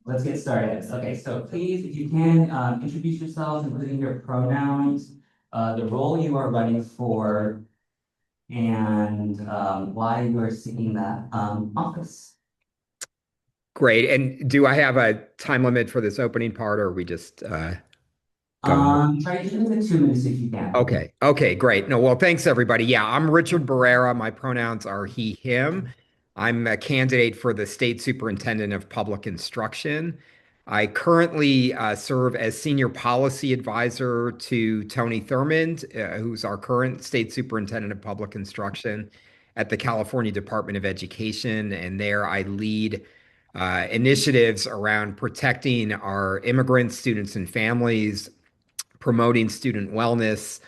Let's get started. Okay, so please, if you can, introduce yourself, including your pronouns, the role you are running for, and why you are seeking that office. Great. And do I have a time limit for this opening part, or are we just going? Try to keep it to 2 minutes if you can. Okay. Okay, great. No, well, thanks everybody. Yeah, I'm Richard Barrera. My pronouns are he, him. I'm a candidate for the State Superintendent of Public Instruction. I currently serve as Senior Policy Advisor to Tony Thurmond, who's our current State Superintendent of Public Instruction at the California Department of Education. And there I lead initiatives around protecting our immigrant students and families, promoting student wellness,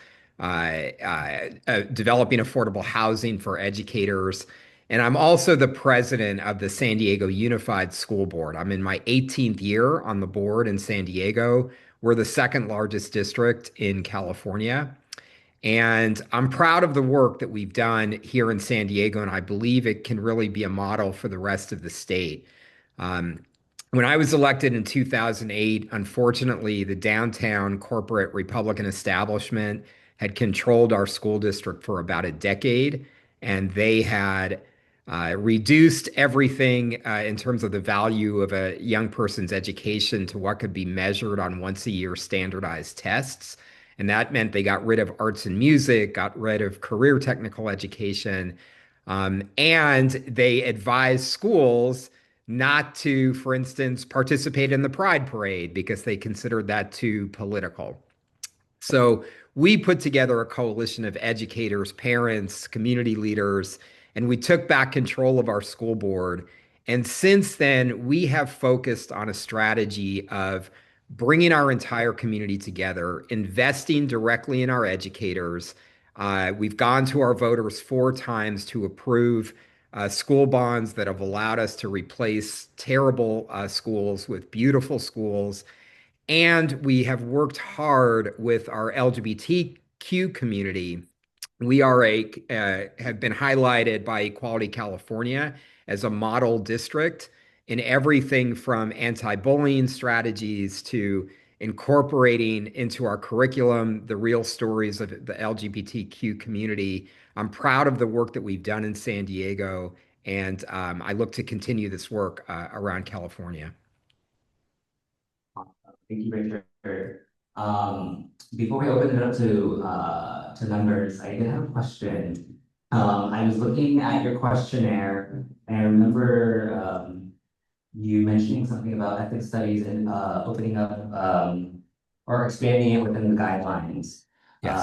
developing affordable housing for educators. And I'm also the president of the San Diego Unified School Board. I'm in my 18th year on the board in San Diego. We're the second largest district in California. And I'm proud of the work that we've done here in San Diego, and I believe it can really be a model for the rest of the state. Um, when I was elected in 2008, unfortunately, the downtown corporate Republican establishment had controlled our school district for about a decade, and they had reduced everything in terms of the value of a young person's education to what could be measured on once a year standardized tests. And that meant they got rid of arts and music, got rid of career technical education, and they advised schools not to, for instance, participate in the Pride Parade because they considered that too political. So we put together a coalition of educators, parents, community leaders, and we took back control of our school board. And since then, we have focused on a strategy of bringing our entire community together, investing directly in our educators. We've gone to our voters 4 times to approve school bonds that have allowed us to replace terrible schools with beautiful schools. And we have worked hard with our LGBTQ community. We are have been highlighted by Equality California as a model district in everything from anti-bullying strategies to incorporating into our curriculum the real stories of the LGBTQ community. I'm proud of the work that we've done in San Diego, and I look to continue this work around California. Thank you, Richard. Before we open it up to members, I did have a question. I was looking at your questionnaire, and I remember you mentioning something about ethnic studies and opening up or expanding it within the guidelines. Yes.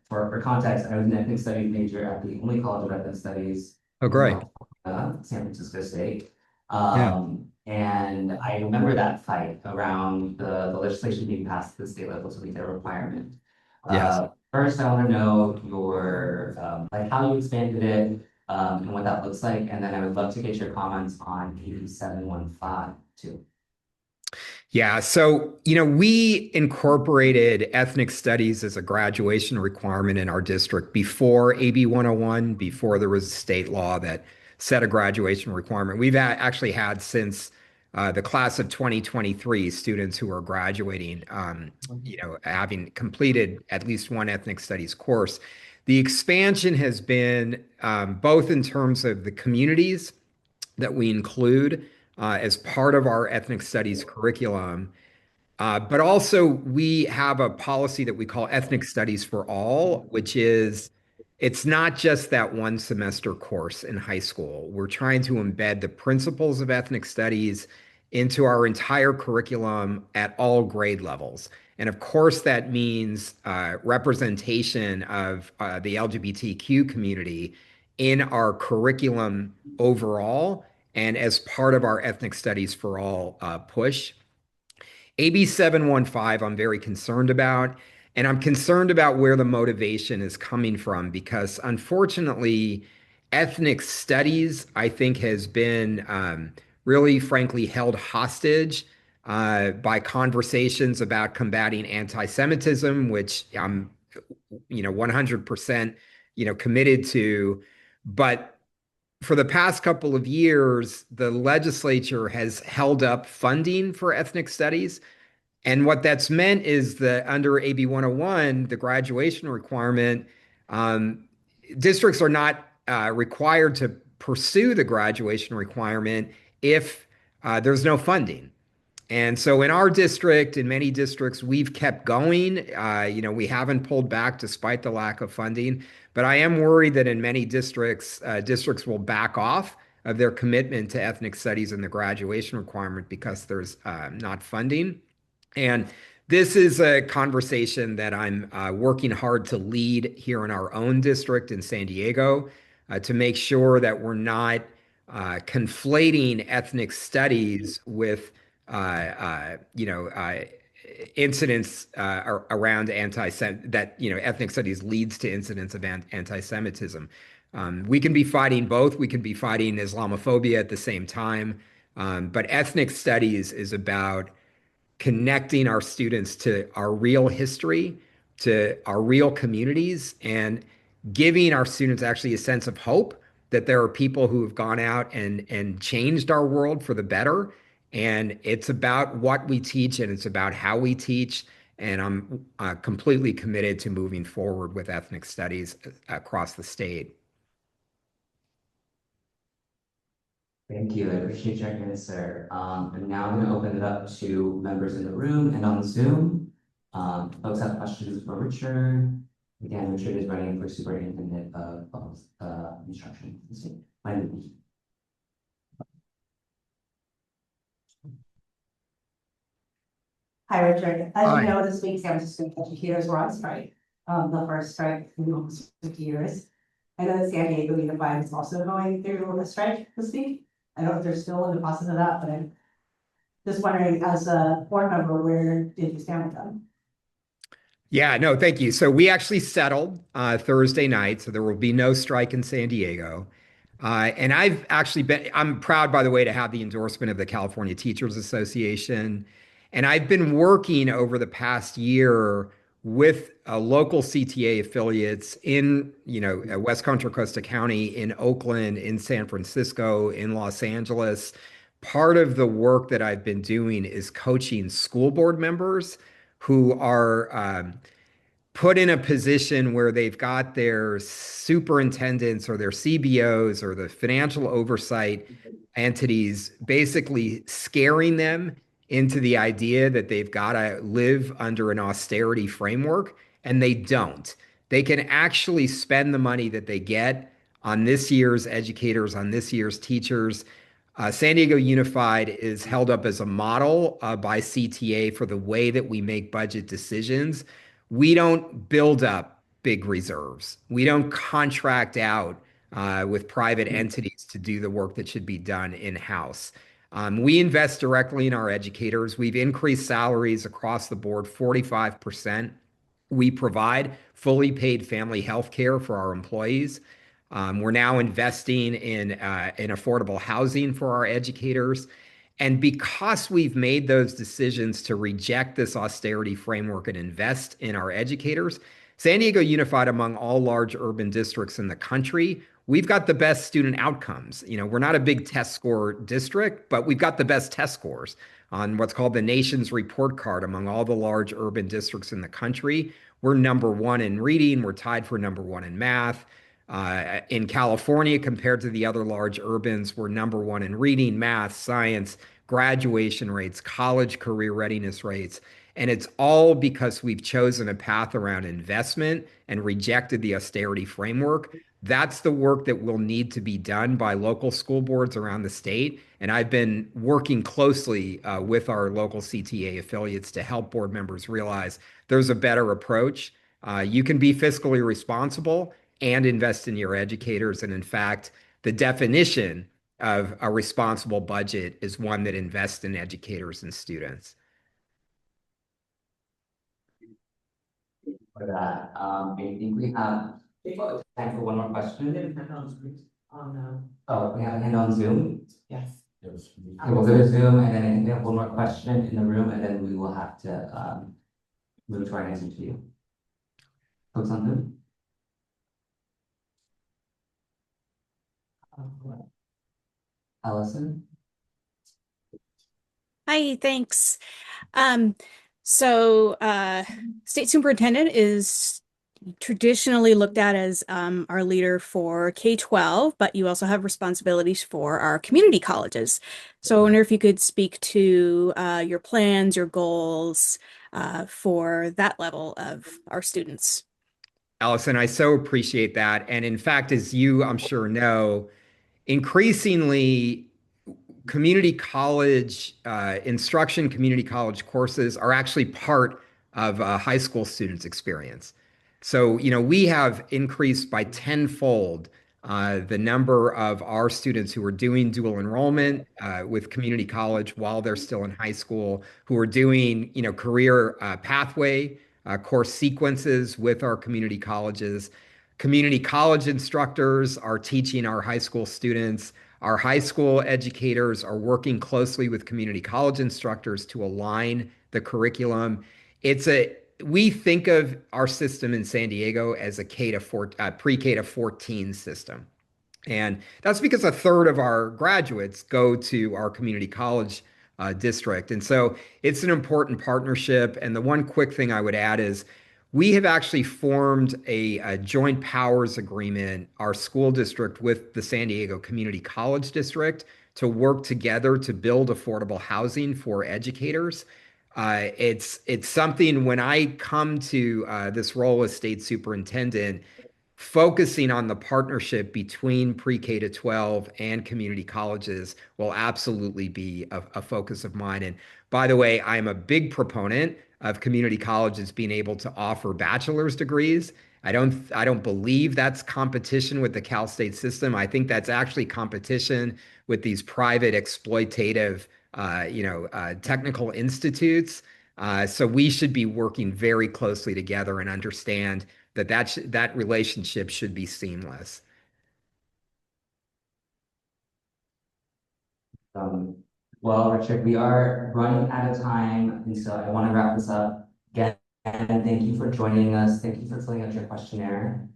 For context, I was an ethnic studies major at the only college of ethnic studies Oh, in great. California, San Francisco State. Yeah. And I remember that fight around the legislation being passed at the state level to meet that requirement. Yes. First, I want to know your like how you expanded it and what that looks like, and then I would love to get your comments on AB 715 too. Yeah. So, we incorporated ethnic studies as a graduation requirement in our district before AB 101, before there was a state law that set a graduation requirement. We've actually had since the class of 2023 students who are graduating, having completed at least one ethnic studies course. The expansion has been both in terms of the communities that we include as part of our ethnic studies curriculum. But also, we have a policy that we call Ethnic Studies for All, which is it's not just that one semester course in high school. We're trying to embed the principles of ethnic studies into our entire curriculum at all grade levels. And of course, that means representation of the LGBTQ community in our curriculum overall and as part of our Ethnic Studies for All push. AB 715, I'm very concerned about. And I'm concerned about where the motivation is coming from because unfortunately, ethnic studies, I think, has been really, frankly, held hostage by conversations about combating anti-Semitism, which I'm 100% committed to. But for the past couple of years, the legislature has held up funding for ethnic studies. And what that's meant is that under AB 101, the graduation requirement, um, districts are not required to pursue the graduation requirement if there's no funding. And so in our district, in many districts, we've kept going. We haven't pulled back despite the lack of funding. But I am worried that in many districts, districts will back off of their commitment to ethnic studies and the graduation requirement because there's not funding. And this is a conversation that I'm working hard to lead here in our own district in San Diego to make sure that we're not conflating ethnic studies with, incidents around ethnic studies leads to incidents of anti-Semitism. We can be fighting both. We can be fighting Islamophobia at the same time. But ethnic studies is about connecting our students to our real history, to our real communities, and giving our students actually a sense of hope that there are people who have gone out and changed our world for the better. And it's about what we teach and it's about how we teach. And I'm completely committed to moving forward with ethnic studies across the state. Thank you. I appreciate your answer. And now I'm going to open it up to members in the room and on Zoom. Folks have questions for Richard. Again, Richard is running for Superintendent of Instruction. Hi, Richard. As Hi. you know, this week San Francisco educators were on strike, the first strike in almost 50 years. I know that San Diego Unified is also going through a strike this week. I don't know if they're still in the process of that, but I'm just wondering, as a board member, where did you stand with them? Yeah, no, thank you. So we actually settled Thursday night, so there will be no strike in San Diego. And I'm proud, by the way, to have the endorsement of the California Teachers Association. And I've been working over the past year with local CTA affiliates in, West Contra Costa County, in Oakland, in San Francisco, in Los Angeles. Part of the work that I've been doing is coaching school board members who are put in a position where they've got their superintendents or their CBOs or the financial oversight entities basically scaring them into the idea that they've got to live under an austerity framework, and they don't. They can actually spend the money that they get on this year's educators, on this year's teachers. San Diego Unified is held up as a model by CTA for the way that we make budget decisions. We don't build up big reserves. We don't contract out with private entities to do the work that should be done in-house. We invest directly in our educators. We've increased salaries across the board 45%. We provide fully paid family health care for our employees. We're now investing in affordable housing for our educators. And because we've made those decisions to reject this austerity framework and invest in our educators, San Diego Unified, among all large urban districts in the country, we've got the best student outcomes. We're not a big test score district, but we've got the best test scores on what's called the nation's report card among all the large urban districts in the country. We're number one in reading. We're tied for number one in math. In California, compared to the other large urbans, we're number one in reading, math, science, graduation rates, college career readiness rates. And it's all because we've chosen a path around investment and rejected the austerity framework. That's the work that will need to be done by local school boards around the state. And I've been working closely with our local CTA affiliates to help board members realize there's a better approach. You can be fiscally responsible and invest in your educators. And in fact, the definition of a responsible budget is one that invests in educators and students. For that, I think we have time for one more question. Oh, we have a hand on Zoom? Yes. Okay, we'll go to Zoom, and then I think we have one more question in the room, and then we will have to move to our next interview. Folks on Zoom? Allison? Hi, thanks. Um, State Superintendent is traditionally looked at as our leader for K-12, but you also have responsibilities for our community colleges. So I wonder if you could speak to your plans, your goals for that level of our students. Allison, I so appreciate that. And in fact, as you, I'm sure, know, increasingly community college instruction, community college courses are actually part of a high school students' experience. So, we have increased by tenfold the number of our students who are doing dual enrollment with community college while they're still in high school, who are doing, career pathway course sequences with our community colleges. Community college instructors are teaching our high school students. Our high school educators are working closely with community college instructors to align the curriculum. We think of our system in San Diego as a pre-K to 14 system. And that's because a third of our graduates go to our community college district. And so it's an important partnership. And the one quick thing I would add is we have actually formed a joint powers agreement, our school district with the San Diego Community College District, to work together to build affordable housing for educators. It's something when I come to this role as state superintendent, focusing on the partnership between pre-K to 12 and community colleges will absolutely be a focus of mine. And by the way, I'm a big proponent of community colleges being able to offer bachelor's degrees. I don't believe that's competition with the Cal State system. I think that's actually competition with these private exploitative, technical institutes. So we should be working very closely together and understand that relationship should be seamless. Well, Richard, we are running out of time, and so I want to wrap this up. Again, thank you for joining us. Thank you for filling out your questionnaire.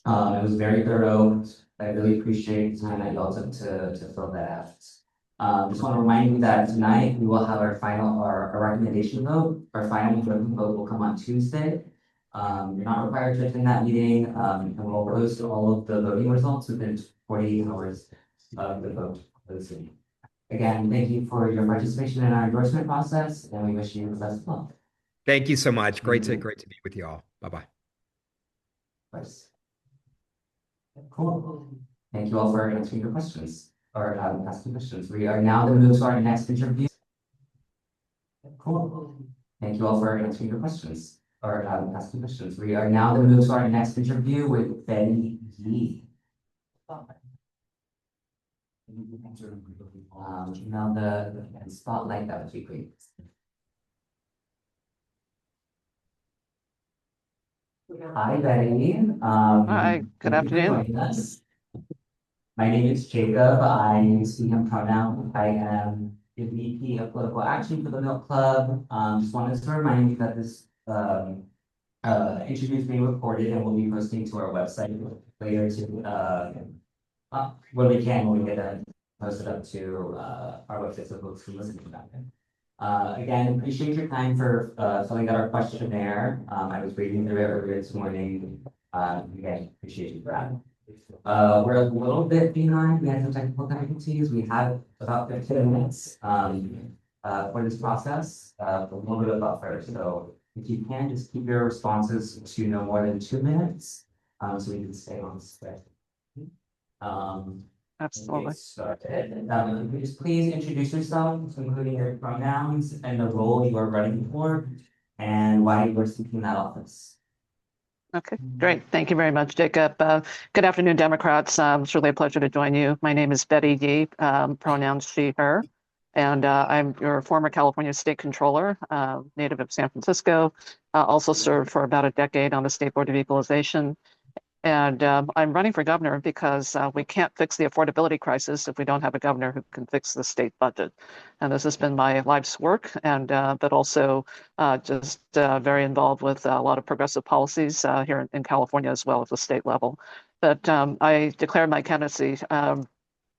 It was very thorough. I really appreciate the time that you all took to fill that out. Just want to remind you that tonight we will have our recommendation vote. Our final vote will come on Tuesday. You're not required to attend that meeting, and we'll post all of the voting results within 48 hours of the vote closing. Again, thank you for your participation in our endorsement process, and we wish you the best of luck. Thank you so much. Great to be with you all. Bye-bye. Nice. Cool. Thank you all for answering your questions or asking questions. We are now going to move to our next interview. Cool. Thank you all for answering your questions or asking questions. We are now going to move to our next interview with Betty Yee. Now the spotlight, that would be great. Hi, Betty. Hi, good Thank you for afternoon. joining us. My name is Jacob. I use he, him pronoun. I am the VP of Political Action for the Milk Club. Just wanted to remind you that this interview is being recorded and will be posting to our website later when we get that posted up to our website so folks can listen to that. Again, appreciate your time for filling out our questionnaire. I was reading through it earlier this morning. Again, appreciate you for that. We're a little bit behind. We had some technical difficulties. We have about 15 minutes for this process, a little bit of buffer. So if you can, just keep your responses to no more than 2 minutes, so we can stay on script. Absolutely. If you just please introduce yourself, including your pronouns and the role you are running for, and why you are seeking that office. Okay, great. Thank you very much, Jacob. Good afternoon, Democrats. It's really a pleasure to join you. My name is Betty Yee, pronouns she, her, and I'm your former California State Controller, native of San Francisco. Also served for about a decade on the State Board of Equalization. And I'm running for governor because we can't fix the affordability crisis if we don't have a governor who can fix the state budget. And this has been my life's work, and but also just very involved with a lot of progressive policies here in California as well as the state level. But I declared my candidacy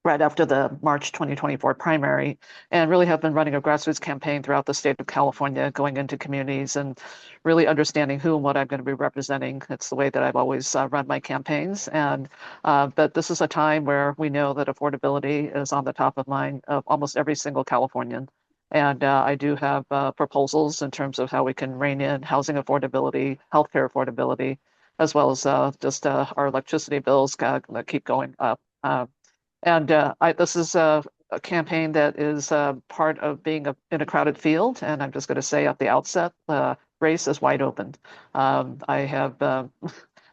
right after the March 2024 primary, and really have been running a grassroots campaign throughout the state of California, going into communities and really understanding who and what I'm going to be representing. It's the way that I've always run my campaigns. But this is a time where we know that affordability is on the top of mind of almost every single Californian. And I do have proposals in terms of how we can rein in housing affordability, healthcare affordability, as well as just our electricity bills that keep going up. This is a campaign that is part of being in a crowded field. And I'm just going to say at the outset, the race is wide open. I have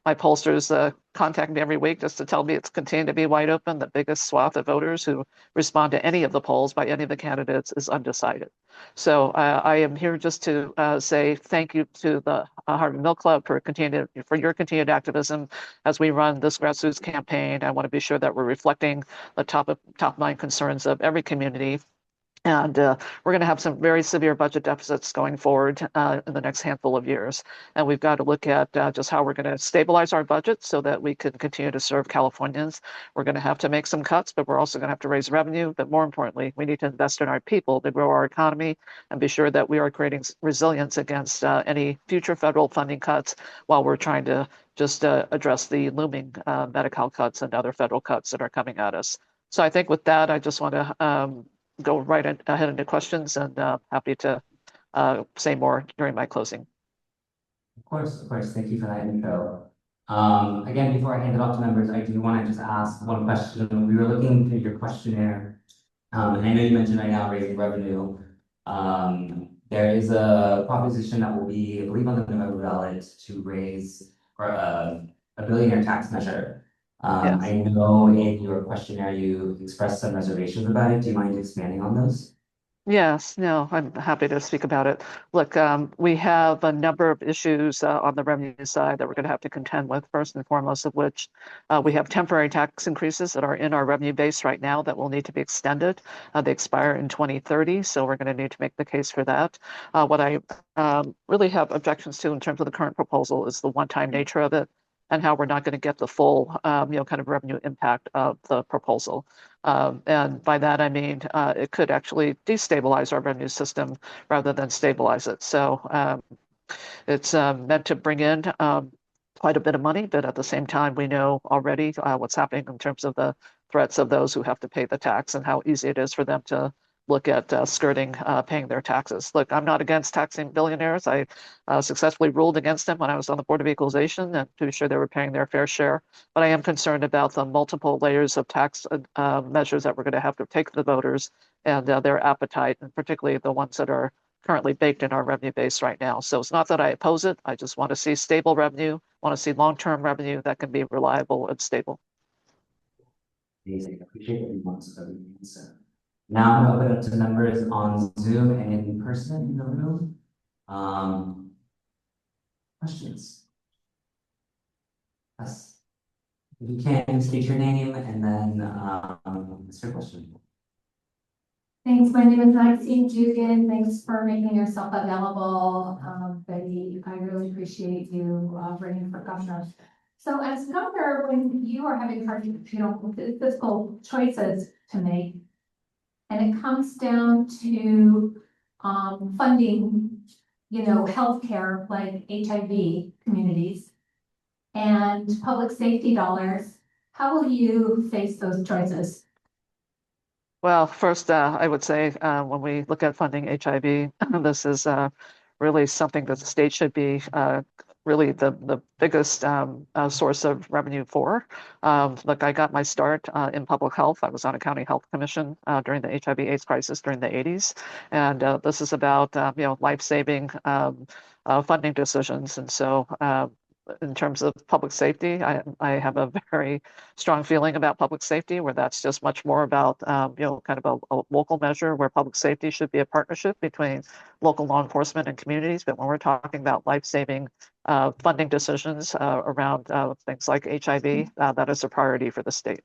my pollsters contact me every week just to tell me it's continuing to be wide open. The biggest swath of voters who respond to any of the polls by any of the candidates is undecided. So I am here just to say thank you to the Harvard Milk Club for your continued activism as we run this grassroots campaign. I want to be sure that we're reflecting the top mind concerns of every community. And we're going to have some very severe budget deficits going forward in the next handful of years. And we've got to look at just how we're going to stabilize our budget so that we can continue to serve Californians. We're going to have to make some cuts, but we're also going to have to raise revenue. But more importantly, we need to invest in our people to grow our economy and be sure that we are creating resilience against any future federal funding cuts while we're trying to just address the looming Medi-Cal cuts and other federal cuts that are coming at us. So I think with that, I just want to go right ahead into questions, and happy to say more during my closing. Of course, thank you for that intro. Again, before I hand it off to members, I do want to just ask one question. We were looking through your questionnaire, and I know you mentioned right now raising revenue. There is a proposition that will be, I believe, on the November ballot to raise a billionaire tax measure. Yes. I know in your questionnaire you expressed some reservations about it. Do you mind expanding on those? Yes, no, I'm happy to speak about it. Look, we have a number of issues on the revenue side that we're going to have to contend with, first and foremost of which we have temporary tax increases that are in our revenue base right now that will need to be extended. They expire in 2030, so we're going to need to make the case for that. What I really have objections to in terms of the current proposal is the one-time nature of it and how we're not going to get the full, kind of revenue impact of the proposal. And by that, I mean, it could actually destabilize our revenue system rather than stabilize it. So it's meant to bring in quite a bit of money, but at the same time, we know already what's happening in terms of the threats of those who have to pay the tax and how easy it is for them to look at skirting paying their taxes. Look, I'm not against taxing billionaires. I successfully ruled against them when I was on the Board of Equalization and to be sure they were paying their fair share. But I am concerned about the multiple layers of tax measures that we're going to have to take to the voters and their appetite, and particularly the ones that are currently baked in our revenue base right now. So it's not that I oppose it. I just want to see stable revenue, want to see long-term revenue that can be reliable and stable. Amazing. Appreciate everyone's answer. Now I'm going to open it up to members on Zoom and in person in the room. Questions? Yes. If you can, state your name and then ask your question. Thanks, my name is Maxine Dugan. Thanks for making yourself available. Betty, I really appreciate you bringing percussion. So as governor, when you are having hard, fiscal choices to make, and it comes down to funding, healthcare like HIV communities and public safety dollars, how will you face those choices? Well, first, I would say when we look at funding HIV, this is really something that the state should be really the biggest source of revenue for. Look, I got my start in public health. I was on a county health commission during the HIV/AIDS crisis during the 80s. And this is about, life-saving funding decisions. And so in terms of public safety, I have a very strong feeling about public safety, where that's just much more about, kind of a local measure where public safety should be a partnership between local law enforcement and communities. But when we're talking about life-saving funding decisions around things like HIV, that is a priority for the state.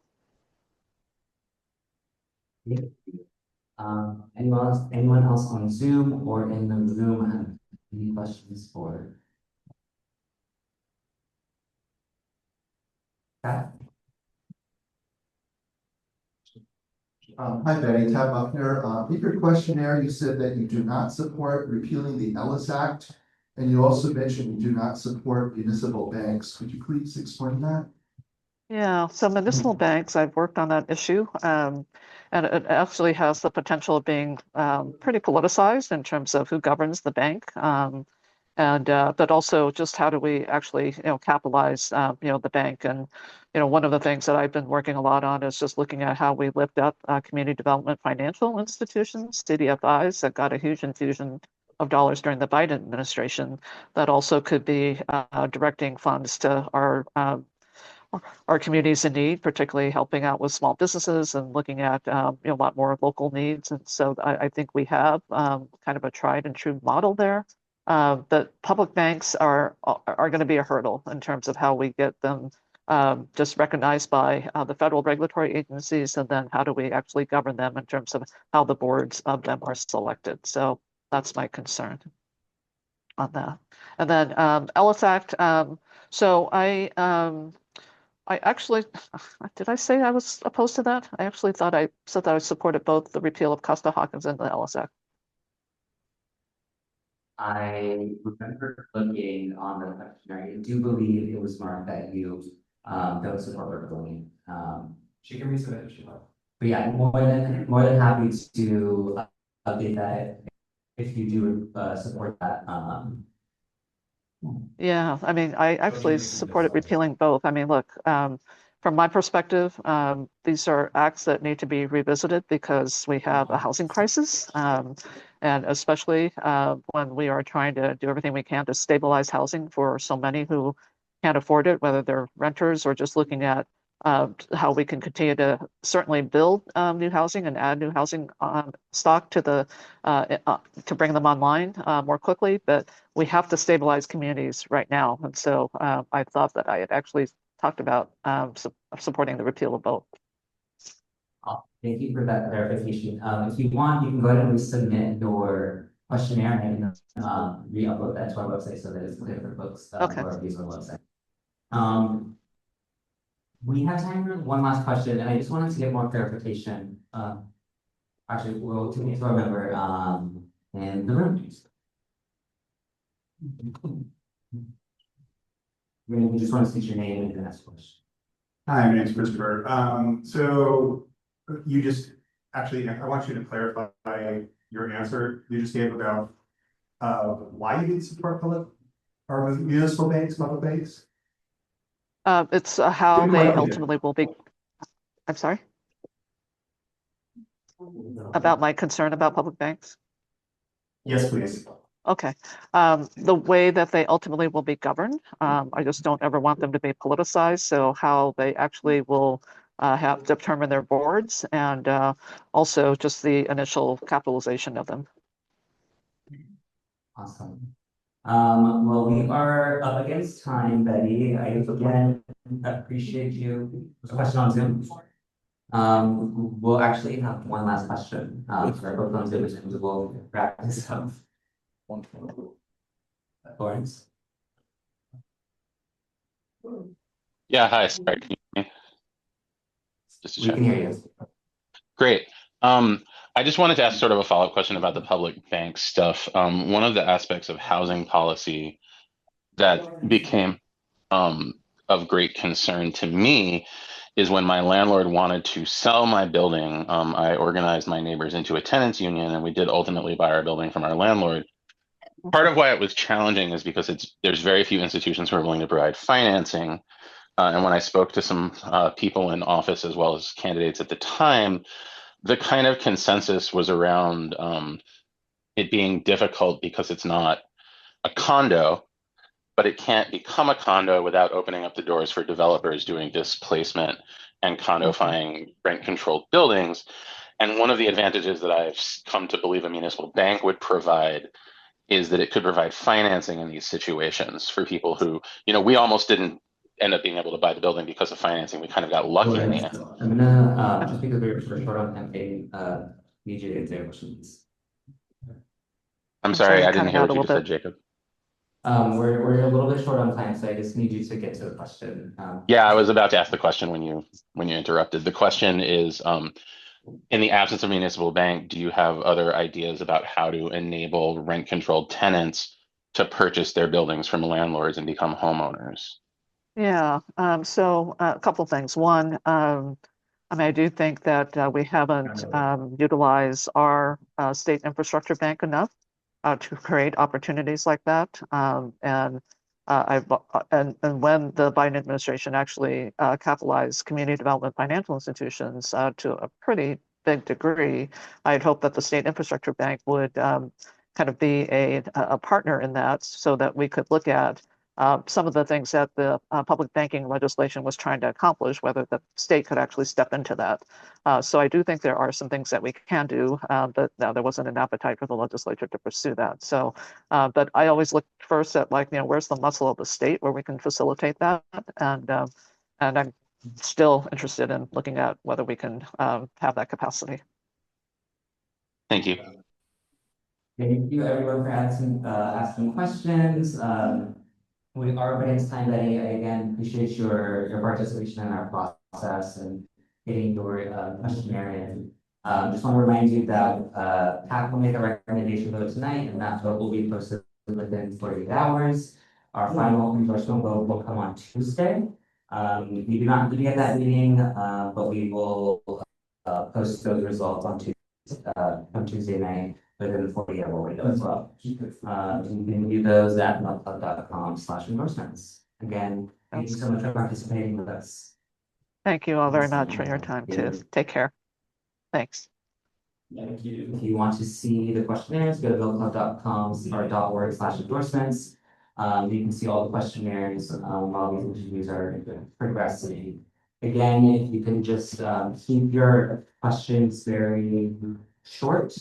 Anyone else on Zoom or in the room have any questions for that? Hi Betty, Tab Buckner. In your questionnaire, you said that you do not support repealing the Ellis Act, and you also mentioned you do not support municipal banks. Could you please explain that? Yeah, so municipal banks, I've worked on that issue, and it actually has the potential of being pretty politicized in terms of who governs the bank, and but also just how do we actually, capitalize, the bank. And one of the things that I've been working a lot on is just looking at how we lift up community development financial institutions, CDFIs, that got a huge infusion of dollars during the Biden administration, that also could be directing funds to our communities in need, particularly helping out with small businesses and looking at a lot more local needs. And so I think we have kind of a tried and true model there. But public banks are going to be a hurdle in terms of how we get them just recognized by the federal regulatory agencies, and then how do we actually govern them in terms of how the boards of them are selected. So that's my concern on that. And then Ellis Act. So I actually, did I say I was opposed to that? I actually thought I said that I supported both the repeal of Costa-Hawkins and the Ellis Act. I remember looking on the questionnaire. I do believe it was marked that you don't support bullying. She can resubmit if she wants. But yeah, more than happy to update that if you do support that. Yeah, I mean, I actually supported repealing both. I mean, look, from my perspective, these are acts that need to be revisited because we have a housing crisis, and especially when we are trying to do everything we can to stabilize housing for so many who can't afford it, whether they're renters or just looking at how we can continue to certainly build new housing and add new housing stock to the to bring them online more quickly. But we have to stabilize communities right now. And so I thought that I had actually talked about supporting the repeal of both. Thank you for that clarification. If you want, you can go ahead and resubmit your questionnaire and re-upload that to our website so that it's clear for folks who are using the website. We have time for one last question, and I just wanted to get more clarification. Actually, we'll take it to our member in the room. We just want to state your name and ask a question. Hi, my name is Christopher. So you just actually, I want you to clarify your answer you just gave about why you didn't support public or municipal banks, public banks. It's how they ultimately will be. I'm sorry. About my concern about public banks? Yes, please. Okay. The way that they ultimately will be governed, I just don't ever want them to be politicized. So how they actually will have to determine their boards, and also just the initial capitalization of them. Awesome. Well, we are up against time, Betty. I again appreciate you. There's a question on Zoom. We'll actually have one last question for both on Zoom, and we'll wrap this up. Lawrence. Yeah, hi, sorry, can you hear me? Just to We check. can hear you. Great. I just wanted to ask sort of a follow-up question about the public bank stuff. One of the aspects of housing policy that became of great concern to me is when my landlord wanted to sell my building. I organized my neighbors into a tenants union, and we did ultimately buy our building from our landlord. Part of why it was challenging is because there's very few institutions who are willing to provide financing. And when I spoke to some people in office as well as candidates at the time, the kind of consensus was around it being difficult because it's not a condo, but it can't become a condo without opening up the doors for developers doing displacement and condofying rent-controlled buildings. And one of the advantages that I've come to believe a municipal bank would provide is that it could provide financing in these situations for people who, we almost didn't end up being able to buy the building because of financing. We kind of got lucky in the end. I'm gonna just because we're short on campaign, need you to answer your questions. I'm sorry, I didn't hear what you just said, Jacob. We're a little bit short on time, so I just need you to get to the question. Yeah, I was about to ask the question when you interrupted. The question is, in the absence of municipal bank, do you have other ideas about how to enable rent-controlled tenants to purchase their buildings from landlords and become homeowners? Yeah, so a couple things. One, I mean, I do think that we haven't utilized our state infrastructure bank enough to create opportunities like that. And when the Biden administration actually capitalized community development financial institutions to a pretty big degree, I'd hope that the state infrastructure bank would kind of be a partner in that, so that we could look at some of the things that the public banking legislation was trying to accomplish, whether the state could actually step into that. So I do think there are some things that we can do, but no, there wasn't an appetite for the legislature to pursue that. So, but I always look first at, like, where's the muscle of the state where we can facilitate that, and I'm still interested in looking at whether we can have that capacity. Thank you. Thank you everyone for asking questions. We are up against time, Betty. I again appreciate your participation in our process and getting your questionnaire in. Just want to remind you that PAC will make a recommendation vote tonight, and that vote will be posted within 48 hours. Our final endorsement vote will come on Tuesday. We do not meet at that meeting, but we will post those results on Tuesday night within the 48-hour window as well. You can view those at muffclub.com/endorsements. Again, thank you so much for participating with us. Thank you all very much for your time too. Take care. Thanks. Thank you. If you want to see the questionnaires, go to muffclub.com/endorsements. You can see all the questionnaires while these interviews are progressing. Again, if you can just keep your questions very short,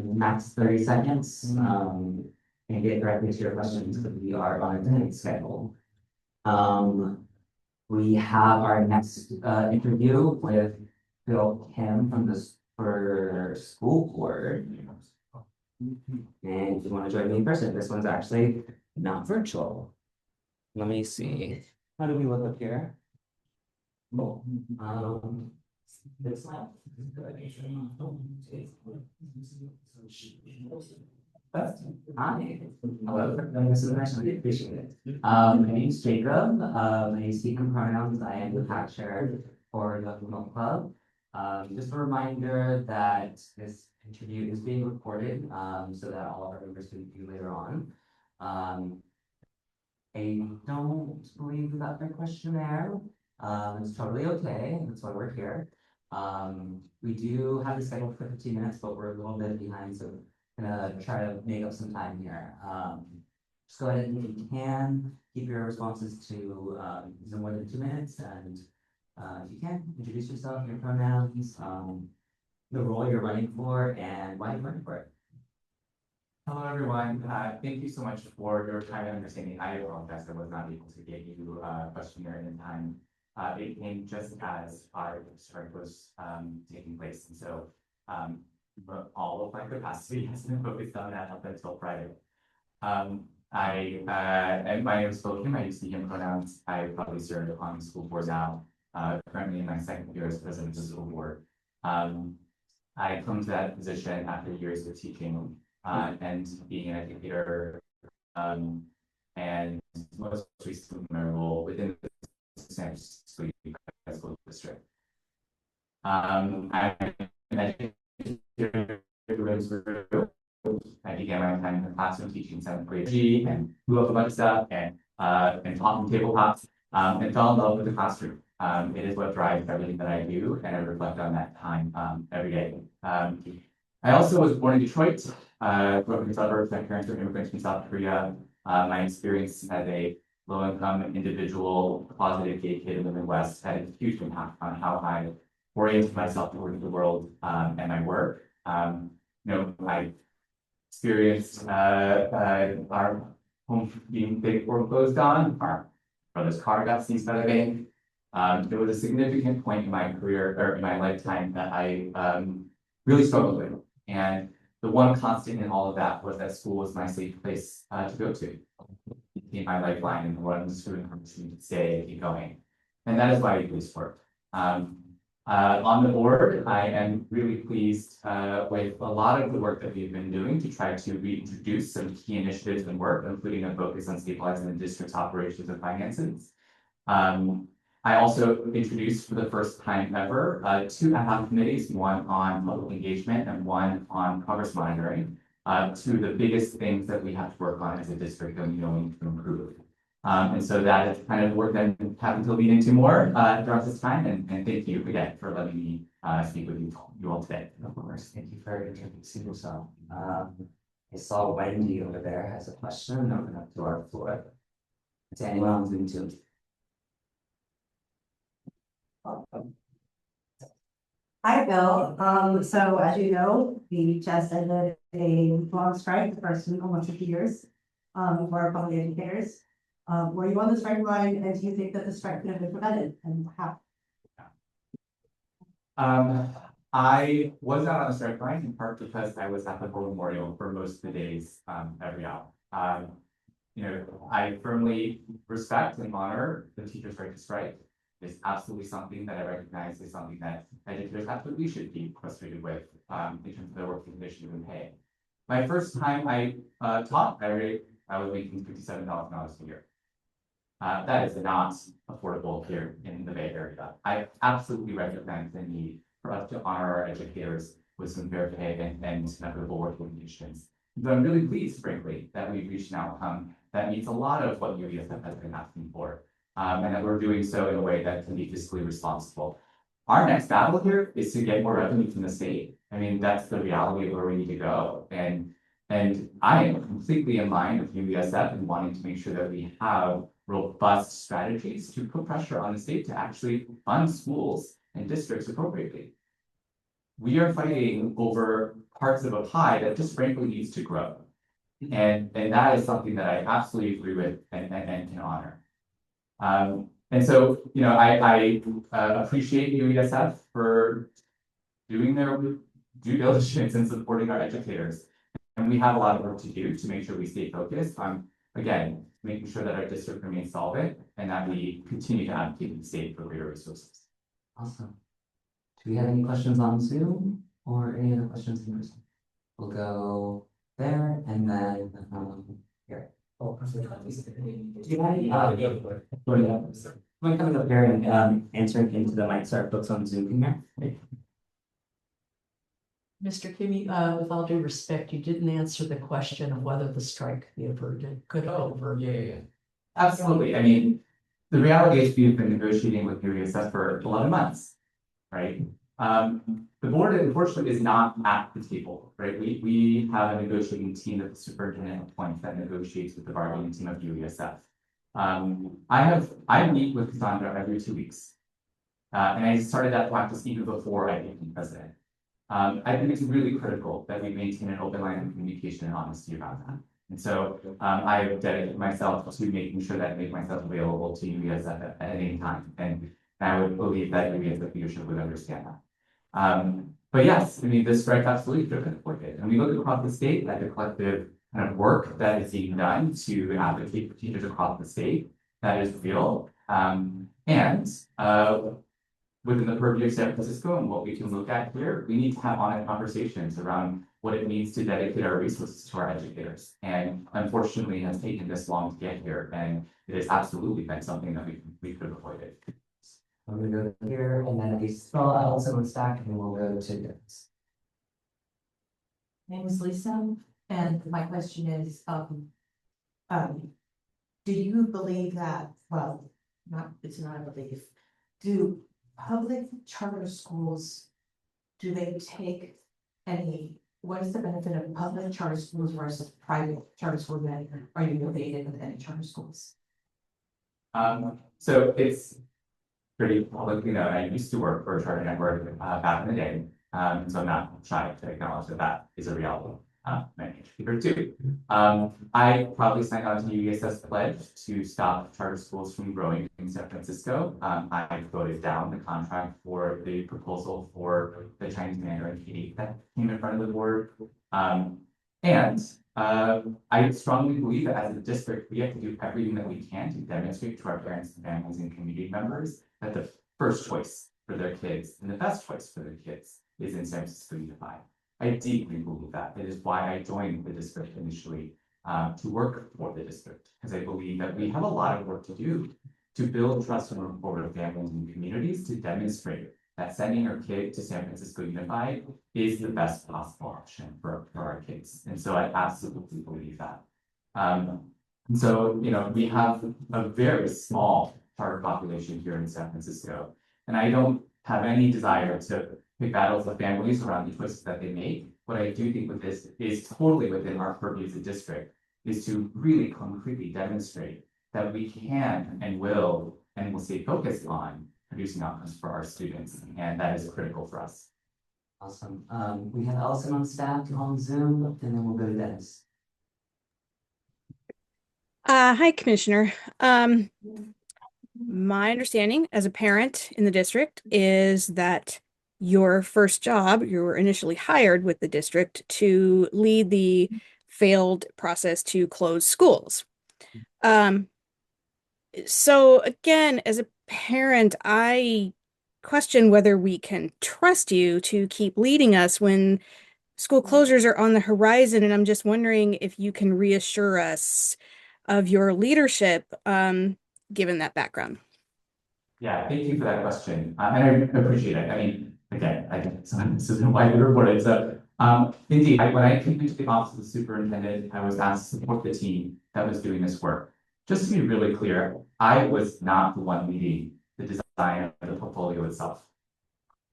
max 30 seconds, and get directly to your questions, because we are on a tight schedule. We have our next interview with Bill Kim from the Schoolboard. And if you want to join me in person, this one's actually not virtual. Let me see. How do we look up here? Oh, this one. Hi. Hello. This is actually appreciate it. My name is Jacob. I use he him pronouns. I am the PAC chair for the Club. Just a reminder that this interview is being recorded, so that all of our members can view later on. I don't believe we got their questionnaire. It's totally okay. That's why we're here. We do have the schedule for 15 minutes, but we're a little bit behind, so I'm gonna try to make up some time here. Just go ahead and, if you can, keep your responses to no more than 2 minutes, and if you can, introduce yourself, your pronouns, the role you're running for, and why you're running for it. Hello, everyone. Thank you so much for your time and understanding. I apologize I was not able to get you a questionnaire in time. It came just as our strike was taking place, and so all of my capacity has been focused on that up until Friday. And my name is Bill Kim. I use he him pronouns. I probably serve on the school board now. Currently in my second year as president of the school board. I come to that position after years of teaching and being an educator, and most recently my role within the San Francisco School District. I'm an educator. I began my time in the classroom teaching 7th grade and blew up a bunch of stuff and taught them tabletops and fell in love with the classroom. It is what drives everything that I do, and I reflect on that time every day. I also was born in Detroit, grew up in the suburbs. My parents were immigrants from South Korea. My experience as a low-income individual, closeted gay kid in the Midwest had a huge impact on how I oriented myself towards the world and my work. I experienced our home being big foreclosed on. Our brother's car got seized by the bank. There was a significant point in my career or in my lifetime that I really struggled with. And the one constant in all of that was that school was my safe place to go to. It became my lifeline and what I'm just doing to stay and keep going. And that is why I do this work. On the board, I am really pleased with a lot of the work that we've been doing to try to reintroduce some key initiatives and work, including a focus on stabilizing the district's operations and finances. I also introduced for the first time ever 2 ad hoc committees, one on public engagement and one on progress monitoring. 2 of the biggest things that we have to work on as a district and we need to improve. And so that is kind of work that I'm having to lead into more throughout this time. And thank you again for letting me speak with you all today. Of course, thank you for introducing yourself. I saw Wendy over there has a question. Open up to our floor. To anyone on Zoom too. Hi, Bill. So as you know, we just ended a long strike, the first in almost 50 years, for our public educators. Were you on the strike line, and do you think that the strike could have been prevented, and how? I was not on the strike line in part because I was at the War Memorial for most of the days, every hour. You know, I firmly respect and honor the teachers' right to strike. It's absolutely something that I recognize is something that educators absolutely should be frustrated with in terms of their working conditions and pay. My first time I taught, I was making $57,000 a year. That is not affordable here in the Bay Area. I absolutely recognize the need for us to honor our educators with some fair pay and equitable working conditions. But I'm really pleased, frankly, that we've reached an outcome that meets a lot of what UESF has been asking for, and that we're doing so in a way that can be fiscally responsible. Our next battle here is to get more revenue from the state. I mean, that's the reality of where we need to go. And I am completely in line with UESF and wanting to make sure that we have robust strategies to put pressure on the state to actually fund schools and districts appropriately. We are fighting over parts of a pie that just frankly needs to grow. And that is something that I absolutely agree with and can honor. And so, you know, I appreciate UESF for doing their due diligence and supporting our educators. And we have a lot of work to do to make sure we stay focused on, again, making sure that our district remains solvent and that we continue to advocate in the state for greater resources. Awesome. Do we have any questions on Zoom or any other questions in person? We'll go there and then here. Oh, do you have any coming up here and answering into the mic so our folks on Zoom can hear? Mr. Kimmy, with all due respect, you didn't answer the question of whether the strike could be averted. Yeah. Absolutely. I mean, the reality is we've been negotiating with UESF for 11 months, right? The board, unfortunately, is not at the table, right? We have a negotiating team that the superintendent appoints that negotiates with the bargaining team of UESF. I meet with Cassandra every 2 weeks. And I started that practice even before I became president. I think it's really critical that we maintain an open line of communication and honesty about that. And so I have dedicated myself to making sure that I make myself available to UESF at any time. And I would believe that UESF leadership would understand that. But yes, I mean, this strike absolutely could have been avoided. And we look across the state at the collective kind of work that is being done to advocate for teachers across the state. That is real. Within the purview of San Francisco and what we can look at here, we need to have honest conversations around what it means to dedicate our resources to our educators. And unfortunately, it has taken this long to get here, and it has absolutely been something that we could have avoided. I'm gonna go here and then we scroll out someone's stack and we'll go to this. My name is Lisa, and my question is, do you believe that, well, it's not a belief, do public charter schools, do they take any, what is the benefit of public charter schools versus private charter schools that are you related with any charter schools? So it's pretty public, you know, I used to work for a charter network back in the day. So I'm not shy to acknowledge that is a reality. Here too. I probably signed on to UESF's pledge to stop charter schools from growing in San Francisco. I voted down the contract for the proposal for the Chinese Mandarin K-8 that came in front of the board. I strongly believe that as a district, we have to do everything that we can to demonstrate to our parents and families and community members that the first choice for their kids and the best choice for their kids is in San Francisco Unified. I deeply believe that. It is why I joined the district initially to work for the district, because I believe that we have a lot of work to do to build trust and rapport with families and communities to demonstrate that sending our kid to San Francisco Unified is the best possible option for our kids. And so I absolutely believe that. And so, you know, we have a very small charter population here in San Francisco, and I don't have any desire to pick battles with families around the choices that they make. What I do think with this is totally within our purview as a district, is to really concretely demonstrate that we can and will stay focused on producing outcomes for our students, and that is critical for us. Awesome. We have Allison on staff on Zoom, and then we'll go to Dennis. Hi, Commissioner. My understanding as a parent in the district is that your first job, you were initially hired with the district to lead the failed process to close schools. So again, as a parent, I question whether we can trust you to keep leading us when school closures are on the horizon. And I'm just wondering if you can reassure us of your leadership, given that background. Yeah, thank you for that question. And I appreciate it. I mean, again, I think this isn't widely reported. So indeed, when I came into the office of the superintendent, I was asked to support the team that was doing this work. Just to be really clear, I was not the one leading the design of the portfolio itself.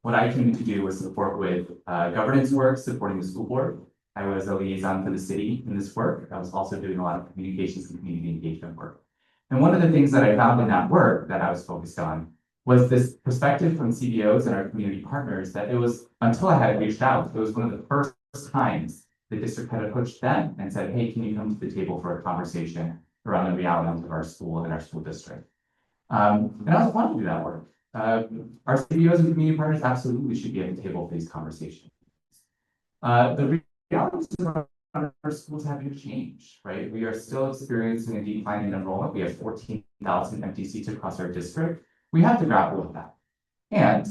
What I came to do was support with governance work, supporting the school board. I was a liaison for the city in this work. I was also doing a lot of communications and community engagement work. And one of the things that I found in that work that I was focused on was this perspective from CBOs and our community partners that it was, until I had reached out, it was one of the first times the district had approached them and said, hey, can you come to the table for a conversation around the realities of our school and our school district? And I was wanting to do that work. Our CBOs and community partners absolutely should be at the table for these conversations. The realities of our schools haven't changed, right? We are still experiencing a decline in enrollment. We have 14,000 empty seats across our district. We have to grapple with that. And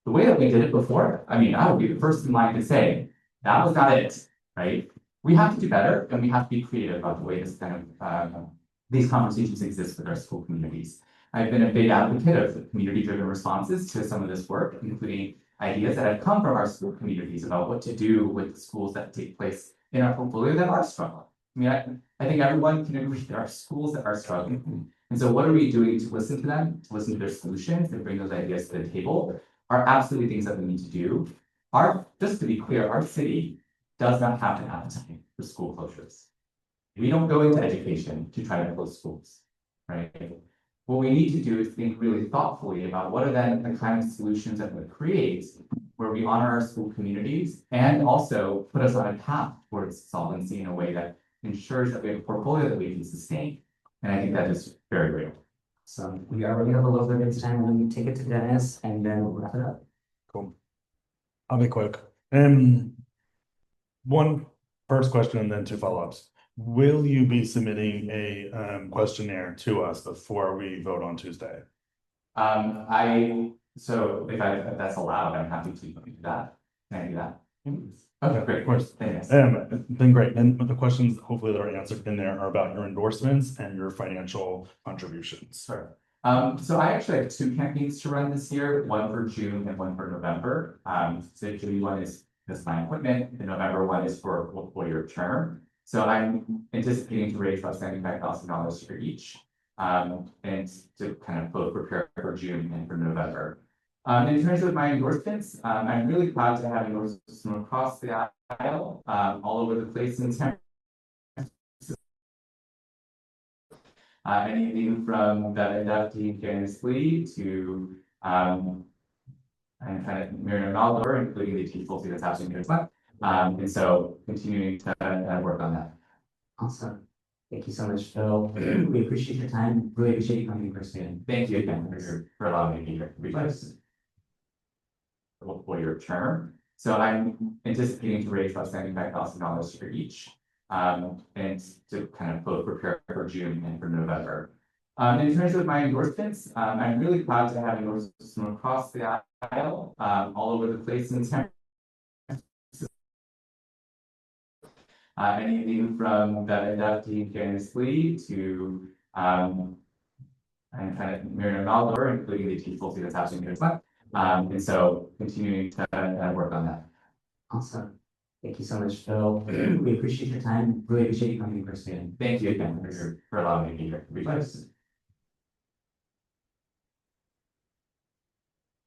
the way that we did it before, I mean, I would be the first in line to say, that was not it, right? We have to do better, and we have to be creative about the way this kind of these conversations exist with our school communities. I've been a big advocate of community-driven responses to some of this work, including ideas that have come from our school communities about what to do with the schools that take place in our portfolio that are struggling. I mean, I think everyone can agree there are schools that are struggling. And so what are we doing to listen to them, to listen to their solutions, and bring those ideas to the table are absolutely things that we need to do. Just to be clear, our city does not have an appetite for school closures. We don't go into education to try to close schools, right? What we need to do is think really thoughtfully about what are then the kind of solutions that we create where we honor our school communities and also put us on a path towards solvency in a way that ensures that we have a portfolio that we can sustain. And I think that is very real. So we already have a little bit of time. Let me take it to Dennis and then we'll wrap it up. Cool. I'll be quick. One first question and then two follow-ups. Will you be submitting a questionnaire to us before we vote on Tuesday? So if that's allowed, I'm happy to do that. Can I do that? Okay, great, of course. Thanks. Then great. And the questions hopefully that are answered in there are about your endorsements and your financial contributions. Sure. So I actually have two campaigns to run this year, one for June and one for November. So June one is my appointment, the November one is for a full year term. So I'm anticipating to raise about $75,000 for each. And to kind of both prepare for June and for November. In terms of my endorsements, I'm really proud to have endorsements from across the aisle, all over the place in San Francisco. Anything from the inductee Janice Lee to and kind of Miriam Oliver, including the teachers that's happening here as well. And so continuing to work on that. Awesome. Thank you so much, Phil. We appreciate your time. Really appreciate you coming in person. Thank you again for allowing me to be here. For your term. So I'm anticipating to raise about $75,000 for each. And to kind of both prepare for June and for November. In terms of my endorsements, I'm really proud to have endorsements from across the aisle, all over the place in San anything from the inductee Janice Lee to and kind of Miriam Oliver, including the people that's happening here as well. And so continuing to work on that. Awesome. Thank you so much, Phil. We appreciate your time. Really appreciate you coming first in. Thank you again for allowing me to be here. Appreciate it.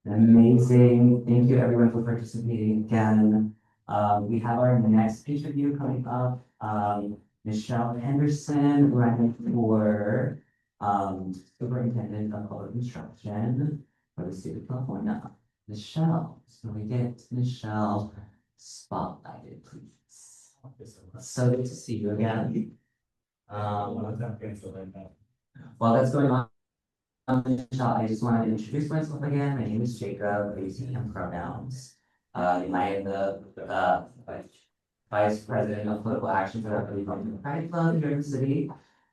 Amazing. Thank you everyone for participating again. We have our next interview coming up. Nichelle Henderson running for Superintendent of Public Instruction for the state of California. Nichelle, so we get Nichelle spotlighted, please. So good to see you again. While that's going on, I just want to introduce myself again. My name is Jacob. I use he, him pronouns. I am the Vice President of Political Action for the Republican Pride Club here in the city.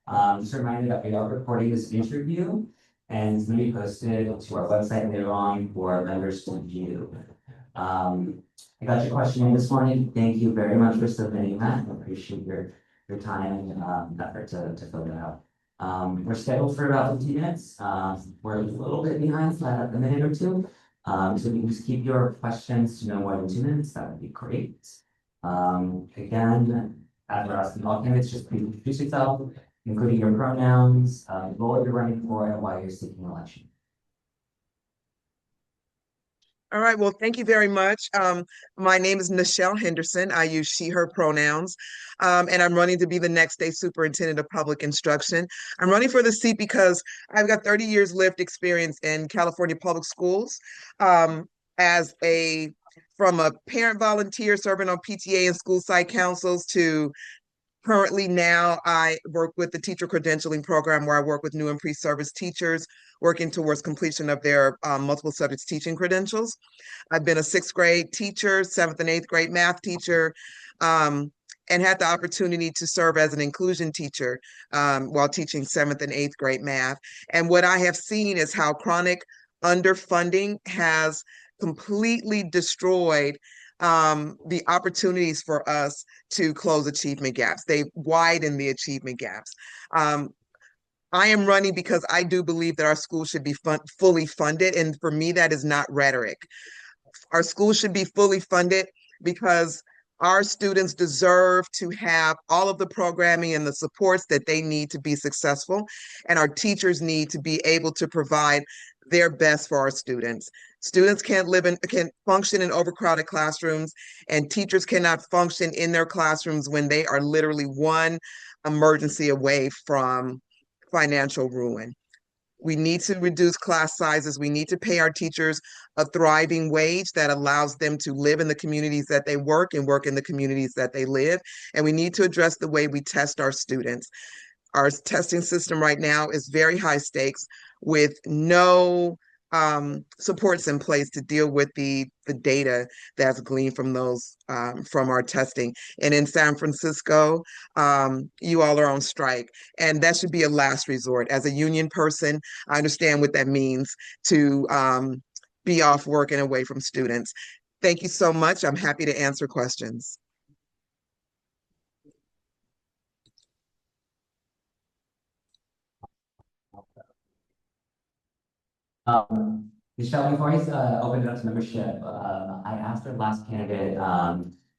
Just a reminder that we are recording this interview and it's going to be posted to our website later on for members to view. I got your question in this morning. Thank you very much for submitting that. I appreciate your time and effort to fill that out. We're scheduled for about 15 minutes. We're a little bit behind, so a minute or two. So if you can just keep your questions to no more than 2 minutes, that would be great. Again, as we're asking all candidates, just please introduce yourself, including your pronouns, the role you're running for, and why you're seeking election. All right, well, thank you very much. My name is Nichelle Henderson. I use she, her pronouns, and I'm running to be the next state superintendent of public instruction. I'm running for the seat because I've got 30 years lived experience in California public schools from a parent volunteer serving on PTA and school site councils to currently now I work with the teacher credentialing program where I work with new and pre-service teachers working towards completion of their multiple subjects teaching credentials. I've been a 6th grade teacher, 7th and 8th grade math teacher, and had the opportunity to serve as an inclusion teacher while teaching 7th and 8th grade math. And what I have seen is how chronic underfunding has completely destroyed the opportunities for us to close achievement gaps. They widen the achievement gaps. I am running because I do believe that our schools should be fully funded. And for me, that is not rhetoric. Our schools should be fully funded because our students deserve to have all of the programming and the supports that they need to be successful. And our teachers need to be able to provide their best for our students. Students can't function in overcrowded classrooms, and teachers cannot function in their classrooms when they are literally one emergency away from financial ruin. We need to reduce class sizes. We need to pay our teachers a thriving wage that allows them to live in the communities that they work and work in the communities that they live. And we need to address the way we test our students. Our testing system right now is very high stakes with no supports in place to deal with the data that's gleaned from those from our testing. And in San Francisco, you all are on strike, and that should be a last resort. As a union person, I understand what that means to be off work and away from students. Thank you so much. I'm happy to answer questions. Nichelle, before I open it up to membership, I asked our last candidate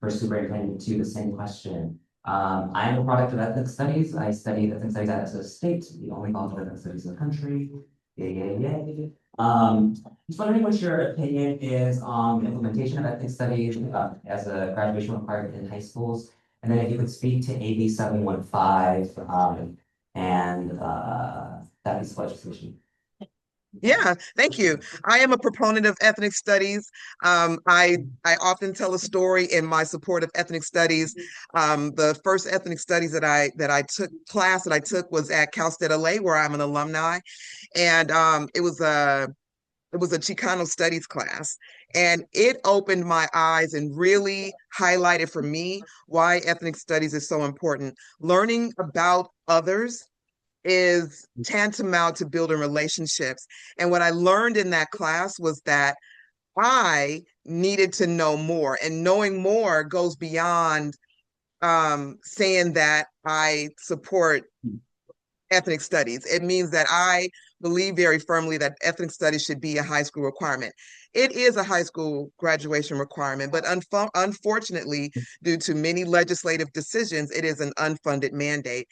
for superintendent to the same question. I am a product of ethnic studies. I studied ethnic studies at the state, the only college of ethnic studies in the country. Just wondering what your opinion is on the implementation of ethnic studies as a graduation requirement in high schools. And then if you could speak to AB 715 and that piece of legislation. Yeah, thank you. I am a proponent of ethnic studies. I often tell a story in my support of ethnic studies. The first ethnic studies that I took was at Cal State LA, where I'm an alumni, and it was a Chicano studies class, and it opened my eyes and really highlighted for me why ethnic studies is so important. Learning about others is tantamount to building relationships. And what I learned in that class was that I needed to know more, and knowing more goes beyond saying that I support ethnic studies. It means that I believe very firmly that ethnic studies should be a high school requirement. It is a high school graduation requirement, but unfortunately, due to many legislative decisions, it is an unfunded mandate.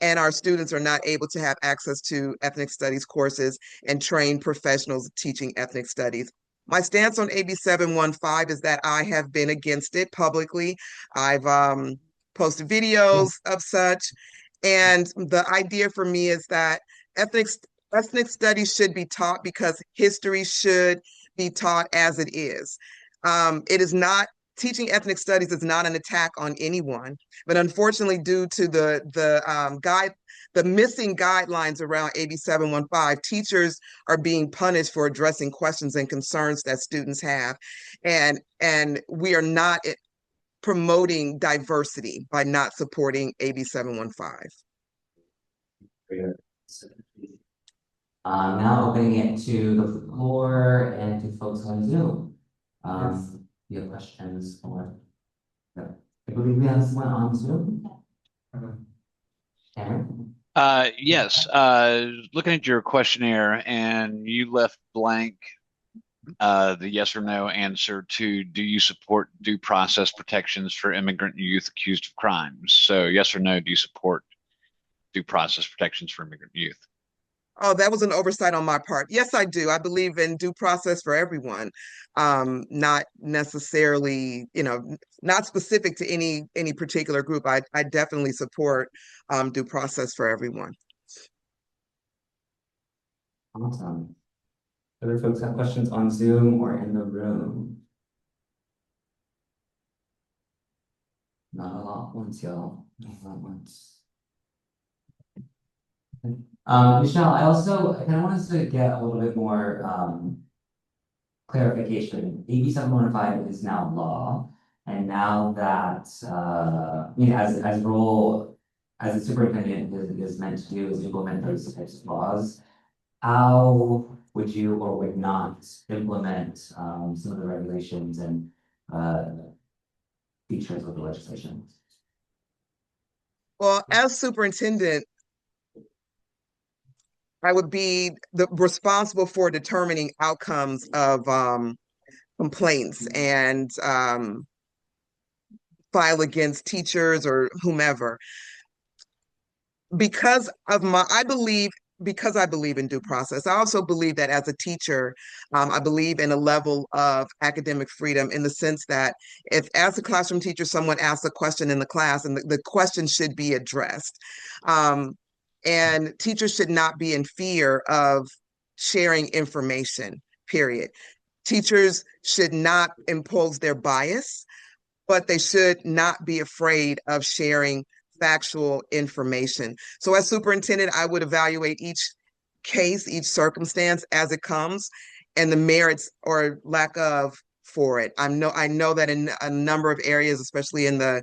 And our students are not able to have access to ethnic studies courses and trained professionals teaching ethnic studies. My stance on AB 715 is that I have been against it publicly. I've posted videos of such. And the idea for me is that ethnic studies should be taught because history should be taught as it is. It is not Teaching ethnic studies is not an attack on anyone, but unfortunately, due to the missing guidelines around AB 715, teachers are being punished for addressing questions and concerns that students have, and we are not promoting diversity by not supporting AB 715. Now opening it to the floor and to folks on Zoom. You have questions or? I believe we have someone on Zoom. Aaron? Yes, looking at your questionnaire, and you left blank the yes or no answer to, do you support due process protections for immigrant youth accused of crimes? So yes or no, do you support due process protections for immigrant youth? Oh, that was an oversight on my part. Yes, I do. I believe in due process for everyone. Not necessarily, not specific to any particular group. I definitely support due process for everyone. Awesome. Other folks have questions on Zoom or in the room? Not a lot once, y'all. Not a lot once. Nichelle, I also kind of wanted to get a little bit more clarification. AB 715 is now law, and now that as role as a superintendent is meant to do is implement those types of laws, how would you or would not implement some of the regulations and features of the legislation? Well, as superintendent, I would be responsible for determining outcomes of complaints and file against teachers or whomever. Because I believe in due process, I also believe that as a teacher, I believe in a level of academic freedom in the sense that if as a classroom teacher, someone asks a question in the class and the question should be addressed. And teachers should not be in fear of sharing information, period. Teachers should not impose their bias, but they should not be afraid of sharing factual information. So as superintendent, I would evaluate each case, each circumstance as it comes, and the merits or lack of for it. I know that in a number of areas, especially in the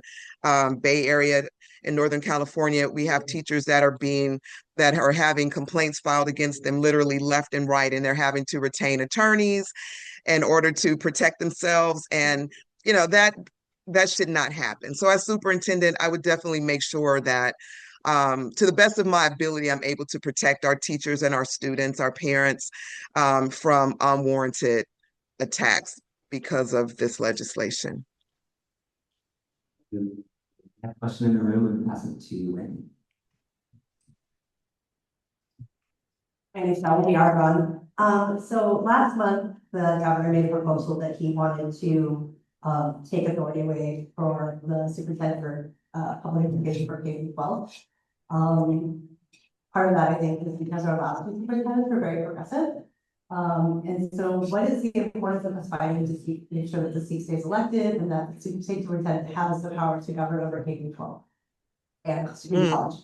Bay Area in Northern California, we have teachers that are having complaints filed against them literally left and right, and they're having to retain attorneys in order to protect themselves. And that should not happen. So as superintendent, I would definitely make sure that to the best of my ability, I'm able to protect our teachers and our students, our parents from unwarranted attacks because of this legislation. I have a question in the room and pass it to you, Wendy. My name is Natalie. So last month, the governor made a proposal that he wanted to take authority away for the superintendent for public education for K-12. Part of that, I think, is because our last two superintendents were very progressive. And so what is the importance of us fighting to make sure that the seat stays elected and that the superintendent has the power to govern over K-12 and community college?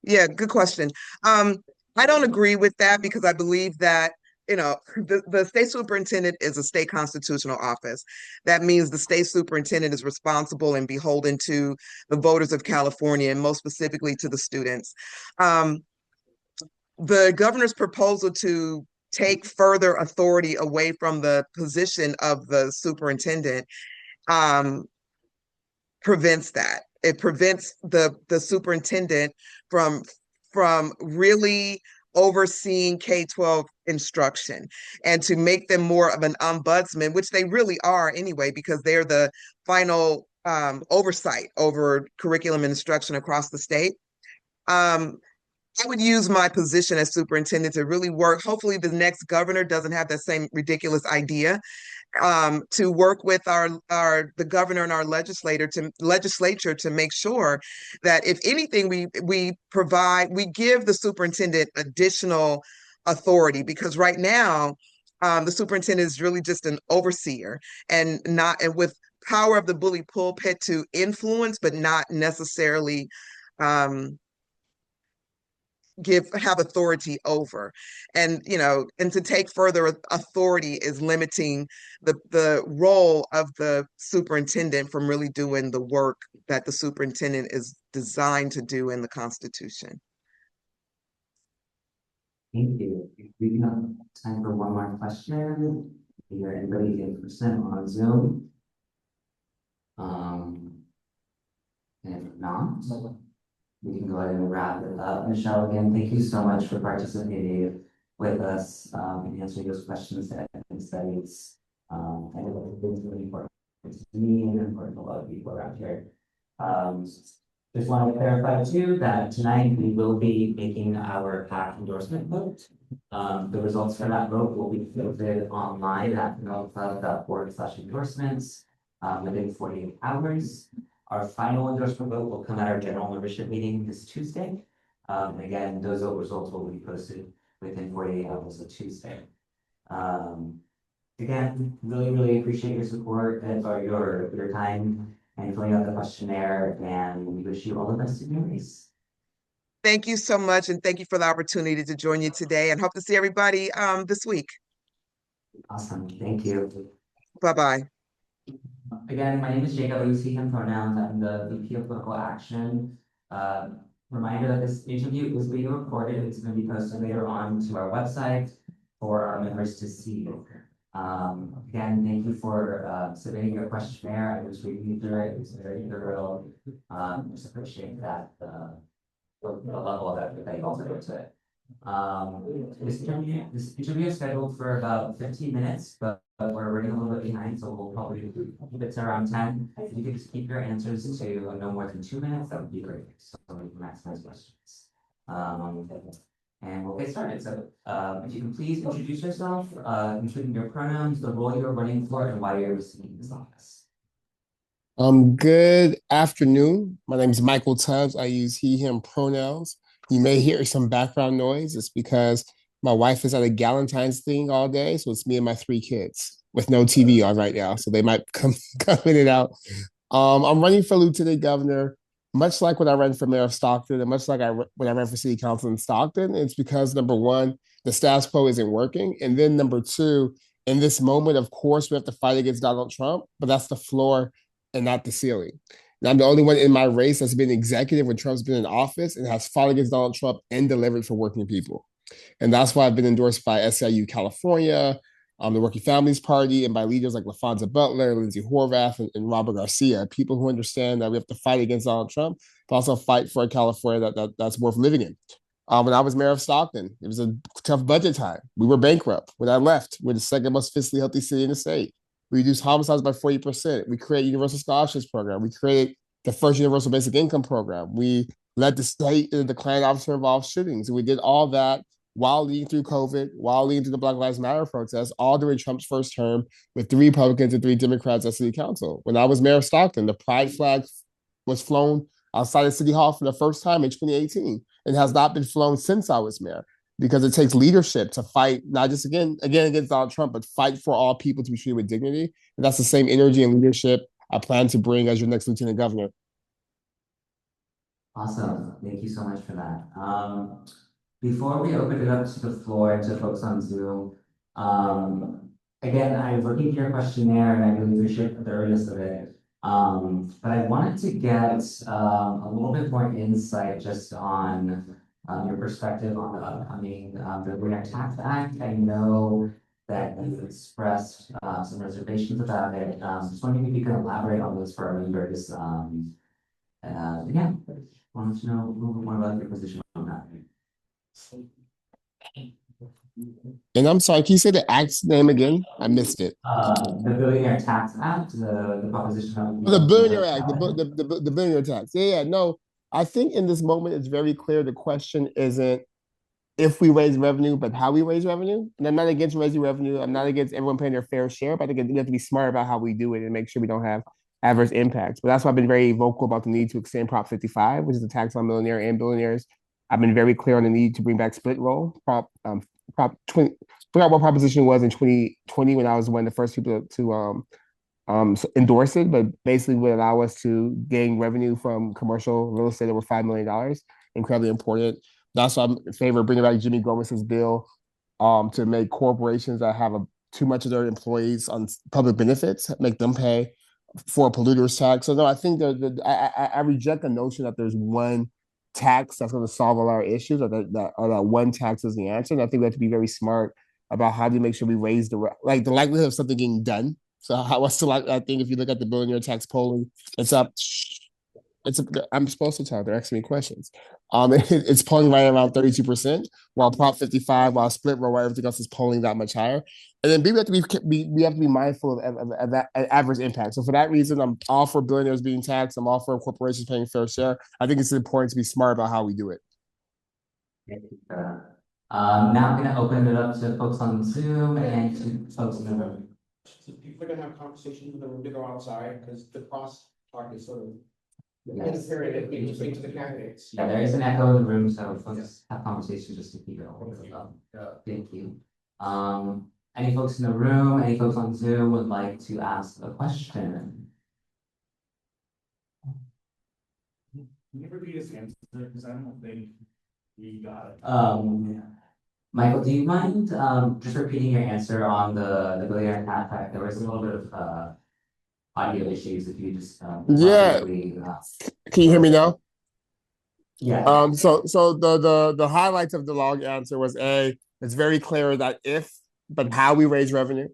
Yeah, good question. I don't agree with that because I believe that the state superintendent is a state constitutional office. That means the state superintendent is responsible and beholden to the voters of California, and most specifically to the students. The governor's proposal to take further authority away from the position of the superintendent prevents that. It prevents the superintendent from really overseeing K-12 instruction and to make them more of an ombudsman, which they really are anyway, because they're the final oversight over curriculum and instruction across the state. I would use my position as superintendent to really work. Hopefully the next governor doesn't have that same ridiculous idea, to work with the governor and our legislature to make sure that if anything, we give the superintendent additional authority, because right now the superintendent is really just an overseer and with power of the bully pulpit to influence, but not necessarily have authority over. And to take further authority is limiting the role of the superintendent from really doing the work that the superintendent is designed to do in the Constitution. Thank you. We have time for one more question. Is there anybody in person on Zoom? And if not, we can go ahead and wrap it up. Nichelle, again, thank you so much for participating with us and answering those questions that studies. I know it's really important to me and important to a lot of people around here. Just wanted to clarify too that tonight we will be making our PAC endorsement vote. The results for that vote will be posted online at noclub.org/endorsements within 48 hours. Our final endorsement vote will come at our general membership meeting this Tuesday. And again, those results will be posted within 48 hours of Tuesday. Again, really appreciate your support and your time and filling out the questionnaire, and we wish you all the best in your race. Thank you so much, and thank you for the opportunity to join you today, and hope to see everybody this week. Awesome, thank you. Bye-bye. Again, my name is Jacob. I use he, him pronouns. I'm the VP of Political Action. Reminder that this interview is being recorded. It's going to be posted later on to our website for our members to see. Again, thank you for submitting your questionnaire. I was reading through it. It was very thorough. Just appreciate that the level of effort that you also put to it. This interview is scheduled for about 15 minutes, but we're running a little bit behind, so we'll probably keep it to around 10. If you could just keep your answers to no more than 2 minutes, that would be great. So we can maximize questions. And we'll get started. So if you can please introduce yourself, including your pronouns, the role you're running for, and why you're receiving this office. Good afternoon. My name is Michael Tubbs. I use he, him pronouns. You may hear some background noise. It's because my wife is at a Galentine's thing all day, so it's me and my 3 kids with no TV on right now, so they might come in and out. I'm running for lieutenant governor, much like when I ran for mayor of Stockton, and much like when I ran for city council in Stockton. It's because, number one, the status quo isn't working, and then number two, in this moment, of course, we have to fight against Donald Trump, but that's the floor and not the ceiling. And I'm the only one in my race that's been executive when Trump's been in office and has fought against Donald Trump and delivered for working people. And that's why I've been endorsed by SEIU California, the Working Families Party, and by leaders like LaFonza Butler, Lindsay Horvath, and Robert Garcia, people who understand that we have to fight against Donald Trump, but also fight for a California that's worth living in. When I was mayor of Stockton, it was a tough budget time. We were bankrupt. When I left, we're the second most fiscally healthy city in the state. We reduced homicides by 40%. We created a universal scholarships program. We created the first universal basic income program. We led the state in the decline of officer-involved shootings. And we did all that while leading through COVID, while leading through the Black Lives Matter protests, all during Trump's first term with 3 Republicans and 3 Democrats at city council. When I was mayor of Stockton, the pride flag was flown outside of City Hall for the first time in 2018 and has not been flown since I was mayor, because it takes leadership to fight, not just again against Donald Trump, but fight for all people to be treated with dignity. And that's the same energy and leadership I plan to bring as your next lieutenant governor. Awesome. Thank you so much for that. Before we open it up to the floor to folks on Zoom, Again, I was looking at your questionnaire and I really appreciate the thoroughness of it. But I wanted to get a little bit more insight just on your perspective on the upcoming Brandee Tax Act. I know that you've expressed some reservations about it. Just wondering if you can elaborate on those for our members. Yeah, wanted to know a little bit more about your position on that. And I'm sorry, can you say the act's name again? I missed it. The Billionaire Tax Act, the proposition that The Billionaire Act, the Billionaire Tax. Yeah, no. I think in this moment it's very clear the question isn't if we raise revenue, but how we raise revenue. And I'm not against raising revenue. I'm not against everyone paying their fair share, but I think we have to be smart about how we do it and make sure we don't have adverse impacts. But that's why I've been very vocal about the need to extend Prop 55, which is the tax on millionaire and billionaires. I've been very clear on the need to bring back split roll. Prop 20, forgot what proposition was in 2020 when I was one of the first people to endorse it, but basically would allow us to gain revenue from commercial real estate over $5 million. Incredibly important. That's why I'm in favor of bringing back Jimmy Gomez's bill to make corporations that have too much of their employees on public benefits, make them pay for a polluter's tax. So no, I think I reject the notion that there's one tax that's going to solve all our issues, or that one tax is the answer. And I think we have to be very smart about how to make sure we raise the likelihood of something getting done. So what's the I think if you look at the billionaire tax polling, it's up. I'm supposed to tell. They're asking me questions. It's polling right around 32%, while Prop 55, while split roll, while everything else is polling that much higher. And then we have to be mindful of that adverse impact. So for that reason, I'm all for billionaires being taxed. I'm all for corporations paying fair share. I think it's important to be smart about how we do it. Thank you for that. Now I'm going to open it up to folks on Zoom and to folks in the room. So people are gonna have conversations with the room to go outside, because the cross talk is sort of. Yes. Interfering to speak to the candidates. Yeah, there is an echo in the room, so folks have conversations just to keep it all. Thank you. Any folks in the room, any folks on Zoom would like to ask a question? Can you repeat his answer, because I don't think we got it. Michael, do you mind just repeating your answer on the billionaire tax act? There was a little bit of audio issues. If you just Yeah. Can you hear me now? Yeah. So the highlights of the long answer was A, it's very clear that but how we raise revenue.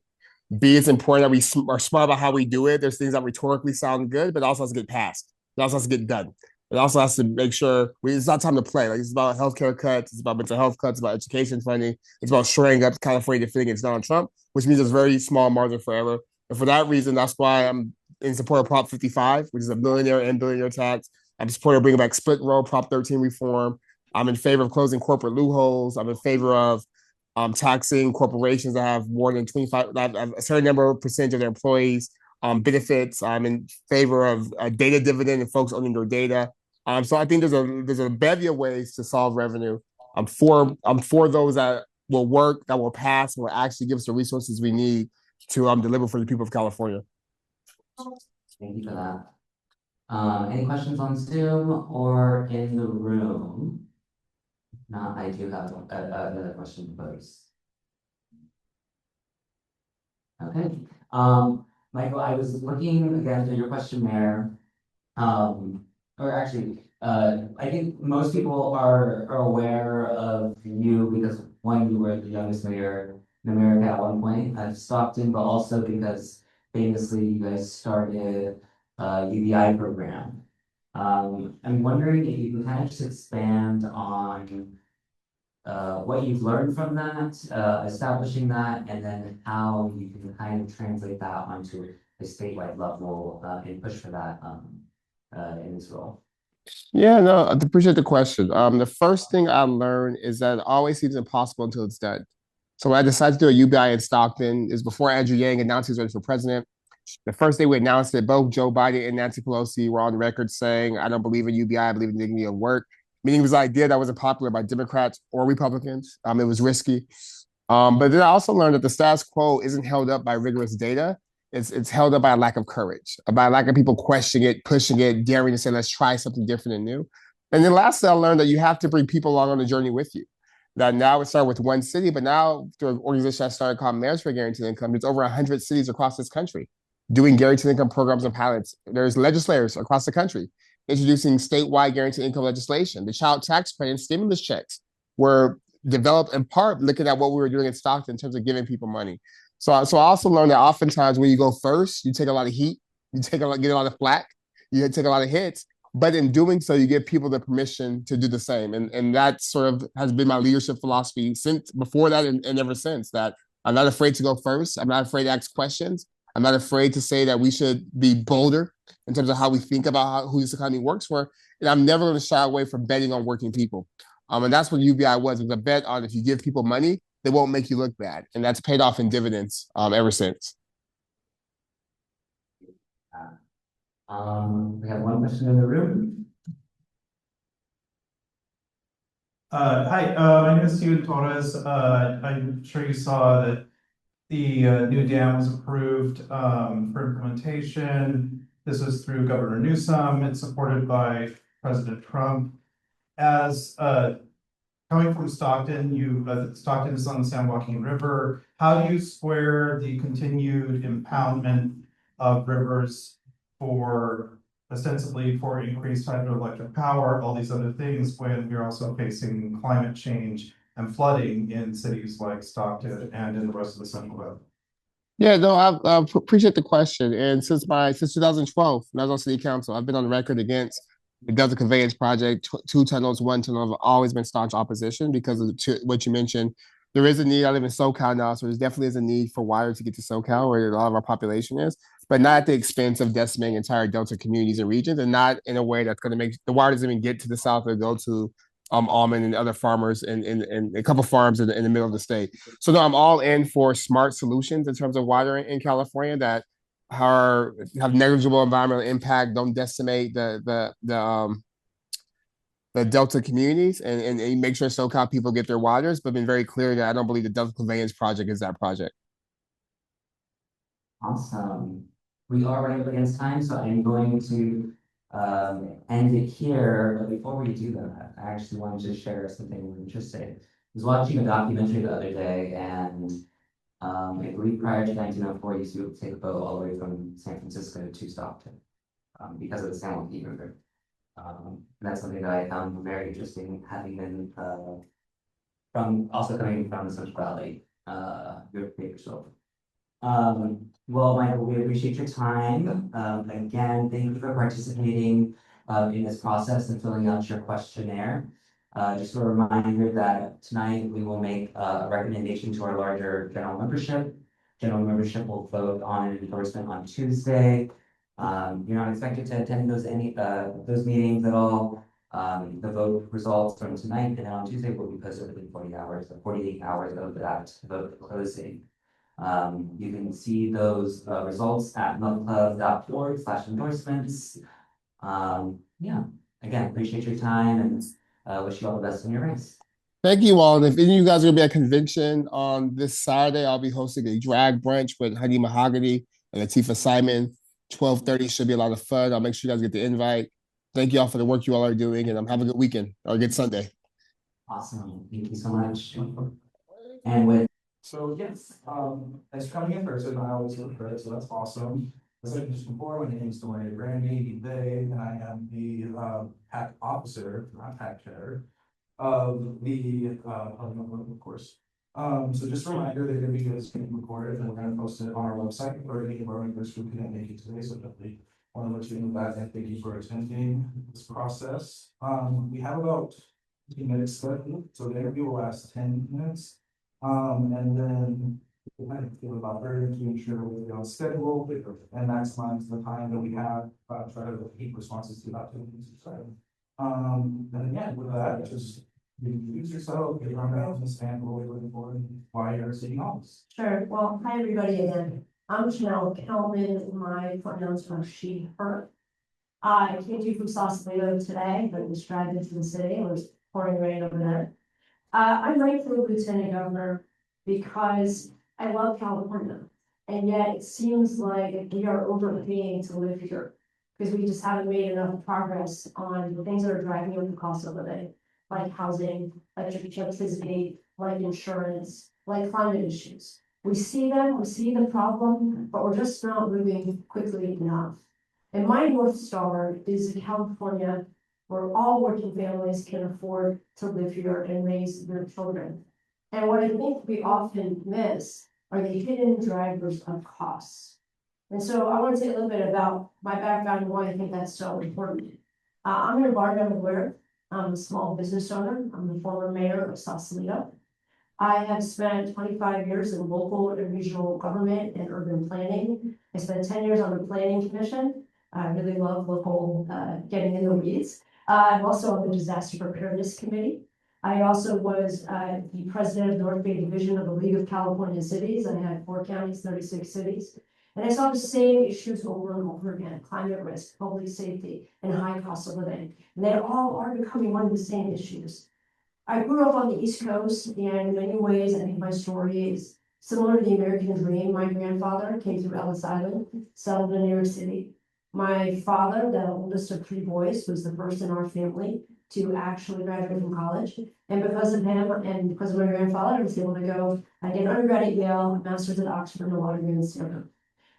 B, it's important that we are smart about how we do it. There's things that rhetorically sound good, but it also has to get passed. It also has to get done. It also has to make sure it's not time to play. Like, it's about healthcare cuts, it's about mental health cuts, it's about education funding, it's about shoring up California defending against Donald Trump, which means there's very small margin for error. And for that reason, that's why I'm in support of Prop 55, which is a millionaire and billionaire tax. I'm in support of bringing back split roll, Prop 13 reform. I'm in favor of closing corporate loopholes. I'm in favor of taxing corporations that have more than 25, that have a certain number of percentage of their employees benefits. I'm in favor of a data dividend and folks owning their data. So I think there's a bevy of ways to solve revenue. I'm for those that will work, that will pass, and will actually give us the resources we need to deliver for the people of California. Thank you for that. Any questions on Zoom or in the room? If not, I do have another question to pose. Okay. Michael, I was looking again through your questionnaire. Or actually, I think most people are aware of you because one, you were the youngest mayor in America at one point at Stockton, but also because famously you guys started UBI program. I'm wondering if you can kind of just expand on what you've learned from that, establishing that, and then how you can kind of translate that onto a statewide level and push for that in this role. Yeah, no, I appreciate the question. The first thing I learned is that it always seems impossible until it's done. So when I decided to do a UBI in Stockton, is before Andrew Yang announced he was running for president. The first day we announced it, both Joe Biden and Nancy Pelosi were on record saying, "I don't believe in UBI, I believe in dignity of work." Meaning it was an idea that wasn't popular by Democrats or Republicans. It was risky. But then I also learned that the status quo isn't held up by rigorous data. It's held up by a lack of courage, by a lack of people questioning it, pushing it, daring to say, let's try something different and new. And then lastly, I learned that you have to bring people along on the journey with you. that now it started with one city, but now through an organization I started called Mayors for Guaranteed Income, there's over 100 cities across this country doing guaranteed income programs and pilots. There's legislators across the country introducing statewide guaranteed income legislation. The child tax credit and stimulus checks were developed in part looking at what we were doing in Stockton in terms of giving people money. So I also learned that oftentimes when you go first, you take a lot of heat, get a lot of flack, you take a lot of hits, but in doing so, you give people the permission to do the same. And that sort of has been my leadership philosophy since before that and ever since, that I'm not afraid to go first. I'm not afraid to ask questions. I'm not afraid to say that we should be bolder in terms of how we think about who this economy works for. And I'm never going to shy away from betting on working people. And that's what UBI was. It was a bet on if you give people money, they won't make you look bad. And that's paid off in dividends ever since. We have one question in the room. Hi, my name is Steven Torres. I'm sure you saw that the new dam was approved for implementation. This was through Governor Newsom. It's supported by President Trump. As coming from Stockton, Stockton is on the San Joaquin River. How do you square the continued impoundment of rivers for ostensibly for increased hydroelectric power, all these other things, when we're also facing climate change and flooding in cities like Stockton and in the rest of the Central Valley? Yeah, no, I appreciate the question. And since 2012, when I was on city council, I've been on record against the Delta Conveyance Project, 2 tunnels, 1 tunnel. I've always been staunch opposition because of what you mentioned. There is a need. I live in SoCal now, so there definitely is a need for water to get to SoCal, where a lot of our population is, but not at the expense of decimating entire Delta communities and regions, and not in a way that's going to make the water doesn't even get to the south or go to almond and other farmers and a couple farms in the middle of the state. So no, I'm all in for smart solutions in terms of water in California that have negligible environmental impact, don't decimate the Delta communities, and make sure SoCal people get their waters, but been very clear that I don't believe the Delta Conveyance Project is that project. Awesome. We are running up against time, so I'm going to end it here. But before we do that, I actually wanted to share something interesting. I was watching a documentary the other day, and I believe prior to 1904, you used to take a boat all the way from San Francisco to Stockton because of the San Joaquin River. That's something that I found very interesting, having been coming from the Central Valley, yourself. Well, Michael, we appreciate your time. Again, thank you for participating in this process and filling out your questionnaire. Just a reminder that tonight we will make a recommendation to our larger general membership. General membership will vote on an endorsement on Tuesday. You're not expected to attend those meetings at all. The vote results from tonight and then on Tuesday will be posted within 48 hours of that vote closing. You can see those results at loveclub.org/endorsements. Yeah, again, appreciate your time and wish you all the best in your race. Thank you all. And if any of you guys are going to be at a convention on this Saturday, I'll be hosting a drag brunch with Honey Mahogany and Latifah Simon. 12:30 should be a lot of fun. I'll make sure you guys get the invite. Thank you all for the work you all are doing, and have a good weekend or a good Sunday. Awesome. Thank you so much. And with yes, thanks for coming in person. I always look great, so that's awesome. As I mentioned before, my name is Brandee, and I am the PAC officer, not PAC chair, of the of course. So just a reminder, they're going to be getting recorded, and we're going to post it on our website for any of our members who couldn't make it today. So definitely want to let you know that, and thank you for attending this process. We have about 15 minutes left, so the interview will last 10 minutes. And then we'll kind of feel about her to ensure we're on schedule and maximize the time that we have, try to keep responses to about 2 minutes or so. And again, with that, just introduce yourself, get your business, and what we're looking for, and why you're sitting on this. Sure. Well, hi, everybody again. I'm Janelle. Kellman. My pronouns are she, her. I came to you from Sausalito today, but was driving into the city. It was pouring rain over there. I'm running for lieutenant governor because I love California, and yet it seems like we are overpaying to live here because we just haven't made enough progress on the things that are driving up the cost of living. like housing, like electricity, like insurance, like climate issues. We see them, we see the problem, but we're just not moving quickly enough. And my North Star is in California, where all working families can afford to live here and raise their children. And what I think we often miss are the hidden drivers of costs. And so I want to say a little bit about my background and why I think that's so important. I'm an environmental lawyer. I'm a small business owner. I'm the former mayor of Sausalito. I have spent 25 years in local and regional government and urban planning. I spent 10 years on the planning commission. I really love local, getting in the weeds. I'm also on the disaster preparedness committee. I also was the president of the North Bay Division of the League of California Cities. I had 4 counties, 36 cities. And I saw the same issues over and over again: climate risk, public safety, and high cost of living. And they all are becoming one of the same issues. I grew up on the East Coast, and in many ways, I think my story is similar to the American dream. My grandfather came through Ellis Island, settled in New York City. My father, the oldest of 3 boys, was the first in our family to actually graduate from college. And because of him and because of my grandfather, I was able to go get an undergrad at Yale, a master's at Oxford, and a law degree in Stanford.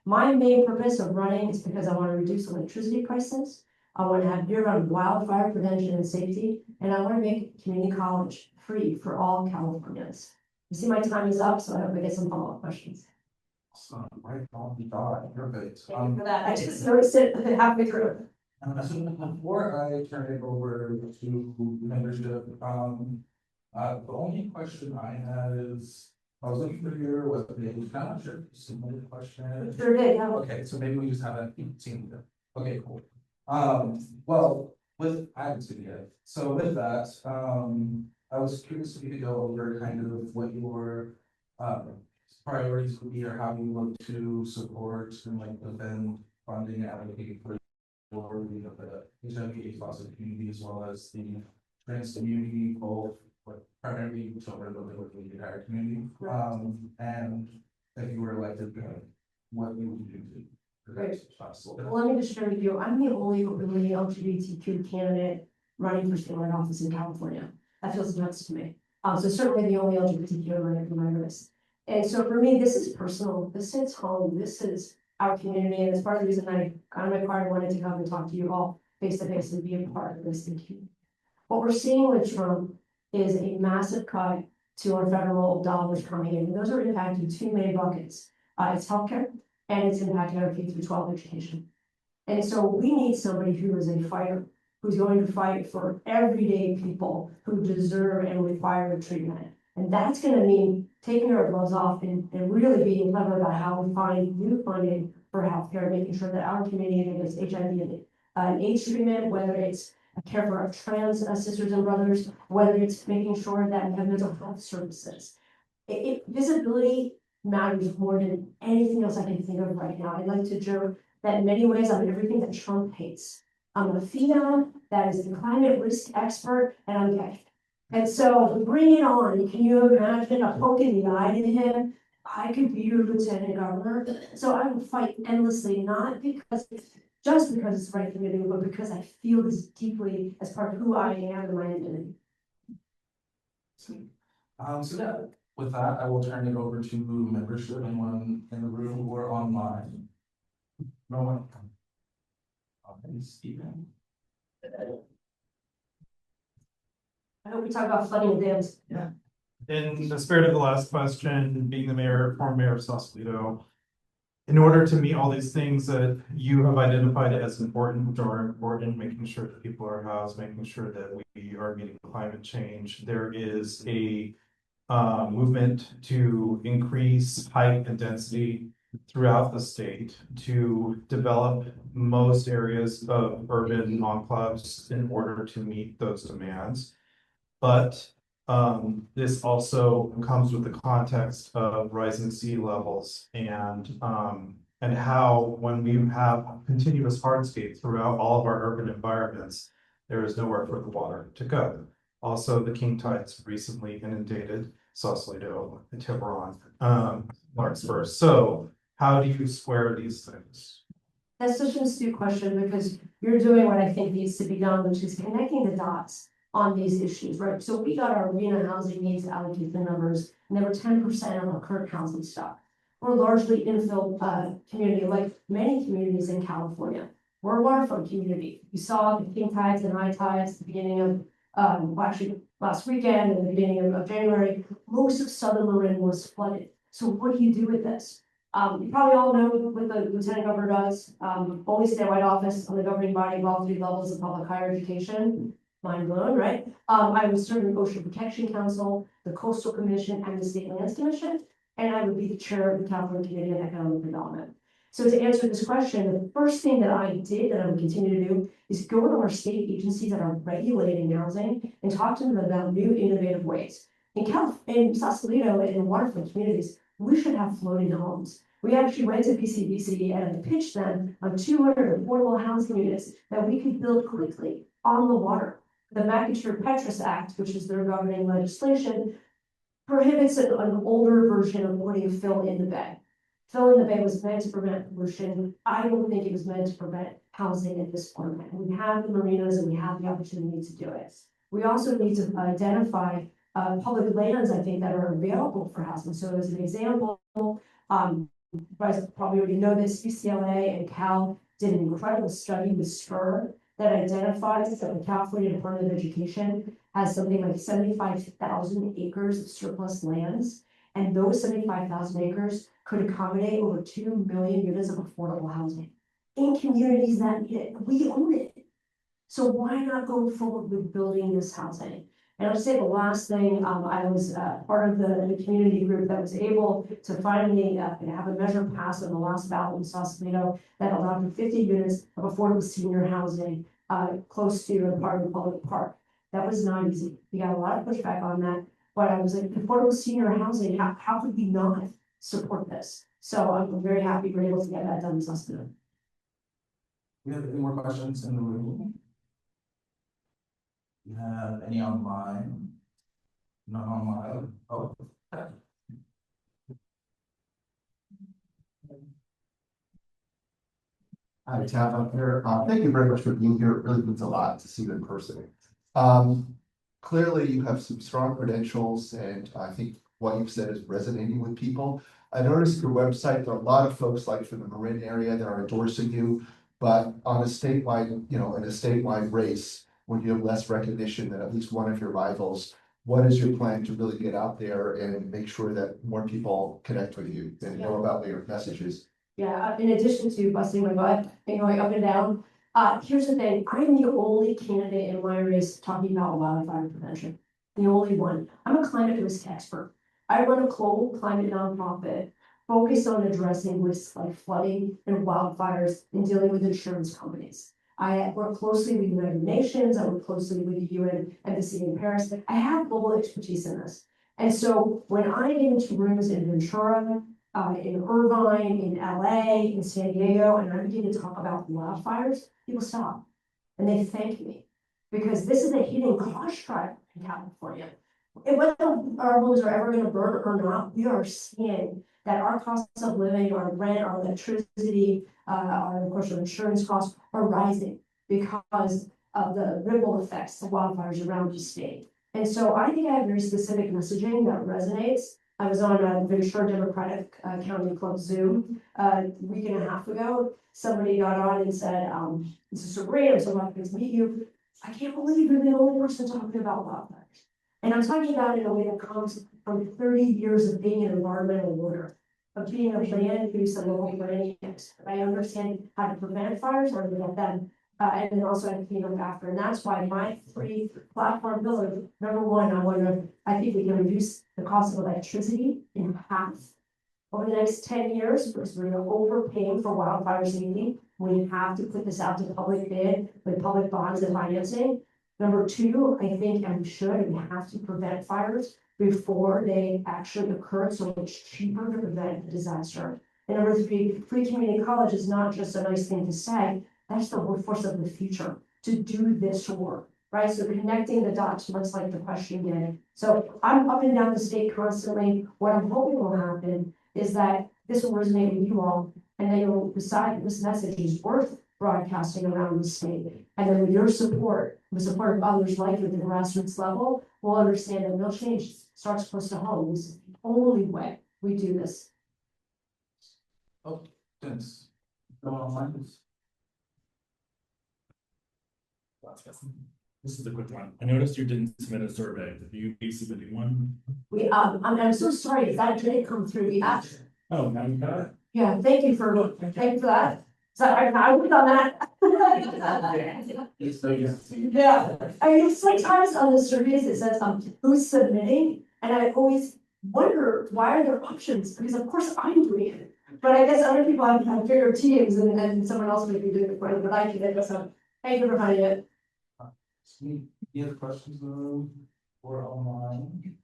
My main purpose of running is because I want to reduce electricity prices. I want to have year-round wildfire prevention and safety, and I want to make community college free for all Californians. You see, my time is up, so I hope I get some follow-up questions. Awesome, right on the dot, perfect. Thank you for that. I just noticed it halfway through. So before I turn it over to membership, the only question I had is, I was looking for your, was it the account, sure, submitted a question? Sure did, yeah. Okay, so maybe we just haven't seen it. Okay, cool. Well, I haven't seen it yet. So with that, I was curious if you could go over kind of what your, priorities would be, or how you look to support and like defend funding and advocate for the HIV positive community, as well as the trans community, both like primarily children, but with the entire community. And if you were elected, what you would do to. Great. Well, let me just share with you, I'm the only really LGBTQ candidate running for statewide office in California. That feels nuts to me. So certainly the only LGBTQ running for my race. And so for me, this is personal. This hits home. This is our community, and it's part of the reason I kind of required wanted to come and talk to you all face to face and be a part of this community. What we're seeing with Trump is a massive cut to our federal dollars coming in. And those are impacting 2 main buckets. It's healthcare, and it's impacting our K-12 education. And so we need somebody who is a fighter, who's going to fight for everyday people who deserve and require treatment. And that's going to mean taking our gloves off and really being clever about how we find new funding for healthcare, making sure that our community gets HIV and AIDS treatment, whether it's care for our trans sisters and brothers, whether it's making sure that we have mental health services. Visibility matters more than anything else I can think of right now. I'd like to joke that in many ways I'm everything that Trump hates. I'm a female that is the climate risk expert, and I'm gay. And so bring it on. Can you imagine a poke in the eye to him? I could be your lieutenant governor. So I would fight endlessly, not just because it's the right thing to do, but because I feel this deeply as part of who I am and my identity. So yeah, with that, I will turn it over to membership. Anyone in the room or online? No one? Okay, Stephen. I hope we talk about flooding dams. Yeah. In the spirit of the last question, being the former mayor of Sausalito, in order to meet all these things that you have identified as important or important, making sure that people are housed, making sure that we are meeting climate change, there is a movement to increase height and density throughout the state to develop most areas of urban enclaves in order to meet those demands. But this also comes with the context of rising sea levels and how when we have continuous hardscape throughout all of our urban environments, there is nowhere for the water to go. Also, the king tides recently inundated Sausalito and Tiburon, Larkspur. So how do you square these things? That's such an astute question, because you're doing what I think needs to be done, which is connecting the dots on these issues, right? So we got our arena housing needs allocation numbers, and they were 10% of our current housing stock. We're largely infill community, like many communities in California. We're a waterfront community. We saw the king tides and high tides at the beginning of, well, actually last weekend and the beginning of January. Most of Southern Marin was flooded. So what do you do with this? You probably all know what the Lieutenant Governor does. Only statewide office on the governing body of all 3 levels of public higher education. Mind blown, right? I was serving the Ocean Protection Council, the Coastal Commission, and the State Lands Commission, and I would be the chair of the California Committee on Economic Development. So to answer this question, the first thing that I did that I would continue to do is go to our state agencies that are regulating housing and talk to them about new innovative ways. In Sausalito and in waterfront communities, we should have floating homes. We actually went to PCBC and pitched them on 200 affordable housing units that we could build quickly on the water. The McIntyre-Petras Act, which is their governing legislation, prohibits an older version of putting fill in the bay. Fill in the bay was meant to prevent pollution. I don't think it was meant to prevent housing at this point. We have the marinas and we have the opportunity to do it. We also need to identify public lands, I think, that are available for housing. So as an example, you guys probably already know this, UCLA and Cal did an incredible study with SPUR that identifies that the California Department of Education has something like 75,000 acres of surplus lands. And those 75,000 acres could accommodate over 2 million units of affordable housing in communities that need it. We own it. So why not go forward with building this housing? And I'll say the last thing, I was part of the community group that was able to finally have a measure passed on the last ballot in Sausalito that allowed for 50 units of affordable senior housing close to a part of the public park. That was not easy. We got a lot of pushback on that, but I was like, affordable senior housing, how could we not support this? So I'm very happy we're able to get that done in Sausalito. We have any more questions in the room? You have any online? None online. Oh. Hi, Tav up here. Thank you very much for being here. It really means a lot to see you in person. Clearly, you have some strong credentials, and I think what you've said is resonating with people. I noticed your website, there are a lot of folks like from the Marin area that are endorsing you, but on a statewide, in a statewide race, when you have less recognition than at least one of your rivals, what is your plan to really get out there and make sure that more people connect with you and know about your messages? Yeah, in addition to busting my butt and going up and down, here's the thing, I'm the only candidate in my race talking about wildfire prevention. The only one. I'm a climate risk expert. I run a global climate nonprofit focused on addressing risks like flooding and wildfires and dealing with insurance companies. I work closely with the United Nations, I work closely with the UN Embassy in Paris. I have global expertise in this. And so when I get into rooms in Ventura, in Irvine, in LA, in San Diego, and I begin to talk about wildfires, people stop and they thank me because this is a hidden cost driver in California. And whether our homes are ever going to burn or not, we are seeing that our costs of living, our rent, our electricity, of course, our insurance costs are rising because of the ripple effects of wildfires around the state. And so I think I have very specific messaging that resonates. I was on a Ventura Democratic County Club Zoom a week and a half ago. Somebody got on and said, this is so great, I'm so happy to meet you. I can't believe you're the only person talking about wildfires. And I'm talking about it in a way that comes from 30 years of being an environmental lawyer, of being a land use and local planning expert. I understand how to prevent fires or prevent them, and then also how to clean up after. And that's why my 3 platform pillars, number one, I think we can reduce the cost of electricity in half. Over the next 10 years, because we're overpaying for wildfire safety, we have to put this out to public bid with public bonds and financing. Number 2, I think, and we have to prevent fires before they actually occur, so it's cheaper to prevent a disaster. And number 3, free community college is not just a nice thing to say, that's the workforce of the future to do this work, right? So connecting the dots, much like the question did. So I'm up and down the state constantly. What I'm hoping will happen is that this will resonate with you all, and then you'll decide that this message is worth broadcasting around the state. And then with your support, the support of others like you at the grassroots level, we'll understand that real change starts close to home. This is the only way we do this. Oh, goodness. Going online. This is a quick one. I noticed you didn't submit a survey. Did you be submitting one? I'm so sorry, that didn't come through yet. Oh, now you got it. Yeah, thank you for that. So I worked on that. Yeah, I mean, sometimes on the surveys, it says, who's submitting, and I always wonder, why are there options? Because of course I'm doing it. But I guess other people have bigger teams and someone else may be doing it for them, but I can, so thank you for finding it. Any other questions or online?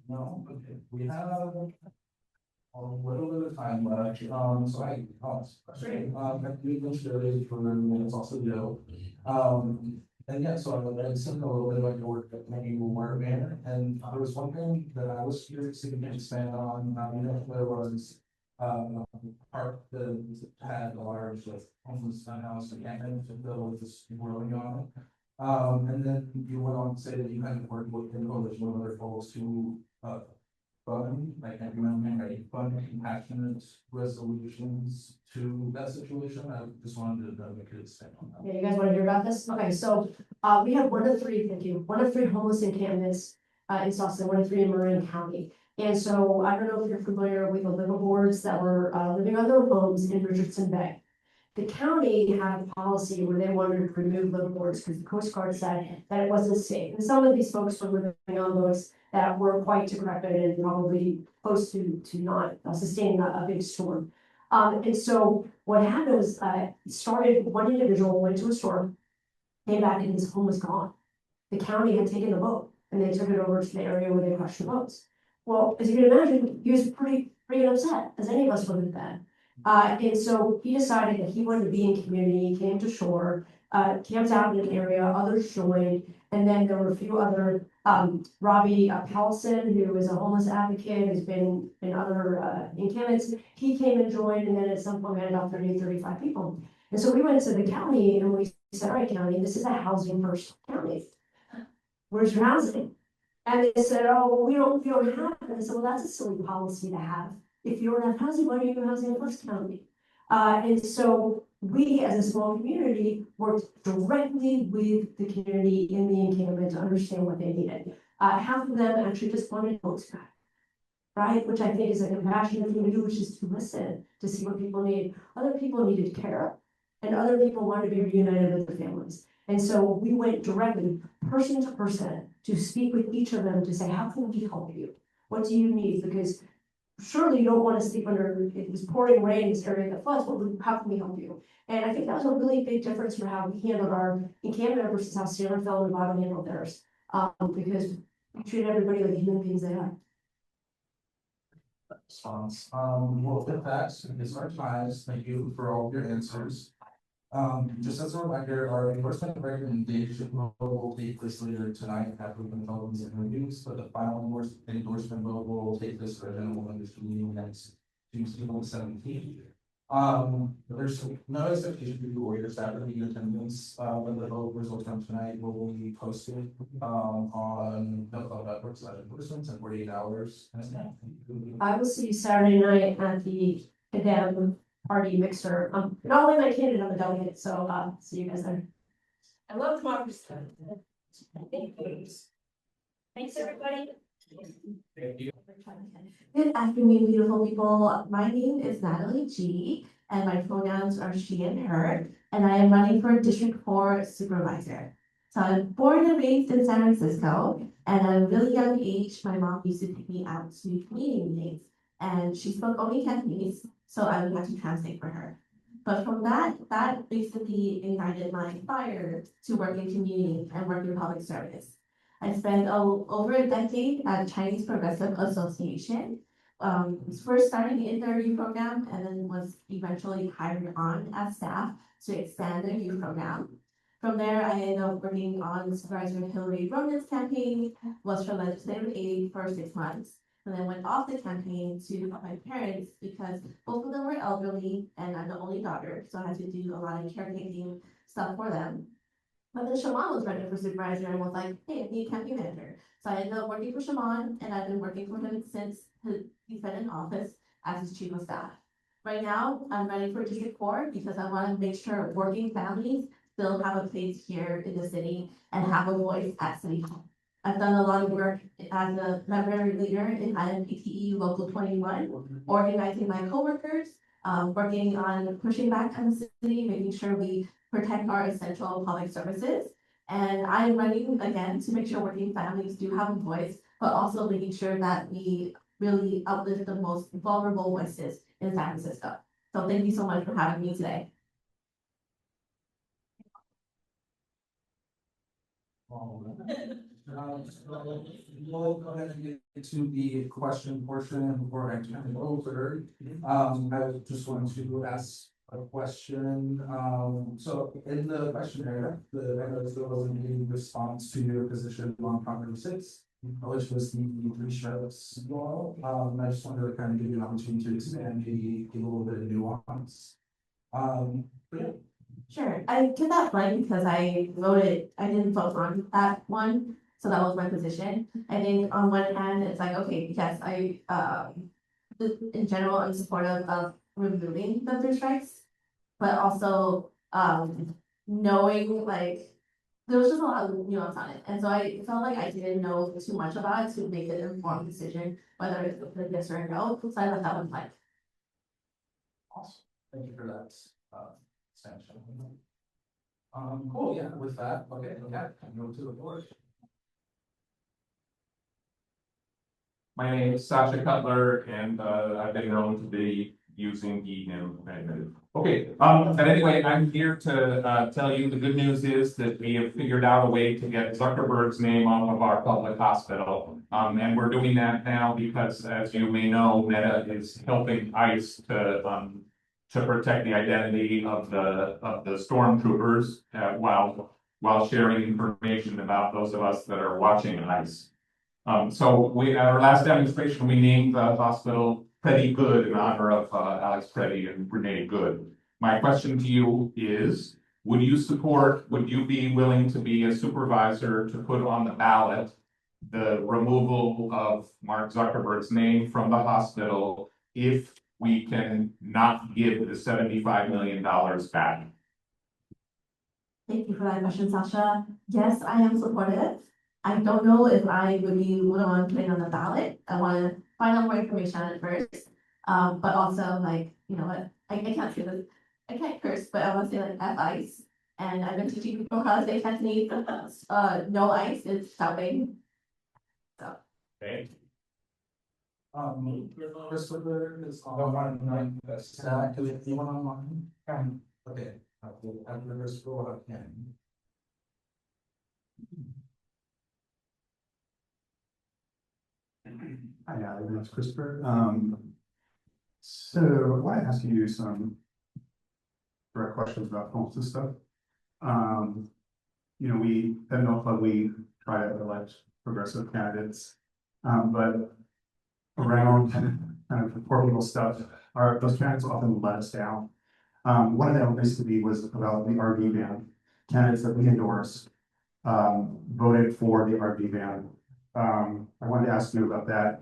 No, okay, we have a little bit of time left, so I do wish there is for minutes also Joe. And yeah, so I sent a little bit about your work at maybe more manner, and there was one thing that I was curious to expand on, there was part that had a large homeless house encampment that was just growing on it. And then you went on to say that you had worked with a coalition of other folks to fund, like I remember, fund compassionate resolutions to that situation. I just wanted to make it expand on that. Yeah, you guys want to hear about this? Okay, so we have one of three homeless encampments in Sausalito, 1 of 3 in Marin County. And so I don't know if you're familiar with the liveaboards that were living on their homes in Richardson Bay. The county had a policy where they wanted to remove liveaboards because the Coast Guard said that it wasn't safe. And some of these folks were living on boats that were quite decrepit and probably close to not sustaining a big storm. And so what happened was started one individual went to a store, came back and his home was gone. The county had taken the boat and they took it over to the area where they crushed the boats. Well, as you can imagine, he was pretty upset, as any of us would have been. And so he decided that he wanted to be in community, he came to shore, camped out in an area, others joined, and then there were a few other, Robbie Powelson, who is a homeless advocate, who's been in other encampments, he came and joined, and then at some point we had about 30, 35 people. And so we went to the county and we said, all right, county, this is a housing first county. Where's your housing? And they said, oh, well, we don't have it. And I said, well, that's a silly policy to have. If you don't have housing, why do you have housing in First County? And so we, as a small community, worked directly with the community in the encampment to understand what they needed. Half of them actually just wanted boats back, right? Which I think is a compassionate thing to do, which is to listen, to see what people need. Other people needed care, and other people wanted to be reunited with their families. And so we went directly, person to person, to speak with each of them to say, how can we help you? What do you need? Because surely you don't want to sleep under, it was pouring rain in this area that floods, but how can we help you? And I think that was a really big difference for how we handled our encampment versus how Sierra Fell and Nevada handled theirs. Because we treated everybody like human beings they are. Response. Well, with that, it's our times. Thank you for all of your answers. Just as a reminder, our endorsement recommendation will take place later tonight after we've been following these interviews, but the final endorsement vote will take place for the general meeting next Tuesday, on the 17th. There's no expectation for you or your staff to be in attendance, when the vote results from tonight will be posted on the networks endorsements in 48 hours. I will see you Saturday night at the Cadam party mixer. Not only my candidate, I'm a delegate, so see you guys there. I love democracy. Thanks, everybody. Thank you. Good afternoon, beautiful people. My name is Natalie G, and my pronouns are she and her, and I am running for District 4 Supervisor. So I'm born and raised in San Francisco, and at a really young age, my mom used to take me out to community meetings, and she spoke only Cantonese, so I would have to translate for her. But from that basically ignited my fire to work in community and work in public service. I spent over a decade at Chinese Progressive Association, first starting in their youth program and then was eventually hired on as staff to expand their youth program. From there, I ended up working on Supervisor Hillary Roman's campaign, was for legislative aid for 6 months. And then went off the campaign to help my parents because both of them were elderly and I'm the only daughter, so I had to do a lot of caretaking stuff for them. But then Shaman was running for supervisor and was like, hey, I need a campaign manager. So I ended up working for Shaman and I've been working for him since he's been in office as his chief of staff. Right now, I'm running for District 4 because I want to make sure working families still have a place here in the city and have a voice at City Hall. I've done a lot of work as a library leader in IMPTE Local 21, organizing my coworkers, working on pushing back on the city, making sure we protect our essential public services. And I'm running again to make sure working families do have a voice, but also making sure that we really uplift the most vulnerable voices in San Francisco. So thank you so much for having me today. We'll go ahead and get into the question portion before I turn it over. I just wanted to ask a question. So in the questionnaire, I noticed there wasn't any response to your position on Proposition 6, which was the three strikes law. I just wanted to kind of give you an opportunity to expand, maybe give a little bit of nuance. But yeah. Sure, I did that blank because I didn't vote on that one, so that was my position. I think on one hand, it's like, okay, yes, in general, I'm supportive of removing the three strikes, but also, knowing like, there was just a lot of nuance on it, and so I felt like I didn't know too much about it to make an informed decision, whether it's a yes or a no, so I left that one blank. Awesome, thank you for that, extension. Cool, yeah, with that, okay, yeah, go to the board. My name is Sasha Cutler, and I've been known to be using he, him, and okay. But anyway, I'm here to tell you the good news is that we have figured out a way to get Zuckerberg's name off of our public hospital. And we're doing that now because, as you may know, Meta is helping ICE to protect the identity of the stormtroopers while sharing information about those of us that are watching ICE. So we, at our last demonstration, we named the hospital Pretty Good in honor of Alex Pretty and Renee Good. My question to you is, would you be willing to be a supervisor to put on the ballot the removal of Mark Zuckerberg's name from the hospital if we can not give the $75 million back? Thank you for that question, Sasha. Yes, I am supportive. I don't know if I would be willing to put it on the ballot. I want to find out more information on it first. But also, like, you know what, I can't say this, I can't curse, but I want to say like F ice. And I've been teaching people how to say Cantonese, no ice is shouting. So. Okay. Christopher is online, do you want online? Okay, after this, go ahead. Hi, my name is Christopher. So I want to ask you some direct questions about homes and stuff. You know, we at NOFA, we try to elect progressive candidates, but around kind of political stuff, those candidates often let us down. One of them basically was about the RV ban. Candidates that we endorsed voted for the RV ban. I wanted to ask you about that.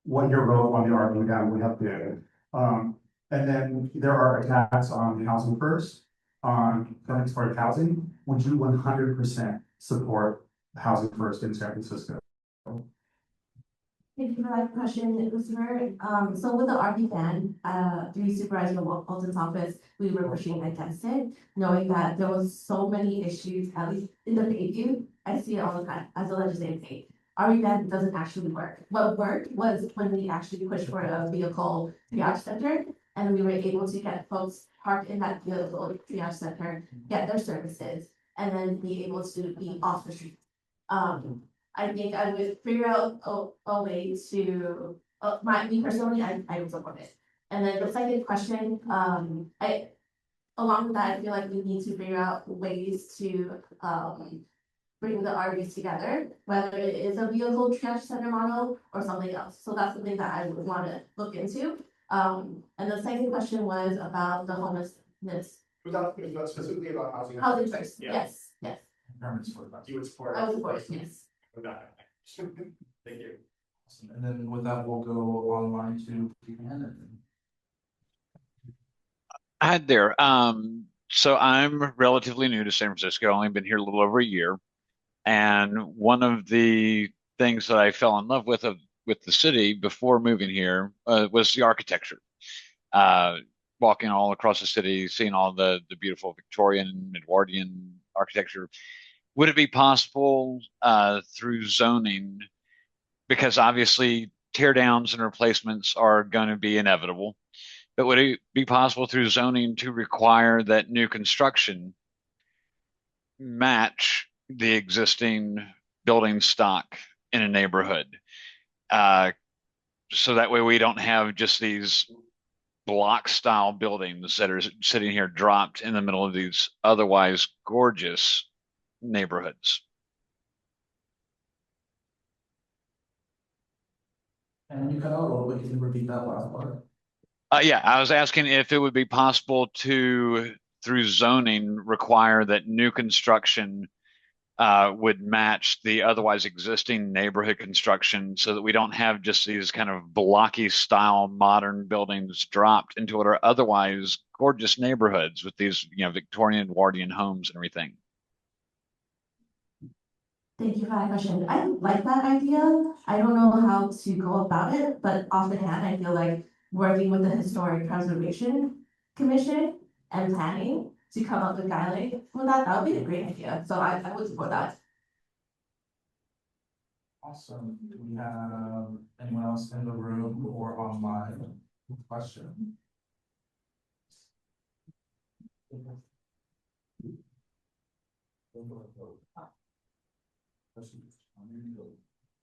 What your vote on the RV ban would have been. And then there are attacks on Housing First, on part of housing. Would you 100% support Housing First in San Francisco? Thank you for that question, Christopher. So with the RV ban, through Supervisor Walton's office, we were pushing against it, knowing that there was so many issues, at least in the preview. I see it all the time as a legislative aide. RV ban doesn't actually work. What worked was when we actually pushed for a vehicle triage center, and we were able to get folks parked in that vehicle triage center, get their services, and then be able to be off the street. I think I would figure out a way to, me personally, I would support it. And then the second question, along with that, I feel like we need to figure out ways to bring the RVs together, whether it is a vehicle triage center model or something else. So that's something that I would want to look into. And the second question was about the homelessness. Was that specifically about housing? Housing first, Yeah. yes, yes. You would support. I would support, yes. Got it. Thank you. Awesome. And then with that, we'll go online to Henderson. Hi there. So I'm relatively new to San Francisco. Only been here a little over a year. And one of the things that I fell in love with the city before moving here was the architecture. Walking all across the city, seeing all the beautiful Victorian, Edwardian architecture. Would it be possible through zoning, because obviously tear downs and replacements are going to be inevitable, but would it be possible through zoning to require that new construction match the existing building stock in a neighborhood? So that way we don't have just these block style buildings that are sitting here dropped in the middle of these otherwise gorgeous neighborhoods. And you cut out a little bit, can you repeat that last part? Yeah, I was asking if it would be possible to, through zoning, require that new construction would match the otherwise existing neighborhood construction so that we don't have just these kind of blocky style modern buildings dropped into what are otherwise gorgeous neighborhoods with these, Victorian Edwardian homes and everything. Thank you for that question. I like that idea. I don't know how to go about it, but off the hand, I feel like working with the Historic Preservation Commission and planning to come up with guidelines for that would be a great idea. So I would support that. Awesome. Do we have anyone else in the room or online question?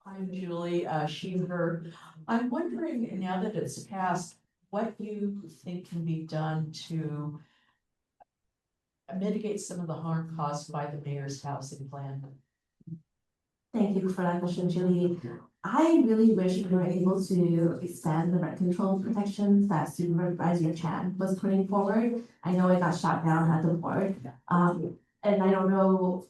I'm Julie Sheaver. I'm wondering, now that it's passed, what you think can be done to mitigate some of the harm caused by the mayor's housing plan? Thank you for that question, Julie. I really wish we were able to expand the rent control protections that Supervisor Chan was putting forward. I know it got shot down at the board. And I don't know,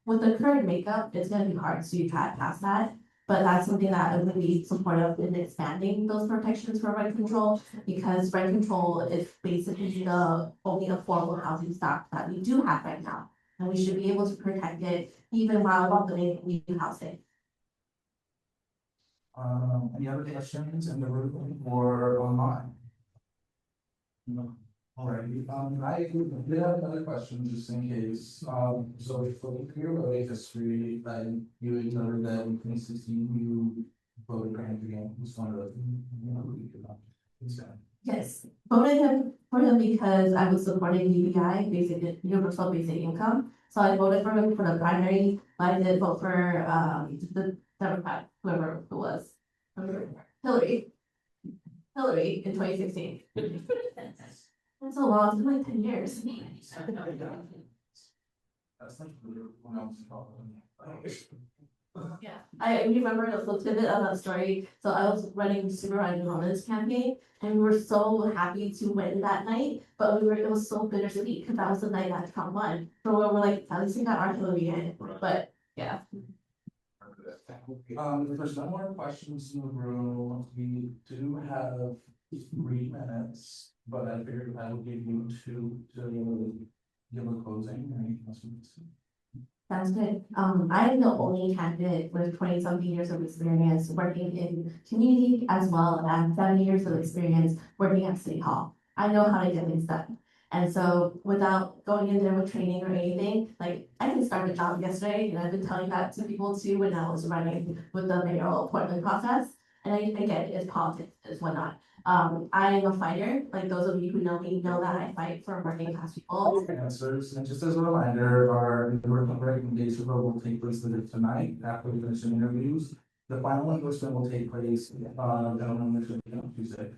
with the current makeup, it's gonna be hard to try past that. But that's something that I would be supportive in expanding those protections for rent control, because rent control is basically the only affordable housing stock that we do have right now. And we should be able to protect it even while welcoming new housing. Any other questions in the room or online? No. Alrighty, I did have another question just in case. So for your early history, you noted that in 2016 you voted Brandee again. Just wanted to Yes, voted him for him because I was supporting UBI, basic universal basic income. So I voted for him for the primary, but I did vote for the Democrat, whoever it was. Hillary in 2016. That's so long, it's been like 10 years. Yeah, I remember a little tidbit of that story. So I was running Supervisor Wellness campaign, and we were so happy to win that night, but it was so bittersweet because that was the night that Trump won. So we're like, at least we got our Hillary in, but yeah. If there's no more questions in the room, we do have 3 minutes, but I figured I would give you 2 to give a closing. Any questions? That's good. I'm the only candidate with 20-something years of experience working in community as well as 7 years of experience working at City Hall. I know how to get things done. And so without going in there with training or anything, like I can start a job yesterday, and I've been telling that to people too when I was running with the mayoral appointment process. And I get it, it's politics, it's whatnot. I am a fighter. Like those of you who know me know that I fight for working class people. Answers, and just as a reminder, our recommendation vote will take place later tonight after we finish the interviews. The final endorsement will take place on Tuesday.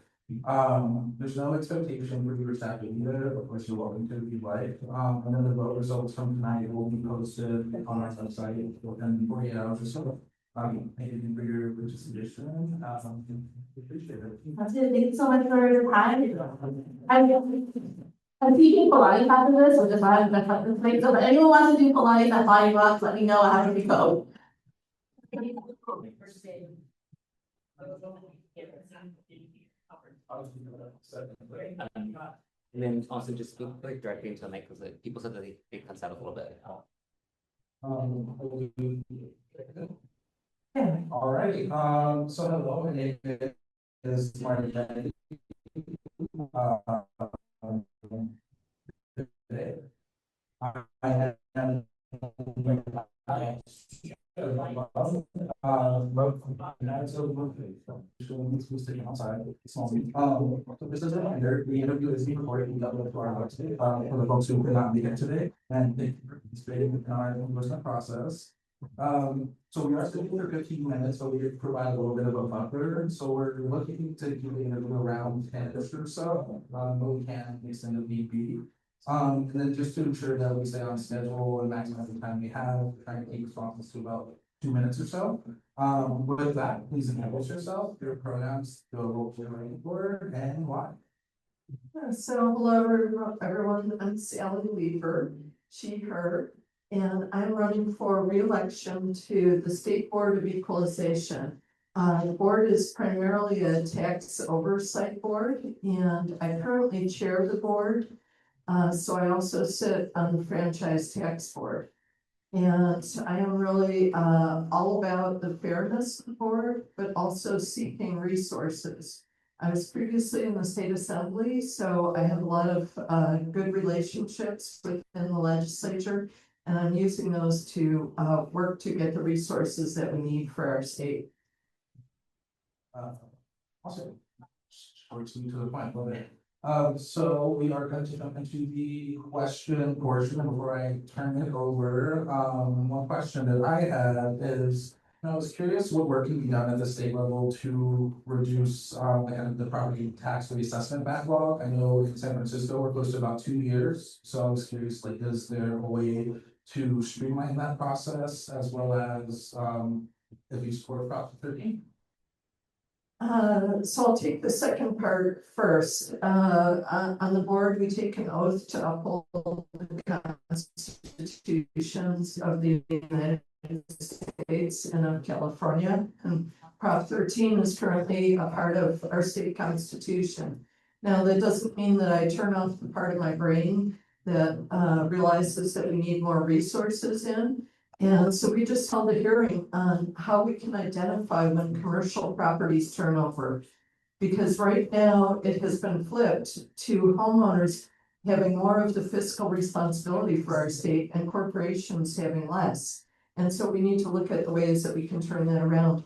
There's no expectation for your staff to be there, of course, you're welcome to if you'd like. And then the vote results from tonight will be posted on our website within 48 hours or so. Thank you for your participation, appreciate it. That's it. Thank you so much for your time. I'm teaching Pilates after this, which is why I'm gonna cut this late. So if anyone wants to do Pilates at $5, let me know. I have to go. And then also just speak like directly into the mic because people said that it cuts out a little bit. All right, so hello, my name is Marckmann. Today. I am outside. So this is a reminder, the interview is being recorded, we upload to our website, for the folks who could not be here today, and thank you for participating in our endorsement process. So we are sitting for 15 minutes, so we did provide a little bit of a buffer, so we're looking to do the interview around 10-ish or so, but we can extend the VP. And then just to ensure that we stay on schedule and maximize the time we have, trying to keep responses to about 2 minutes or so. With that, please introduce yourself, your pronouns, the role you're running for, and why. So hello, everyone. I'm Sally Lieber, she, her, and I'm running for re-election to the State Board of Equalization. The board is primarily a tax oversight board, and I currently chair the board. So I also sit on the franchise tax board. And I am really all about the fairness of the board, but also seeking resources. I was previously in the state assembly, so I have a lot of good relationships within the legislature, and I'm using those to work to get the resources that we need for our state. Also, short to the point, love it. So we are going to jump into the question portion. And before I turn it over, one question that I have is, I was curious what work can be done at the state level to reduce the property tax reassessment backlog. I know in San Francisco we're close to about 2 years, so I was curious, like, is there a way to streamline that process as well as if you support Prop 13? So I'll take the second part first. On the board, we take an oath to uphold the constitutions of the United States and of California. And Prop 13 is currently a part of our state constitution. Now, that doesn't mean that I turn off the part of my brain that realizes that we need more resources in. And so we just held a hearing on how we can identify when commercial properties turn over. Because right now it has been flipped to homeowners having more of the fiscal responsibility for our state and corporations having less. And so we need to look at the ways that we can turn that around.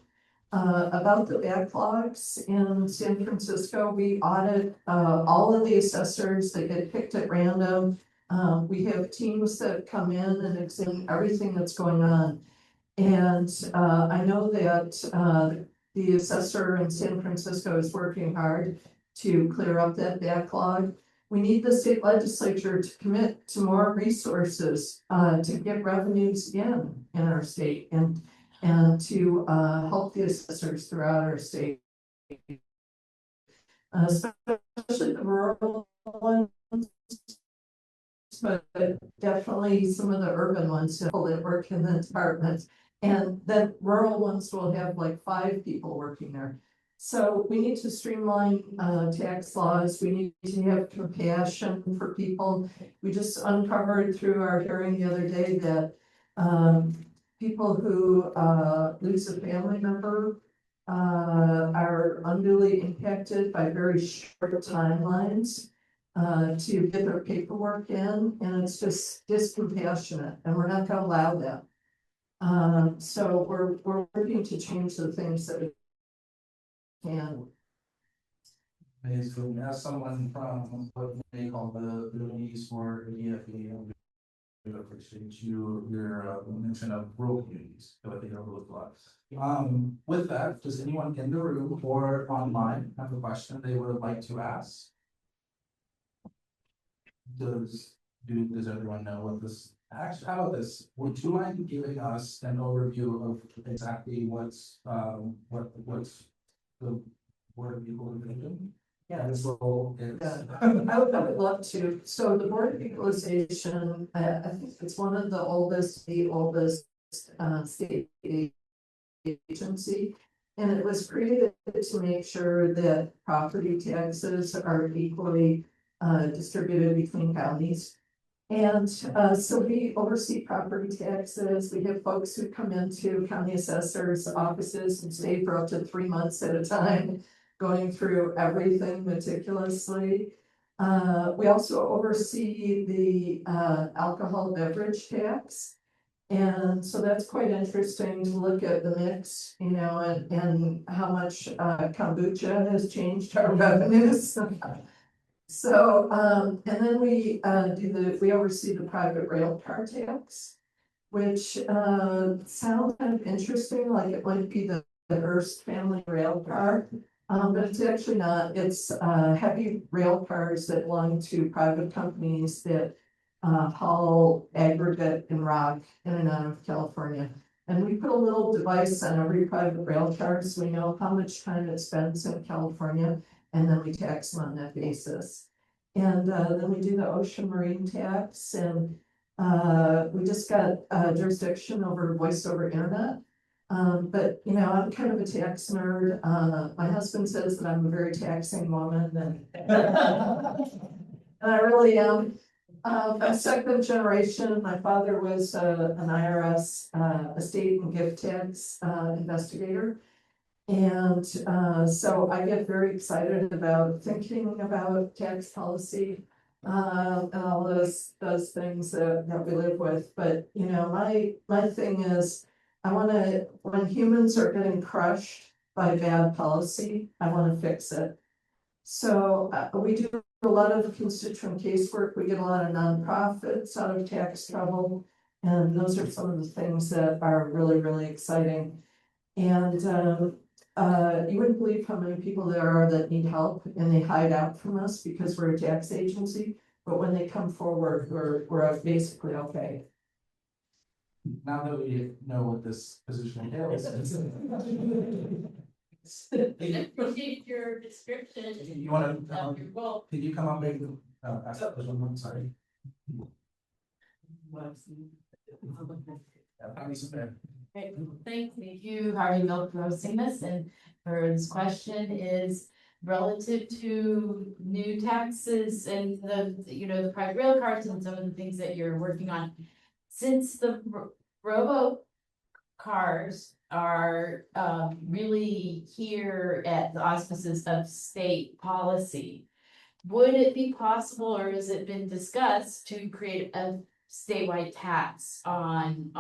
About the backlogs in San Francisco, we audit all of the assessors that get picked at random. We have teams that come in and examine everything that's going on. And I know that the assessor in San Francisco is working hard to clear up that backlog. We need the state legislature to commit to more resources to get revenues in our state and to help the assessors throughout our state. Especially the rural ones, but definitely some of the urban ones that work in the departments, and then rural ones will have like 5 people working there. So we need to streamline tax laws. We need to have compassion for people. We just uncovered through our hearing the other day that people who lose a family member are unduly impacted by very short timelines to get their paperwork in, and it's just discompassionate, and we're not going to allow that. So we're working to change the things that we can. Basically, as someone from what they call the Middle East or EFE, appreciate your mention of rural communities. I think overlooked a lot. With that, does anyone in the room or online have a question they would like to ask? Does everyone know what this, actually, how about this? Would you mind giving us an overview of exactly what's the board of equalization? Yeah. This role is. I would love to. So the Board of Equalization, I think it's one of the oldest state agency. And it was created to make sure that property taxes are equally distributed between counties. And so we oversee property taxes. We have folks who come into county assessors' offices and stay for up to 3 months at a time, going through everything meticulously. We also oversee the alcohol beverage tax. And so that's quite interesting to look at the mix, you know, and how much kombucha has changed our revenues. So, and then we we oversee the private rail car tax, which sounds kind of interesting, like it might be the Hearst family rail car. But it's actually not. It's heavy rail cars that belong to private companies that haul aggregate and rock in and out of California. And we put a little device on every private rail car so we know how much time it spends in California, and then we tax them on that basis. And then we do the ocean marine tax, and we just got jurisdiction over voice over internet. But you know, I'm kind of a tax nerd. My husband says that I'm a very taxing woman, and I really am. I'm second generation. My father was an IRS estate and gift tax investigator. And so I get very excited about thinking about tax policy and all those things that we live with. But you know, my thing is, I want to, when humans are getting crushed by bad policy, I want to fix it. So we do a lot of constituent casework. We get a lot of nonprofits out of tax trouble, and those are some of the things that are really, really exciting. And you wouldn't believe how many people there are that need help and they hide out from us because we're a tax agency. But when they come forward, we're basically okay. Now that we know what this position entails. Appreciate your description. You want to, can you come up and ask that question? I'm sorry. Great, thank you, Harvey Milk for hosting this, and for this question is relative to new taxes and the private rail cars and some of the things that you're working on. Since the robo cars are really here at the auspices of state policy, would it be possible, or has it been discussed, to create a statewide tax on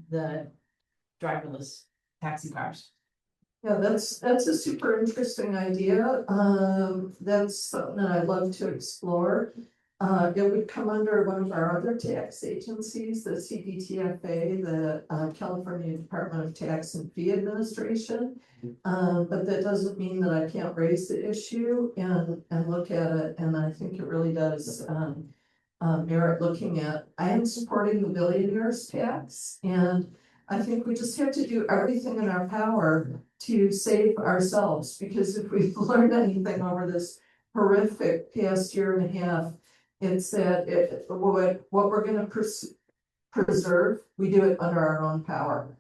the driverless taxi cars? Yeah, that's a super interesting idea. That's something that I'd love to explore. It would come under one of our other tax agencies, the CDTFA, the California Department of Tax and Fee Administration. But that doesn't mean that I can't raise the issue and look at it. And I think it really does merit looking at. I am supporting the billionaires tax, and I think we just have to do everything in our power to save ourselves, because if we've learned anything over this horrific past year and a half, it's that what we're going to preserve, we do it under our own power.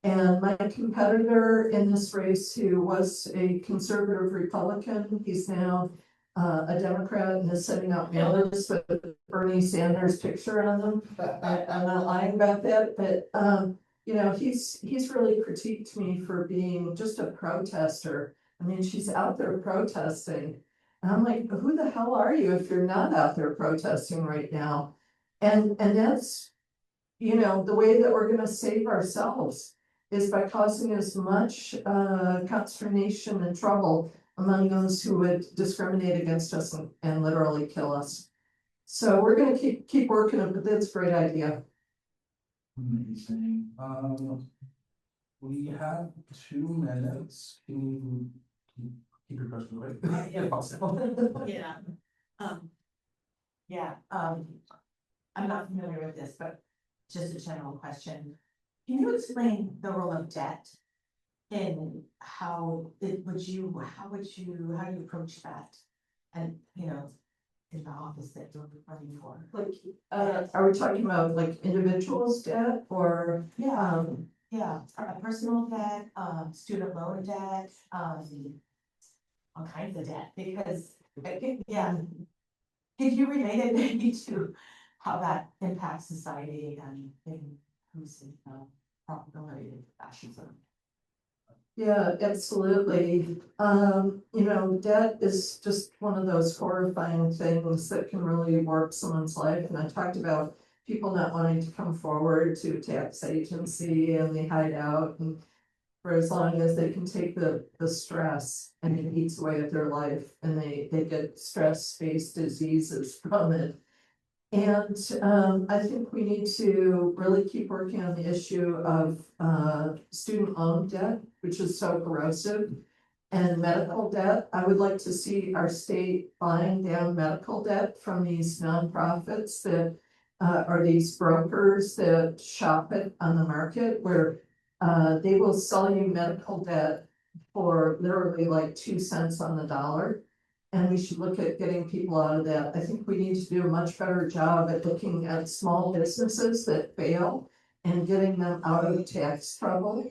And my competitor in this race, who was a conservative Republican, he's now a Democrat and is sending out mailers with Bernie Sanders' picture on them. I'm not lying about that, but you know, he's really critiqued me for being just a protester. I mean, she's out there protesting. And I'm like, who the hell are you if you're not out there protesting right now? And that's, you know, the way that we're going to save ourselves is by causing as much consternation and trouble among those who would discriminate against us and literally kill us. So we're gonna keep working it, but that's a great idea. Amazing. We have 2 minutes. Can you keep your question away? If possible. Yeah. Yeah, I'm not familiar with this, but just a general question. Can you explain the role of debt in how do you approach that? And, you know, in the office that you're running for? Like, are we talking about like individuals debt or? Yeah, yeah, personal debt, student loan debt, all kinds of debt, because, yeah. Could you relate it maybe to how that impacts society and who's in probability of fascism? Yeah, absolutely. You know, debt is just one of those horrifying things that can really warp someone's life. And I talked about people not wanting to come forward to tax agency and they hide out and for as long as they can take the stress and it eats away at their life and they get stress-based diseases from it. And I think we need to really keep working on the issue of student loan debt, which is so corrosive, and medical debt. I would like to see our state buying down medical debt from these nonprofits that are these brokers that shop it on the market where they will sell you medical debt for literally like 2 cents on the dollar. And we should look at getting people out of that. I think we need to do a much better job at looking at small businesses that fail and getting them out of tax trouble.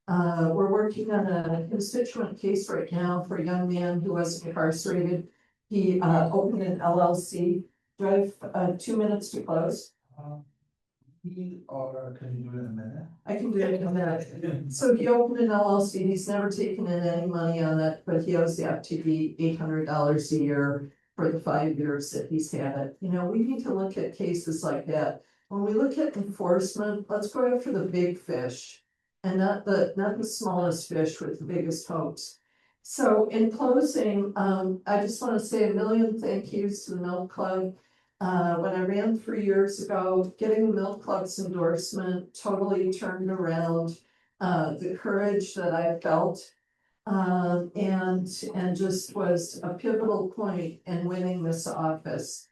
We're working on a constituent case right now for a young man who was incarcerated. He opened an LLC. Do I have 2 minutes to close? Can you do it in a minute? I can do it in a minute. So he opened an LLC, he's never taken in any money on it, but he owes the FTD $800 a year for the 5 years that he's had it. You know, we need to look at cases like that. When we look at enforcement, let's go after the big fish and not the smallest fish with the biggest hopes. So in closing, I just want to say a million thank yous to the Milk Club. When I ran 3 years ago, getting the Milk Club's endorsement totally turned around the courage that I felt and just was a pivotal point in winning this office.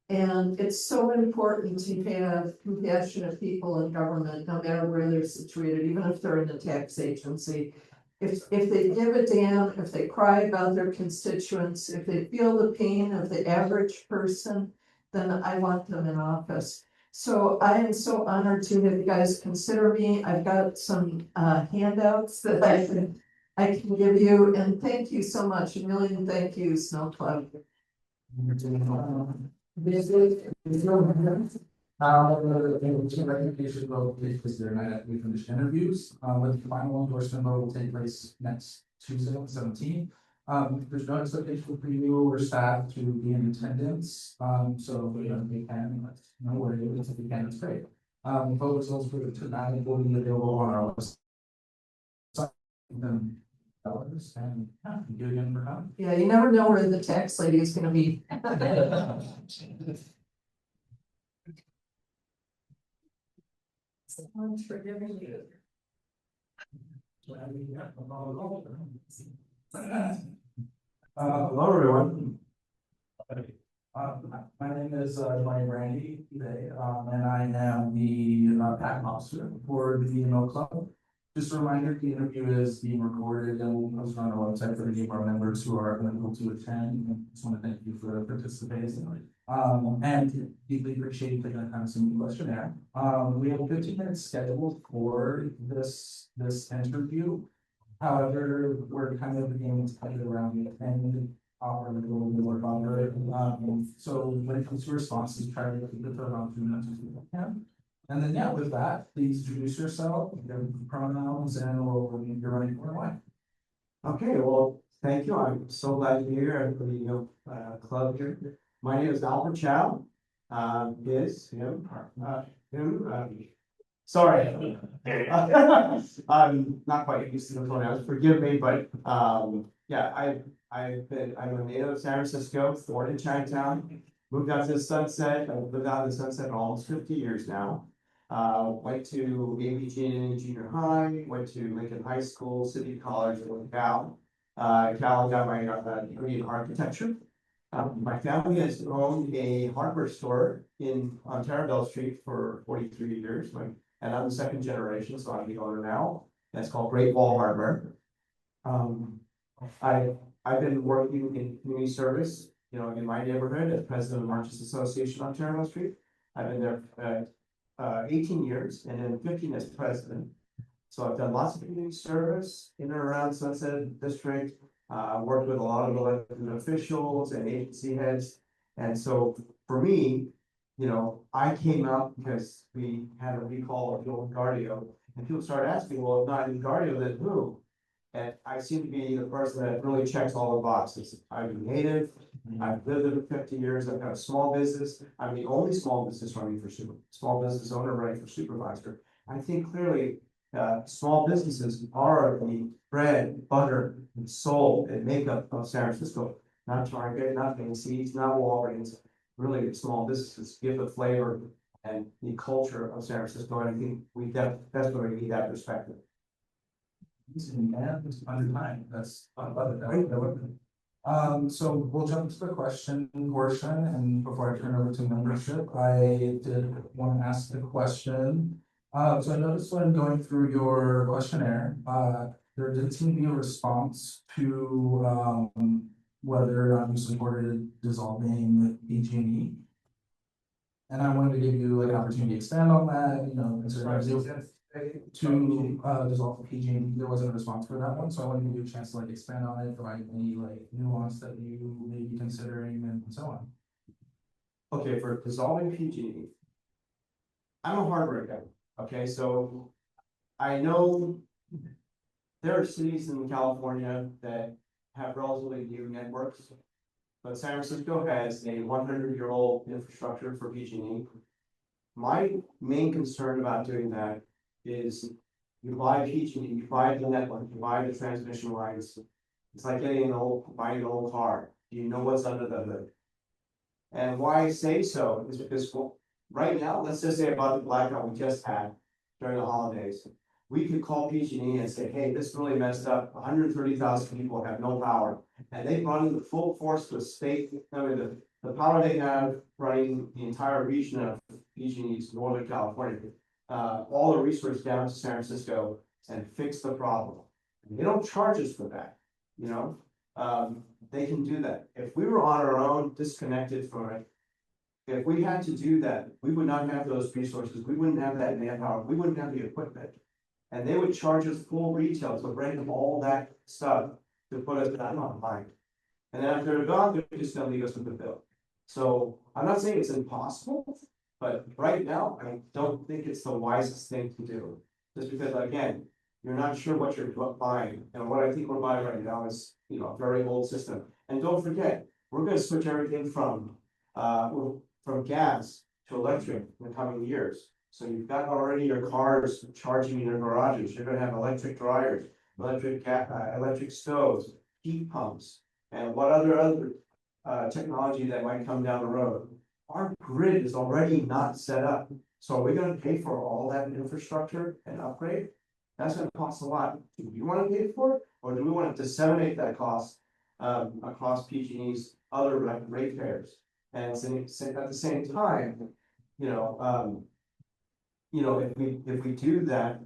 And it's so important to have compassionate people in government, no matter where they're situated, even if they're in the tax agency. If they give a damn, if they cry about their constituents, if they feel the pain of the average person, then I want them in office. So I am so honored to have you guys consider me. I've got some handouts that I can give you, and thank you so much. A million thank yous, Snow Club. Two recommendations will take place there night after we finish interviews, with the final endorsement vote will take place next Tuesday on the 17th. There's no expectation for you or staff to be in attendance, so you know, they can, no worries, if you can, it's great. Vote results for tonight will be available on our website. And yeah, thank you again for coming. Yeah, you never know where the tax lady is gonna be. Someone's forgiving you. Hello, everyone. My name is Brandee, and I am the PAC officer for the Milk Club. Just a reminder, the interview is being recorded and will post on our website for any of our members who are unable to attend. I just want to thank you for participating. And deeply appreciate you taking the time to submit the questionnaire. We have 15 minutes scheduled for this interview. However, we're kind of beginning to cut it around the end, offer a little bit more longer. So when it comes to responses, try to keep it to around 2 minutes if you can. And then, yeah, with that, please introduce yourself, your pronouns, and you're running for why. Okay, well, thank you. I'm so glad to be here at the club here. My name is Chow. Sorry. I'm not quite used to the pronouns. Forgive me, but yeah, I'm a native of San Francisco, born in Chinatown. moved out to the Sunset. I've lived out in the Sunset almost 50 years now. Went to ABG Junior High, went to Lincoln High School, City College, and Cal. Cal got my degree in architecture. My family has owned a hardware store on Terrebell Street for 43 years, and I'm the second generation, so I'm the owner now. That's called Great Wall Hardware. I've been working in community service, in my neighborhood as president of the Marches Association on Terrebell Street. I've been there 18 years and then 15 as president. So I've done lots of community service in and around Sunset District. Worked with a lot of elected officials and agency heads. And so for me, I came out because we had a recall of Joe Gardio, and people started asking, well, if not in Gardio, then who? And I seem to be the person that really checks all the boxes. I'm a native, I've lived there for 50 years, I've got a small business. I'm the only small business running for small business owner running for supervisor. I think clearly small businesses are the bread, butter, and soul and makeup of San Francisco. Not Target, not Macy's, not Walgreens. Really, small businesses give the flavor and the culture of San Francisco. And I think we desperately need that perspective. And under time, that's so we'll jump into the question portion, and before I turn over to membership, I did want to ask the question. So I noticed when going through your questionnaire, there didn't seem to be a response to whether or not you supported dissolving PG&E. And I wanted to give you like an opportunity to expand on that, to dissolve the PG&E. There wasn't a response for that one, so I wanted to give you a chance to like expand on it, provide any like nuance that you may be considering and so on. Okay, for dissolving PG&E, I'm a hardware guy. Okay, so I know there are cities in California that have relatively new networks, but San Francisco has a 100-year-old infrastructure for PG&E. My main concern about doing that is you buy PG&E, you buy the network, you buy the transmission lines. It's like buying an old car. You know what's under the hood. And why I say so is because right now, let's just say about the blackout we just had during the holidays. We could call PG&E and say, hey, this really messed up. 130,000 people have no power. And they run in the full force to the state. I mean, the power they have running the entire region of PG&E's Northern California, all the resources down to San Francisco and fix the problem. And they don't charge us for that, they can do that. If we were on our own, disconnected from it, if we had to do that, we would not have those resources. We wouldn't have that manpower. We wouldn't have the equipment. And they would charge us full retail to bring them all that stuff to put us down online. And then after they're gone, they're just gonna leave us with the bill. So I'm not saying it's impossible, but right now, I don't think it's the wisest thing to do. Just because, again, you're not sure what you're buying. And what I think we're buying right now is, a very old system. And don't forget, we're gonna switch everything from gas to electric in the coming years. So you've got already your cars charging in your garages. You're gonna have electric dryers, electric stoves, heat pumps, and what other technology that might come down the road. Our grid is already not set up. So are we gonna pay for all that infrastructure and upgrade? That's gonna cost a lot. Do we wanna pay for it? Or do we wanna disseminate that cost across PG&E's other ratepayers? And at the same time, if we do that,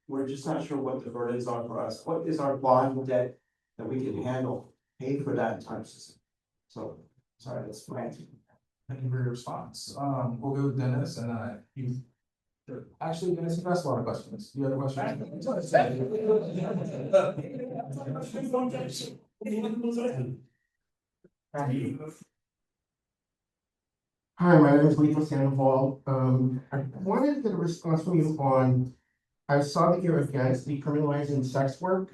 we're just not sure what the burdens are for us. What is our bond debt that we can handle, pay for that time system? So, sorry, that's my answer. Thank you for your response. We'll go with Dennis and you. Actually, Dennis, you asked a lot of questions. You have a question? Hi, my name is Lieber Sandoval. I wanted to get a response from you on, I saw that you're against decriminalizing sex work.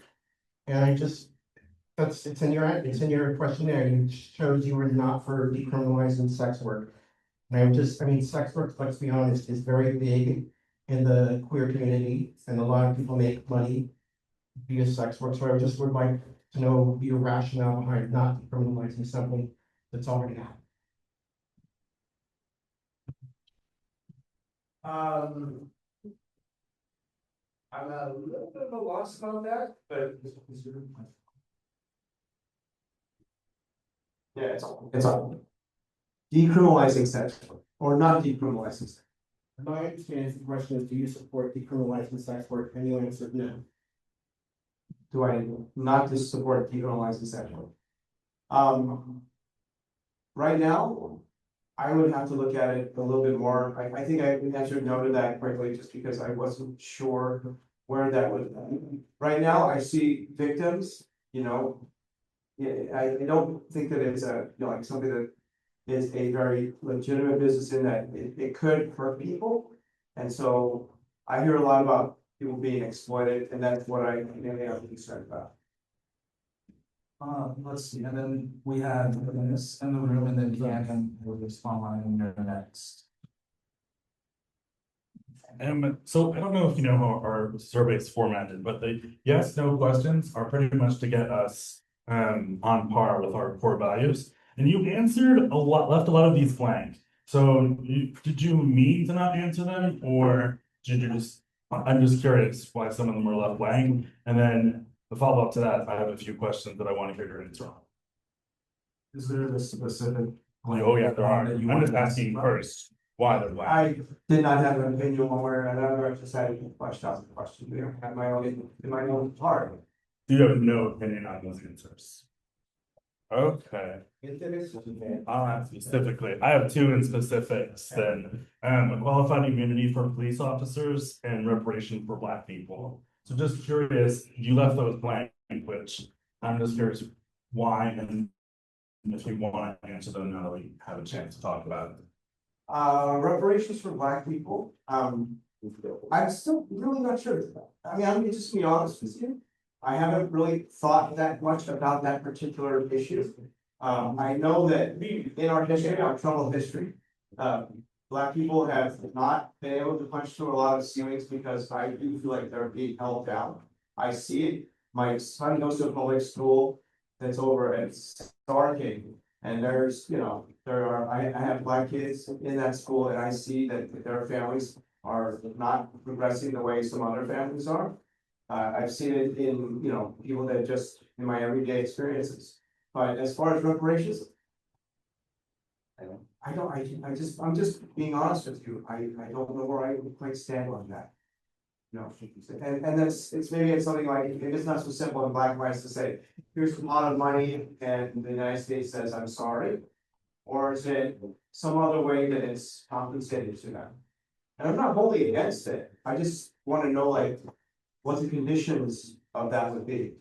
And it's in your questionnaire, you chose you were not for decriminalizing sex work. And sex work, let's be honest, is very big in the queer community, and a lot of people make money via sex work. So I just would like to know your rationale behind not decriminalizing something that's already happening. I'm a little bit of a loss about that, but. Yeah, it's all. Decriminalizing sex, or not decriminalizing sex. My understanding is the question is, do you support decriminalizing sex work? And you answered no. Do I not just support decriminalizing sex work? Right now, I would have to look at it a little bit more. I think I answered no to that quickly just because I wasn't sure where that would. Right now, I see victims, you know. Yeah, I don't think that it's a, you know, like something that is a very legitimate business in that it could hurt people. And so I hear a lot about people being exploited, and that's what I mainly am concerned about. Let's see, and then we have this in the room, and then Cannon will respond on your next. So I don't know if you know how our survey is formatted, but the yes, no questions are pretty much to get us on par with our core values. And you answered a lot, left a lot of these blank. So did you mean to not answer them, or did you just, I'm just curious why some of them were left blank. And then the follow-up to that, I have a few questions that I want to hear your answer on. Is there a specific? Oh yeah, there are. I'm just asking first why they're blank. I did not have an opinion one way or another. I just had a question. You know, have my own in my own heart. You have no opinion on those answers. Okay. I'll ask specifically. I have two in specifics then. Qualified immunity for police officers and reparation for Black people. So just curious, you left those blank, which I'm just curious why, and if you want to answer them now that we have a chance to talk about it. Reparations for Black people. I'm still really not sure. I mean, I'm just be honest with you. I haven't really thought that much about that particular issue. I know that in our history, our troubled history, Black people have not been able to punch through a lot of ceilings because I do feel like they're being held down. I see it. My son goes to a public school that's over at Stargate, and there's, you know, I have Black kids in that school, and I see that their families are not progressing the way some other families are. I've seen it in, you know, people that just in my everyday experiences. But as far as reparations, I'm just being honest with you. I don't know where I would quite stand on that. You know, and it's maybe something like, it's not so simple in black and white to say, here's a lot of money and the United States says, I'm sorry. Or is it some other way that it's compensated to them? And I'm not wholly against it. I just want to know, like, what the conditions of that would be.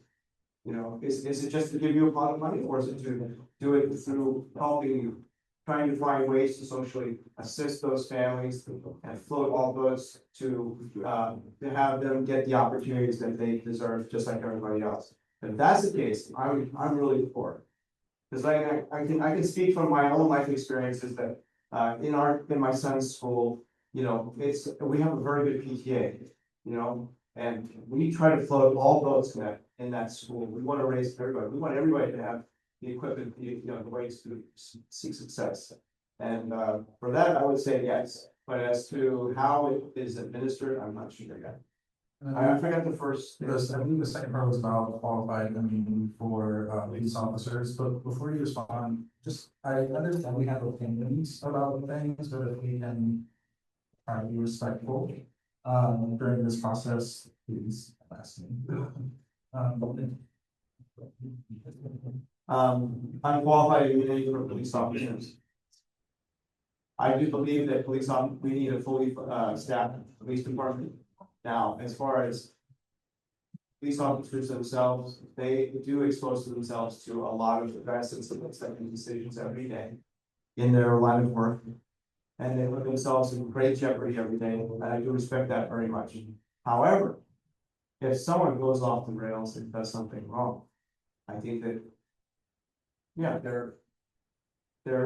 You know, is it just to give you a pot of money, or is it to do it through helping you, trying to find ways to socially assist those families and float all boats to have them get the opportunities that they deserve, just like everybody else. If that's the case, I'm really for it. Because I can speak from my own life experiences that in my son's school, you know, we have a very good PTA, you know. And we try to float all boats in that school. We want to raise everybody. We want everybody to have the equipment, you know, the ways to seek success. And for that, I would say yes. But as to how it is administered, I'm not sure yet. I forgot the first. I believe the second part was about qualified immunity for police officers. But before you respond, just I understand we have opinions about things, but if we can try to be respectful. During this process, please ask me. Unqualified immunity for police officers. I do believe that we need a fully staffed police department. Now, as far as police officers themselves, they do expose themselves to a lot of events and second decisions every day in their line of work. And they put themselves in great jeopardy every day, and I do respect that very much. However, if someone goes off the rails and does something wrong, I think that, yeah, there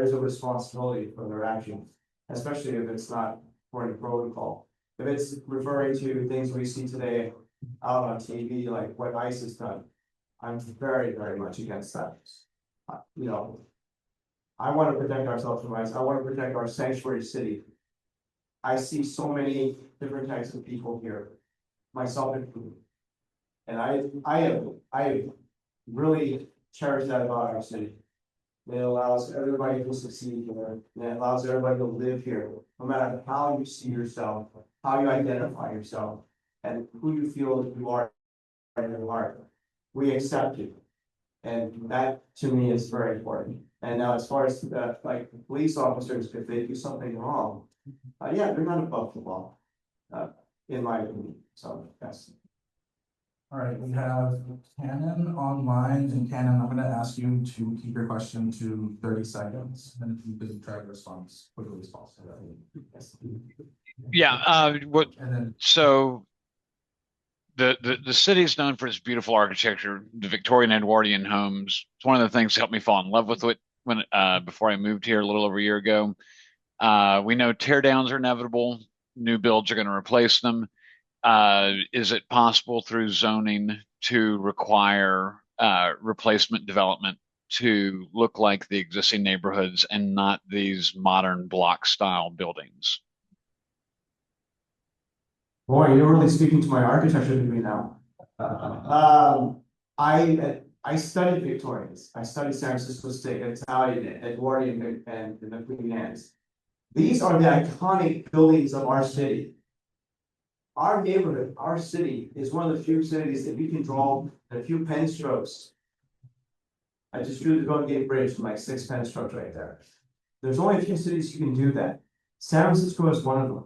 is a responsibility for their actions, especially if it's not according to protocol. If it's referring to things we see today out on TV, like what ICE has done, I'm very, very much against that. You know, I want to protect ourselves from ICE. I want to protect our sanctuary city. I see so many different types of people here, myself included. And I really cherish that about our city. It allows everybody to succeed here, and it allows everybody to live here, no matter how you see yourself, how you identify yourself, and who you feel you are in your heart. We accept you. And that to me is very important. And now as far as like police officers, if they do something wrong, yeah, they're not above the law, in my opinion. So yes. All right, we have Cannon online, and Cannon, I'm gonna ask you to keep your question to 30 seconds, and if you could try to respond as quickly as possible. Yeah, And then so the city is known for its beautiful architecture, the Victorian Edwardian homes. It's one of the things that helped me fall in love with it when before I moved here a little over a year ago. We know tear downs are inevitable. New builds are going to replace them. Is it possible through zoning to require replacement development to look like the existing neighborhoods and not these modern block style buildings? Boy, you're really speaking to my architecture degree now. I studied Victorians. I studied San Francisco State, Italian, Edwardian, and the Queen Anne's. These are the iconic buildings of our city. Our neighborhood, our city is one of the few cities that we can draw a few pen strokes. I just drew the Golden Gate Bridge with like 6 pen strokes right there. There's only a few cities you can do that. San Francisco is one of them.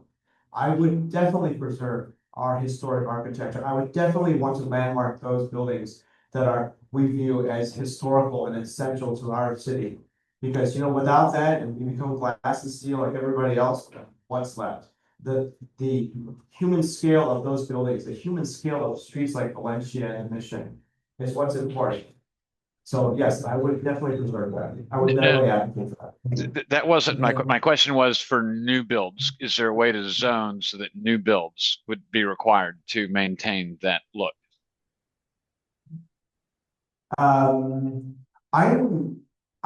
I would definitely preserve our historic architecture. I would definitely want to landmark those buildings that we view as historical and essential to our city. Because, you know, without that, and we become glass and steel like everybody else, what's left? The human scale of those buildings, the human scale of streets like Valencia and Mission is what's important. So yes, I would definitely preserve that. I would definitely advocate for that. That wasn't my question was for new builds. Is there a way to zone so that new builds would be required to maintain that look? I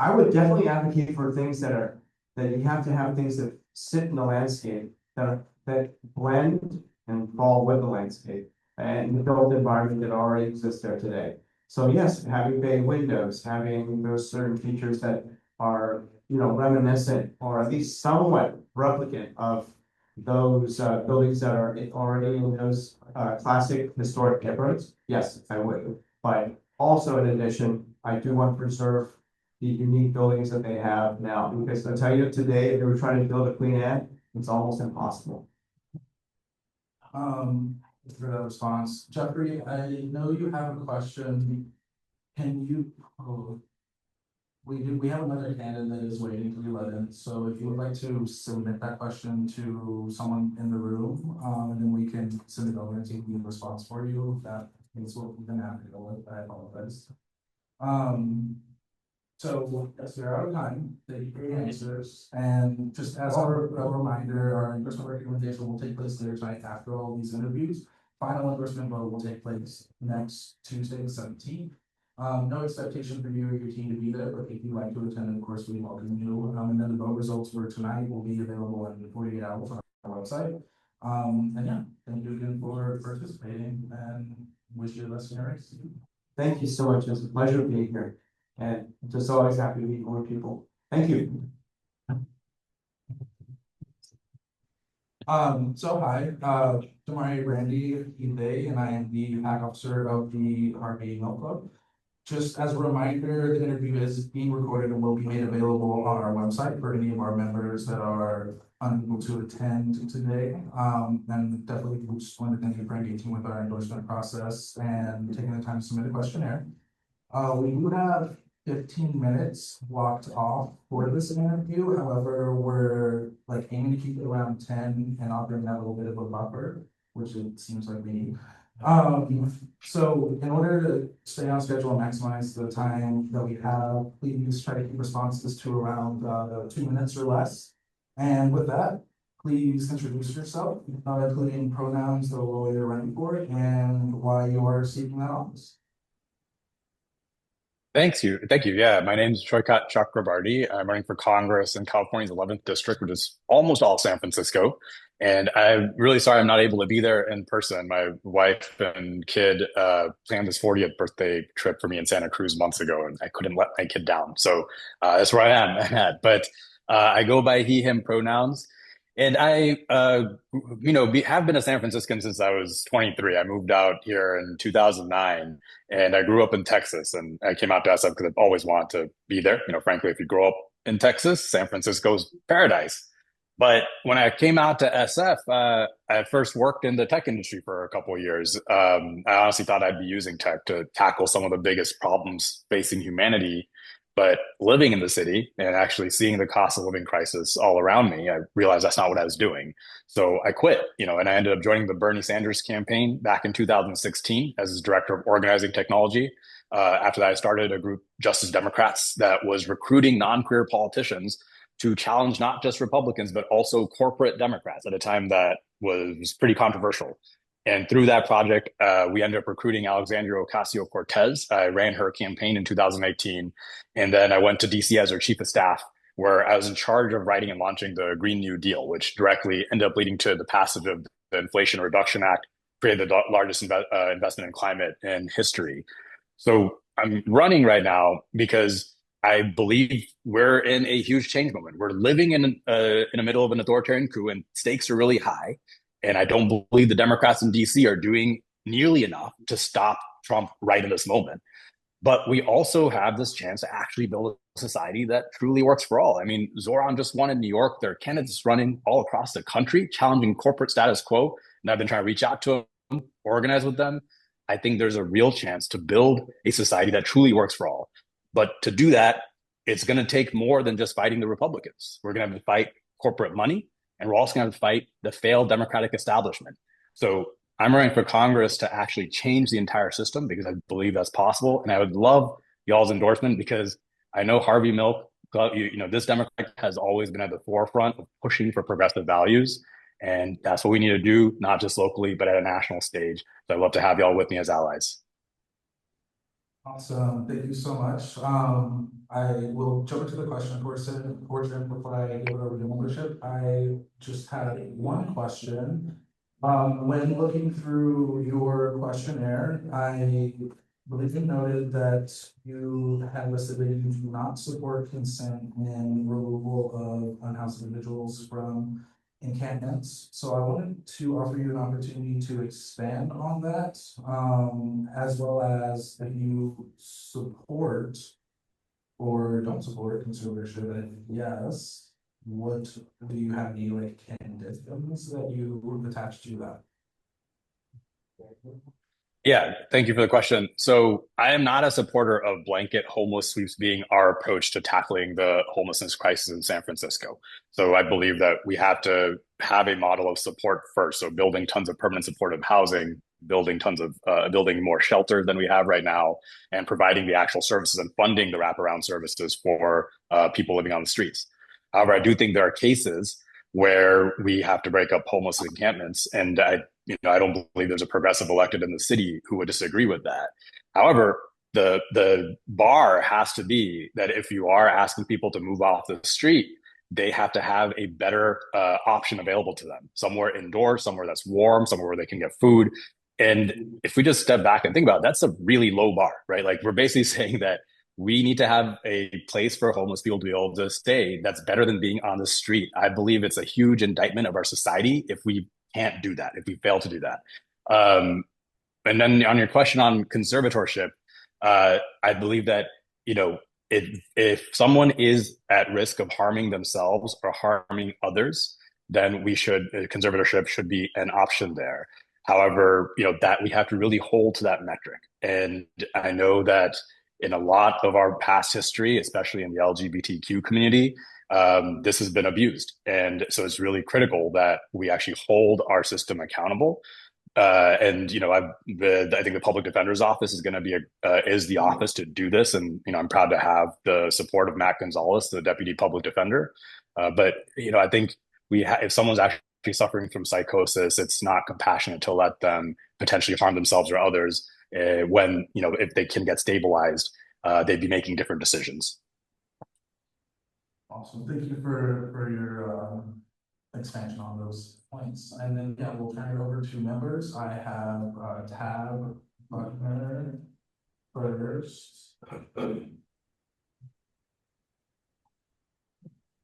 would definitely advocate for things that you have to have things that sit in the landscape that blend and fall with the landscape and the built environment that already exists there today. So yes, having bay windows, having those certain features that are, you know, reminiscent or at least somewhat replicant of those buildings that are already in those classic historic neighborhoods. Yes, I would. But also in addition, I do want to preserve the unique buildings that they have now, because I'll tell you today, if they were trying to build a Queen Anne, it's almost impossible. For that response, Jeffrey, I know you have a question. Can you, we have another candidate that is waiting to be let in, so if you would like to submit that question to someone in the room, and then we can send it over and take the response for you, that is what we're gonna have to go with. I apologize. So as we're out of time, thank you for your answers, and just as a reminder, our endorsement recommendation will take place later tonight after all these interviews. Final endorsement vote will take place next Tuesday, the 17th. No expectation for you or your team to be there, but if you'd like to attend, of course, we welcome you. And then the vote results for tonight will be available in 48 hours on our website. And yeah, thank you again for participating, and wish you the best in your race. Thank you so much. It's a pleasure being here, and just always happy to meet more people. Thank you. So hi, Brandee, and I am the PAC officer of the RV Milk Club. Just as a reminder, the interview is being recorded and will be made available on our website for any of our members that are unable to attend today. And definitely just want to thank you for engaging with our endorsement process and taking the time to submit a questionnaire. We do have 15 minutes blocked off for this interview. However, we're like aiming to keep it around 10 and offering that little bit of a buffer, which it seems like we need. So in order to stay on schedule and maximize the time that we have, please try to keep responses to around 2 minutes or less. And with that, please introduce yourself, including pronouns, the role you're running for, and why you are seeking that office. Thank you. Yeah, my name is Saikat Chakrabarti. I'm running for Congress in California's 11th district, which is almost all San Francisco. And I'm really sorry I'm not able to be there in person. My wife and kid planned this 40th birthday trip for me in Santa Cruz months ago, and I couldn't let my kid down. So that's where I am at. But I go by he, him pronouns. And I, have been a San Franciscan since I was 23. I moved out here in 2009, and I grew up in Texas. And I came out to SF because I've always wanted to be there. Frankly, if you grow up in Texas, San Francisco's paradise. But when I came out to SF, I first worked in the tech industry for a couple of years. I honestly thought I'd be using tech to tackle some of the biggest problems facing humanity. But living in the city and actually seeing the cost of living crisis all around me, I realized that's not what I was doing. So I quit, and I ended up joining the Bernie Sanders campaign back in 2016 as his director of organizing technology. After that, I started a group, Justice Democrats, that was recruiting non-career politicians to challenge not just Republicans, but also corporate Democrats at a time that was pretty controversial. And through that project, we ended up recruiting Alexandra Ocasio-Cortez. I ran her campaign in 2018. And then I went to DC as her chief of staff, where I was in charge of writing and launching the Green New Deal, which directly ended up leading to the passage of the Inflation Reduction Act, created the largest investment in climate in history. So I'm running right now because I believe we're in a huge change moment. We're living in the middle of an authoritarian coup, and stakes are really high. And I don't believe the Democrats in DC are doing nearly enough to stop Trump right in this moment. But we also have this chance to actually build a society that truly works for all. I mean, Zoran just won in New York. There are candidates running all across the country, challenging corporate status quo. And I've been trying to reach out to them, organize with them. I think there's a real chance to build a society that truly works for all. But to do that, it's going to take more than just fighting the Republicans. We're going to have to fight corporate money, and we're also going to have to fight the failed Democratic establishment. So I'm running for Congress to actually change the entire system because I believe that's possible. And I would love y'all's endorsement because I know Harvey Milk, this Democrat has always been at the forefront of pushing for progressive values. And that's what we need to do, not just locally, but at a national stage. So I'd love to have y'all with me as allies. Awesome, thank you so much. I will jump into the question portion before I give it over to membership. I just had one question. When looking through your questionnaire, I believe you noted that you had listed that you do not support consent and removal of unhoused individuals from encampments. So I wanted to offer you an opportunity to expand on that, as well as if you support or don't support conservatorship, and yes, what do you have any conditions that you attach to that? Yeah, thank you for the question. So I am not a supporter of blanket homeless sweeps being our approach to tackling the homelessness crisis in San Francisco. So I believe that we have to have a model of support first. So building tons of permanent supportive housing, building more shelter than we have right now, and providing the actual services and funding the wraparound services for people living on the streets. However, I do think there are cases where we have to break up homeless encampments, and I don't believe there's a progressive elected in the city who would disagree with that. However, the bar has to be that if you are asking people to move off the street, they have to have a better option available to them, somewhere indoors, somewhere that's warm, somewhere where they can get food. And if we just step back and think about it, that's a really low bar, right? Like we're basically saying that we need to have a place for homeless people to be able to stay that's better than being on the street. I believe it's a huge indictment of our society if we can't do that, if we fail to do that. And then on your question on conservatorship, I believe that, if someone is at risk of harming themselves or harming others, then conservatorship should be an option there. However, that we have to really hold to that metric. And I know that in a lot of our past history, especially in the LGBTQ community, this has been abused. And so it's really critical that we actually hold our system accountable. I think the public defender's office is going to be is the office to do this. And, I'm proud to have the support of Matt Gonzalez, the deputy public defender. But I think if someone's actually suffering from psychosis, it's not compassionate to let them potentially harm themselves or others. When if they can get stabilized, they'd be making different decisions. Awesome, thank you for your expansion on those points. And then, yeah, we'll turn it over to members. I have, Tab, Buckner, first.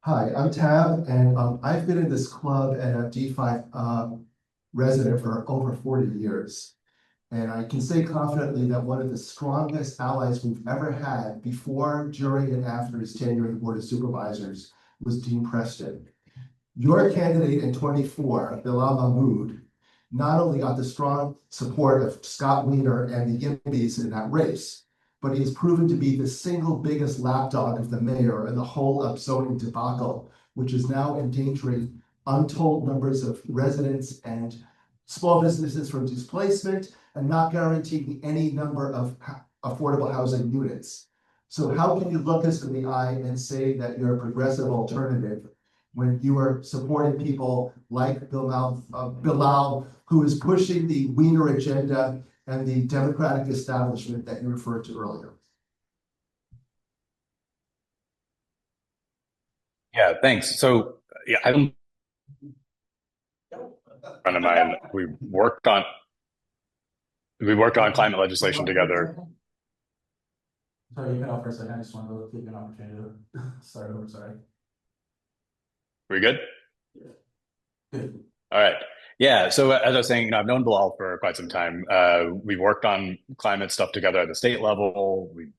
Hi, I'm Tab, and I've been in this club and a D5 resident for over 40 years. And I can say confidently that one of the strongest allies we've ever had before, during, and after his tenure in the Board of Supervisors was Dean Preston. Your candidate in 24, Bilal Mahmood, not only got the strong support of Scott Wiener and the Yimbies in that race, but he has proven to be the single biggest lapdog of the mayor in the whole upzoning debacle, which is now endangering untold numbers of residents and small businesses from displacement and not guaranteeing any number of affordable housing units. So how can you look us in the eye and say that you're a progressive alternative when you are supporting people like Bilal, who is pushing the Wiener agenda and the democratic establishment that you referred to earlier? Yeah, thanks. So yeah, I'm friend of mine. We worked on climate legislation together. Sorry, you cut off for a second. I just wanted to give you an opportunity to start over. Sorry. We good? Good. All right. Yeah. So as I was saying, I've known Bilal for quite some time. We've worked on climate stuff together at the state level. We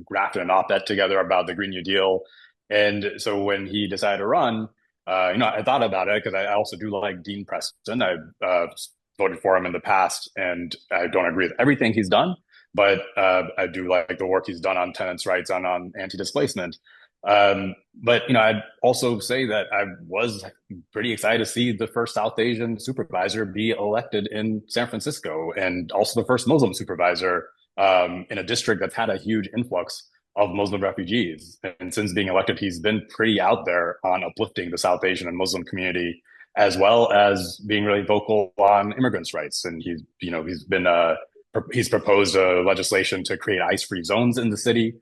drafted an op-ed together about the Green New Deal. And so when he decided to run, I thought about it because I also do like Dean Preston. I've voted for him in the past, and I don't agree with everything he's done, but I do like the work he's done on tenants' rights and on anti-displacement. But I'd also say that I was pretty excited to see the first South Asian supervisor be elected in San Francisco, and also the first Muslim supervisor in a district that's had a huge influx of Muslim refugees. And since being elected, he's been pretty out there on uplifting the South Asian and Muslim community, as well as being really vocal on immigrants' rights. And he's proposed a legislation to create ICE-free zones in the city.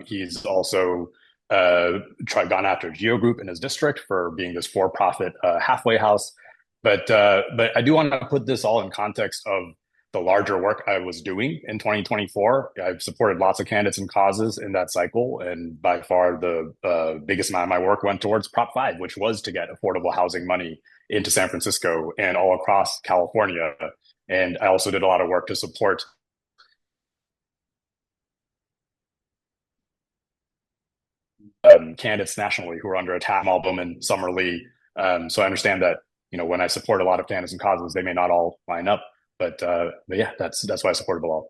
He's also gone after Geo Group in his district for being this for-profit halfway house. But I do want to put this all in context of the larger work I was doing in 2024. I've supported lots of candidates and causes in that cycle, and by far the biggest amount of my work went towards Prop 5, which was to get affordable housing money into San Francisco and all across California. And I also did a lot of work to support candidates nationally who are under attack, Malbum and Summerlee. So I understand that, when I support a lot of candidates and causes, they may not all line up, but yeah, that's why I supported Bilal.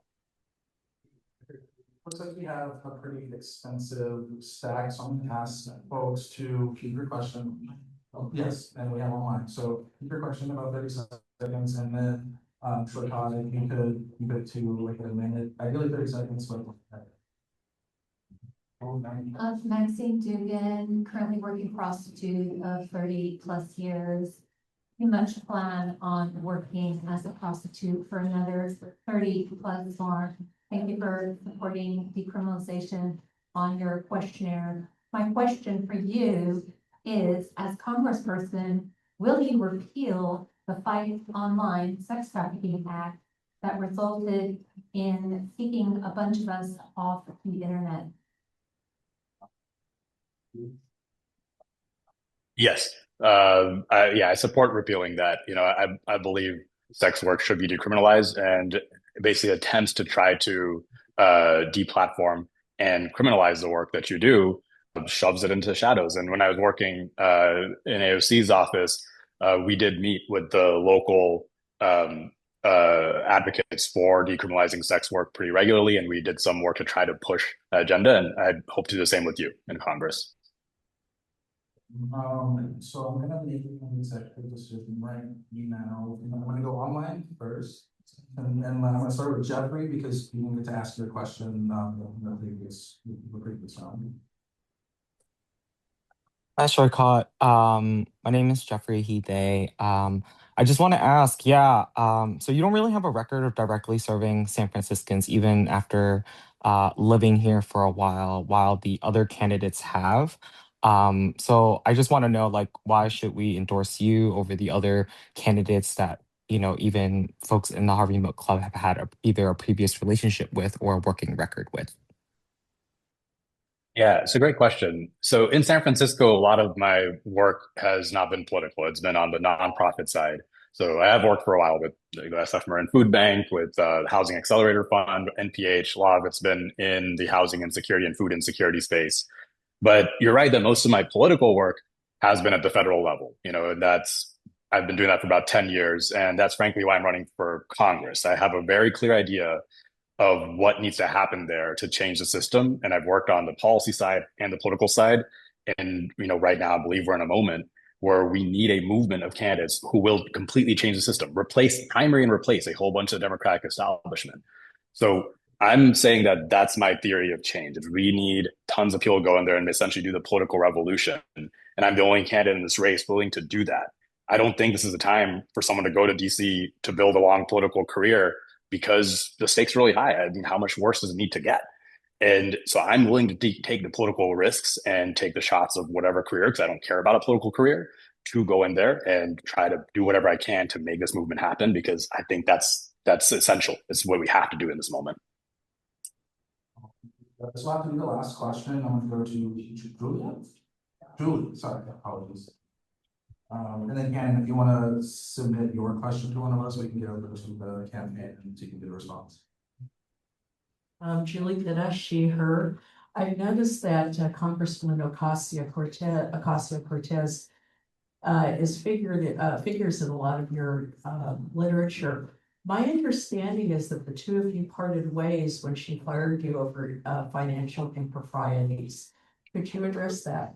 Looks like we have a pretty extensive stack, so I'm going to ask folks to keep your question. Oh, yes, and we have online. So keep your question about 30 seconds, and then Saikat, if you could to like a minute, ideally 30 seconds, but Maxine Dugan, currently working prostitute of 30+ years. Pretty much plan on working as a prostitute for another 30+ more. Thank you for supporting decriminalization on your questionnaire. My question for you is, as Congressperson, will you repeal the Fight Online Sex Trafficking Act that resulted in kicking a bunch of us off the internet? Yes. I support repealing that. I believe sex work should be decriminalized, and basically attempts to try to deplatform and criminalize the work that you do shoves it into shadows. And when I was working in AOC's office, we did meet with the local advocates for decriminalizing sex work pretty regularly, and we did some work to try to push that agenda, and I hope to do the same with you in Congress. So I'm gonna make an executive decision right now. I'm gonna go online first, and then I'm gonna start with Jeffrey because you didn't get to ask your question in the previous round. Hi, Saikat. My name is Jeffrey Hide. I just want to ask, so you don't really have a record of directly serving San Franciscans even after living here for a while the other candidates have. So I just want to know, like, why should we endorse you over the other candidates that, even folks in the Harvey Milk Club have had either a previous relationship with or a working record with? Yeah, it's a great question. So in San Francisco, a lot of my work has not been political. It's been on the nonprofit side. So I have worked for a while with the SF Marin Food Bank, with Housing Accelerator Fund, NPH. A lot of it's been in the housing insecurity and food insecurity space. But you're right that most of my political work has been at the federal level, and I've been doing that for about 10 years. And that's frankly why I'm running for Congress. I have a very clear idea of what needs to happen there to change the system. And I've worked on the policy side and the political side. And, right now, I believe we're in a moment where we need a movement of candidates who will completely change the system, primary and replace a whole bunch of Democratic establishment. So I'm saying that that's my theory of change. If we need tons of people to go in there and essentially do the political revolution, and I'm the only candidate in this race willing to do that, I don't think this is a time for someone to go to DC to build a long political career, because the stakes are really high. I mean, how much worse does it need to get? And so I'm willing to take the political risks and take the shots of whatever career, because I don't care about a political career, to go in there and try to do whatever I can to make this movement happen, because I think that's essential. It's what we have to do in this moment. So after the last question, I'm going to go to Julia. Julie, sorry, apologies. And then Ken, if you want to submit your question to one of us, we can get over to the campaign and so you can get a response. Julie Pitta, she, her. I've noticed that Congresswoman Ocasio-Cortez figures in a lot of your literature. My understanding is that the two of you parted ways when she fired you over financial improprieties. Could you address that?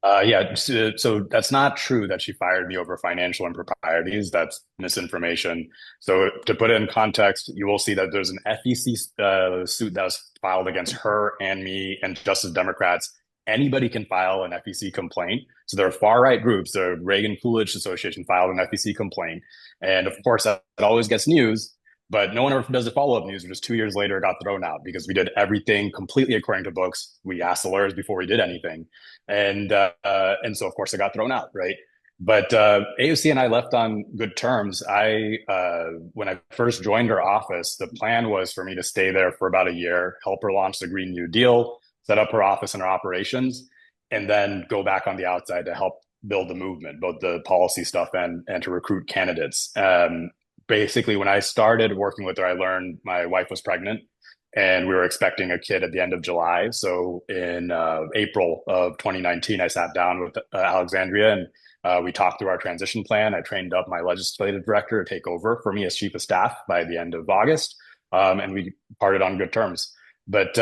Yeah, so that's not true that she fired me over financial improprieties. That's misinformation. So to put it in context, you will see that there's an FEC suit that was filed against her and me, and Justice Democrats. Anybody can file an FEC complaint. So there are far-right groups. The Reagan Coolidge Association filed an FEC complaint. And of course, that always gets news, but no one ever does the follow-up news, which is 2 years later got thrown out because we did everything completely according to books. We asked the lawyers before we did anything. And so, of course, it got thrown out, right? But AOC and I left on good terms. When I first joined her office, the plan was for me to stay there for about a year, help her launch the Green New Deal, set up her office and her operations, and then go back on the outside to help build the movement, both the policy stuff and to recruit candidates. Basically, when I started working with her, I learned my wife was pregnant and we were expecting a kid at the end of July. So in April of 2019, I sat down with Alexandria and we talked through our transition plan. I trained up my legislative director to take over for me as chief of staff by the end of August. And we parted on good terms. But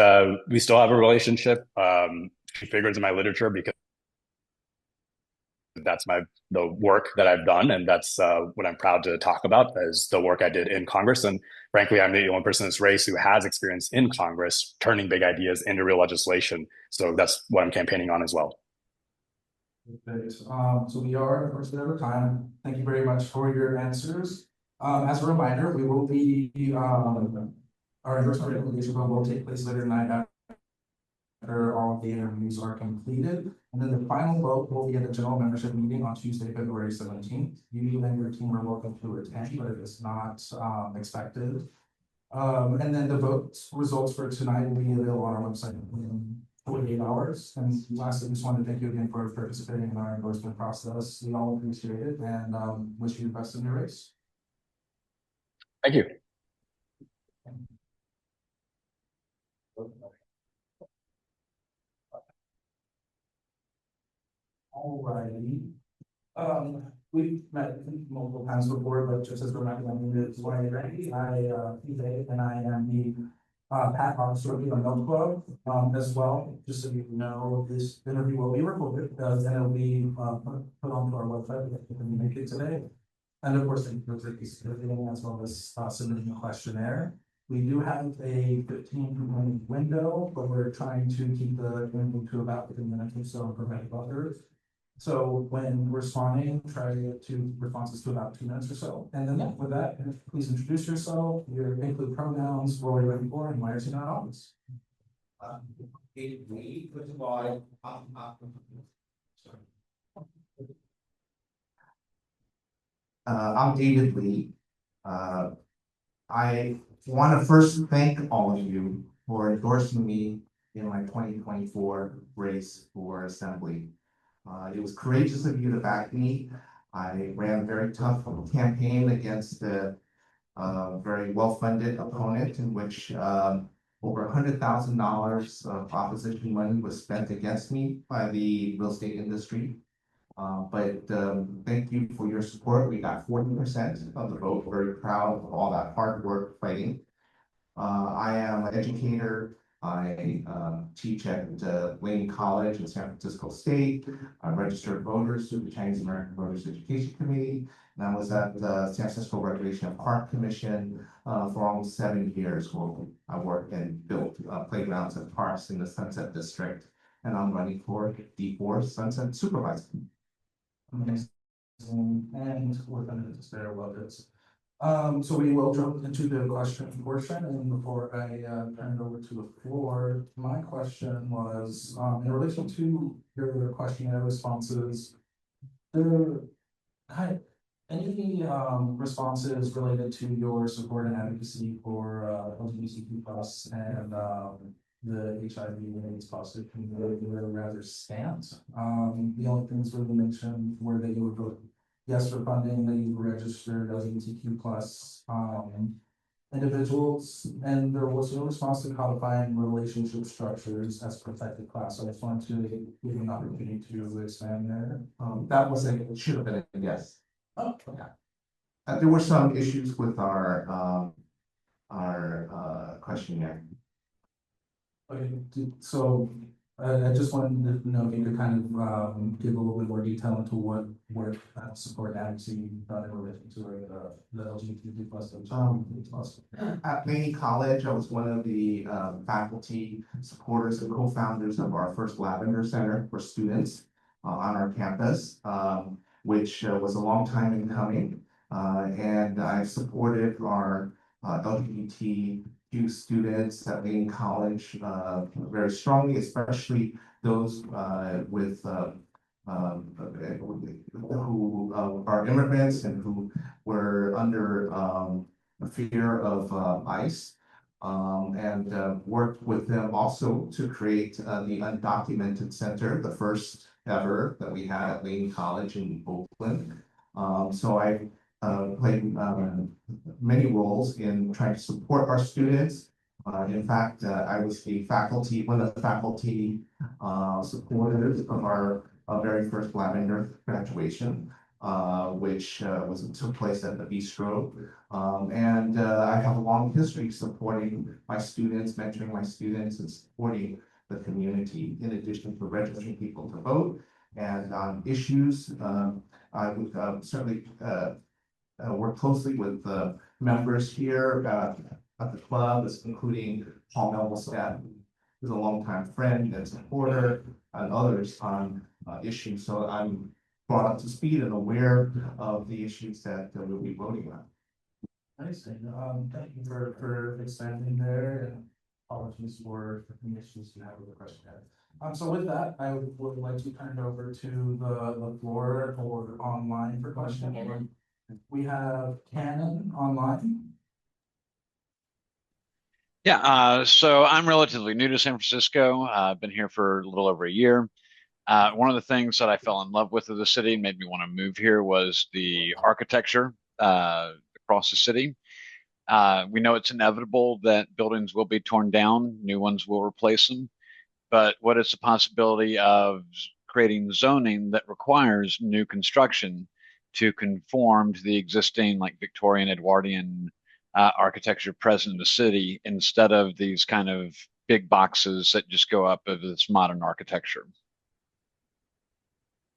we still have a relationship. She figures in my literature because that's the work that I've done, and that's what I'm proud to talk about, is the work I did in Congress. And frankly, I'm the only person in this race who has experience in Congress turning big ideas into real legislation. So that's what I'm campaigning on as well. Perfect. So we are, of course, over time. Thank you very much for your answers. As a reminder, we will be our endorsement recommendation vote will take place later tonight after all of the interviews are completed. And then the final vote will be at the general membership meeting on Tuesday, February 17th. You and your team are welcome to attend, but it is not expected. And then the vote results for tonight will be available on our website in 48 hours. And lastly, we just want to thank you again for participating in our endorsement process. We all appreciate it and wish you the best in your race. Thank you. Alrighty. We've met multiple times before, but just as a reminder, my name is Brandee. Phoebe, and I am the PAC officer of the Milk Club as well. Just so you know, this interview will be recorded and it'll be put onto our website if you can make it today. And of course, thank you for everything as well as submitting a questionnaire. We do have a 15-minute window, but we're trying to keep the window to about 15 minutes or so and prevent others. So when responding, try to get to responses to about 2 minutes or so. And then with that, please introduce yourself, your include pronouns, role you're looking for, and why you're sitting in our office. First of all, I'm David Lee. I want to first thank all of you for endorsing me in my 2024 race for assembly. It was courageous of you to back me. I ran a very tough campaign against a very well-funded opponent in which over $100,000 of opposition money was spent against me by the real estate industry. But thank you for your support. We got 40% of the vote. Very proud of all that hard work fighting. I am an educator. I teach at Wayne College in San Francisco State. I'm registered voter through the Chinese American Voters Education Committee. And I was at the San Francisco Recreation and Park Commission for almost 7 years, where I worked and built playgrounds and parks in the Sunset District. And I'm running for D4 Sunset Supervisor. And we're gonna spare about this. So we will jump into the question portion, and before I turn it over to the floor, my question was, in relation to your questionnaire responses, there any responses related to your support and advocacy for LGBTQ plus and the HIV and AIDS positive community were rather scant. The only things really mentioned were that you would vote yes for funding, that you registered LGBTQ plus individuals, and there was no response to codifying relationship structures as protected class. So I just wanted to give you an opportunity to expand there. That was it should have been a yes. Oh, okay. There were some issues with our questionnaire. Okay, so I just wanted to know if you could kind of give a little bit more detail into what work support advocacy you've done in relation to the LGBTQ plus. At Laney College, I was one of the faculty supporters and co-founders of our first Lavender Center for students on our campus, which was a long time in coming. And I supported our LGBTQ students at Laney College very strongly, especially those with who are immigrants and who were under fear of ICE, and worked with them also to create the Undocumented Center, the first ever that we had at Laney College in Oakland. So I played many roles in trying to support our students. In fact, I was one of the faculty supporters of our very first Lavender graduation, which took place at the Bistro. And I have a long history supporting my students, mentoring my students, and supporting the community, in addition to registering people to vote. And on issues, I would certainly work closely with the members here at the club, including Paul Melville, who's a longtime friend and supporter, and others on issues. So I'm brought up to speed and aware of the issues that we'll be voting on. Nice, and thank you for expanding there, and apologies for the issues you have with the questionnaire. So with that, I would like to turn it over to the floor or online for questions. We have Cannon online. Yeah, so I'm relatively new to San Francisco. I've been here for a little over a year. One of the things that I fell in love with of the city and made me want to move here was the architecture across the city. We know it's inevitable that buildings will be torn down, new ones will replace them. But what is the possibility of creating zoning that requires new construction to conform to the existing, like, Victorian, Edwardian architecture present in the city, instead of these kind of big boxes that just go up of this modern architecture?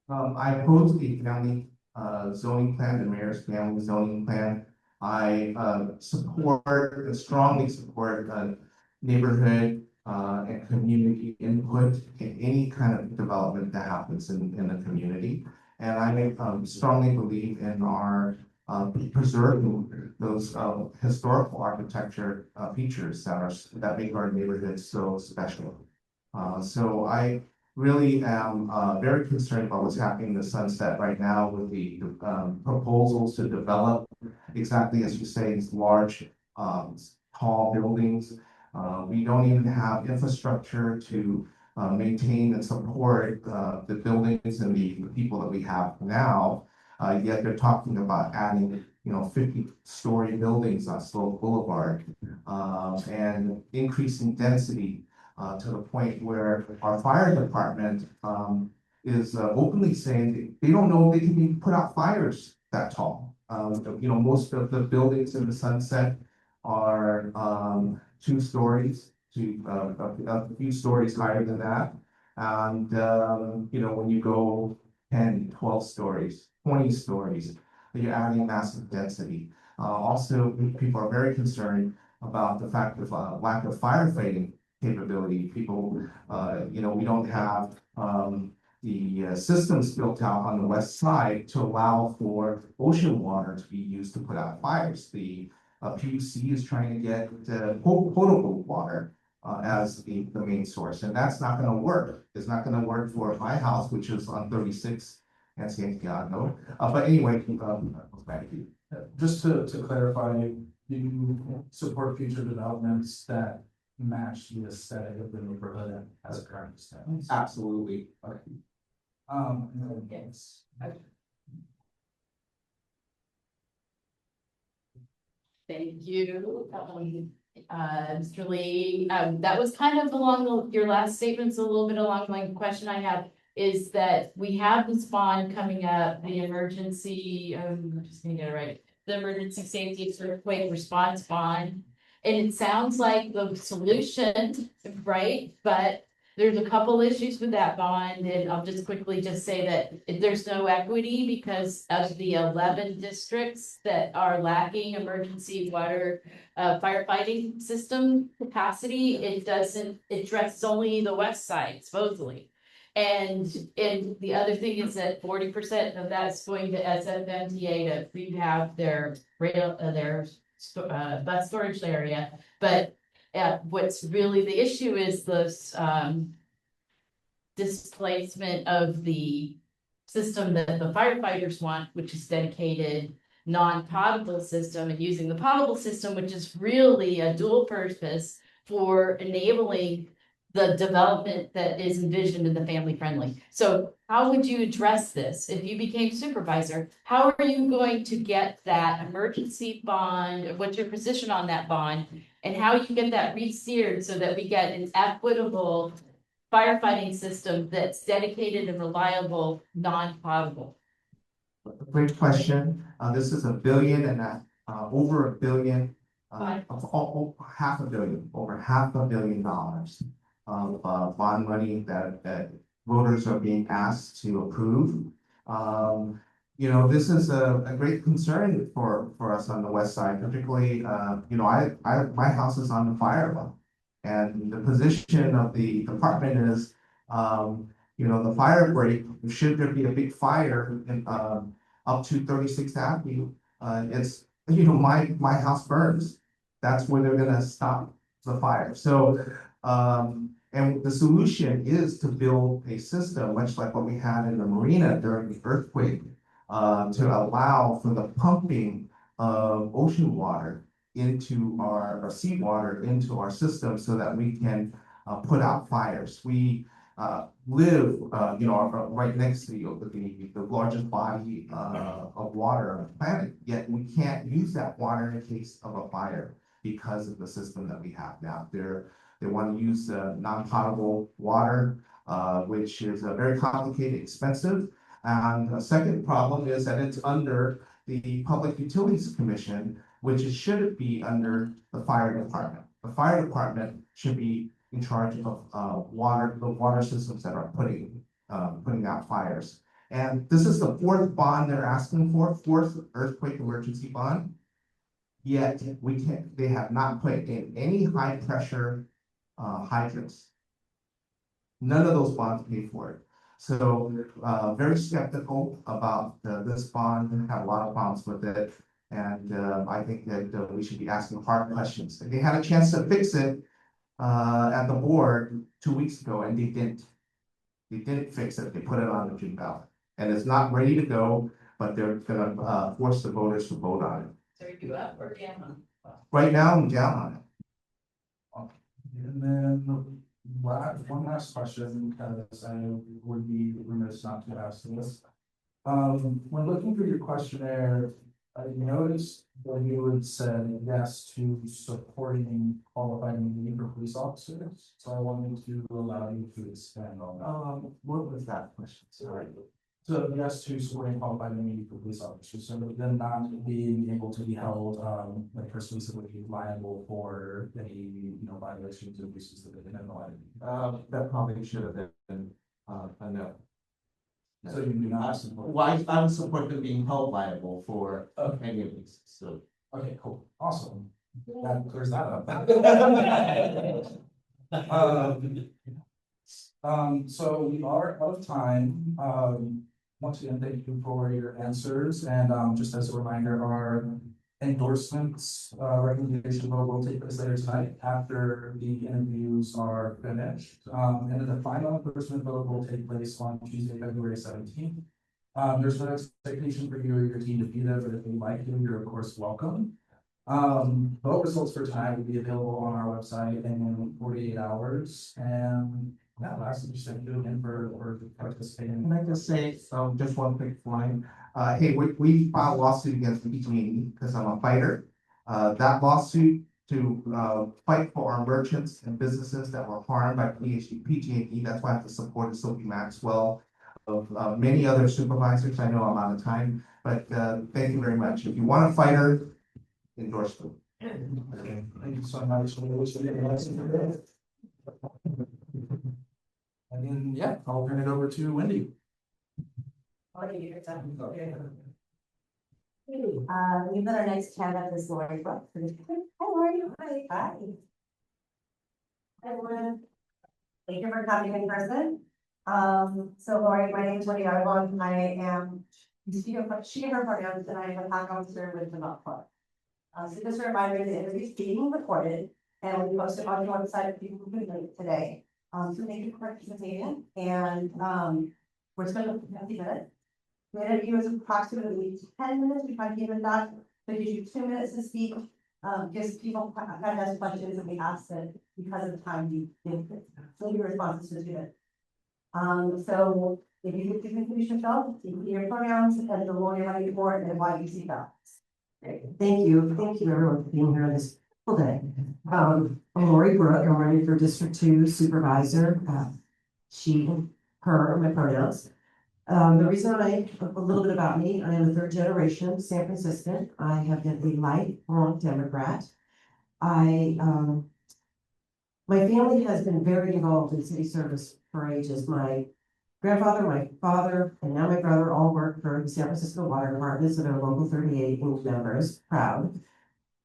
I opposed the family zoning plan, the mayor's family zoning plan. I strongly support neighborhood and community input in any kind of development that happens in the community. And I strongly believe in our preserving those historical architecture features that make our neighborhood so special. So I really am very concerned about what's happening in the Sunset right now with the proposals to develop exactly as you say, these large tall buildings. We don't even have infrastructure to maintain and support the buildings and the people that we have now. Yet they're talking about adding, 50-story buildings on Slope Boulevard and increasing density to the point where our fire department is openly saying they don't know if they can even put out fires that tall. Most of the buildings in the Sunset are 2 stories to a few stories higher than that. And, when you go 10, 12 stories, 20 stories, you're adding massive density. Also, people are very concerned about the fact of lack of firefighting capability. People, we don't have the systems built out on the west side to allow for ocean water to be used to put out fires. The PUC is trying to get potable water as the main source, and that's not going to work. It's not going to work for my house, which is on 36 and Santiago. But anyway, back to you. Just to clarify, you support future developments that match the aesthetic of the neighborhood as it currently stands? Absolutely. Okay. Yes. Thank you. Mr. Lee, that was kind of along your last statements, a little bit along my question I had is that we have this bond coming up, the emergency, I'm just gonna get it right, the emergency safety earthquake response bond. And it sounds like the solution, right? But there's a couple issues with that bond, and I'll just quickly just say that there's no equity because of the 11 districts that are lacking emergency water firefighting system capacity. It addresses only the west side supposedly. And the other thing is that 40% of that's going to SFMTA to rehab their bus storage area. But what's really the issue is this displacement of the system that the firefighters want, which is dedicated non-potable system, and using the potable system, which is really a dual purpose for enabling the development that is envisioned in the family friendly. So how would you address this if you became supervisor? How are you going to get that emergency bond? What's your position on that bond? And how you get that re-steered so that we get an equitable firefighting system that's dedicated and reliable, non-potable? Great question. This is $1 billion and over $1 billion, half a billion, over $500 million of bond money that voters are being asked to approve. This is a great concern for us on the west side, particularly, my house is on the fire line. And the position of the department is, the fire break, should there be a big fire in, up to 36th Avenue, it's, my house burns. That's where they're gonna stop the fire. So, and the solution is to build a system, much like what we had in the marina during the earthquake, to allow for the pumping of ocean water into our seawater into our system so that we can put out fires. We live, right next to the largest body of water on the planet, yet we can't use that water in case of a fire because of the system that we have now. They want to use non-potable water, which is very complicated, expensive. And the second problem is that it's under the Public Utilities Commission, which it should be under the fire department. The fire department should be in charge of the water systems that are putting out fires. And this is the 4th bond they're asking for, 4th earthquake emergency bond. Yet they have not put in any high pressure hydrants. None of those bonds pay for it. So, very skeptical about this bond, have a lot of problems with it. And I think that we should be asking hard questions. They had a chance to fix it at the board 2 weeks ago, and they didn't. They didn't fix it. They put it on the June ballot, and it's not ready to go. But they're gonna force the voters to vote on it. So are you up or down? Right now, I'm down on it. And then one last question, because I would be remiss not to ask this. When looking through your questionnaire, I noticed that you had said yes to supporting qualified immunity for police officers. So I wanted to allow you to expand on that. What was that question? Sorry. So yes to supporting qualified immunity for police officers, so then not being able to be held, like exclusively liable for any, violations or abuses that they didn't know. That probably should have been a no. So you do not support. Well, I would support them being held liable for any of these, so. Okay, cool, awesome. That clears that up. So we are out of time. Once again, thank you for your answers, and just as a reminder, our endorsements recommendation vote will take place later tonight after the interviews are finished. And then the final endorsement vote will take place on Tuesday, February 17th. There's no expectation for you or your team to be there, but if you'd like to, you're of course welcome. Vote results for tonight will be available on our website in 48 hours. And that lastly, just thank you again for participating. Can I just say, just one quick line? Hey, we filed a lawsuit against PG&E because I'm a fighter. That lawsuit to fight for our merchants and businesses that were harmed by PG&E. That's why I have to support Sophie Maxwell of many other supervisors. I know I'm out of time, but thank you very much. If you want a fighter, endorse them. Okay, thank you so much. And then, yeah, I'll turn it over to Wendy. We've got our next candidate is Lori Brooke. Hi, Lori. Hi. Hi. Hi, everyone. Thank you for coming in person. So Lori, my name is Wendy Arvon. I am she and her pronouns, and I am a PAC officer with the Not Club. So just a reminder, the interview is being recorded and we posted on the website if people can link today. So thank you for participating, and we're spending 50 minutes. The interview is approximately 10 minutes. We try to keep it that, but gives you 2 minutes to speak. Gives people kind of has questions and we ask it because of the time you give. So your responses to it. So if you could introduce yourself, your pronouns, and the lawyer might be for and why you see that. Thank you everyone for being here on this full day. I'm Lori Brooke. I'm running for District 2 Supervisor. She, her are my pronouns. The reason a little bit about me, I am a third generation San Franciscan. I have been a lifelong Democrat. My family has been very involved in city service for ages. My grandfather, my father, and now my brother all work for the San Francisco Water Department, so they're local 38 members, proud.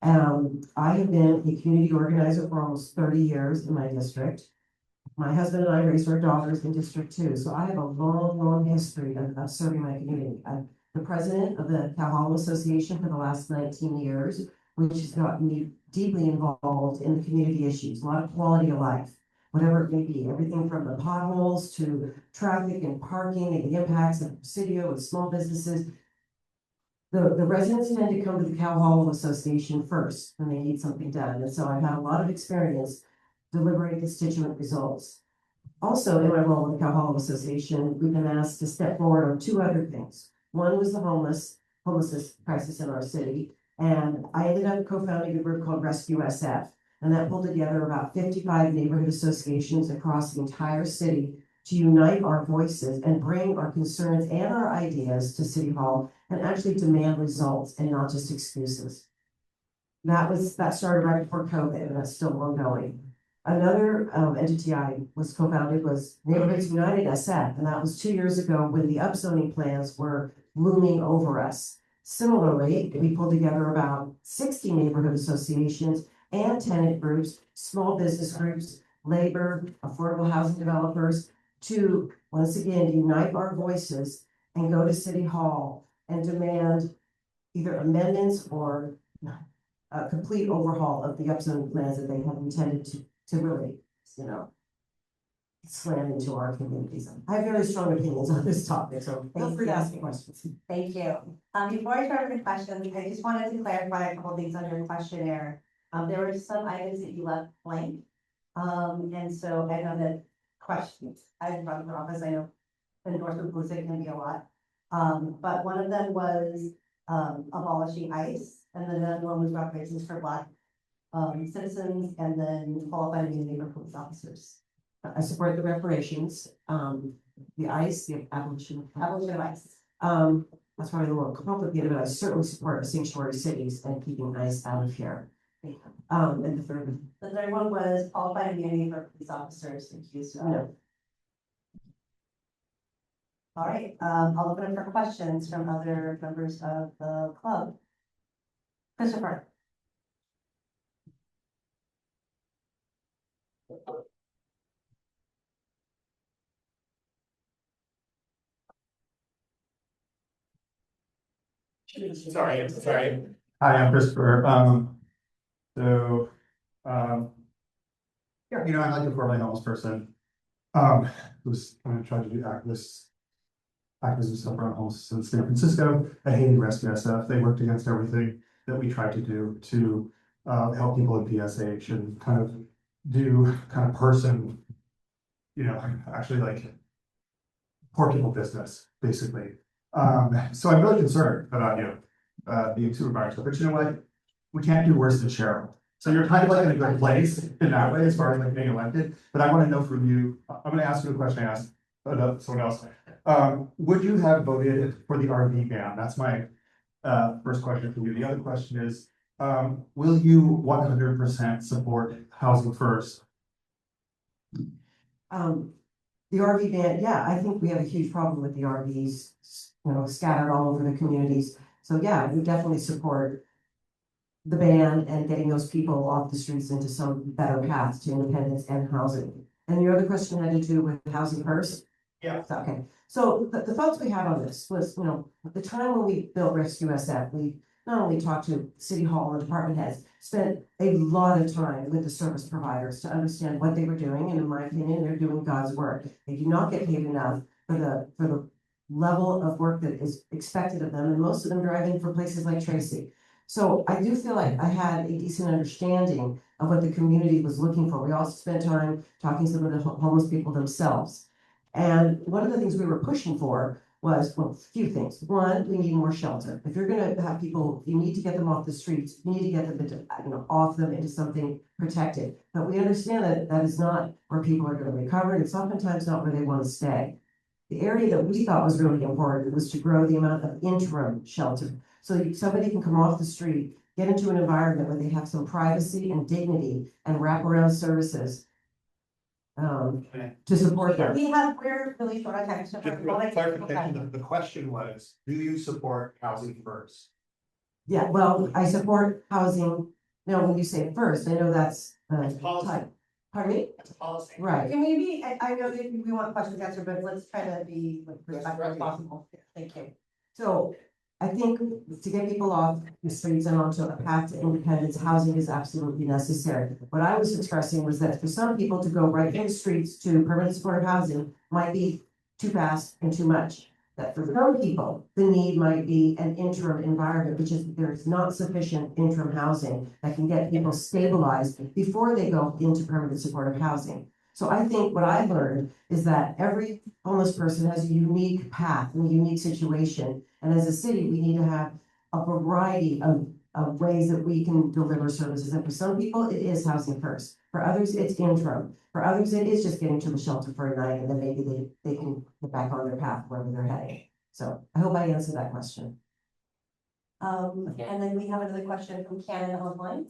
I have been a community organizer for almost 30 years in my district. My husband and I raised our daughters in District 2, so I have a long history of serving my community. I'm the president of the Cal Hollow Association for the last 19 years, which has gotten me deeply involved in the community issues, a lot of quality of life, whatever it may be, everything from the potholes to traffic and parking and the impacts of Presidio and small businesses. The residents tend to come to the Cal Hollow Association first when they need something done, and so I've had a lot of experience delivering constituent results. Also, in my role with the Cal Hollow Association, we've been asked to step forward on 2 other things. One was the homelessness crisis in our city, and I ended up co-founding a group called Rescue SF, and that pulled together about 55 neighborhood associations across the entire city to unite our voices and bring our concerns and our ideas to City Hall and actually demand results and not just excuses. That started right before COVID, and that's still ongoing. Another entity I was co-founded was Neighborhoods United SF, and that was 2 years ago when the upzoning plans were looming over us. Similarly, we pulled together about 60 neighborhood associations and tenant groups, small business groups, labor, affordable housing developers to once again, to unite our voices and go to City Hall and demand either amendments or a complete overhaul of the upzoning plans that they have intended to really, you know, slam into our communities. I have very strong opinions on this topic, so feel free to ask me questions. Thank you. Before I start with the questions, I just wanted to clarify a couple things on your questionnaire. There were some items that you left blank. And so I know that questions, I've run for office, I know endorsement was going to be a lot. But one of them was abolishing ICE, and then another one was reparations for Black citizens, and then qualified immunity for police officers. I support the reparations, the ICE, the abolition of ICE. That's probably a little complicated, but I certainly support sanctuary cities and keeping ICE out of here. And the third one was qualified immunity for police officers accused of. No. All right, I'll open up for questions from other members of the club. Christopher. Sorry. Hi, I'm Christopher. Yeah, you know, I'm like a formerly homeless person. Who's kind of trying to do activism stuff around homelessness in San Francisco. I hated Rescue SF. They worked against everything that we tried to do to help people in PSH and kind of do kind of person, you know, actually like poor people business, basically. So I'm really concerned about being supervisor, but you know what? We can't do worse than Sherill. So you're kind of like in a good place in that way as far as like being elected. But I want to know from you, I'm going to ask you a question I asked someone else. Would you have voted for the RV ban? That's my first question for you. The other question is, will you 100% support housing first? The RV ban, yeah, I think we have a huge problem with the RVs, you know, scattered all over the communities. So yeah, we definitely support the ban and getting those people off the streets into some better paths to independence and housing. And your other question had to do with housing first? Yeah. Okay, so the thoughts we had on this was, you know, at the time when we built Rescue SF, we not only talked to City Hall and department heads, spent a lot of time with the service providers to understand what they were doing, and in my opinion, they're doing God's work. They do not get paid enough for the level of work that is expected of them, and most of them driving for places like Tracy. So I do feel like I had a decent understanding of what the community was looking for. We also spent time talking to some of the homeless people themselves. And one of the things we were pushing for was, well, a few things. One, we need more shelter. If you're gonna have people, you need to get them off the streets, you need to get them into, you know, off them into something protected. But we understand that that is not where people are gonna recover. It's oftentimes not where they want to stay. The area that we thought was really important was to grow the amount of interim shelter. So somebody can come off the street, get into an environment where they have some privacy and dignity and wraparound services to support them. We're really short on time. So Clarification, the question was, do you support housing first? Yeah, well, I support housing. Now, when you say first, I know that's policy. Pardon me? That's policy. Right. Can we be, I know that we want questions answered, but let's try to be like respectful as possible. Thank you. So I think to get people off the streets and onto a path to independence, housing is absolutely necessary. What I was expressing was that for some people to go right in the streets to permanent supportive housing might be too fast and too much. That for some people, the need might be an interim environment, which is there is not sufficient interim housing that can get people stabilized before they go into permanent supportive housing. So I think what I've learned is that every homeless person has a unique path and a unique situation. And as a city, we need to have a variety of ways that we can deliver services. And for some people, it is housing first. For others, it's interim. For others, it is just getting to the shelter for a night and then maybe they can get back on their path wherever they're heading. So I hope I answered that question. And then we have another question from Cannon online.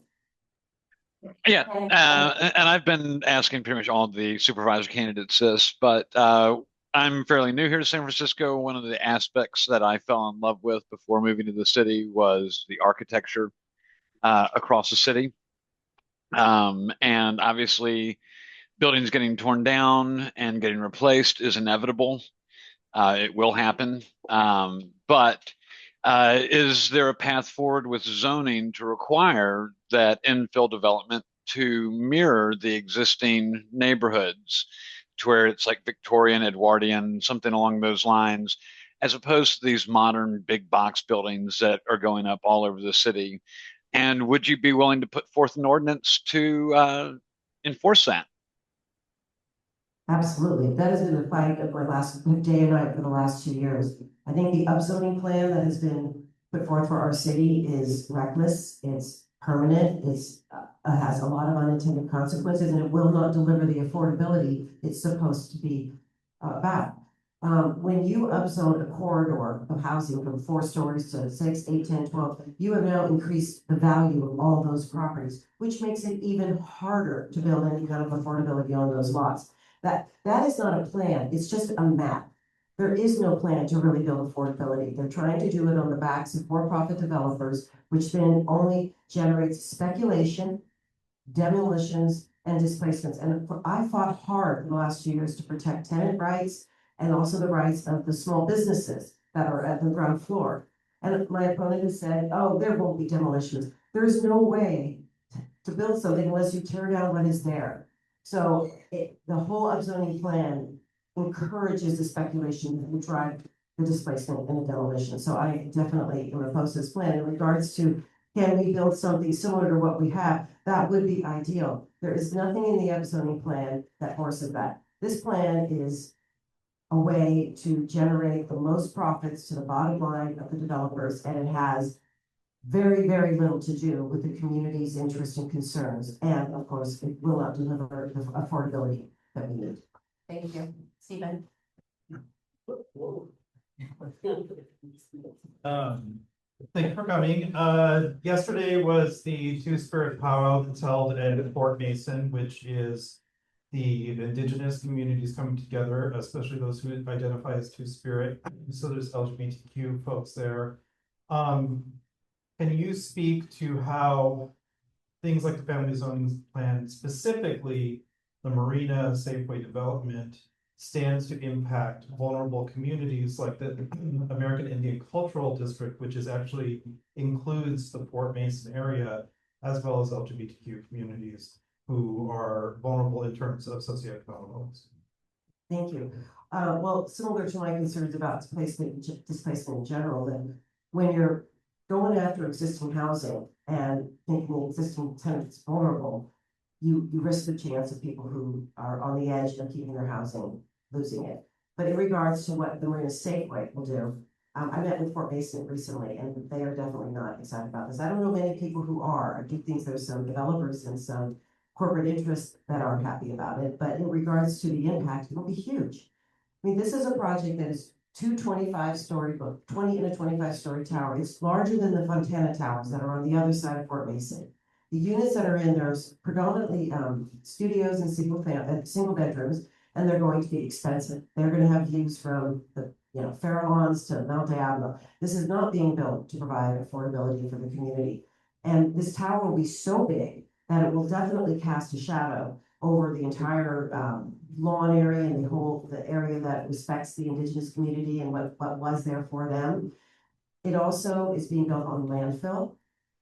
Yeah, and I've been asking pretty much all the supervisor candidates this, but I'm fairly new here to San Francisco. One of the aspects that I fell in love with before moving to the city was the architecture across the city. And obviously buildings getting torn down and getting replaced is inevitable. It will happen. But is there a path forward with zoning to require that infill development to mirror the existing neighborhoods to where it's like Victorian, Edwardian, something along those lines, as opposed to these modern big box buildings that are going up all over the city? And would you be willing to put forth an ordinance to enforce that? Absolutely. That has been the fight of my last day and night for the last 2 years. I think the upzoning plan that has been put forth for our city is reckless. It's permanent. Has a lot of unintended consequences, and it will not deliver the affordability it's supposed to be about. When you upzone a corridor of housing from 4 stories to 6, 8, 10, 12, you have now increased the value of all those properties, which makes it even harder to build any kind of affordability on those lots. That is not a plan. It's just a map. There is no plan to really build affordability. They're trying to do it on the backs of for-profit developers, which then only generates speculation, demolitions, and displacements. And I fought hard in the last 2 years to protect tenant rights and also the rights of the small businesses that are at the ground floor. And my opponent has said, oh, there won't be demolitions. There is no way to build something unless you tear down what is there. So the whole upzoning plan encourages the speculation that will drive the displacement and the demolition. So I definitely am opposed to this plan. In regards to, can we build something similar to what we have? That would be ideal. There is nothing in the upzoning plan that forces that. This plan is a way to generate the most profits to the bottom line of the developers, and it has very, very little to do with the community's interests and concerns. And of course, it will not deliver the affordability that we need. Thank you. Stephen? Thank you for coming. Yesterday was the Two-Spirit powwow that's held at Fort Mason, which is the indigenous communities coming together, especially those who identify as Two-Spirit. So there's LGBTQ folks there. Can you speak to how things like the family zoning plan, specifically the Marina Safeway development, stands to impact vulnerable communities like the American Indian Cultural District, which is actually includes the Fort Mason area, as well as LGBTQ communities who are vulnerable in terms of socioeconomic. Thank you. Well, similar to my concerns about displacement in general, that when you're going after existing housing and making the existing tenants vulnerable, you risk the chance of people who are on the edge of keeping their housing losing it. But in regards to what the Marina Safeway will do, I met with Fort Mason recently, and they are definitely not excited about this. I don't know many people who are. I do think there's some developers and some corporate interests that aren't happy about it. But in regards to the impact, it will be huge. I mean, this is a project that is 20 and a 25-story tower. It's larger than the Fontana Towers that are on the other side of Fort Mason. The units that are in there are predominantly studios and single bedrooms, and they're going to be expensive. They're going to have views from the Farallons to Mount Diablo. This is not being built to provide affordability for the community. And this tower will be so big that it will definitely cast a shadow over the entire lawn area and the area that respects the indigenous community and what was there for them. It also is being built on landfill,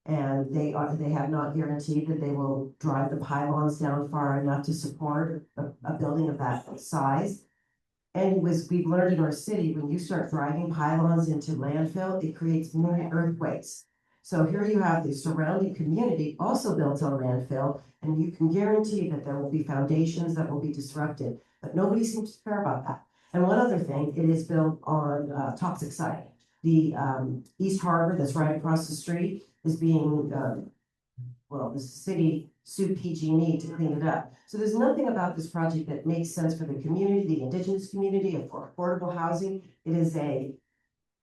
and they have not guaranteed that they will drive the pylons down far enough to support a building of that size. And we've learned in our city, when you start driving pylons into landfill, it creates many earthquakes. So here you have the surrounding community also built on landfill, and you can guarantee that there will be foundations that will be disrupted, but nobody seems to care about that. And one other thing, it is built on toxic site. The East Harbor that's right across the street is being, the city sued PG&E to clean it up. So there's nothing about this project that makes sense for the community, the indigenous community, and for affordable housing. It is a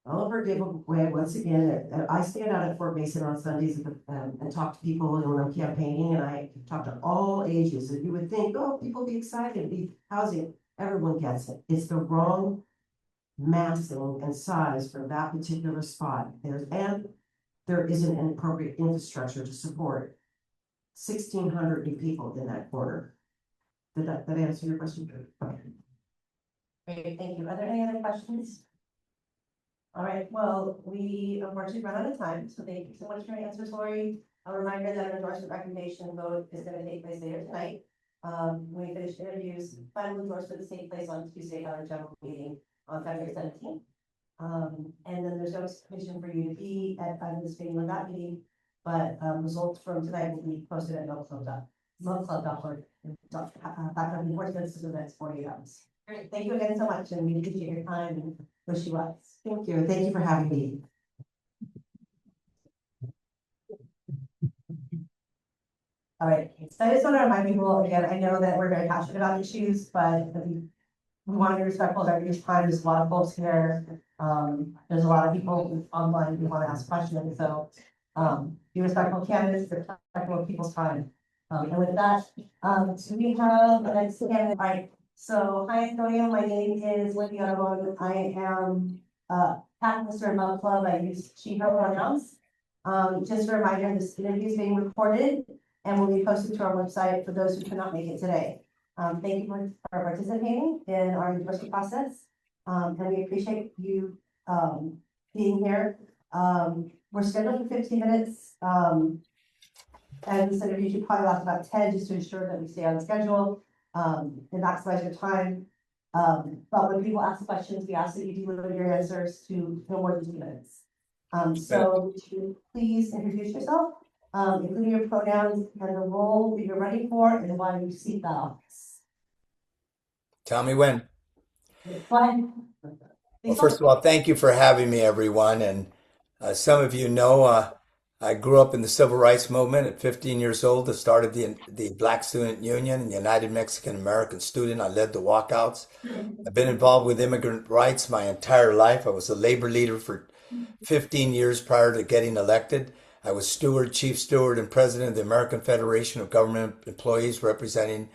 developer giveaway. Once again, I stand out at Fort Mason on Sundays and talk to people when I'm campaigning, and I talk to all ages. And you would think, oh, people be excited, be housing. Everyone gets it. It's the wrong massing and size for that particular spot. There isn't an appropriate infrastructure to support 1,600 new people in that corner. Did that answer your question? Okay. Great, thank you. Are there any other questions? All right, well, we unfortunately run out of time, so thank you so much for your answers, Lori. A reminder that an endorsement recommendation vote is gonna take place later tonight. When we finish interviews, final endorsement is taking place on Tuesday at our general meeting on February 17th. And then there's no expectation for you to be at participating in that meeting, but results from tonight will be posted at milkclub.org. Back on enforcement in the next 48 hours. Great, thank you again so much, and we appreciate your time and wish you luck. Thank you. Thank you for having me. All right, so I just want to remind people again, I know that we're very passionate about issues, but we want to be respectful of everybody's time. There's a lot of folks here. There's a lot of people online who want to ask questions, so be respectful of candidates, be respectful of people's time. And with that, so we have the next candidate. All right, so hi Antonia, my name is Wendy Aragón. I am PAC Mr. Love Club. I use she, her pronouns. Just a reminder, this interview is being recorded and will be posted to our website for those who could not make it today. Thank you for participating in our endorsement process. And we appreciate you being here. We're scheduled for 15 minutes. And this interview should probably last about 10 just to ensure that we stay on schedule and maximize your time. But when people ask questions, we ask that you deliver your answers to no more than 2 minutes. So would you please introduce yourself, including your pronouns and the role that you're running for and why you seek that office. Tell me when. Well, first of all, thank you for having me, everyone. And some of you know, I grew up in the civil rights movement at 15 years old. I started the Black Student Union and United Mexican American Student. I led the walkouts. I've been involved with immigrant rights my entire life. I was a labor leader for 15 years prior to getting elected. I was steward, chief steward, and president of the American Federation of Government Employees, representing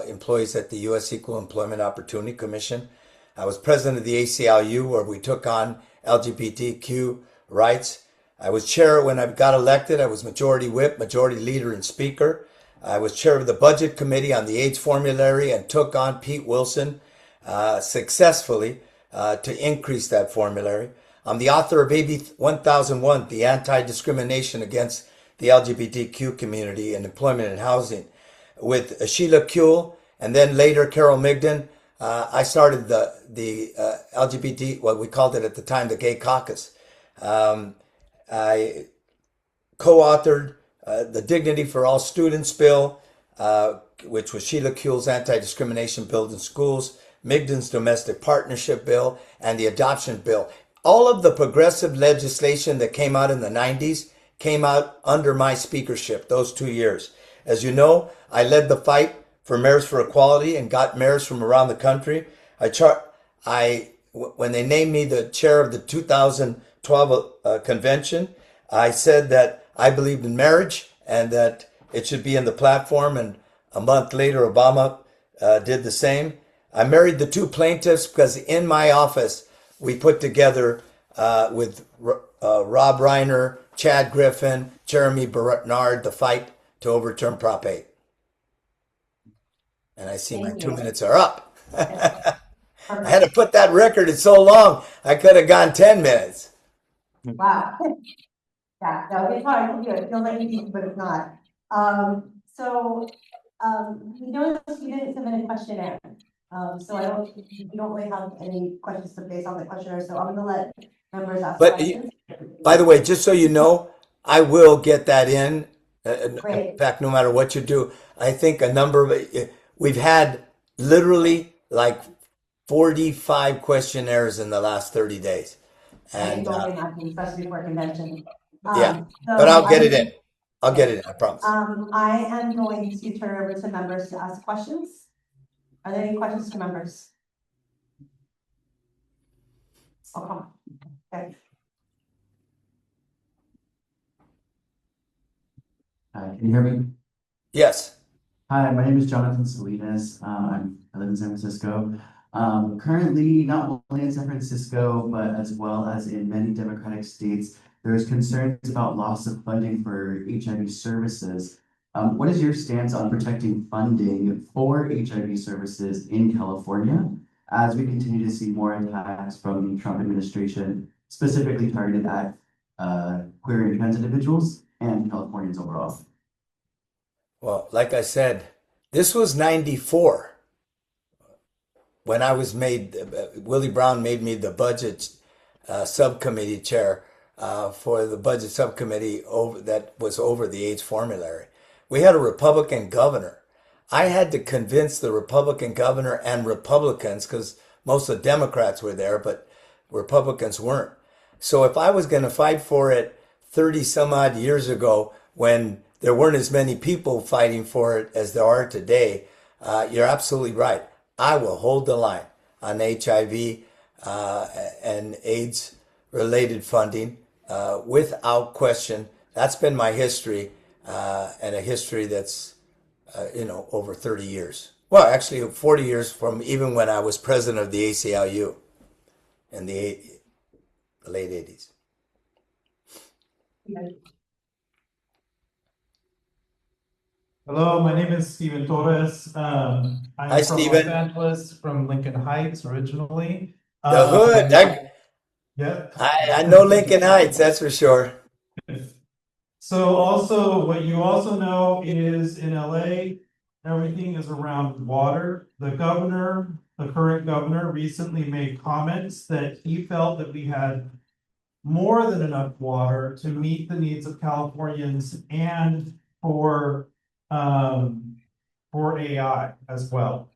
employees at the U.S. Equal Employment Opportunity Commission. I was president of the ACLU, where we took on LGBTQ rights. I was chair when I got elected. I was majority whip, majority leader, and speaker. I was chair of the budget committee on the AIDS formulary and took on Pete Wilson successfully to increase that formulary. I'm the author of AB 1001, the anti-discrimination against the LGBTQ community in employment and housing. With Sheila Kuehl and then later Carol Migden, I started the LGBT, what we called it at the time, the Gay Caucus. I co-authored the Dignity for All Students bill, which was Sheila Kuehl's anti-discrimination bill in schools, Migden's domestic partnership bill, and the adoption bill. All of the progressive legislation that came out in the 90s came out under my speakership those 2 years. As you know, I led the fight for mayors for equality and got mayors from around the country. When they named me the chair of the 2012 convention, I said that I believed in marriage and that it should be in the platform. And a month later, Obama did the same. I married the 2 plaintiffs because in my office, we put together with Rob Reiner, Chad Griffin, Jeremy Bernard, the fight to overturn Prop 8. And I see my 2 minutes are up. I had to put that record, it's so long, I could have gone 10 minutes. Wow. Yeah, no, it's hard to do it. It feels like easy, but it's not. We noticed you didn't submit a questionnaire. So we don't really have any questions to base on the questionnaire, so I'm gonna let members ask questions. By the way, just so you know, I will get that in. In fact, no matter what you do, I think we've had literally like 45 questionnaires in the last 30 days. And especially before convention. Yeah, but I'll get it in. I'll get it in, I promise. I am going to turn over to members to ask questions. Are there any questions to members? Oh, come on. Okay. Can you hear me? Yes. Hi, my name is Jonathan Salinas. I live in San Francisco. Currently, not only in San Francisco, but as well as in many Democratic states, there's concerns about loss of funding for HIV services. What is your stance on protecting funding for HIV services in California as we continue to see more attacks from the Trump administration, specifically targeted at queer and trans individuals and Californians overall? Well, like I said, this was 94 when I was made, Willie Brown made me the budget subcommittee chair for the budget subcommittee that was over the AIDS formulary. We had a Republican governor. I had to convince the Republican governor and Republicans, because most of the Democrats were there, but Republicans weren't. So if I was going to fight for it 30 some odd years ago when there weren't as many people fighting for it as there are today, you're absolutely right. I will hold the line on HIV and AIDS related funding without question. That's been my history and a history that's over 30 years. Well, actually 40 years from even when I was president of the ACLU in the late 80s. Hello, my name is Steven Torres. I'm Hi, from Steven. Los Angeles, from Lincoln Heights originally. The hood. Yeah. I know Lincoln Heights, that's for sure. So also, what you also know is in LA, everything is around water. The current governor recently made comments that he felt that we had more than enough water to meet the needs of Californians and for AI as well.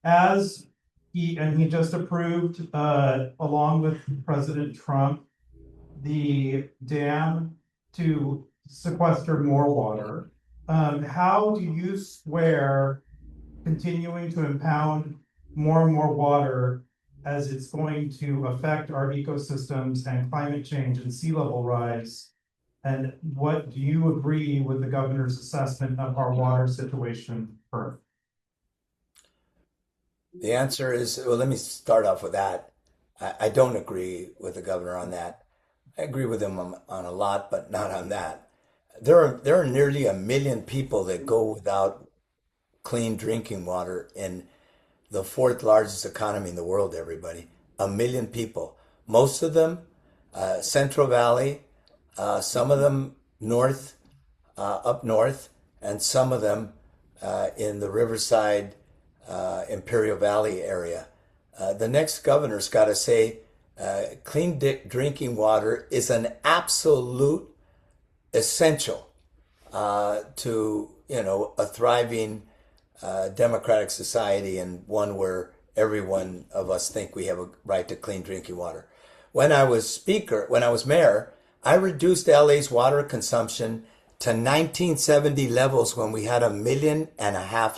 As he just approved, along with President Trump, the dam to sequester more water. How do you square continuing to impound more and more water as it's going to affect our ecosystems and climate change and sea level rise? And what do you agree with the governor's assessment of our water situation currently? The answer is, well, let me start off with that. I don't agree with the governor on that. I agree with him on a lot, but not on that. There are nearly 1 million people that go without clean drinking water in the 4th largest economy in the world, everybody. 1 million people. Most of them, Central Valley, some of them up north, and some of them in the Riverside, Imperial Valley area. The next governor's got to say clean drinking water is an absolute essential to a thriving democratic society, and one where everyone of us think we have a right to clean drinking water. When I was mayor, I reduced LA's water consumption to 1970 levels when we had 1.5 million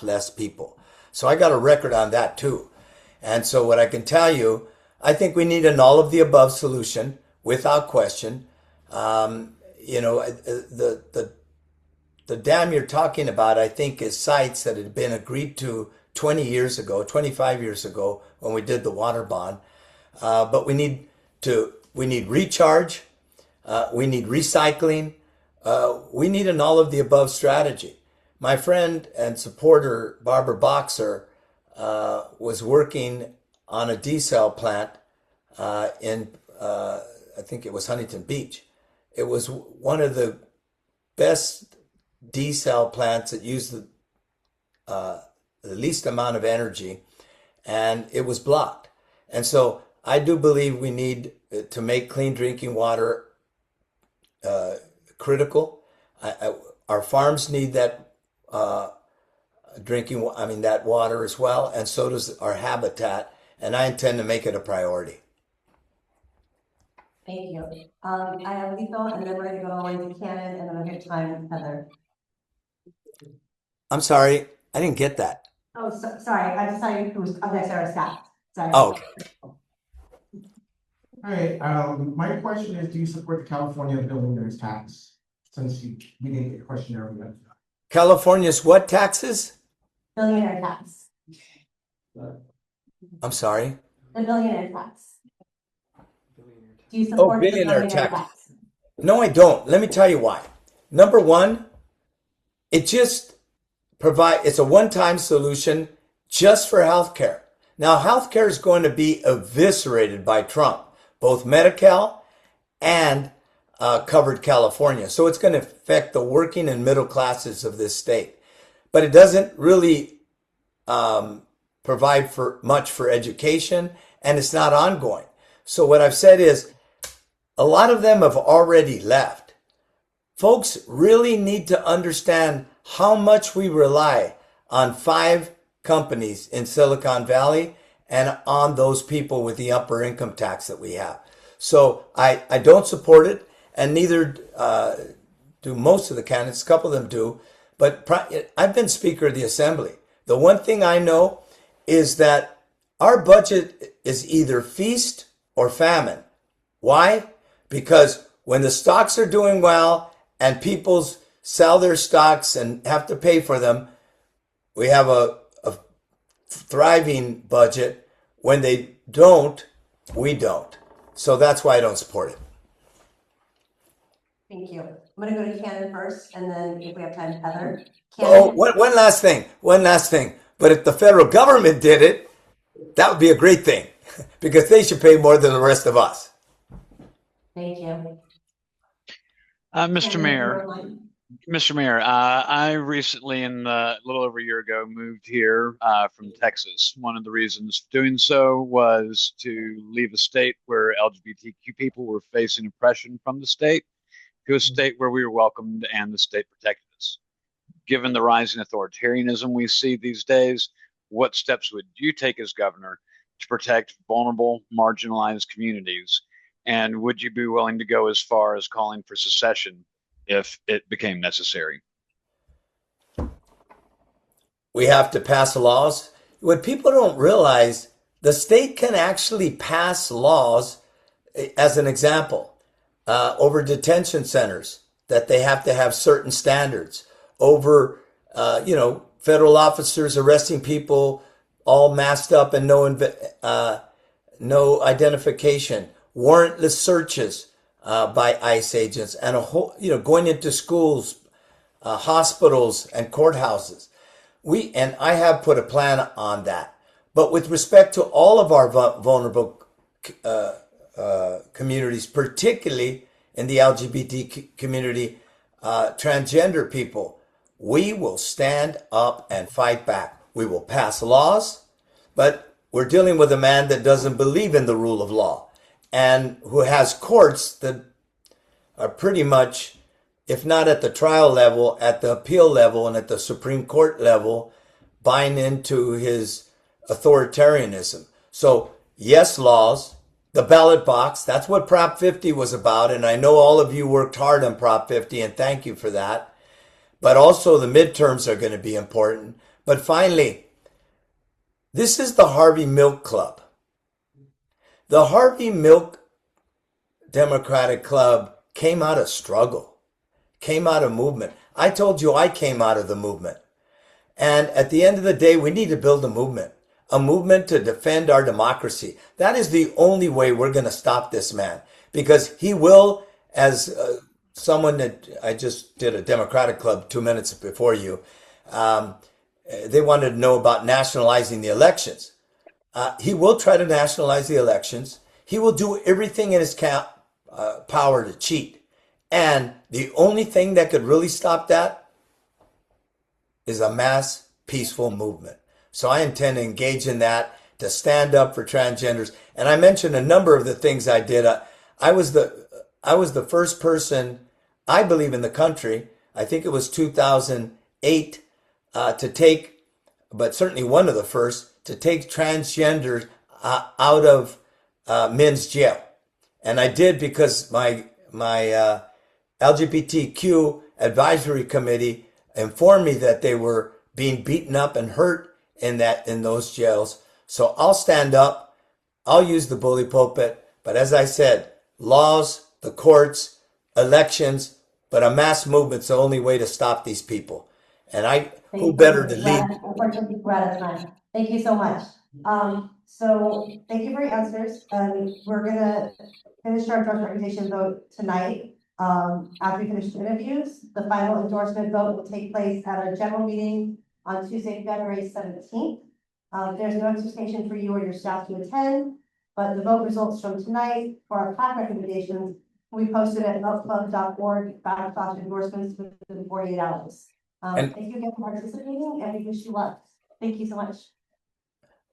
less people. So I got a record on that too. And so what I can tell you, I think we need an all of the above solution without question. The dam you're talking about, I think, is sites that had been agreed to 20 years ago, 25 years ago when we did the water bond. But we need recharge, we need recycling, we need an all of the above strategy. My friend and supporter, Barbara Boxer, was working on a desal plant in, I think it was Huntington Beach. It was one of the best desal plants that used the least amount of energy, and it was blocked. And so I do believe we need to make clean drinking water critical. Our farms need that that water as well, and so does our habitat, and I intend to make it a priority. Thank you. I have Lethal, and then we're going to go into Cannon, and then I'll give time with Heather. I'm sorry, I didn't get that. Oh, sorry. I just saw you. It was Sarah Scott. Sorry. Oh, okay. All right, my question is, do you support the California billionaire's tax? Since we didn't get a question earlier. California's what taxes? Billionaire tax. I'm sorry? The billionaire tax. Do you support billionaire tax. No, I don't. Let me tell you why. Number one, it just it's a one-time solution just for healthcare. Now, healthcare is going to be eviscerated by Trump, both Medi-Cal and covered California. So it's going to affect the working and middle classes of this state. But it doesn't really provide for much for education, and it's not ongoing. So what I've said is a lot of them have already left. Folks really need to understand how much we rely on 5 companies in Silicon Valley and on those people with the upper income tax that we have. So I don't support it, and neither do most of the candidates. A couple of them do. But I've been Speaker of the Assembly. The one thing I know is that our budget is either feast or famine. Why? Because when the stocks are doing well and people sell their stocks and have to pay for them, we have a thriving budget. When they don't, we don't. So that's why I don't support it. Thank you. I'm going to go to Cannon first, and then if we have time, Heather. Oh, one last thing. But if the federal government did it, that would be a great thing because they should pay more than the rest of us. Thank you. Mr. Mayor, I recently, a little over a year ago, moved here from Texas. One of the reasons for doing so was to leave a state where LGBTQ people were facing oppression from the state to a state where we were welcomed and the state protected us. Given the rising authoritarianism we see these days, what steps would you take as governor to protect vulnerable, marginalized communities? And would you be willing to go as far as calling for secession if it became necessary? We have to pass laws. What people don't realize, the state can actually pass laws, as an example, over detention centers, that they have to have certain standards, over, federal officers arresting people all masked up and no identification, warrantless searches by ICE agents, and a whole, going into schools, hospitals, and courthouses. And I have put a plan on that. But with respect to all of our vulnerable communities, particularly in the LGBT community, transgender people, we will stand up and fight back. We will pass laws, but we're dealing with a man that doesn't believe in the rule of law and who has courts that are pretty much, if not at the trial level, at the appeal level and at the Supreme Court level, buying into his authoritarianism. So yes, laws, the ballot box, that's what Prop 50 was about. And I know all of you worked hard on Prop 50, and thank you for that. But also the midterms are going to be important. But finally, this is the Harvey Milk Club. The Harvey Milk Democratic Club came out of struggle, came out of movement. I told you I came out of the movement. And at the end of the day, we need to build a movement to defend our democracy. That is the only way we're going to stop this man, because he will, as someone that I just did a Democratic Club 2 minutes before you, they wanted to know about nationalizing the elections. He will try to nationalize the elections. He will do everything in his power to cheat. And the only thing that could really stop that is a mass peaceful movement. So I intend to engage in that, to stand up for transgenders. And I mentioned a number of the things I did. I was the first person, I believe, in the country, I think it was 2008, to take, but certainly one of the first, to take transgenders out of men's jail. And I did because my LGBTQ advisory committee informed me that they were being beaten up and hurt in those jails. So I'll stand up, I'll use the bully pulpit, but as I said, laws, the courts, elections, but a mass movement's the only way to stop these people. And who better to lead? Unfortunately, we're out of time. Thank you so much. So thank you for your answers. We're gonna finish our joint presentation vote tonight. After we finish the interviews, the final endorsement vote will take place at a general meeting on Tuesday, February 17th. There's no expectation for you or your staff to attend, but the vote results from tonight for our PAC recommendations will be posted at voteclub.org/endorsements within 48 hours. Thank you again for participating, and we wish you luck. Thank you so much.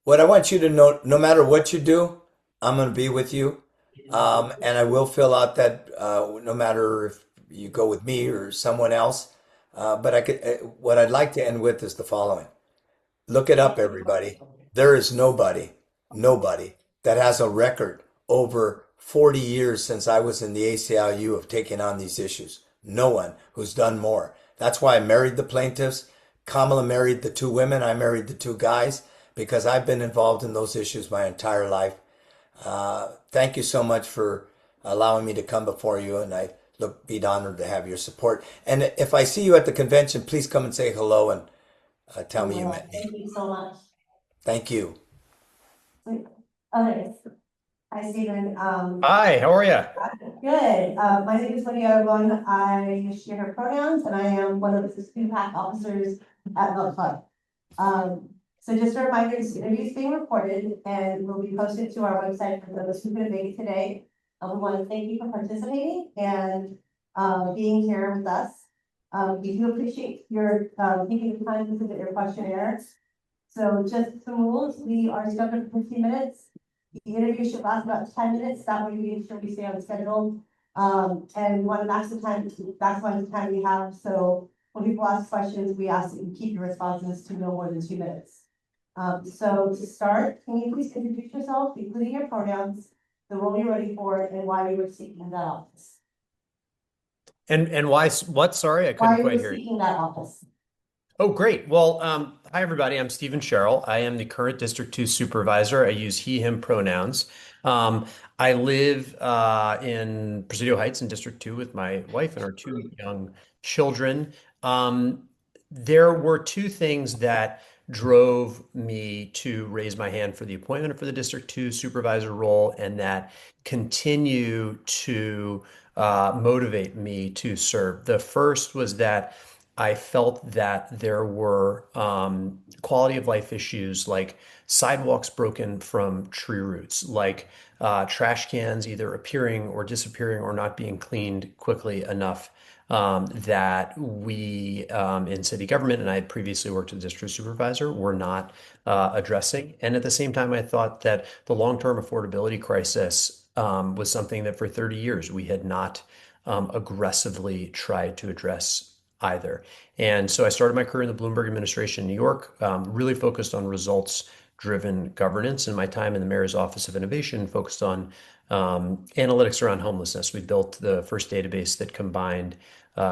What I want you to know, no matter what you do, I'm going to be with you. And I will fill out that, no matter if you go with me or someone else. But what I'd like to end with is the following. Look it up, everybody. There is nobody that has a record over 40 years since I was in the ACLU of taking on these issues. No one who's done more. That's why I married the plaintiffs. Kamala married the two women. I married the two guys because I've been involved in those issues my entire life. Thank you so much for allowing me to come before you, and be honored to have your support. And if I see you at the convention, please come and say hello and tell me you met me. Thank you so much. Thank you. Others. Hi, Stephen. Hi, how are you? Good. My name is Lydia Aragón. I use she, her pronouns, and I am one of the PAC officers at the club. So just a reminder, this interview is being recorded and will be posted to our website for those who couldn't make it today. We want to thank you for participating and being here with us. We do appreciate your taking the time to visit your questionnaire. So just some rules, we are scheduled for 15 minutes. The interview should last about 10 minutes. That way we make sure we stay on schedule. And we want to maximize the time we have. So when people ask questions, we ask that you keep your responses to no more than 2 minutes. So to start, can you please introduce yourself, including your pronouns, the role you're ready for, and why you were seeking that office? And why, what, sorry, I couldn't quite hear you. Why are you seeking that office? Oh, great. Well, hi, everybody. I'm Stephen Sherill. I am the current District 2 Supervisor. I use he, him pronouns. I live in Presidio Heights in District 2 with my wife and our two young children. There were two things that drove me to raise my hand for the appointment for the District 2 Supervisor role, and that continue to motivate me to serve. The first was that I felt that there were quality of life issues like sidewalks broken from tree roots, like trash cans either appearing or disappearing or not being cleaned quickly enough, that we in city government, and I had previously worked as district supervisor, were not addressing. And at the same time, I thought that the long-term affordability crisis was something that for 30 years we had not aggressively tried to address either. And so I started my career in the Bloomberg administration in New York, really focused on results-driven governance. And my time in the mayor's office of innovation focused on analytics around homelessness. We built the first database that combined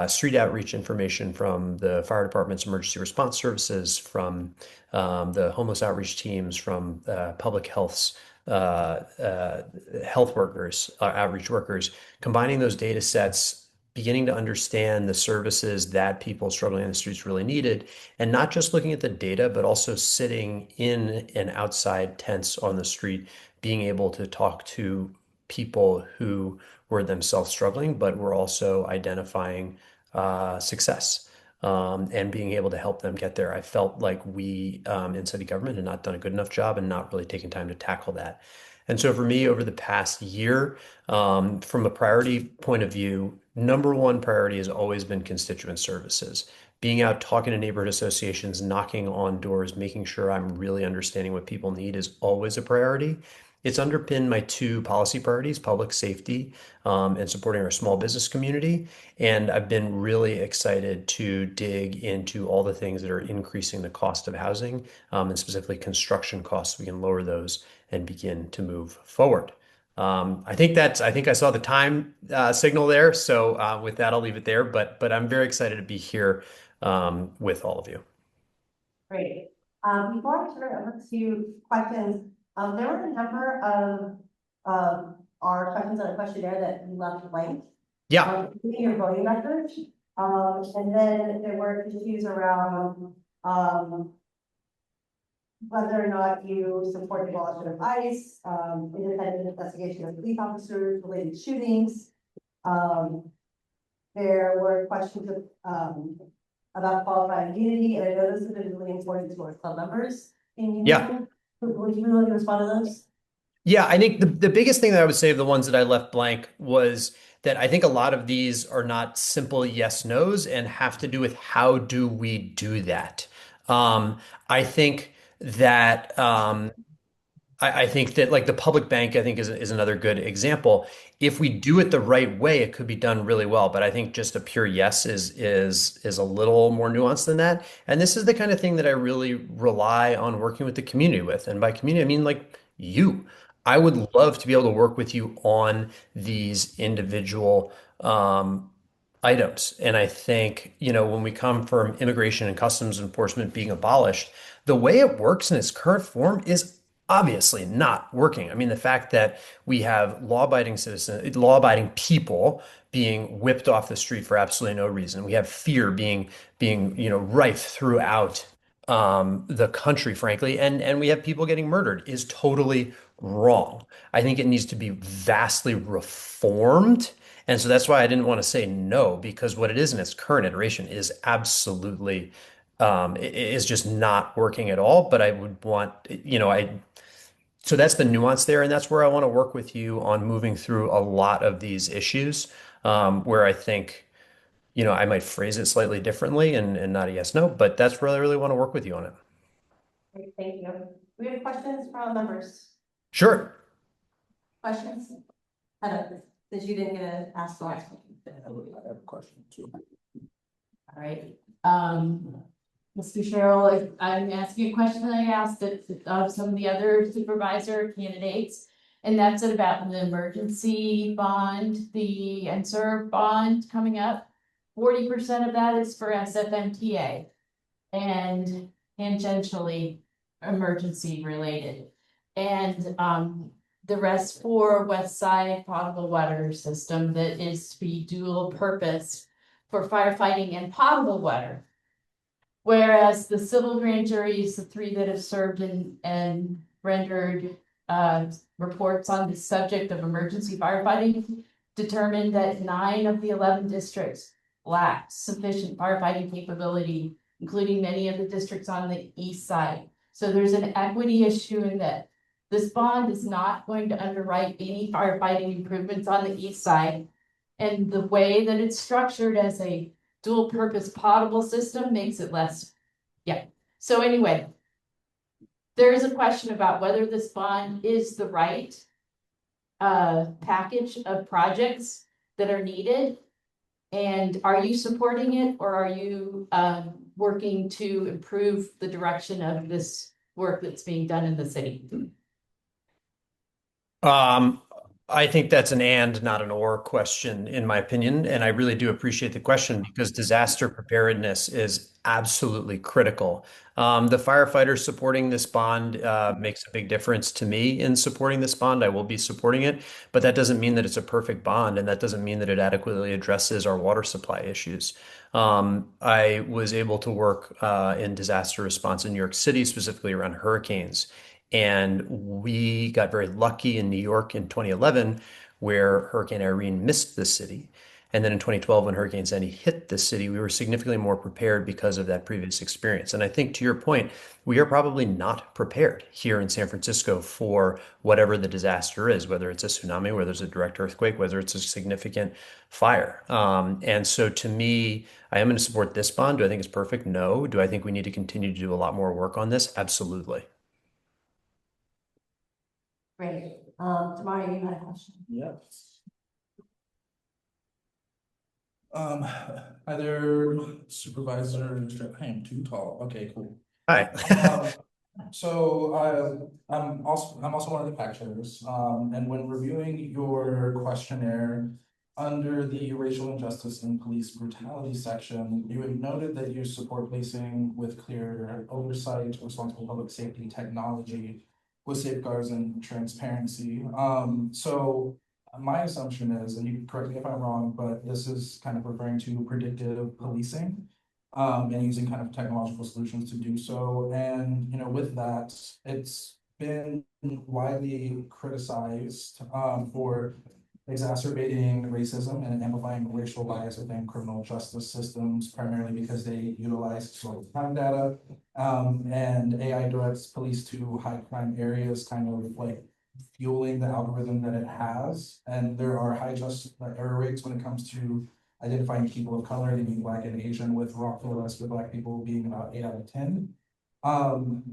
street outreach information from the fire department's emergency response services, from the homeless outreach teams, from public health's health workers, outreach workers, combining those data sets, beginning to understand the services that people struggling in the streets really needed, and not just looking at the data, but also sitting in and outside tents on the street, being able to talk to people who were themselves struggling, but were also identifying success and being able to help them get there. I felt like we in city government had not done a good enough job and not really taken time to tackle that. And so for me, over the past year, from a priority point of view, number one priority has always been constituent services. Being out, talking to neighborhood associations, knocking on doors, making sure I'm really understanding what people need is always a priority. It's underpinned my two policy priorities, public safety and supporting our small business community. And I've been really excited to dig into all the things that are increasing the cost of housing and specifically construction costs. We can lower those and begin to move forward. I think I saw the time signal there. So with that, I'll leave it there. But I'm very excited to be here with all of you. Great. Before I turn it over to questions, there were a number of our questions on the questionnaire that we left blank. Yeah. Your voting records. And then there were issues around whether or not you support the abolition of ICE, independent investigation of police officers, related shootings, there were questions of, about qualified immunity, and I know this has been really important to our club members in Uniontown. Would you really respond to those? Yeah, I think the biggest thing that I would say of the ones that I left blank was that I think a lot of these are not simple yes nos and have to do with how do we do that. I think that I think that like the public bank, I think is another good example. If we do it the right way, it could be done really well. But I think just a pure yes is a little more nuanced than that. And this is the kind of thing that I really rely on working with the community with. And by community, I mean like you. I would love to be able to work with you on these individual items. And I think, you know, when we come from immigration and customs enforcement being abolished, the way it works in its current form is obviously not working. I mean, the fact that we have law-abiding citizens, law-abiding people being whipped off the street for absolutely no reason. We have fear being, you know, rife throughout the country, frankly, and we have people getting murdered is totally wrong. I think it needs to be vastly reformed. And so that's why I didn't want to say no, because what it is in its current iteration is absolutely is just not working at all. But I would want, you know, so that's the nuance there, and that's where I want to work with you on moving through a lot of these issues, where I think, you know, I might phrase it slightly differently and not a yes, no, but that's where I really want to work with you on it. Great, thank you. We have questions from members. Sure. Questions? Heather, that you didn't get to ask the last one. I have a question too. All right, Mr. Sherill, I'm asking a question that I asked of some of the other supervisor candidates. And that's about the emergency bond, the NSERV bond coming up. 40% of that is for SFMTA and tangentially emergency related. And the rest for West Side potable water system that is to be dual purpose for firefighting and potable water. Whereas the civil grand juries, the three that have served and rendered reports on the subject of emergency firefighting, determined that 9 of the 11 districts lacked sufficient firefighting capability, including many of the districts on the east side. So there's an equity issue in that this bond is not going to underwrite any firefighting improvements on the east side. And the way that it's structured as a dual purpose potable system makes it less. Yeah. So anyway, there is a question about whether this bond is the right package of projects that are needed. And are you supporting it, or are you working to improve the direction of this work that's being done in the city? I think that's an and, not an or question, in my opinion. And I really do appreciate the question because disaster preparedness is absolutely critical. The firefighters supporting this bond makes a big difference to me in supporting this bond. I will be supporting it, but that doesn't mean that it's a perfect bond, and that doesn't mean that it adequately addresses our water supply issues. I was able to work in disaster response in New York City, specifically around hurricanes. And we got very lucky in New York in 2011, where Hurricane Irene missed the city. And then in 2012, when Hurricane Sandy hit the city, we were significantly more prepared because of that previous experience. And I think, to your point, we are probably not prepared here in San Francisco for whatever the disaster is, whether it's a tsunami, whether it's a direct earthquake, whether it's a significant fire. And so to me, I am going to support this bond. Do I think it's perfect? No. Do I think we need to continue to do a lot more work on this? Absolutely. Great. Tamara, you had a question? Yes. Either supervisor, I am too tall. Okay, cool. Hi. So I'm also one of the PAC chairs. And when reviewing your questionnaire under the racial injustice and police brutality section, you had noted that you support policing with clear oversight, responsible public safety technology with safeguards and transparency. So my assumption is, and you can correct me if I'm wrong, but this is kind of referring to predictive policing and using kind of technological solutions to do so. And, you know, with that, it's been widely criticized for exacerbating racism and amplifying racial bias within criminal justice systems, primarily because they utilize historical crime data. And AI directs police to high crime areas, kind of like fueling the algorithm that it has. And there are high error rates when it comes to identifying people of color, being Black and Asian, with wrongful arrest for Black people being about 8 out of 10.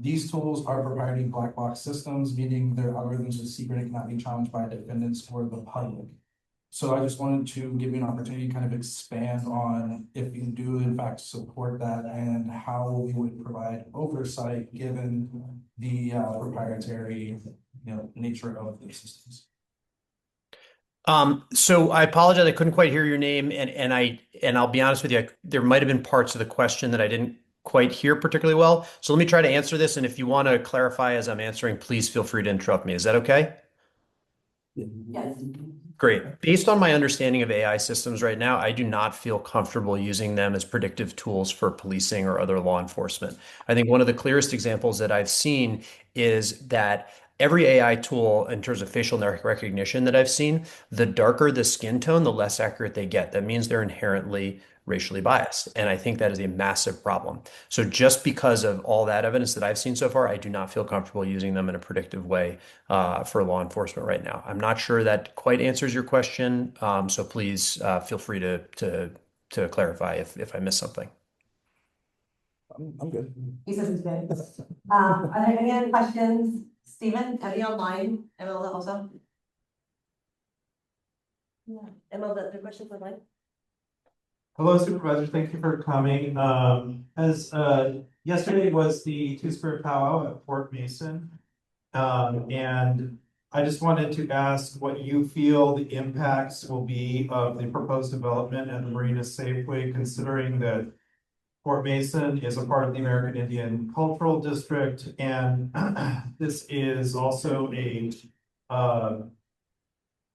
These tools are proprietary black box systems, meaning their algorithms are secret and cannot be challenged by defendants or the public. So I just wanted to give you an opportunity to kind of expand on if you do in fact support that and how we would provide oversight given the proprietary, nature of the systems. So I apologize, I couldn't quite hear your name, and I'll be honest with you, there might have been parts of the question that I didn't quite hear particularly well. So let me try to answer this, and if you want to clarify as I'm answering, please feel free to interrupt me. Is that okay? Yes. Great. Based on my understanding of AI systems right now, I do not feel comfortable using them as predictive tools for policing or other law enforcement. I think one of the clearest examples that I've seen is that every AI tool, in terms of facial recognition that I've seen, the darker the skin tone, the less accurate they get. That means they're inherently racially biased. And I think that is a massive problem. So just because of all that evidence that I've seen so far, I do not feel comfortable using them in a predictive way for law enforcement right now. I'm not sure that quite answers your question. So please feel free to clarify if I missed something. I'm good. He says he's good. Are there any other questions? Stephen, are you online? Emma also? Yeah. Emma, the questions online? Hello, Supervisor. Thank you for coming. As yesterday was the Two-Spirit Powwow at Fort Mason. And I just wanted to ask what you feel the impacts will be of the proposed development at the Marina Safeway, considering that Fort Mason is a part of the American Indian Cultural District, and this is also a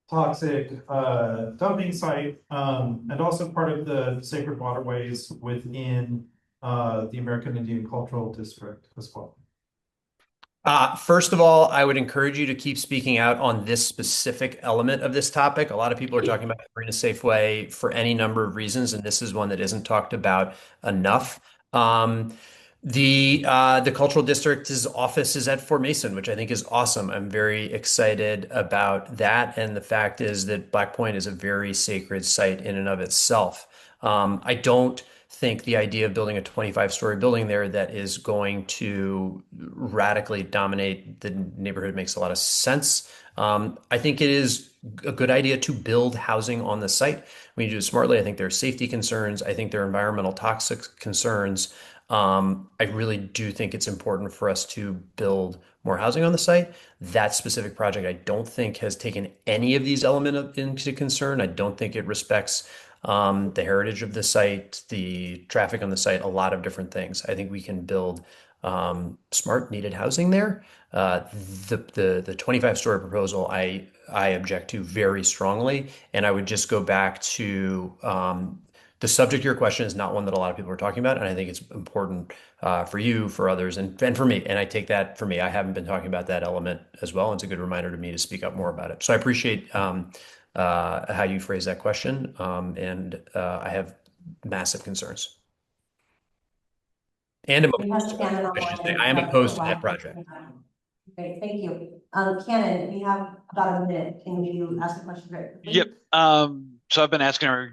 toxic dumping site, and also part of the sacred waterways within the American Indian Cultural District as well. First of all, I would encourage you to keep speaking out on this specific element of this topic. A lot of people are talking about Marina Safeway for any number of reasons, and this is one that isn't talked about enough. The cultural district's office is at Fort Mason, which I think is awesome. I'm very excited about that, and the fact is that Black Point is a very sacred site in and of itself. I don't think the idea of building a 25-story building there that is going to radically dominate the neighborhood makes a lot of sense. I think it is a good idea to build housing on the site. When you do it smartly, I think there are safety concerns. I think there are environmental toxic concerns. I really do think it's important for us to build more housing on the site. That specific project, I don't think has taken any of these elements into concern. I don't think it respects the heritage of the site, the traffic on the site, a lot of different things. I think we can build smart, needed housing there. The 25-story proposal, I object to very strongly, and I would just go back to the subject of your question is not one that a lot of people are talking about, and I think it's important for you, for others, and for me. And I take that for me. I haven't been talking about that element as well. And it's a good reminder to me to speak up more about it. So I appreciate how you phrase that question, and I have massive concerns. And I'm opposed to it, I should say. I am opposed to that project. Great, thank you. Cannon, we have about a minute. Can you ask a question very quickly? Yep. So I've been asking our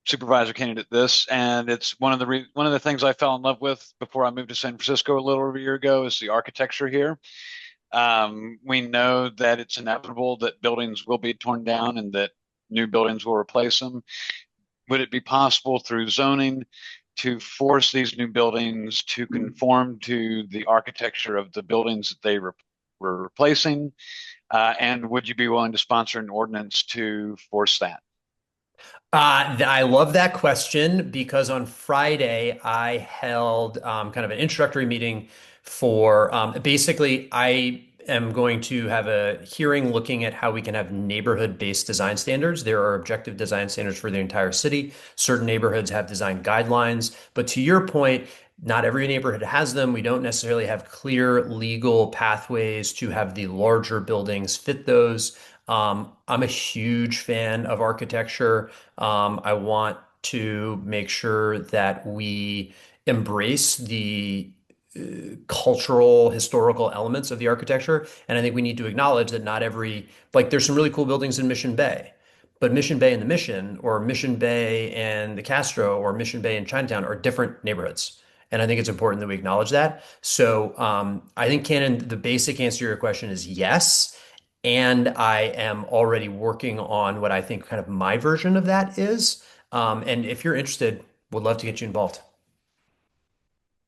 supervisor candidate this, and it's one of the things I fell in love with before I moved to San Francisco a little over a year ago is the architecture here. We know that it's inevitable that buildings will be torn down and that new buildings will replace them. Would it be possible through zoning to force these new buildings to conform to the architecture of the buildings that they were replacing? And would you be willing to sponsor an ordinance to force that? I love that question because on Friday I held kind of an introductory meeting for basically I am going to have a hearing looking at how we can have neighborhood-based design standards. There are objective design standards for the entire city. Certain neighborhoods have design guidelines, but to your point, not every neighborhood has them. We don't necessarily have clear legal pathways to have the larger buildings fit those. I'm a huge fan of architecture. I want to make sure that we embrace the cultural, historical elements of the architecture. And I think we need to acknowledge that not every, like, there's some really cool buildings in Mission Bay, but Mission Bay and the Mission, or Mission Bay and the Castro, or Mission Bay and Chinatown are different neighborhoods. And I think it's important that we acknowledge that. So I think, Cannon, the basic answer to your question is yes. And I am already working on what I think kind of my version of that is. And if you're interested, would love to get you involved.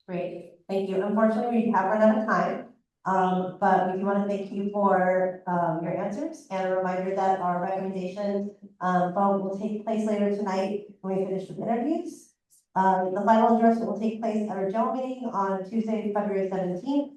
Great, thank you. Unfortunately, we have run out of time, but we do want to thank you for your answers and a reminder that our recommendation vote will take place later tonight when we finish with interviews. The final endorsement will take place at our general meeting on Tuesday, February 17th.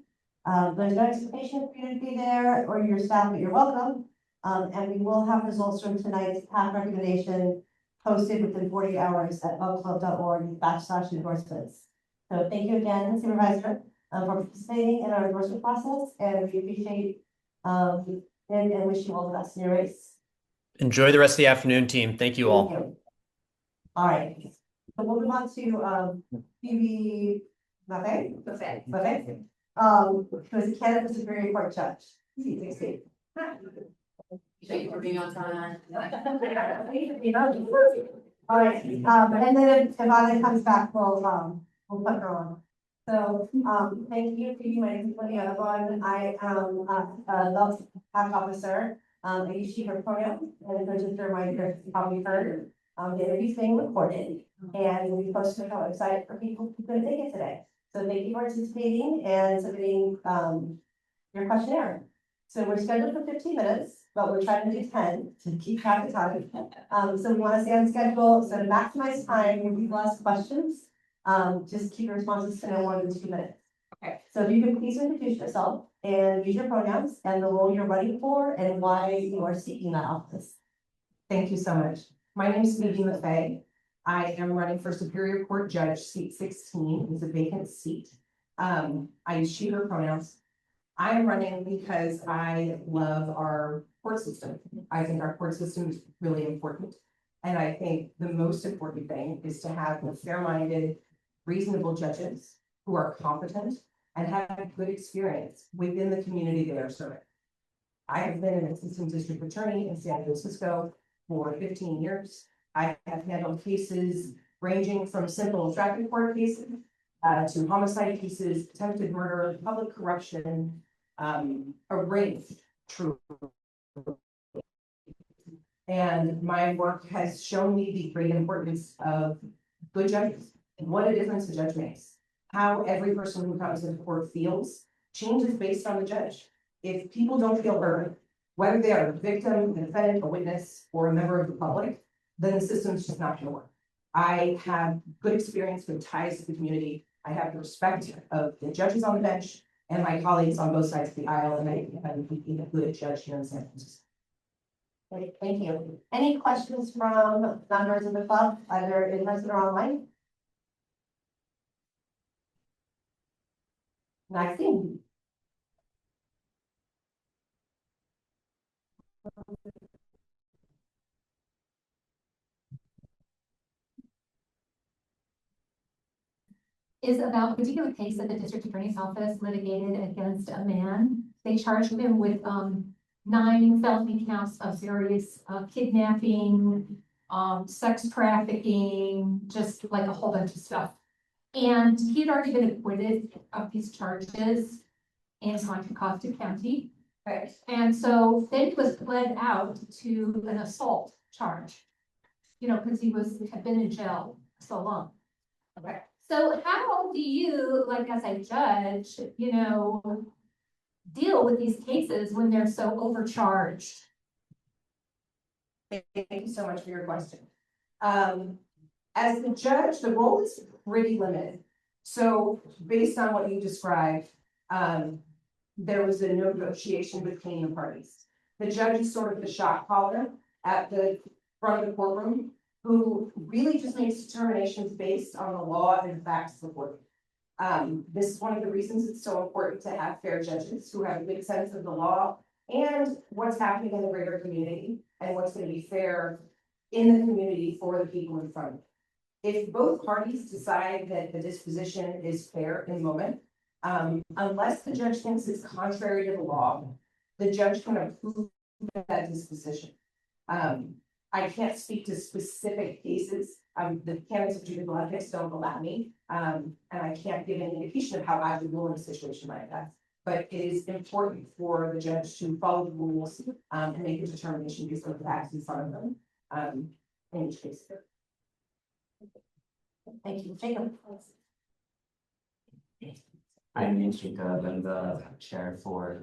There's no expectation for you to be there or your staff, but you're welcome. And we will have results from tonight's PAC recommendation posted within 40 hours at votegclub.org/endorsements. So thank you again, Supervisor, for participating in our endorsement process, and we appreciate and wish you all the best in your race. Enjoy the rest of the afternoon, team. Thank you all. Thank you. All right, so we'll move on to Phoebe Maffei, who is a candidate for Superior Court Judge. Thank you for being on time. All right, and then if Ivana comes back, we'll put her on. So, thank you, Phoebe. My name is Lydia Vaughn. I am the PAC officer. I use she, her pronouns, and just a reminder, you probably heard, the interview's being recorded, and we posted on our website for people who couldn't make it today. So thank you for participating and submitting your questionnaire. So we're scheduled for 15 minutes, but we're trying to do 10 to keep track of time. So we want to stay on schedule. So to maximize time, when people ask questions, just keep your responses to no more than 2 minutes. Okay. So if you could please introduce yourself and use your pronouns and the role you're running for and why you are seeking that office. Thank you so much. My name is Phoebe Maffei. I am running for Superior Court Judge, seat 16. It's a vacant seat. I use she, her pronouns. I'm running because I love our court system. I think our court system is really important. And I think the most important thing is to have fair-minded, reasonable judges who are competent and have good experience within the community they are serving. I have been an assistant district attorney in San Francisco for 15 years. I have handled cases ranging from simple traffic court cases to homicide cases, attempted murder, public corruption, arranged true. And my work has shown me the great importance of good judges and what a difference a judge makes. How every person who comes into court feels changes based on the judge. If people don't feel heard, whether they are a victim, a defendant, a witness, or a member of the public, then the system's just not going to work. I have good experience with ties to the community. I have the respect of the judges on the bench and my colleagues on both sides of the aisle, and I think I'm being a good judge here in San Francisco. Great, thank you. Any questions from members of the club, either in person or online? Maxine. Is about a particular case that the district attorney's office litigated against a man. They charged him with 9 felony counts of various kidnapping, sex trafficking, just like a whole bunch of stuff. And he had already been acquitted of these charges in Contra Costa County. Right. And so then he was pled out to an assault charge, you know, because he had been in jail so long. Okay. So how do you, like as a judge, you know, deal with these cases when they're so overcharged? Thank you so much for your question. As the judge, the role is pretty limited. So based on what you described, there was a negotiation between the parties. The judge is sort of the shot caller at the front of the courtroom, who really just makes determinations based on the law and facts supported. This is one of the reasons it's so important to have fair judges who have a good sense of the law and what's happening in the greater community and what's going to be fair in the community for the people in front of it. If both parties decide that the disposition is fair in the moment, unless the judge thinks it's contrary to the law, the judge can approve that disposition. I can't speak to specific cases. The canons of judicial ethics don't allow me, and I can't give any indication of how I would rule in a situation like that. But it is important for the judge to follow the rules and make a determination based on the facts in front of them. In each case. Thank you, Jacob. I'm Jacob. I'm the chair for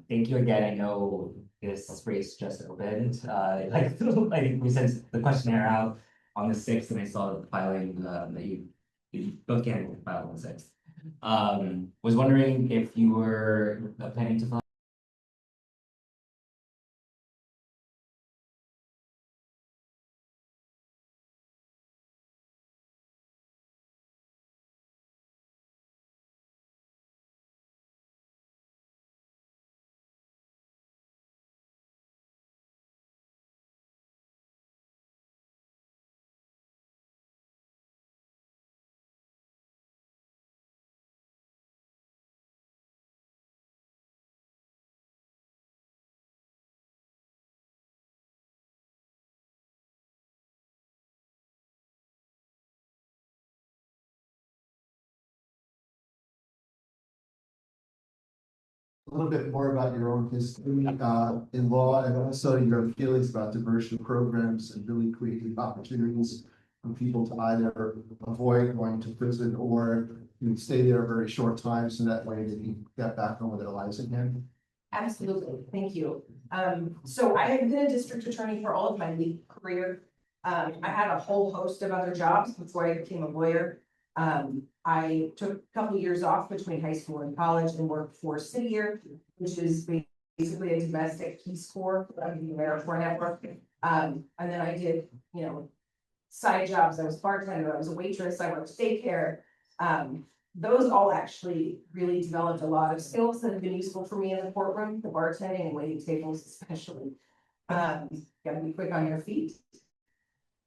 thank you again. I know this race just opened. I think we sent the questionnaire out on the 6th, and I saw the filing that you both candidates filed on the 6th. Was wondering if you were planning to file. A little bit more about your own history in law and also your feelings about diversion programs and really creating opportunities for people to either avoid going to prison or stay there a very short time so that way they can get back on with their lives again. Absolutely, thank you. So I have been a district attorney for all of my legal career. I had a whole host of other jobs before I became a lawyer. I took a couple of years off between high school and college and worked for Citier, which is basically a domestic Peace Corps of the AmeriCorps network. And then I did, side jobs. I was bartender, I was a waitress, I worked daycare. Those all actually really developed a lot of skills that have been useful for me in the courtroom, the bartending and waiting tables especially. Gotta be quick on your feet.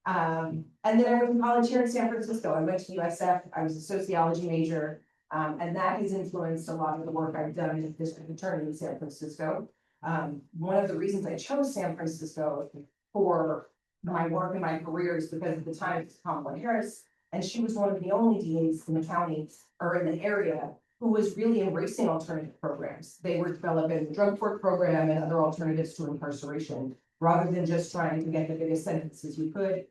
And then I went to college here in San Francisco. I went to USF. I was a sociology major, and that has influenced a lot of the work I've done as district attorney in San Francisco. One of the reasons I chose San Francisco for my work and my career is because at the time it's Kamala Harris, and she was one of the only DAs in the county or in the area who was really embracing alternative programs. They were developing the drug court program and other alternatives to incarceration, rather than just trying to get the biggest sentences we could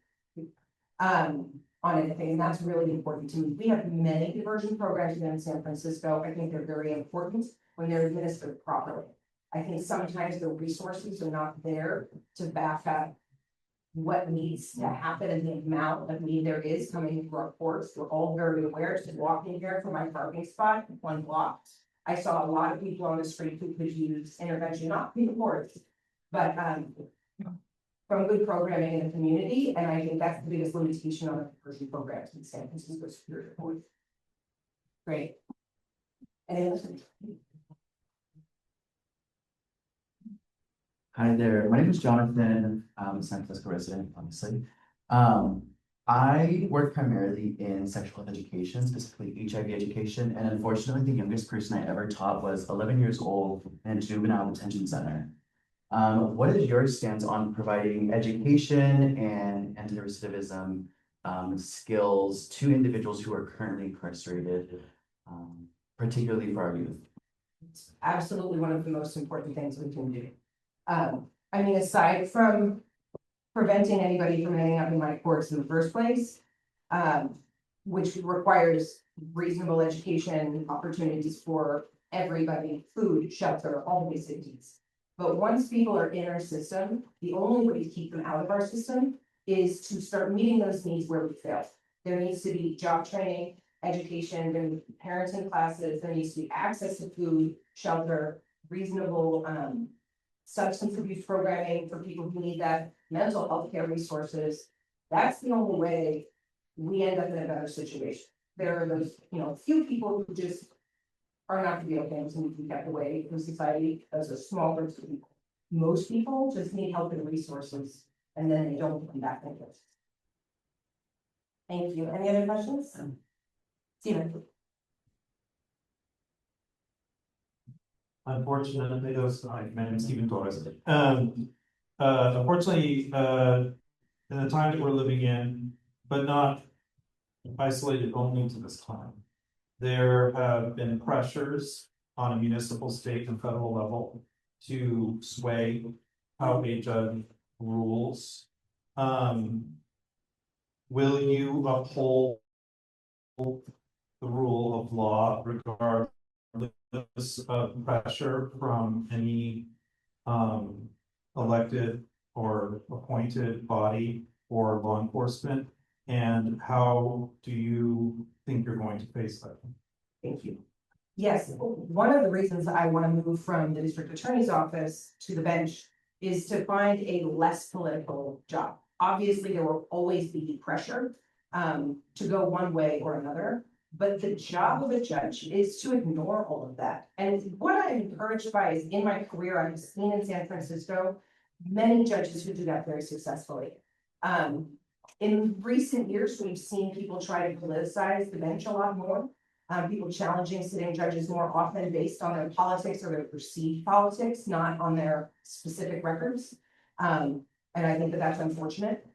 on anything. And that's really important to me. We have many diversion programs here in San Francisco. I think they're very important when they're administered properly. I think sometimes the resources are not there to back up what needs to happen and the amount of need there is coming into our courts. We're all very aware. Just walking here from my parking spot, 1 block, I saw a lot of people on the street who could use intervention, not in the courts, but from good programming in the community. And I think that's the biggest limitation on the diversion programs in San Francisco Superior Court. Great. And Hi there, my name is Jonathan. I'm a San Francisco resident, obviously. I work primarily in sexual health education, specifically HIV education, and unfortunately, the youngest person I ever taught was 11 years old in a juvenile detention center. What is your stance on providing education and anti-recidivism skills to individuals who are currently incarcerated, particularly for our youth? it's absolutely one of the most important things we can do. I mean, aside from preventing anybody from ending up in my courts in the first place, which requires reasonable education opportunities for everybody, food, shelter, all basic needs. But once people are in our system, the only way to keep them out of our system is to start meeting those needs where we fail. There needs to be job training, education, there needs to be parenting classes, there needs to be access to food, shelter, reasonable substance abuse programming for people who need that, mental health care resources. That's the only way we end up in a better situation. There are those, few people who just are not to be okay and need to be kept away from society as a small group of people. Most people just need help and resources, and then they don't come back into it. Thank you. Any other questions? Stephen? Unfortunately, those, my name is Stephen Torres. Unfortunately, in the time that we're living in, but not isolated only to this time, there have been pressures on a municipal, state, and federal level to sway how a judge rules. Will you uphold the rule of law regardless of pressure from any elected or appointed body or law enforcement? And how do you think you're going to face that? Thank you. Yes, one of the reasons I want to move from the district attorney's office to the bench is to find a less political job. Obviously, there will always be pressure to go one way or another, but the job of a judge is to ignore all of that. And what I'm encouraged by is in my career, I've seen in San Francisco, many judges who do that very successfully. In recent years, we've seen people try to politicize the bench a lot more. People challenging sitting judges more often based on their politics or their perceived politics, not on their specific records. And I think that that's unfortunate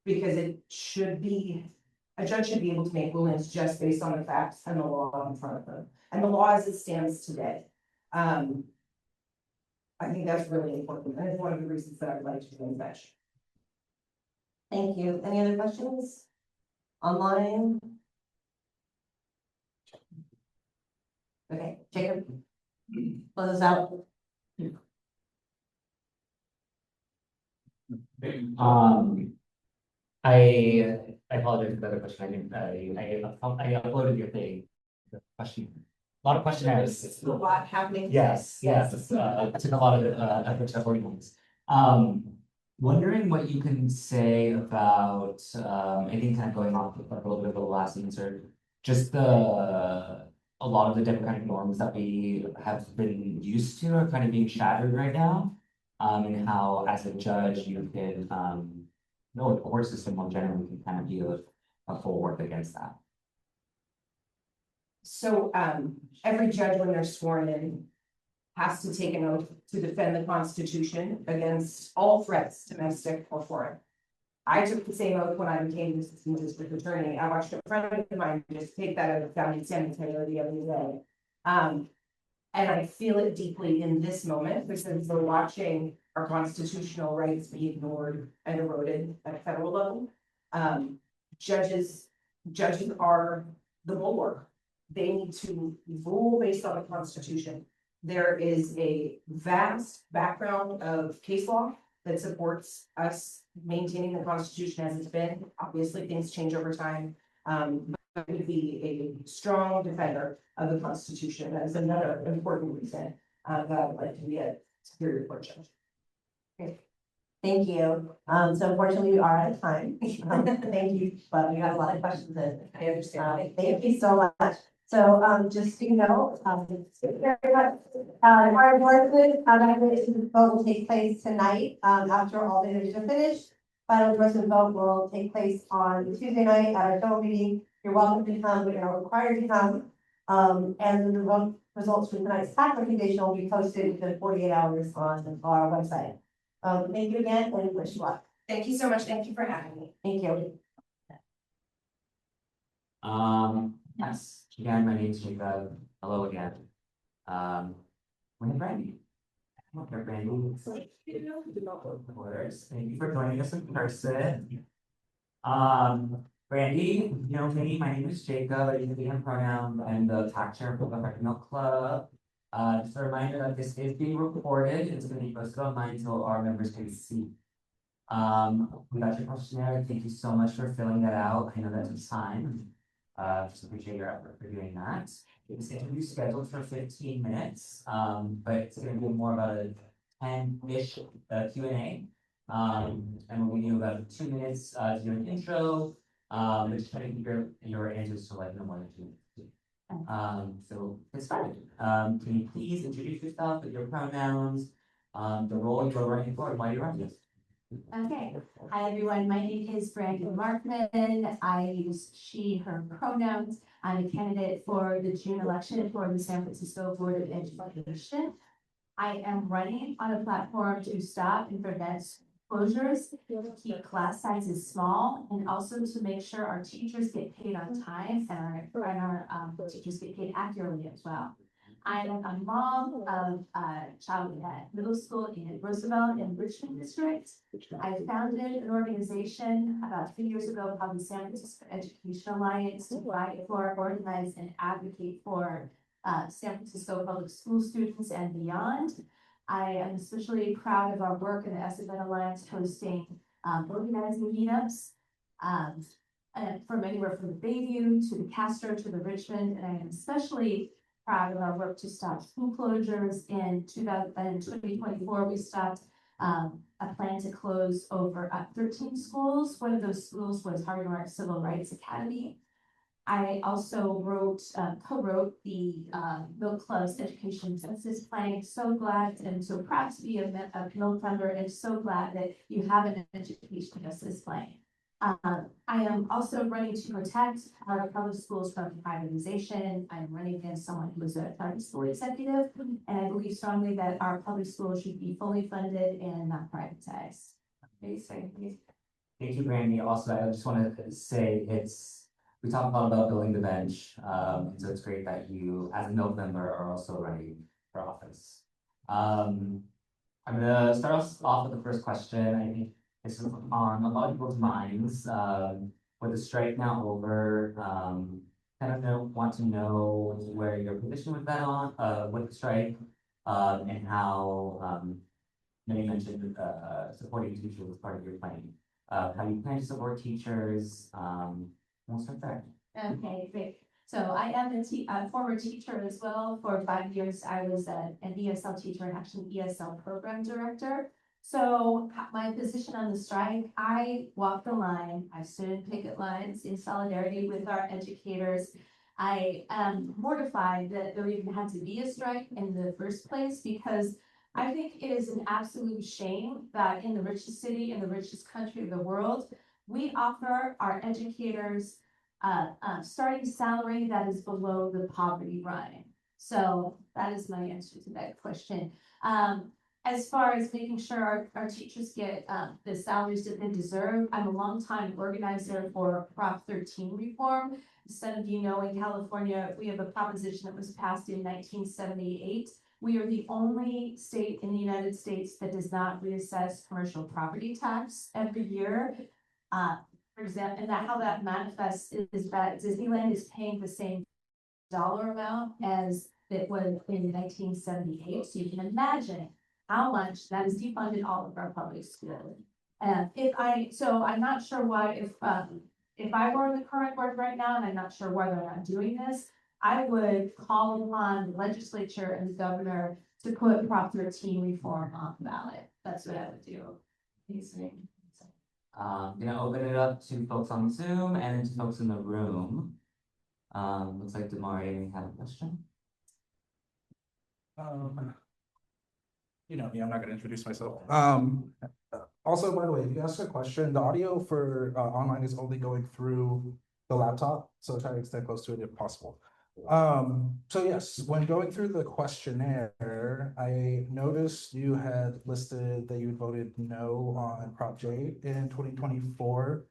because it should be, a judge should be able to make rulings just based on the facts and the law in front of them. And the law as it stands today. I think that's really important. And it's one of the reasons that I'd like to join the bench. Thank you. Any other questions? Online? Okay, Jacob. Close us out. I apologize for the other question. I uploaded your thing, the question, a lot of questionnaires. It's a lot happening. Yes, it took a lot of effort to organize. Wondering what you can say about, I think kind of going off of a little bit of the last answer, just a lot of the democratic norms that we have been used to are kind of being shattered right now. And how as a judge you can, the court system more generally can kind of do a full work against that. So every judge when they're sworn in has to take an oath to defend the Constitution against all threats, domestic or foreign. I took the same oath when I became the assistant district attorney. I watched a friend of mine just take that oath down in San Antonio the other day. And I feel it deeply in this moment because we're watching our constitutional rights be ignored and eroded at a federal level. Judges are the bulwark. They need to rule based on the Constitution. There is a vast background of case law that supports us maintaining the Constitution as it's been. Obviously, things change over time. But would be a strong defender of the Constitution. That is another important reason that I would like to be a Superior Court judge. Okay. Thank you. So unfortunately, we are out of time. Thank you, but we got a lot of questions in. I understand. Thank you so much. So just so you know, our endorsement, the vote will take place tonight after all the interviews are finished. Final endorsement vote will take place on Tuesday night at our show meeting. You're welcome to come, but you're not required to come. And the vote results from tonight's PAC recommendation will be posted within 48 hours on our website. Thank you again and wish you luck. Thank you so much. Thank you for having me. Thank you. Yes, again, my name is Jacob. Hello again. We're in Brandee. Okay, Brandee. Thank you for joining us in person. Brandee, you know me, my name is Jacob. I use the pronoun. I'm the tax chair for the Professional Club. Just a reminder that this is being recorded. It's going to be posted online so our members can see. We got your questionnaire. Thank you so much for filling that out. I know that took time. Just appreciate your effort for doing that. This interview is scheduled for 15 minutes, but it's going to be more about a 10-ish Q&A. And we'll give you about 2 minutes to do an intro. But just try to keep your answers to like no more than 2 minutes. So get started. Can you please introduce yourself with your pronouns, the role you are running for, and why you're running? Okay, hi everyone, my name is Brandee Marckmann. I use she, her pronouns. I'm a candidate for the June election for the San Francisco Board of Education. I am running on a platform to stop and prevent closures, keep class sizes small, and also to make sure our teachers get paid on time and our teachers get paid accurately as well. I'm a mom of a child at middle school in Roosevelt in Richmond District. I founded an organization about 3 years ago called the San Francisco Education Alliance to fight for, organize, and advocate for San Francisco public school students and beyond. I am especially proud of our work in the SFN Alliance hosting organizing meetups from anywhere from the Bayview to the Castro to the Richmond, and I am especially proud of our work to stop school closures. In 2024, we stopped a plan to close over 13 schools. One of those schools was Harvard Mark Civil Rights Academy. I also co-wrote the Milk Club's Education Justice Plan. So glad and so proud to be a Milk member, and so glad that you have an Education Justice Plan. I am also running to protect our public schools from privatization. I'm running against someone who is a private school executive, and I believe strongly that our public schools should be fully funded and not privatized. Amazing. Thank you, Brandee. Also, I just want to say we talked a lot about building the bench, and so it's great that you, as a Milk member, are also running for office. I'm gonna start us off with the first question. I think this is on a lot of people's minds. With the strike now over, want to know where your position with that on with the strike, and how you mentioned supporting teachers as part of your plan. How you plan to support teachers? We'll start there. Okay, great. So I am a former teacher as well. For 5 years, I was an ESL teacher and actually ESL program director. So my position on the strike, I walked the line. I stood in picket lines in solidarity with our educators. I am mortified that there even had to be a strike in the first place, because I think it is an absolute shame that in the richest city, in the richest country of the world, we offer our educators starting salary that is below the poverty line. So that is my answer to that question. As far as making sure our teachers get the salaries that they deserve, I'm a longtime organizer for Prop 13 reform. Some of you know, in California, we have a proposition that was passed in 1978. We are the only state in the United States that does not reassess commercial property tax every year. For example, and how that manifests is that Disneyland is paying the same dollar amount as it was in 1978. So you can imagine how much that has defunded all of our public schools. And I'm not sure why, if I were in the current board right now, and I'm not sure why they're not doing this, I would call upon the legislature and the governor to put Prop 13 reform on the ballot. That's what I would do. Gonna open it up to folks on Zoom and then to folks in the room. Looks like Damari may have a question. You know me, I'm not gonna introduce myself. Also, by the way, if you ask a question, the audio for online is only going through the laptop, so try to stay close to it if possible. So yes, when going through the questionnaire, I noticed you had listed that you voted no on Prop J in 2024,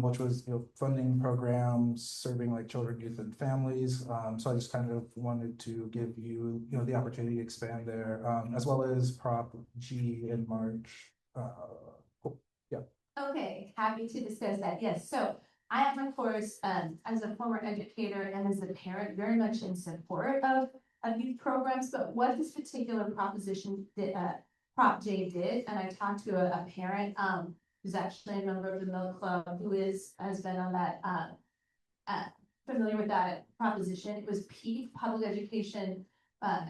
which was funding programs serving like children, youth, and families. So I just kind of wanted to give you the opportunity to expand there, as well as Prop G in March. Cool. Yeah. Okay, happy to discuss that. Yes, so I am, of course, as a former educator and as a parent, very much in support of youth programs. But what this particular proposition did, Prop J did, and I talked to a parent who's actually a member of the Milk Club, who has been on that familiar with that proposition. It was PEEF, Public Education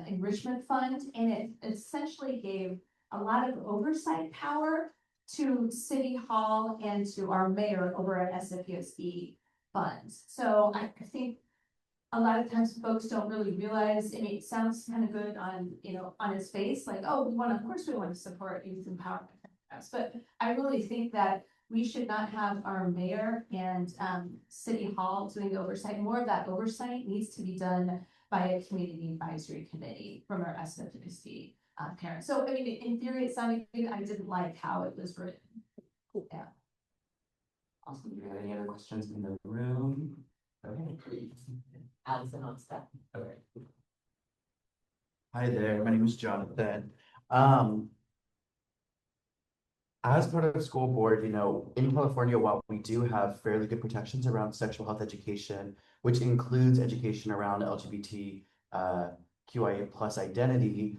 Enrichment Fund, and it essentially gave a lot of oversight power to City Hall and to our mayor over at SFUSD funds. So I think a lot of times folks don't really realize, I mean, it sounds kind of good on, you know, on its face, like, oh, of course we want to support youth empowerment. But I really think that we should not have our mayor and city hall doing oversight. More of that oversight needs to be done by a community advisory committee from our SFSD parents. So, I mean, in theory, it sounded good. I didn't like how it was written. Yeah. Awesome. Do we have any other questions in the room? Okay. Allison on staff. Okay. Hi there, my name is Jonathan. As part of the school board, you know, in California, while we do have fairly good protections around sexual health education, which includes education around LGBT QIA plus identity,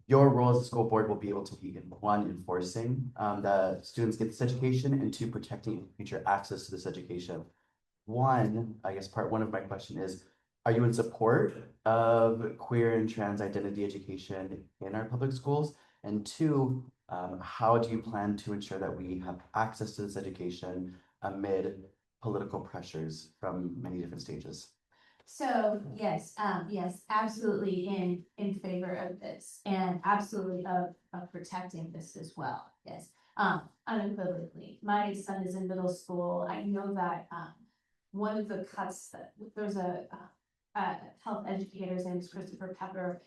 your role as a school board will be able to be in one, enforcing that students get this education, and two, protecting future access to this education. One, I guess part one of my question is, are you in support of queer and trans identity education in our public schools? And two, how do you plan to ensure that we have access to this education amid political pressures from many different stages? So yes, yes, absolutely in favor of this, and absolutely of protecting this as well. Yes, unequivocally. My son is in middle school. I know that one of the cuts that there's a health educator, his name is Christopher Pepper.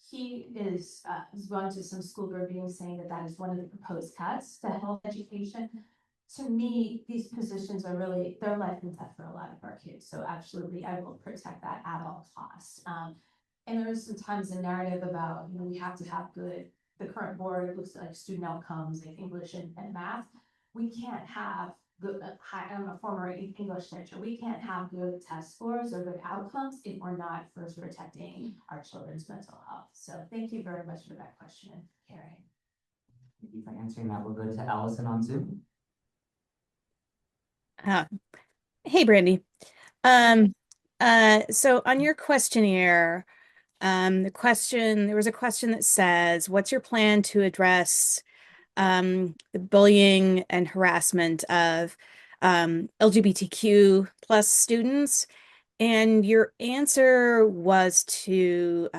He is has gone to some school board meetings saying that that is one of the proposed cuts to health education. To me, these positions are really, they're life and death for a lot of our kids. So absolutely, I will protect that at all costs. And there's sometimes a narrative about, you know, we have to have good, the current board looks like student outcomes like English and math. We can't have good, I'm a former English teacher. We can't have good test scores or good outcomes if we're not first protecting our children's mental health. So thank you very much for that question, Karen. Thank you for answering that. We'll go to Allison on Zoom. Hey, Brandee. So on your questionnaire, there was a question that says, what's your plan to address the bullying and harassment of LGBTQ plus students? And your answer was to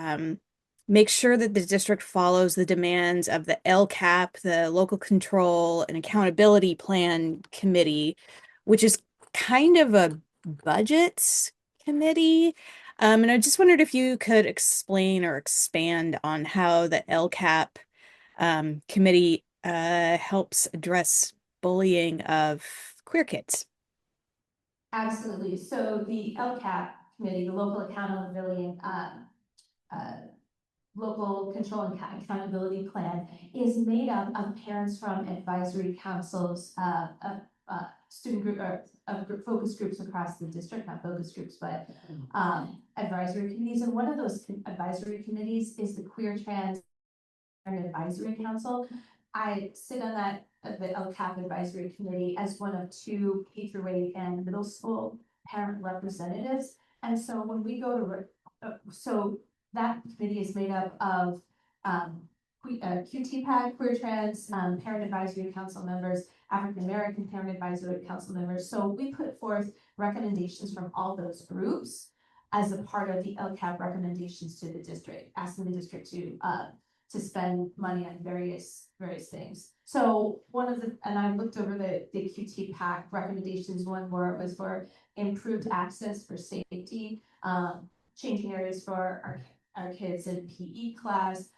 make sure that the district follows the demands of the LCAP, the Local Control and Accountability Plan Committee, which is kind of a budgets committee. And I just wondered if you could explain or expand on how the LCAP committee helps address bullying of queer kids. Absolutely. So the LCAP committee, the Local Accountability Local Control and Accountability Plan, is made up of parents from advisory councils, student group or focus groups across the district, not focus groups, but advisory committees. And one of those advisory committees is the Queer Trans Advisory Council. I sit on that, the LCAP Advisory Committee, as one of two K-8 and middle school parent representatives. And so when we go to, so that committee is made up of QTPAC, Queer Trans, Parent Advisory Council members, African American Parent Advisory Council members. So we put forth recommendations from all those groups as a part of the LCAP recommendations to the district, asking the district to spend money on various things. So one of the, and I looked over the QTPAC recommendations. One more was for improved access for safety, changing areas for our kids in PE class,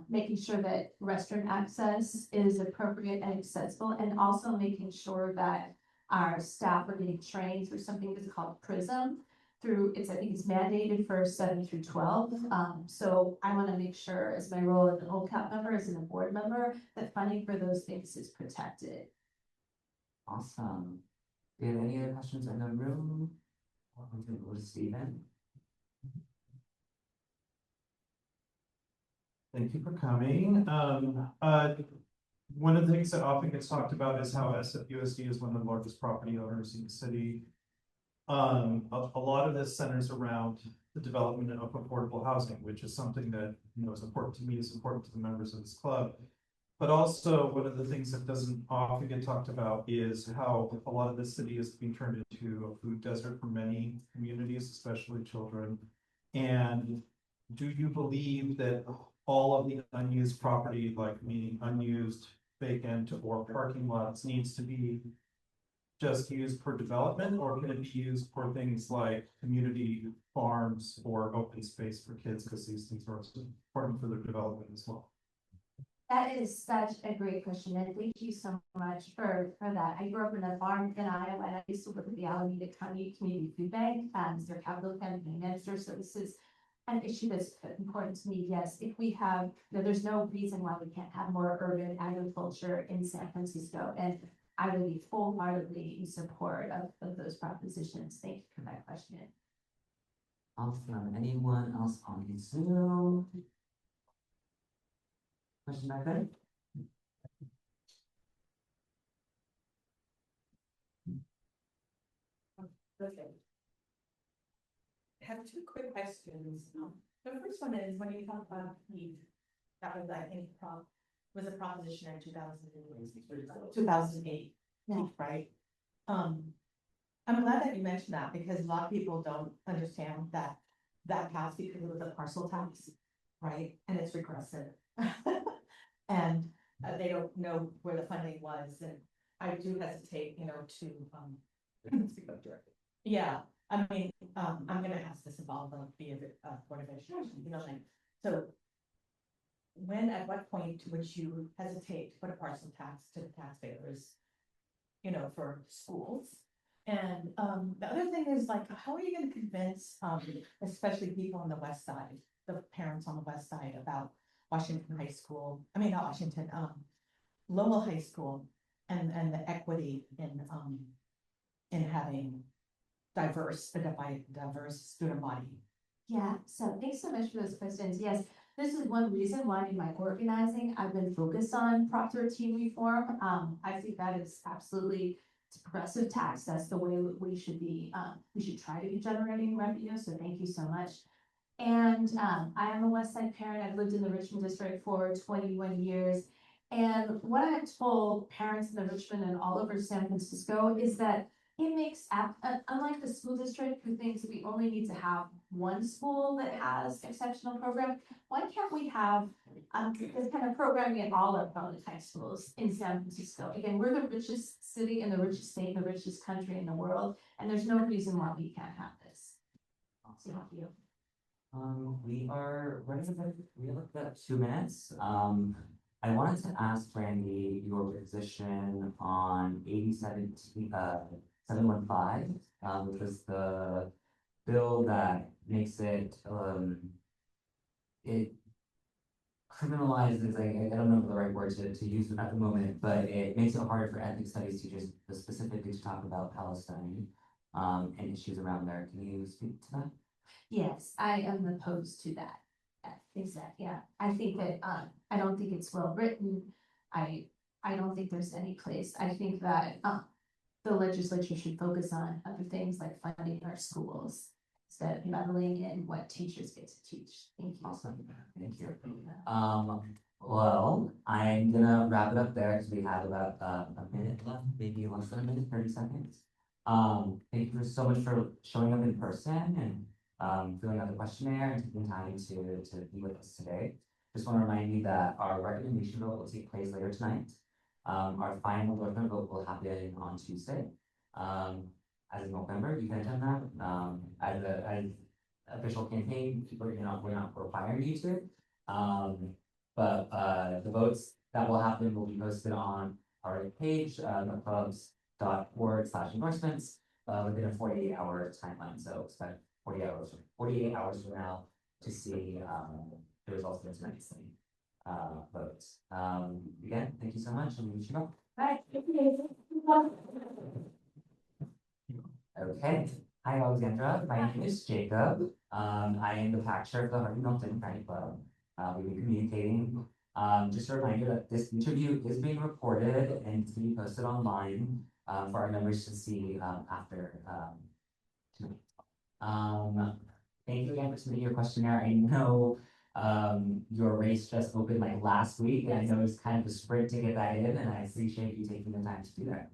making sure that restroom access is appropriate and accessible, and also making sure that our staff are getting trained through something that's called PRISM. I think it's mandated for 7 through 12. So I want to make sure, as my role as an OCAP member, as a board member, that funding for those things is protected. Awesome. Do you have any other questions in the room? I'm going to go to Stephen. Thank you for coming. One of the things that often gets talked about is how SFUSD is one of the largest property owners in the city. A lot of this centers around the development of affordable housing, which is something that, you know, is important to me, is important to the members of this club. But also, one of the things that doesn't often get talked about is how a lot of the city is being turned into a food desert for many communities, especially children. And do you believe that all of the unused property, like meaning unused, vacant, or parking lots, needs to be just used for development, or can it be used for things like community farms or open space for kids, because these things are also important for their development as well? That is such a great question, and thank you so much for that. I grew up in a farm in Iowa, and I used to work at the Alameda County Community Food Bank as their capital campaign manager. So this is an issue that's important to me. Yes, if we have, there's no reason why we can't have more urban agriculture in San Francisco, and I would be full-heartedly in support of those propositions. Thank you for that question. Awesome. Anyone else on Zoom? Question back there? Okay. I have two quick questions. The first one is when you talk about PEEP, that was, I think, was a proposition in 2008, Yeah. right? I'm glad that you mentioned that because a lot of people don't understand that passed because it was a parcel tax, right? And it's regressive. And they don't know where the funding was. And I do hesitate, to speak up directly. Yeah, I mean, I'm gonna ask this about the Board of Education, so at what point would you hesitate to put a parcel tax to the taxpayers, for schools? And the other thing is how are you gonna convince, especially people on the west side, the parents on the west side about Washington High School, not Washington, Lowell High School and the equity in having a diverse student body? Yeah, so thanks so much for those questions. Yes, this is one reason why in my organizing, I've been focused on Prop 13 reform. I think that is absolutely, it's a progressive tax. That's the way we should be, we should try to be generating revenue. So thank you so much. And I am a West Side parent. I've lived in the Richmond district for 21 years. And what I've told parents in the Richmond and all over San Francisco is that it makes, unlike the school district who thinks we only need to have one school that has exceptional program, why can't we have this kind of programming in all of public high schools in San Francisco? Again, we're the richest city in the richest state, in the richest country in the world, and there's no reason why we can't have this. Thank you. We are running we have about 2 minutes. I wanted to ask Brandee your position on 715, which was the bill that makes it it criminalizes, I don't know the right word to use at the moment, but it makes it harder for ethnic studies teachers specifically to talk about Palestine and issues around there. Can you speak to that? Yes, I am opposed to that. Exactly. Yeah, I think that I don't think it's well written. I don't think there's any place. I think that the legislature should focus on other things like funding our schools instead of meddling in what teachers get to teach. Thank you. Awesome. Thank you. Well, I'm gonna wrap it up there because we have about a minute left, maybe less than a minute, 30 seconds. Thank you so much for showing up in person and filling out the questionnaire and taking time to be with us today. Just want to remind you that our recommendation vote will take place later tonight. Our final endorsement vote will happen on Tuesday. As a November, you can attend that. As official campaign, we're not requiring you to. But the votes that will happen will be posted on our page, theclubs.org/endorsements, within a 48-hour timeline. So expect 48 hours from now to see the results of tonight's votes. Again, thank you so much, and we wish you luck. Bye. Okay. Hi, Alexandra. My name is Jacob. I am the PAC chair of the Harvey Milk Democratic Club. We've been communicating. Just a reminder that this interview is being recorded and it's being posted online for our members to see after tonight. Thank you again for submitting your questionnaire. I know Your race just opened like last week, and I know it's kind of a sprint to get that in, and I appreciate you taking the time to do that.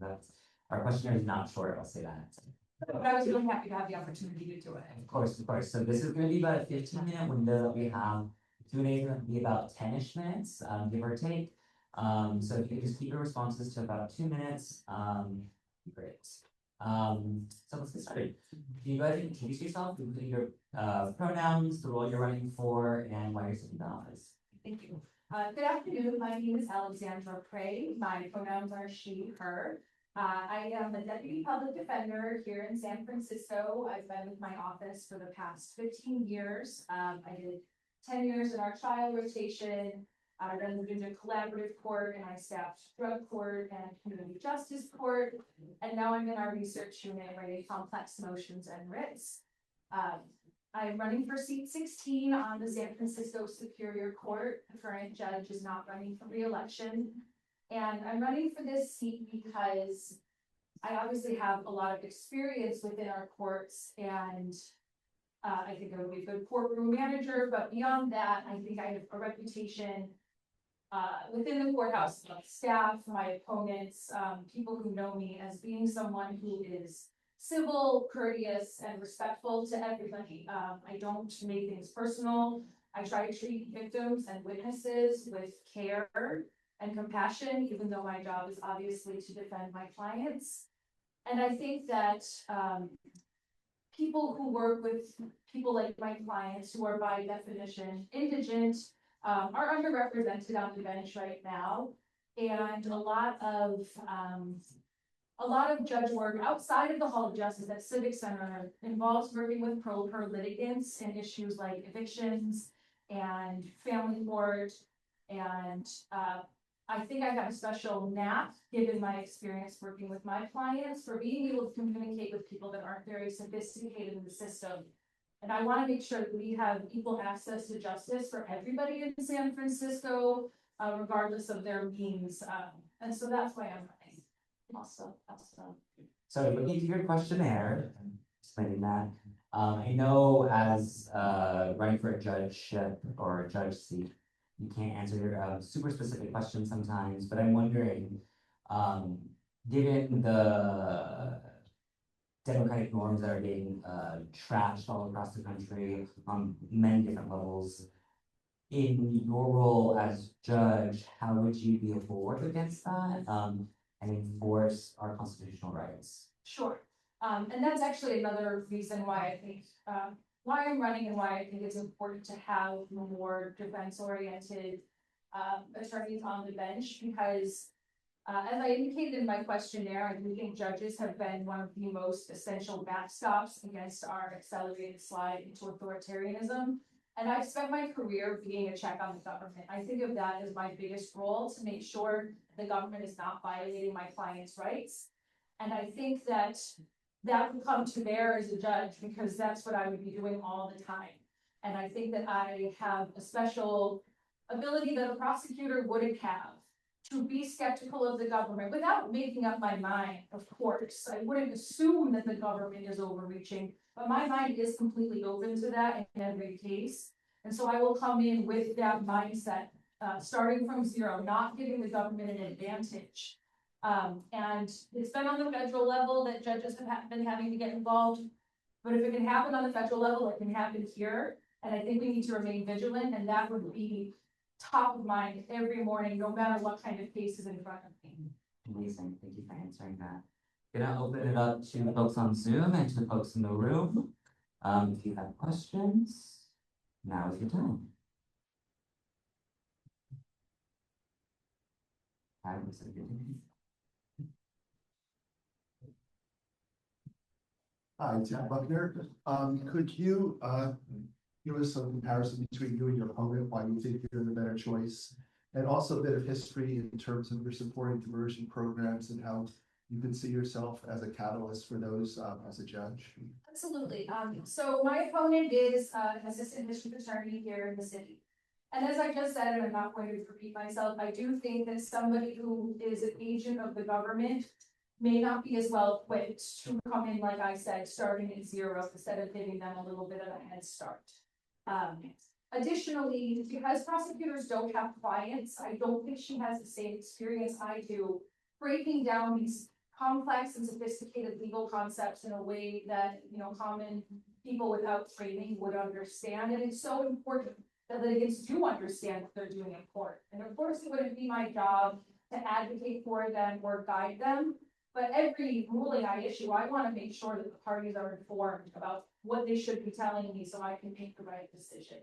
Our questionnaire is not short, I'll say that. But I was really happy to have the opportunity to do it. Of course, of course. So this is gonna be about a 15-minute window that we have. Q&A is gonna be about 10-ish minutes, give or take. So if you could just keep your responses to about 2 minutes, great. So let's get started. Can you go ahead and introduce yourself, including your pronouns, the role you're running for, and why you're sitting in the office? Thank you. Good afternoon. My name is Alexandra Prey. My pronouns are she, her. I am a deputy public defender here in San Francisco. I've been with my office for the past 15 years. I did 10 years in our trial rotation. I then moved into collaborative court, and I staffed drug court and community justice court. And now I'm in our research unit writing complex motions and writs. I'm running for seat 16 on the San Francisco Superior Court. The current judge is not running for re-election. And I'm running for this seat because I obviously have a lot of experience within our courts, and I think I would be a good courtroom manager, but beyond that, I think I have a reputation within the courthouse, my staff, my opponents, people who know me as being someone who is civil, courteous, and respectful to everybody. I don't make things personal. I try to treat victims and witnesses with care and compassion, even though my job is obviously to defend my clients. And I think that people who work with people like my clients, who are by definition indigent, are underrepresented on the bench right now. And a lot of judge work outside of the Hall of Justice at Civic Center involves working with pro per litigants and issues like evictions and family court. And I think I have a special knack, given my experience working with my clients, for being able to communicate with people that aren't very sophisticated in the system. And I want to make sure that we have equal access to justice for everybody in San Francisco, regardless of their means. And so that's why I'm running. Also. So looking at your questionnaire, explaining that, I know as running for a judgeship or a judge seat, you can't answer super specific questions sometimes, but I'm wondering, given the democratic norms that are being trashed all across the country on many different levels, in your role as judge, how would you be able to work against that and enforce our constitutional rights? Sure. And that's actually another reason why I think why I'm running and why I think it's important to have more defense-oriented attorneys on the bench, because as I indicated in my questionnaire, I do think judges have been one of the most essential backstops against our accelerated slide into authoritarianism. And I've spent my career being a check on the government. I think of that as my biggest role, to make sure the government is not violating my clients' rights. And I think that that would come to bear as a judge, because that's what I would be doing all the time. And I think that I have a special ability that a prosecutor wouldn't have, to be skeptical of the government without making up my mind, of course. I wouldn't assume that the government is overreaching, but my mind is completely open to that in every case. And so I will come in with that mindset, starting from zero, not giving the government an advantage. And it's been on the federal level that judges have been having to get involved. But if it can happen on the federal level, it can happen here. And I think we need to remain vigilant, and that would be top of mind every morning, no matter what kind of case is in front of me. Amazing, thank you for answering that. Gonna open it up to the folks on Zoom and to the folks in the room. If you have questions, now is your time. Hi, Tim Buckner. Could you give us some comparison between you and your opponent, why you think you're the better choice? And also a bit of history in terms of your supporting diversion programs and how you can see yourself as a catalyst for those as a judge. Absolutely. So my opponent is an assistant district attorney here in the city. And as I just said, and I'm not going to repeat myself, I do think that somebody who is an agent of the government may not be as well equipped to come in, like I said, starting at zero instead of giving them a little bit of a head start. Additionally, because prosecutors don't have clients, I don't think she has the same experience I do breaking down these complex and sophisticated legal concepts in a way that, common people without training would understand. And it's so important that litigants do understand what they're doing in court. And of course, it wouldn't be my job to advocate for them or guide them. But every ruling I issue, I want to make sure that the parties are informed about what they should be telling me so I can make the right decision.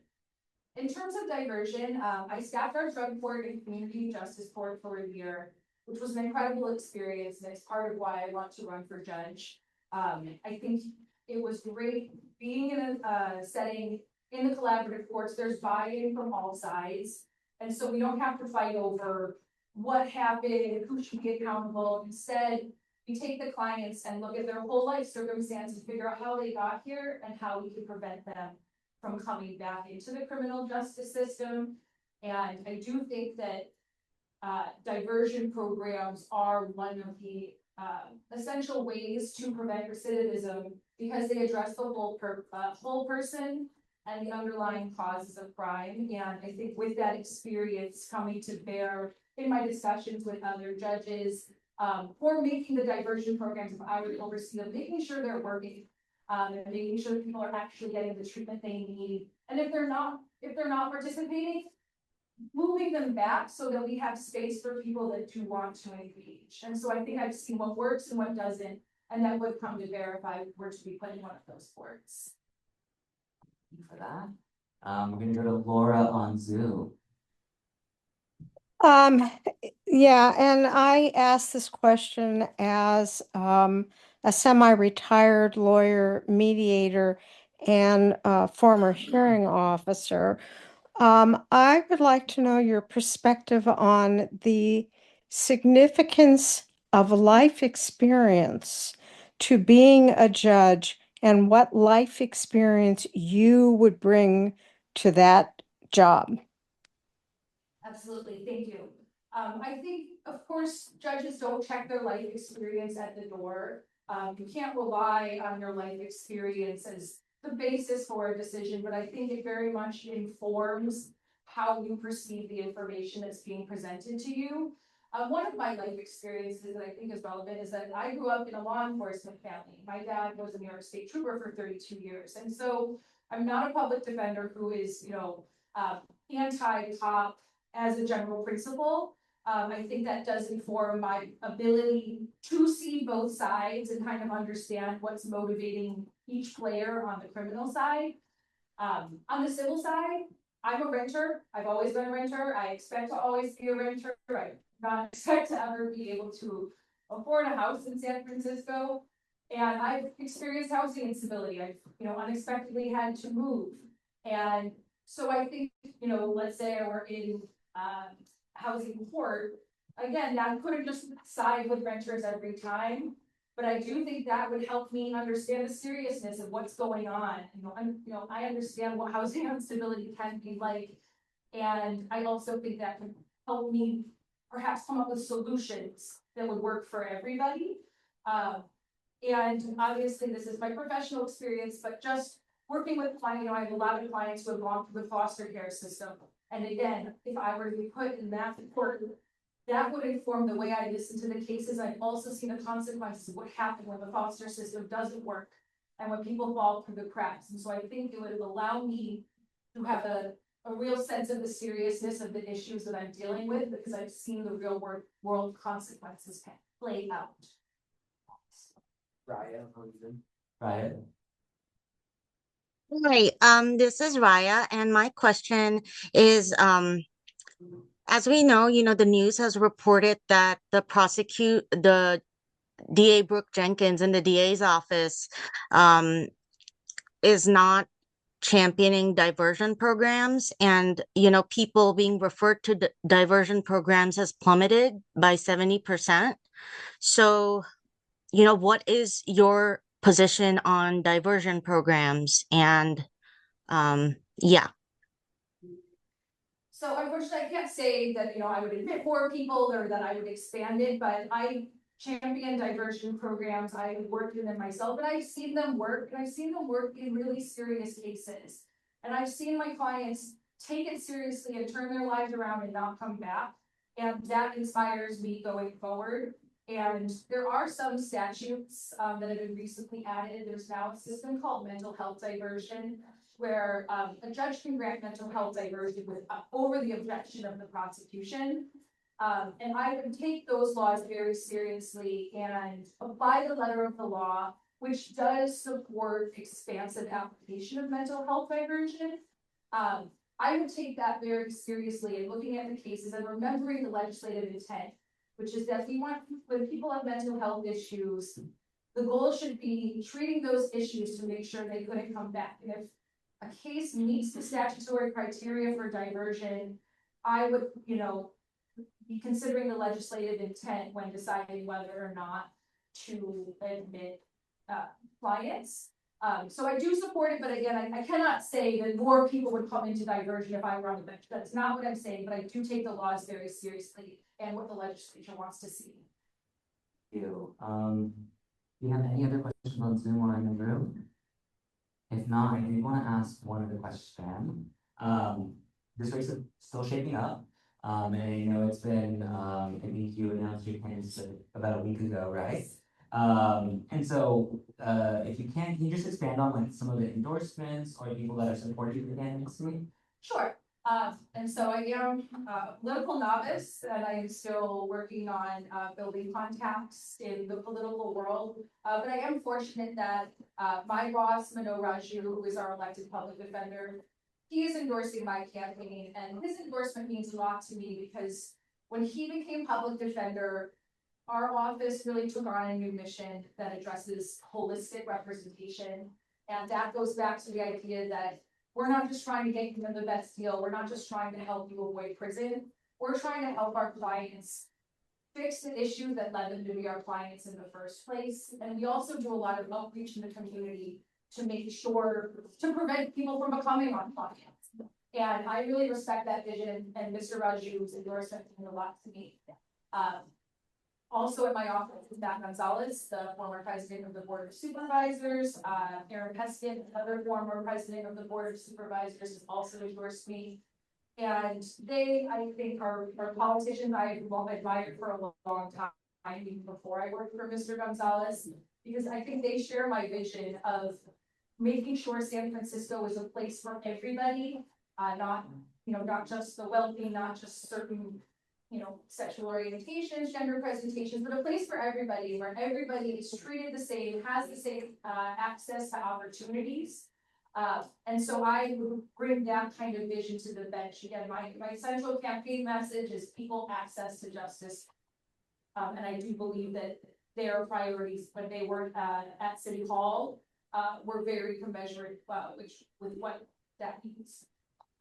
In terms of diversion, I staffed our drug court and community justice court for a year, which was an incredible experience, and it's part of why I want to run for judge. I think it was great being in a setting in the collaborative courts. There's buy-in from all sides, and so we don't have to fight over what happened, who should be accountable. Instead, we take the clients and look at their whole life circumstances, figure out how they got here and how we can prevent them from coming back into the criminal justice system. And I do think that diversion programs are one of the essential ways to prevent recidivism because they address the whole person and the underlying causes of crime. And I think with that experience coming to bear in my discussions with other judges for making the diversion programs, if I would oversee them, making sure they're working. And making sure that people are actually getting the treatment they need. And if they're not participating, moving them back so that we have space for people that do want to engage. And so I think I've seen what works and what doesn't, and that would come to bear if I were to be put in one of those courts. Thank you for that. We're gonna go to Laura on Zoom. Yeah, and I asked this question as a semi-retired lawyer, mediator, and former hearing officer. I would like to know your perspective on the significance of life experience to being a judge and what life experience you would bring to that job. Absolutely, thank you. I think, of course, judges don't check their life experience at the door. You can't rely on your life experience as the basis for a decision, but I think it very much informs how you perceive the information that's being presented to you. One of my life experiences that I think is relevant is that I grew up in a law enforcement family. My dad was a New York State trooper for 32 years. And so I'm not a public defender who is, anti-cop as a general principle. I think that does inform my ability to see both sides and kind of understand what's motivating each player on the criminal side. On the civil side, I'm a renter. I've always been a renter. I expect to always be a renter. I not expect to ever be able to afford a house in San Francisco. And I've experienced housing instability. I've, unexpectedly had to move. And so I think, let's say I were in housing court, again, that couldn't just side with renters every time, but I do think that would help me understand the seriousness of what's going on. I understand what housing instability can be like, and I also think that can help me perhaps come up with solutions that would work for everybody. And obviously, this is my professional experience, but just working with clients, I have a lot of clients who have gone through the foster care system. And again, if I were to be put in that court, that would inform the way I listen to the cases. I've also seen the consequences of what happened when the foster system doesn't work and when people fall through the cracks. And so I think it would allow me to have a real sense of the seriousness of the issues that I'm dealing with because I've seen the real world consequences play out. Raya. Hi, this is Raya, and my question is, as we know, the news has reported that the DA Brooke Jenkins in the DA's office, is not championing diversion programs, and people being referred to diversion programs has plummeted by 70%. So, what is your position on diversion programs? And yeah. So unfortunately, I can't say that, I would admit more people or that I would expand it, but I champion diversion programs. I worked in them myself, and I've seen them work, and I've seen them work in really serious cases. And I've seen my clients take it seriously and turn their lives around and not come back. And that inspires me going forward. And there are some statutes that have been recently added. There's now a system called mental health diversion, where a judge can grant mental health diversion with over the objection of the prosecution. And I would take those laws very seriously and apply the letter of the law, which does support expansive application of mental health diversion. I would take that very seriously and looking at the cases and remembering the legislative intent, which is that we want, when people have mental health issues, the goal should be treating those issues to make sure they couldn't come back. And if a case meets the statutory criteria for diversion, I would, be considering the legislative intent when deciding whether or not to admit clients. So I do support it, but again, I cannot say that more people would come into diversion if I were on the bench. That's not what I'm saying, but I do take the laws very seriously and what the legislature wants to see. Thank you. Do you have any other questions on Zoom or in the room? If not, I do want to ask one other question. This race is still shaping up. And I know it's been, I think you announced your plans about a week ago, right? And so, if you can you just expand on like some of the endorsements or people that are supporting the candidacy? Sure. And so I am a political novice and I am still working on building contacts in the political world. But I am fortunate that my boss, Mano Raju, who is our elected public defender, he is endorsing my campaign, and his endorsement means a lot to me because when he became public defender, our office really took on a new mission that addresses holistic representation. And that goes back to the idea that we're not just trying to get them the best deal. We're not just trying to help you avoid prison. We're trying to help our clients fix the issue that led them to be our clients in the first place. And we also do a lot of outreach in the community to make sure to prevent people from becoming our clients. And I really respect that vision, and Mr. Raju's endorsement means a lot to me. Also at my office is Matt Gonzalez, the former president of the Board of Supervisors. Aaron Peskin, another former president of the Board of Supervisors, has also endorsed me. And they, I think, are politicians I have admired for a long time, even before I worked for Mr. Gonzalez, because I think they share my vision of making sure San Francisco is a place for everybody, not just the wealthy, not just certain sexual orientations, gender presentations, but a place for everybody where everybody is treated the same, has the same access to opportunities. And so I bring that kind of vision to the bench. Again, my central campaign message is people access to justice. And I do believe that their priorities when they were at City Hall were very commensurate with what that means.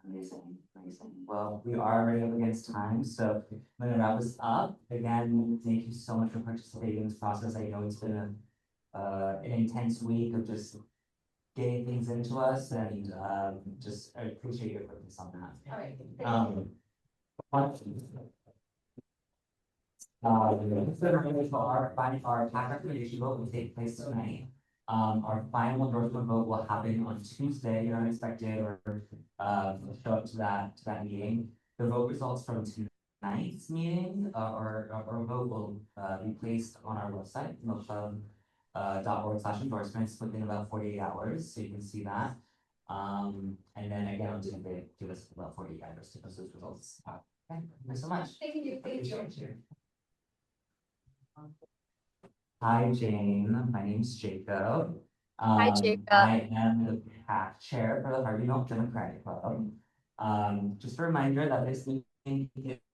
Amazing, amazing. Well, we are already up against time, so I'm gonna wrap this up. Again, thank you so much for participating in this process. I know it's been an intense week of just getting things into us, and I appreciate your focus on that. All right. Our PAC recommendation vote will take place tonight. Our final endorsement vote will happen on Tuesday. You're unexpected or show up to that meeting. The vote results from tonight's meeting or vote will be placed on our website, Nichelle.org/endorsements within about 48 hours, so you can see that. And then again on Tuesday, give us about 48 hours to post those results. Okay, thanks so much. Thank you. Thank you. Hi, Jane. My name's Jacob. Hi, Jacob. I am the PAC chair for the Harvey Milk Democratic Club. Just a reminder that this meeting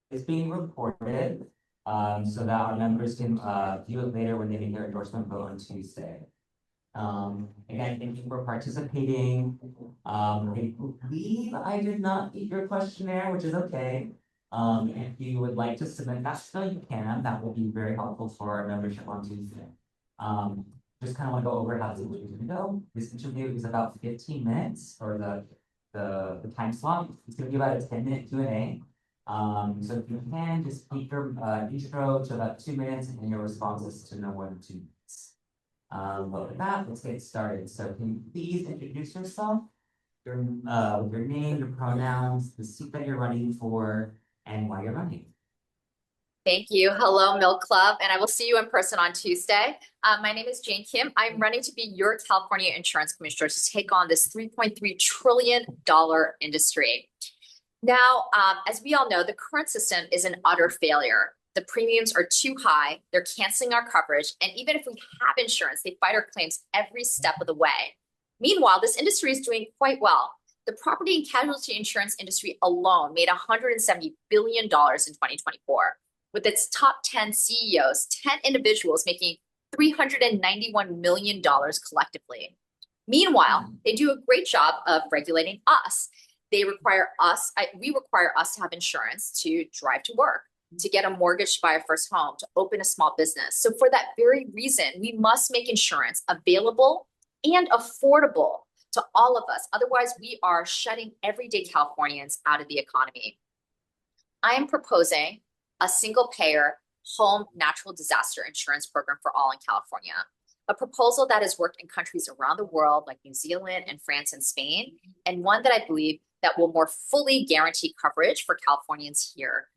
is being recorded, so that our members can view it later when they make their endorsement vote on Tuesday. Again, thank you for participating. I believe I did not get your questionnaire, which is okay. If you would like to submit that still, you can. That will be very helpful for our membership on Tuesday. Just kind of want to go over how this interview is going to go. This interview is about 15 minutes, or the time slot. It's going to be about a 10-minute Q&A. So if you can, just keep your intro to about 2 minutes and your responses to no more than 2 minutes. But with that, let's get started. So can you please introduce yourself your name, your pronouns, the seat that you're running for, and why you're running. Thank you. Hello, Milk Club, and I will see you in person on Tuesday. My name is Jane Kim. I'm running to be your California Insurance Commissioner to take on this $3.3 trillion industry. Now, as we all know, the current system is an utter failure. The premiums are too high, they're canceling our coverage, and even if we have insurance, they fight our claims every step of the way. Meanwhile, this industry is doing quite well. The property and casualty insurance industry alone made $170 billion in 2024. With its top 10 CEOs, 10 individuals making $391 million collectively. Meanwhile, they do a great job of regulating us. We require us to have insurance to drive to work, to get a mortgage to buy our first home, to open a small business. So for that very reason, we must make insurance available and affordable to all of us. Otherwise, we are shutting everyday Californians out of the economy. I am proposing a single-payer home natural disaster insurance program for all in California, a proposal that has worked in countries around the world like New Zealand and France and Spain, and one that I believe that will more fully guarantee coverage for Californians here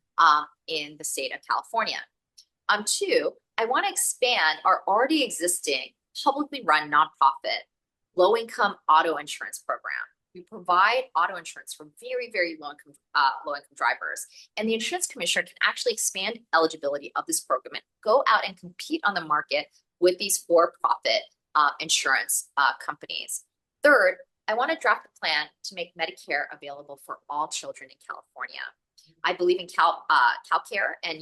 in the state of California. Two, I want to expand our already existing publicly run nonprofit low-income auto insurance program. We provide auto insurance for very, very low-income drivers. And the insurance commissioner can actually expand eligibility of this program and go out and compete on the market with these for-profit insurance companies. Third, I want to draft a plan to make Medicare available for all children in California. I believe in CalCare and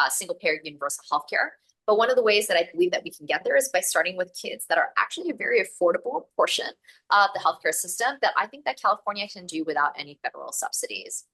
single-payer universal healthcare. But one of the ways that I believe that we can get there is by starting with kids that are actually a very affordable portion of the healthcare system that I think that California can do without any federal subsidies.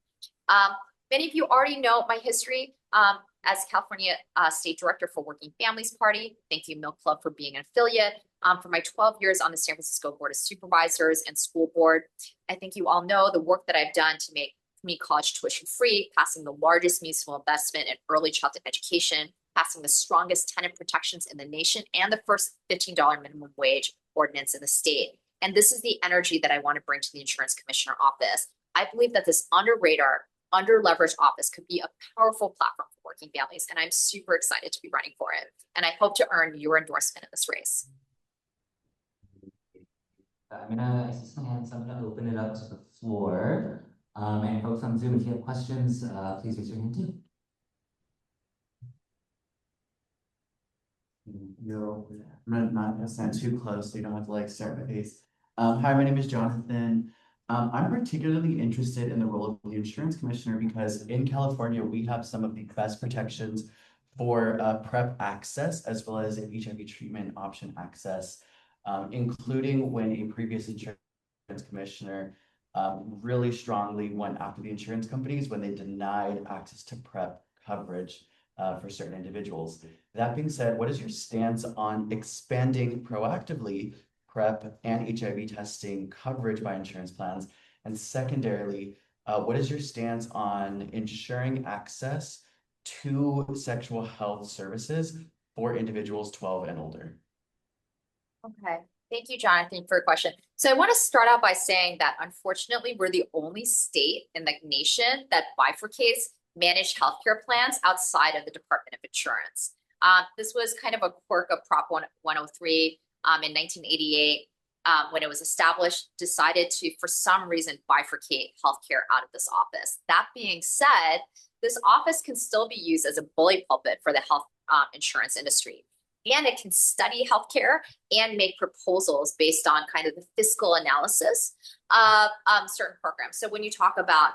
Many of you already know my history as California State Director for Working Families Party. Thank you, Milk Club, for being an affiliate. For my 12 years on the San Francisco Board of Supervisors and School Board, I think you all know the work that I've done to make community college tuition free, passing the largest municipal investment in early childhood education, passing the strongest tenant protections in the nation, and the first $15 minimum wage ordinance in the state. And this is the energy that I want to bring to the insurance commissioner office. I believe that this under-radar, under-leveraged office could be a powerful platform for working families, and I'm super excited to be running for it. And I hope to earn your endorsement in this race. I see some hands, I'm gonna open it up to the floor. And folks on Zoom, if you have questions, please raise your hand too. I'm not gonna stand too close, so you don't have to like stare at my face. Hi, my name is Jonathan. I'm particularly interested in the role of the insurance commissioner because in California, we have some of the best protections for PrEP access as well as HIV treatment option access, including when a previous insurance commissioner really strongly went after the insurance companies when they denied access to PrEP coverage for certain individuals. That being said, what is your stance on expanding proactively PrEP and HIV testing coverage by insurance plans? And secondarily, what is your stance on ensuring access to sexual health services for individuals 12 and older? Okay. Thank you, Jonathan, for your question. So I want to start out by saying that unfortunately, we're the only state in the nation that bifurcates managed healthcare plans outside of the Department of Insurance. This was kind of a quirk of Prop 103 in 1988 when it was established, decided to, for some reason, bifurcate healthcare out of this office. That being said, this office can still be used as a bully pulpit for the health insurance industry. And it can study healthcare and make proposals based on kind of the fiscal analysis of certain programs. So when you talk about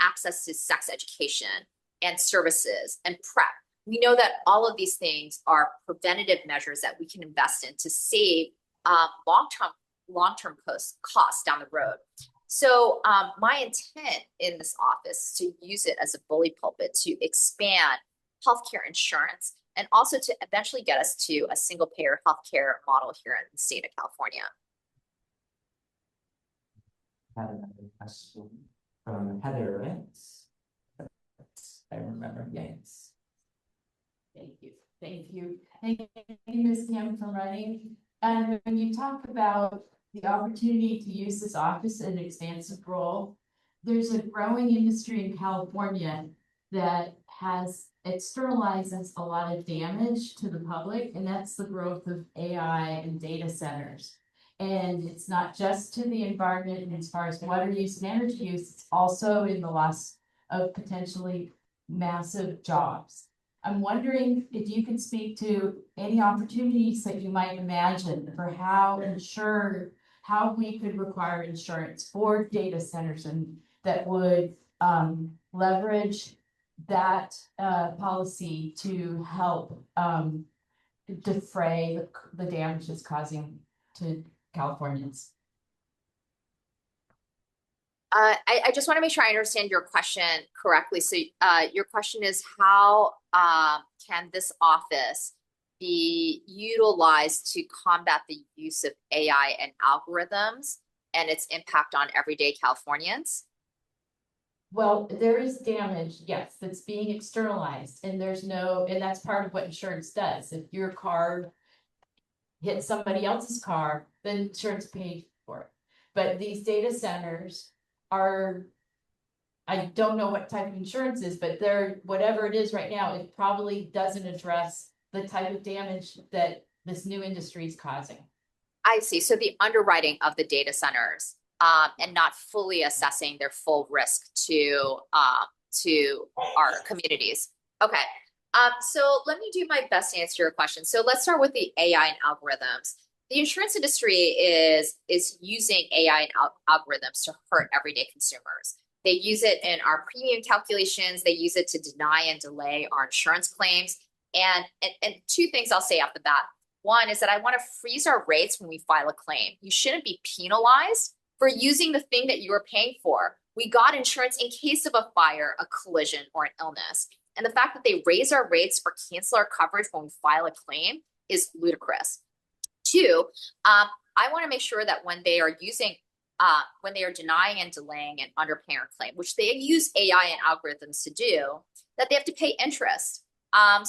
access to sex education and services and PrEP, we know that all of these things are preventative measures that we can invest in to save long-term costs down the road. So my intent in this office is to use it as a bully pulpit to expand healthcare insurance and also to eventually get us to a single-payer healthcare model here in the state of California. I have another question from Heather, right? I remember, yes. Thank you. Thank you. Thank you, Ms. Kim, for running. And when you talk about the opportunity to use this office in an expansive role. There's a growing industry in California that has externalizes a lot of damage to the public, and that's the growth of AI and data centers. And it's not just to the environment and as far as water use and energy use, it's also in the loss of potentially massive jobs. I'm wondering if you could speak to any opportunities that you might imagine for how we could require insurance for data centers and that would leverage that policy to help defray the damage it's causing to Californians. I just want to make sure I understand your question correctly. So your question is how can this office be utilized to combat the use of AI and algorithms and its impact on everyday Californians? Well, there is damage, yes, that's being externalized, and and that's part of what insurance does. If your car hits somebody else's car, then insurance pays for it. But these data centers are, I don't know what type of insurance is, but they're, whatever it is right now, it probably doesn't address the type of damage that this new industry is causing. I see. So the underwriting of the data centers and not fully assessing their full risk to our communities. Okay. So let me do my best to answer your question. So let's start with the AI and algorithms. The insurance industry is using AI and algorithms to hurt everyday consumers. They use it in our premium calculations. They use it to deny and delay our insurance claims. And two things I'll say off the bat. One is that I want to freeze our rates when we file a claim. You shouldn't be penalized for using the thing that you are paying for. We got insurance in case of a fire, a collision, or an illness. And the fact that they raise our rates or cancel our coverage when we file a claim is ludicrous. Two, I want to make sure that when they are denying and delaying an underpaying our claim, which they use AI and algorithms to do, that they have to pay interest. To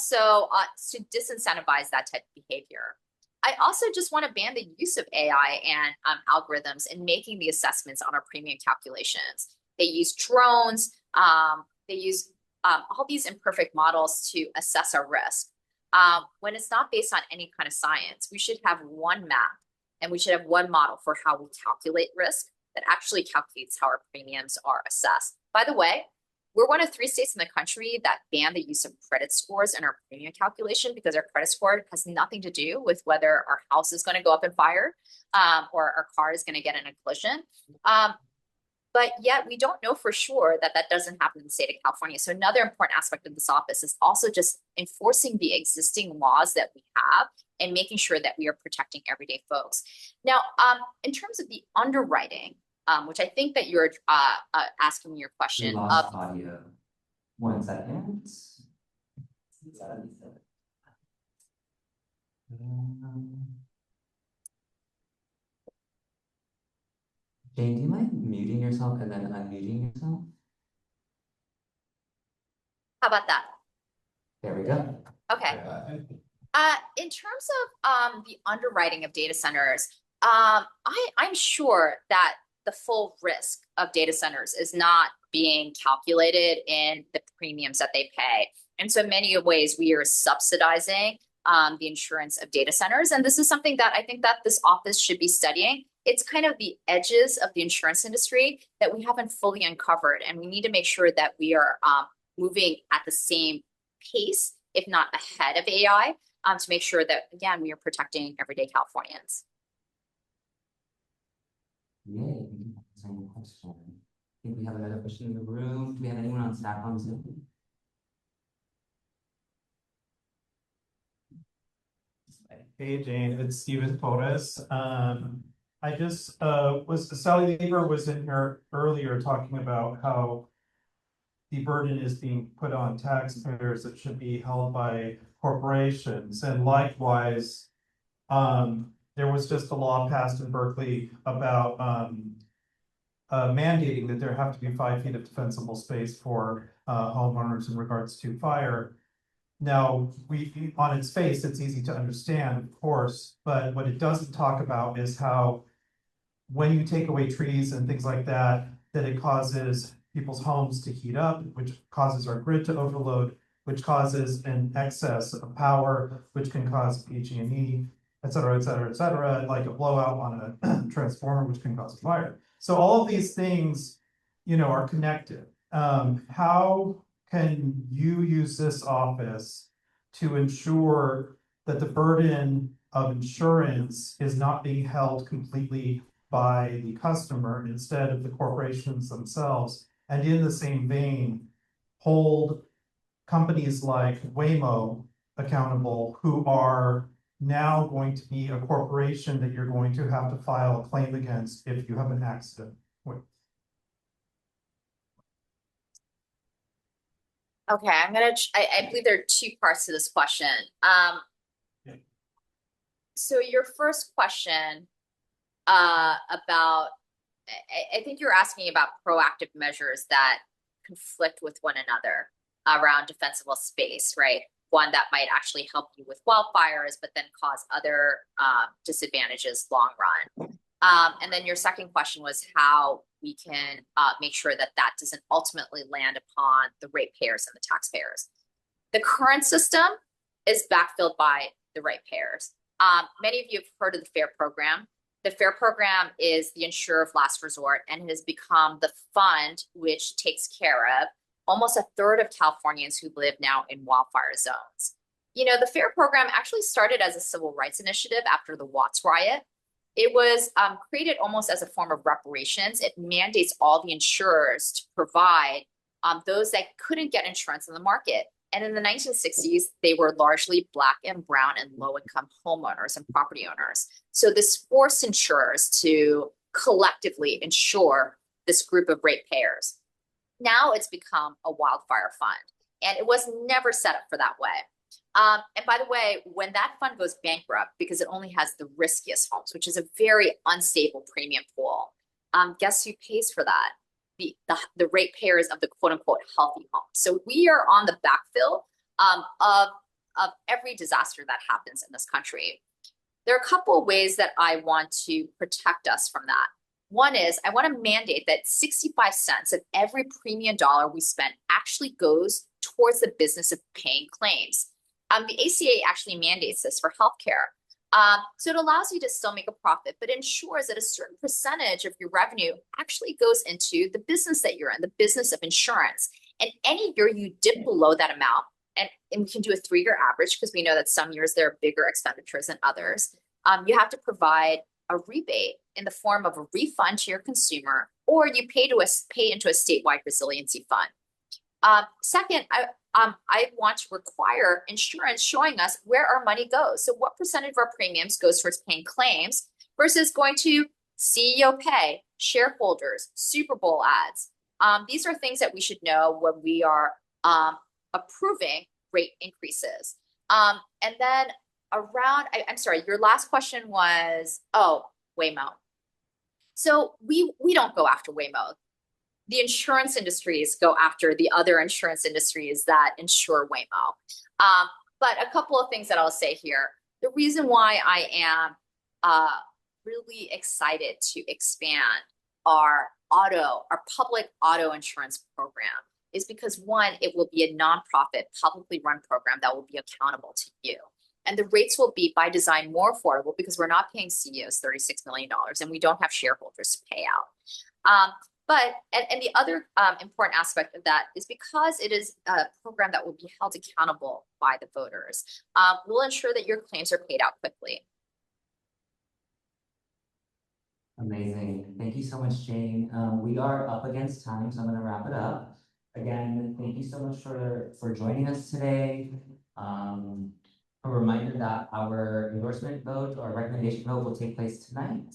disincentivize that type of behavior. I also just want to ban the use of AI and algorithms in making the assessments on our premium calculations. They use drones. They use all these imperfect models to assess our risk. When it's not based on any kind of science, we should have one map and we should have one model for how we calculate risk that actually calculates how our premiums are assessed. By the way, we're one of 3 states in the country that ban the use of credit scores in our premium calculation because our credit score has nothing to do with whether our house is going to go up in fire or our car is going to get in a collision. But yet we don't know for sure that that doesn't happen in the state of California. So another important aspect of this office is also just enforcing the existing laws that we have and making sure that we are protecting everyday folks. Now, in terms of the underwriting, which I think that you're asking me your question. Lost audio. 1 second. Jane, do you mind muting yourself and then unmuting yourself? How about that? There we go. Okay. In terms of the underwriting of data centers, I'm sure that the full risk of data centers is not being calculated in the premiums that they pay. And so in many ways, we are subsidizing the insurance of data centers. And this is something that I think that this office should be studying. It's kind of the edges of the insurance industry that we haven't fully uncovered. And we need to make sure that we are moving at the same pace, if not ahead of AI, to make sure that, again, we are protecting everyday Californians. Yay. Question. I think we have another question in the room. Do we have anyone on staff on Zoom? Hey Jane, it's Steven Torres. I just Sally Lieber was in here earlier talking about how the burden is being put on taxpayers that should be held by corporations, and likewise, there was just a law passed in Berkeley about mandating that there have to be 5 feet of defensible space for homeowners in regards to fire. Now, on its face, it's easy to understand, of course, but what it doesn't talk about is how when you take away trees and things like that, that it causes people's homes to heat up, which causes our grid to overload, which causes an excess of power, which can cause PG&E, et cetera, et cetera, et cetera, like a blowout on a transformer, which can cause a fire. So all of these things, you know, are connected. How can you use this office to ensure that the burden of insurance is not being held completely by the customer instead of the corporations themselves? And in the same vein, hold companies like Waymo accountable, who are now going to be a corporation that you're going to have to file a claim against if you have an accident with. Okay, I believe there are two parts to this question. So your first question about, I think you're asking about proactive measures that conflict with one another around defensible space, right? One that might actually help you with wildfires, but then cause other disadvantages long run. And then your second question was how we can make sure that that doesn't ultimately land upon the ratepayers and the taxpayers. The current system is backfilled by the ratepayers. Many of you have heard of the FAIR program. The FAIR program is the insurer of last resort, and it has become the fund which takes care of almost a third of Californians who live now in wildfire zones. You know, the FAIR program actually started as a civil rights initiative after the Watts riot. It was created almost as a form of reparations. It mandates all the insurers to provide those that couldn't get insurance in the market. And in the 1960s, they were largely Black and brown and low-income homeowners and property owners. So this forced insurers to collectively insure this group of ratepayers. Now it's become a wildfire fund, and it was never set up for that way. And by the way, when that fund goes bankrupt, because it only has the riskiest homes, which is a very unstable premium pool, guess who pays for that? The ratepayers of the quote unquote healthy homes. So we are on the backfill of every disaster that happens in this country. There are a couple of ways that I want to protect us from that. One is I want to mandate that 65 cents of every premium dollar we spend actually goes towards the business of paying claims. The ACA actually mandates this for healthcare. So it allows you to still make a profit, but ensures that a certain percentage of your revenue actually goes into the business that you're in, the business of insurance. And any year you dip below that amount, and we can do a 3-year average because we know that some years there are bigger expenditures than others, you have to provide a rebate in the form of a refund to your consumer, or you pay into a statewide resiliency fund. Second, I want to require insurance showing us where our money goes. So what percentage of our premiums goes towards paying claims versus going to CEO pay, shareholders, Super Bowl ads. These are things that we should know when we are approving rate increases. And then around, I'm sorry, your last question was, Waymo. So we don't go after Waymo. The insurance industries go after the other insurance industries that insure Waymo. But a couple of things that I'll say here. The reason why I am really excited to expand our public auto insurance program is because, one, it will be a nonprofit, publicly run program that will be accountable to you. And the rates will be, by design, more affordable because we're not paying CEOs $36 million and we don't have shareholders to pay out. But the other important aspect of that is because it is a program that will be held accountable by the voters, we'll ensure that your claims are paid out quickly. Amazing. Thank you so much, Jane. We are up against time, so I'm going to wrap it up. Again, thank you so much for joining us today. A reminder that our endorsement vote or recommendation vote will take place tonight.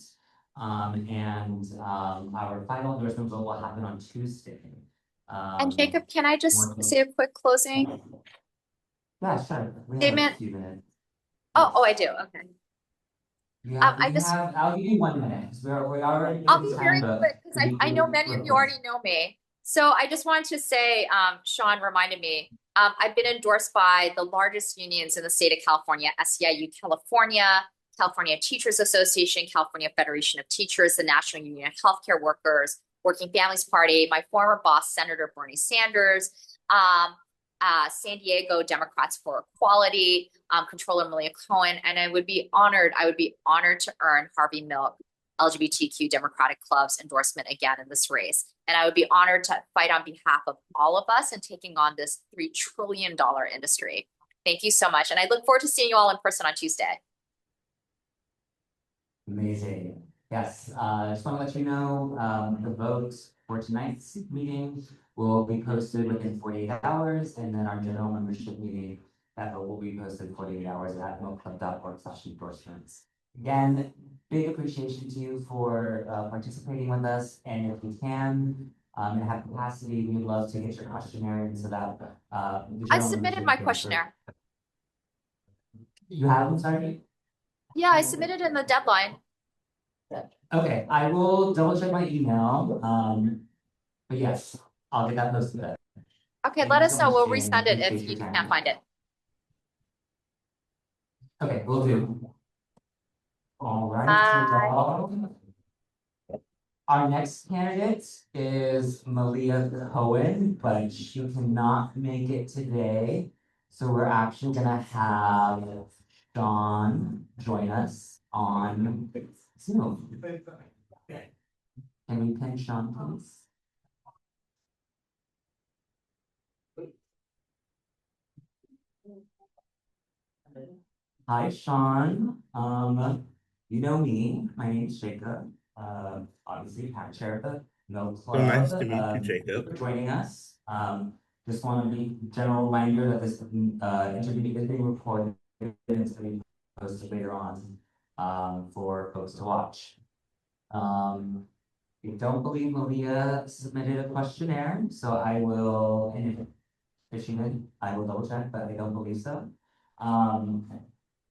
And our final endorsement vote will happen on Tuesday. And Jacob, can I just say a quick closing? Yeah, sure. We have statement? a few minutes. Oh, I do. Okay. I'll give you 1 minute because we already. I'll be very quick because I know many of you already know me. So I just wanted to say, Sean reminded me, I've been endorsed by the largest unions in the state of California, SEIU California, California Teachers Association, California Federation of Teachers, the National Union of Healthcare Workers, Working Families Party, my former boss, Senator Bernie Sanders, San Diego Democrats for Equality, Controller Mailia Cohen, and I would be honored to earn Harvey Milk LGBTQ Democratic Club's endorsement again in this race. And I would be honored to fight on behalf of all of us in taking on this $3 trillion industry. Thank you so much. And I look forward to seeing you all in person on Tuesday. Amazing. Yes, I just want to let you know the votes for tonight's meeting will be posted within 48 hours, and then our general membership meeting that vote will be posted 48 hours at milkclub.org/endorsements. Again, big appreciation to you for participating with us, and if we can and have capacity, we'd love to get your questionnaire so that I submitted my questionnaire. You have them, sorry? Yeah, I submitted in the deadline. Okay, I will double check my email. But yes, I'll get that posted then. Okay, Thank let you us so know. much, We'll Jan. resend it if Appreciate you your time. can't find it. Okay, we'll do. All right. Bye. Our next candidate is Mailia Cohen, but she cannot make it today. So we're actually gonna have Sean join us on Zoom. Can we pin Sean, please? Hi, Sean. You know me. My name's Jacob. Obviously, PAC chair of the Milk Club. So nice to meet you, Jacob. For joining us. Just want to be general reminder that this interview is being recorded and it's going to be posted later on for folks to watch. I don't believe Mailia submitted a questionnaire, so I will, and if she did, I will double check, but I don't believe so.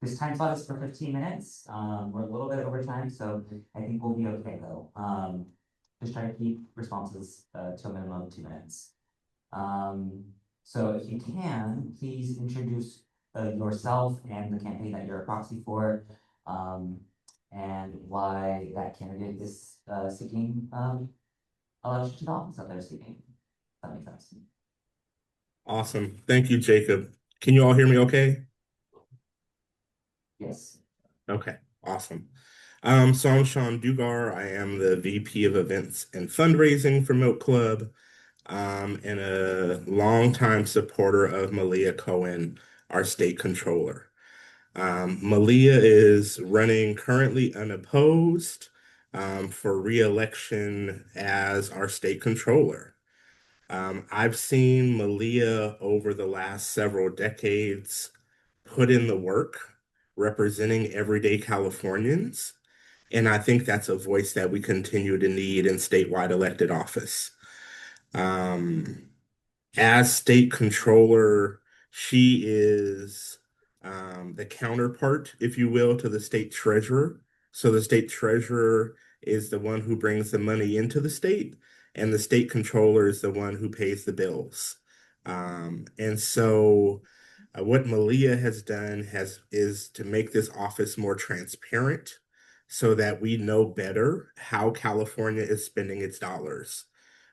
This time slot is for 15 minutes. We're a little bit over time, so I think we'll be okay though. Just try to keep responses to a minimum of 2 minutes. So if you can, please introduce yourself and the campaign that you're a proxy for, and why that candidate is seeking election to the office that they're seeking. If that makes sense. Awesome. Thank you, Jacob. Can you all hear me okay? Yes. Okay, awesome. So I'm Sean Dugar. I am the VP of Events and Fundraising for Milk Club, and a longtime supporter of Mailia Cohen, our state controller. Mailia is running currently unopposed for re-election as our state controller. I've seen Mailia over the last several decades put in the work representing everyday Californians, and I think that's a voice that we continue to need in statewide elected office. As state controller, she is the counterpart, if you will, to the state treasurer. So the state treasurer is the one who brings the money into the state, and the state controller is the one who pays the bills. And so what Mailia has done is to make this office more transparent so that we know better how California is spending its dollars.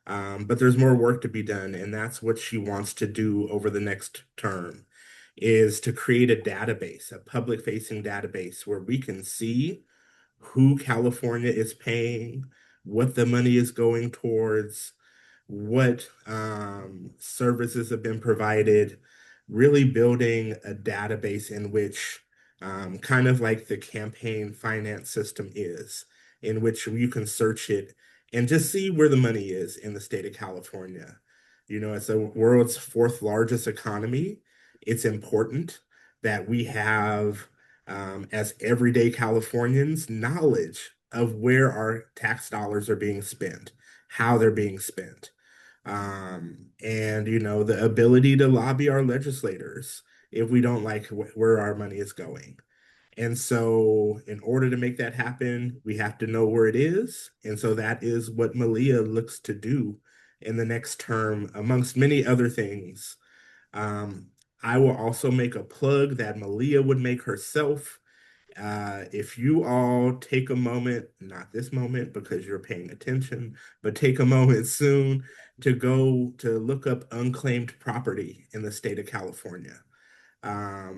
But there's more work to be done, and that's what she wants to do over the next term, is to create a database, a public-facing database where we can see who California is paying, what the money is going towards, what services have been provided, really building a database in which kind of like the campaign finance system is, in which you can search it and just see where the money is in the state of California. You know, it's the world's fourth largest economy. It's important that we have, as everyday Californians, knowledge of where our tax dollars are being spent, how they're being spent. And, you know, the ability to lobby our legislators if we don't like where our money is going. And so in order to make that happen, we have to know where it is. And so that is what Mailia looks to do in the next term, amongst many other things. I will also make a plug that Mailia would make herself If you all take a moment, not this moment because you're paying attention, but take a moment soon to go to look up unclaimed property in the state of California.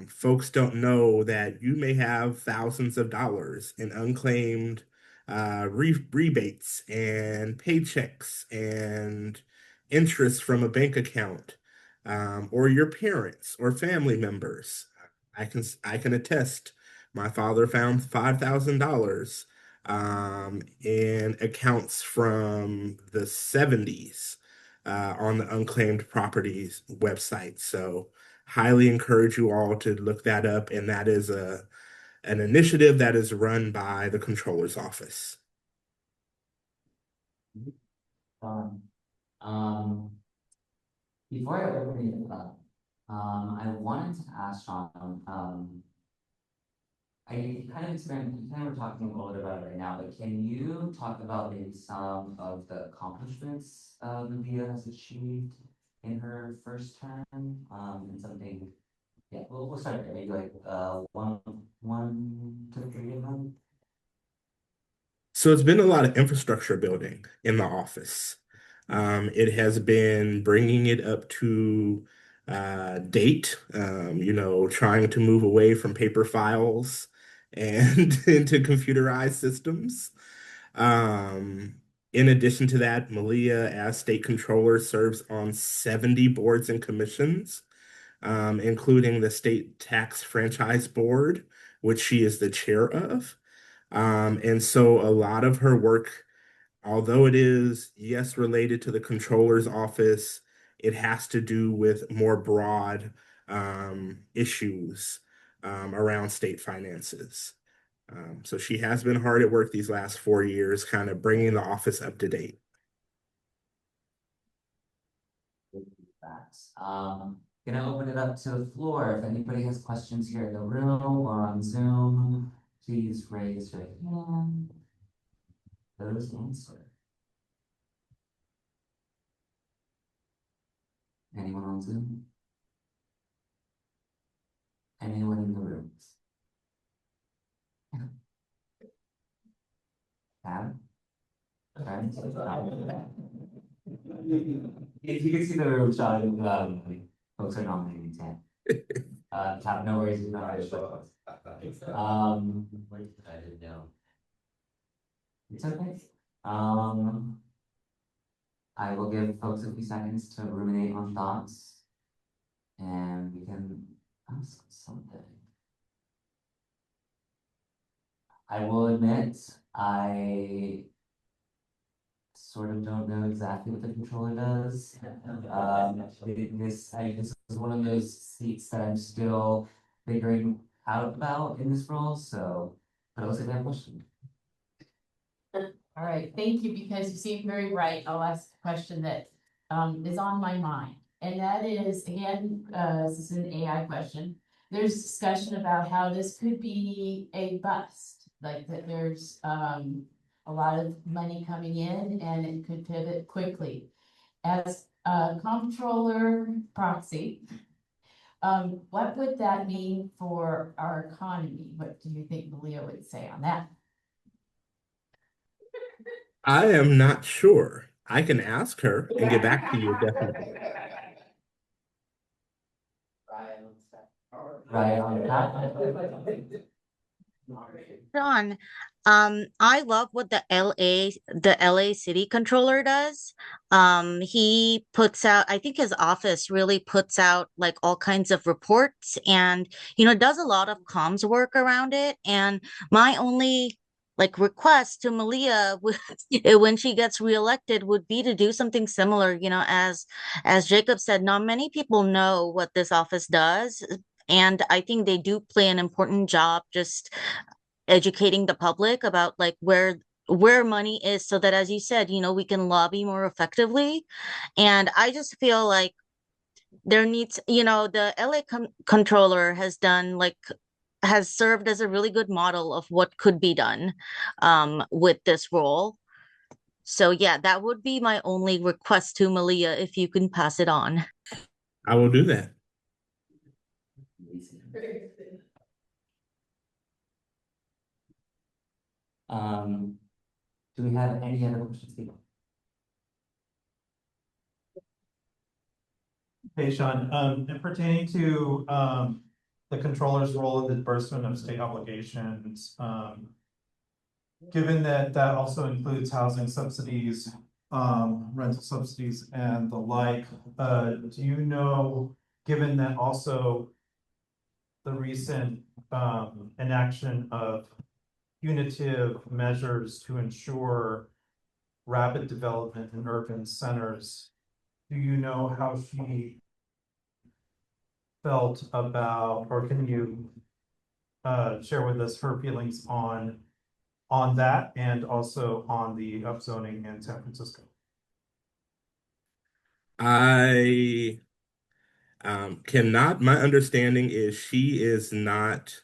Folks don't know that you may have thousands of dollars in unclaimed rebates and paychecks and interest from a bank account, or your parents or family members. I can attest. My father found $5,000 in accounts from the 70s on the unclaimed properties website. So highly encourage you all to look that up. And that is an initiative that is run by the Controller's Office. Before I open it up, I wanted to ask Sean, I kind of experienced, you kind of were talking a little bit about it right now, but can you talk about maybe some of the accomplishments Mailia has achieved in her first term, and something, yeah, we'll start there, maybe like one to three of them. So it's been a lot of infrastructure building in the office. It has been bringing it up to date, trying to move away from paper files and into computerized systems. In addition to that, Mailia, as state controller, serves on 70 boards and commissions, including the State Tax Franchise Board, which she is the chair of. And so a lot of her work, although it is, yes, related to the controller's office, it has to do with more broad issues around state finances. So she has been hard at work these last 4 years, kind of bringing the office up to date. Gonna open it up to the floor. If anybody has questions here in the room or on Zoom, please raise your hand. Those answer. Anyone on Zoom? Anyone in the room? Tab? If you can see the room, Sean, folks are nominating Tab. Tab, no worries, no worries. I didn't know. It's okay. I will give folks a few seconds to ruminate on thoughts, and we can ask something. I will admit, I sort of don't know exactly what the controller does. This is one of those seats that I'm still figuring out about in this role, so, but I was gonna have a question. All right, thank you, because you seem very right. I'll ask a question that is on my mind. And that is, again, this is an AI question. There's discussion about how this could be a bust, like that there's a lot of money coming in and it could pivot quickly. As a comptroller proxy, what would that mean for our economy? What do you think Mailia would say on that? I am not sure. I can ask her and get back to you, definitely. John, I love what the LA city controller does. He puts out, I think his office really puts out like all kinds of reports and, does a lot of comms work around it. And my only like request to Mailia when she gets reelected would be to do something similar, as Jacob said, not many people know what this office does. And I think they do play an important job just educating the public about like where money is so that, as you said, we can lobby more effectively. And I just feel like there needs, the LA controller has served as a really good model of what could be done with this role. So yeah, that would be my only request to Mailia, if you can pass it on. I will do that. Do we have any other questions, people? Hey, Sean, and pertaining to, the controller's role in the disbursement of state obligations, given that that also includes housing subsidies, rental subsidies and the like, do you know, given that also the recent, enaction of punitive measures to ensure rapid development in urban centers, do you know how she felt about, or can you share with us her feelings on that and also on the upzoning in San Francisco? I cannot. My understanding is she is not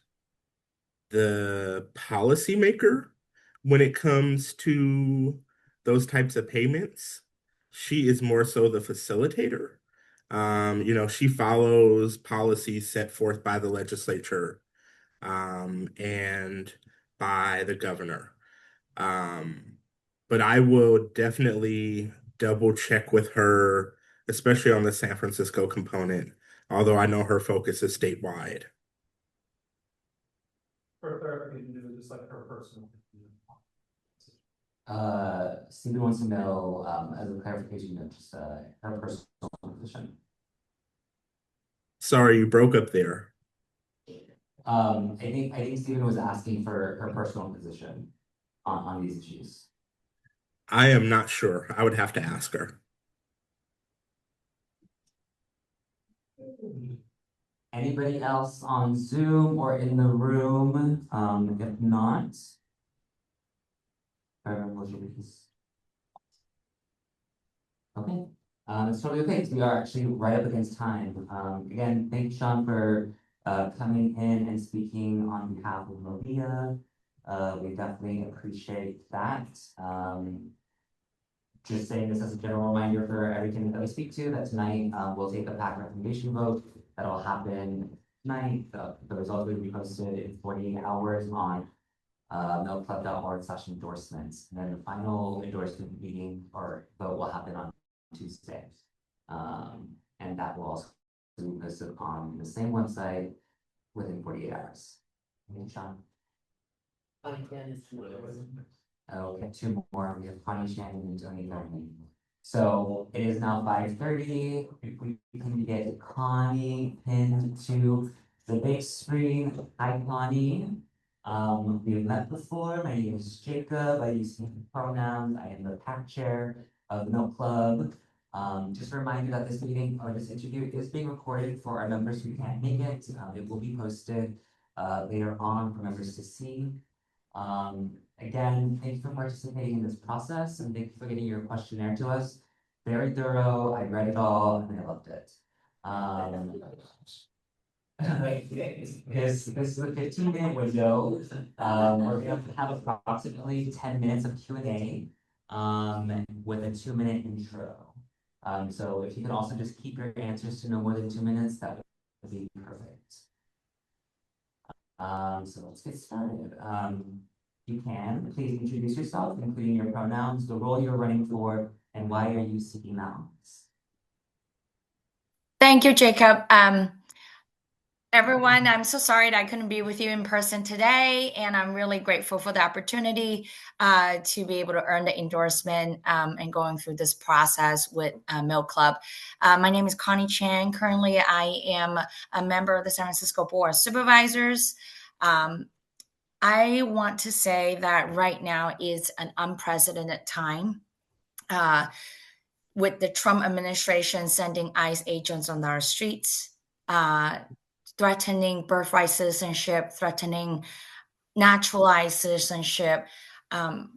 the policymaker when it comes to those types of payments. She is more so the facilitator. She follows policies set forth by the legislature, and by the governor. But I will definitely double check with her, especially on the San Francisco component, although I know her focus is statewide. For clarification, just like her personal. Stephen wants to know, as a clarification, of just her personal position. Sorry, you broke up there. I think Stephen was asking for her personal position on these issues. I am not sure. I would have to ask her. Anybody else on Zoom or in the room? If not, okay. It's totally okay. We are actually right up against time. Again, thank you, Sean, for coming in and speaking on behalf of Mailia. We definitely appreciate that. Just saying this as a general reminder for everything that we speak to, that tonight we'll take a PAC recommendation vote. That'll happen tonight. The results will be posted in 48 hours on milkclub.org/endorsements. And then the final endorsement meeting or vote will happen on Tuesday. And that will also be posted on the same website within 48 hours. Sean? Okay, two more. We have Connie, Shannon, and Antonia. So it is now 5:30. If we can get Connie pinned to the big screen. Hi, Connie. We've met before. My name is Jacob. I use pronouns. I am the PAC chair of the Milk Club. Just a reminder that this meeting or this interview is being recorded for our members who can't make it. It will be posted later on for members to see. Again, thank you for participating in this process and thank you for getting your questionnaire to us. Very thorough. I read it all and I loved it. This is a 15-minute window. We're going to have approximately 10 minutes of Q&A with a 2-minute intro. So if you can also just keep your answers to no more than 2 minutes, that would be perfect. So let's get started. You can please introduce yourself, including your pronouns, the role you're running for, and why are you seeking that office? Thank you, Jacob. Everyone, I'm so sorry that I couldn't be with you in person today, and I'm really grateful for the opportunity to be able to earn the endorsement and going through this process with Milk Club. My name is Connie Chan. Currently, I am a member of the San Francisco Board of Supervisors. I want to say that right now is an unprecedented time with the Trump administration sending ICE agents on our streets, threatening birthright citizenship, threatening naturalized citizenship,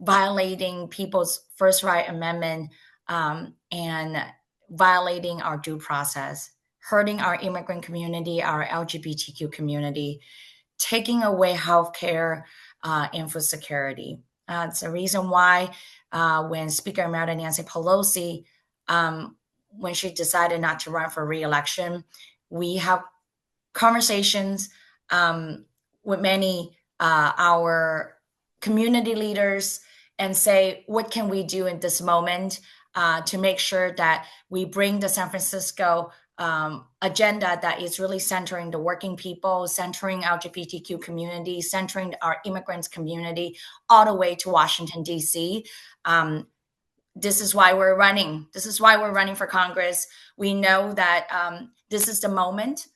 violating people's First Right Amendment, and violating our due process, hurting our immigrant community, our LGBTQ community, taking away healthcare and food security. It's the reason why when Speaker Emerita Nancy Pelosi, when she decided not to run for re-election, we have conversations with many our community leaders and say, what can we do in this moment to make sure that we bring the San Francisco agenda that is really centering the working people, centering LGBTQ community, centering our immigrants community, all the way to Washington, D.C. This is why we're running. This is why we're running for Congress. We know that this is the moment.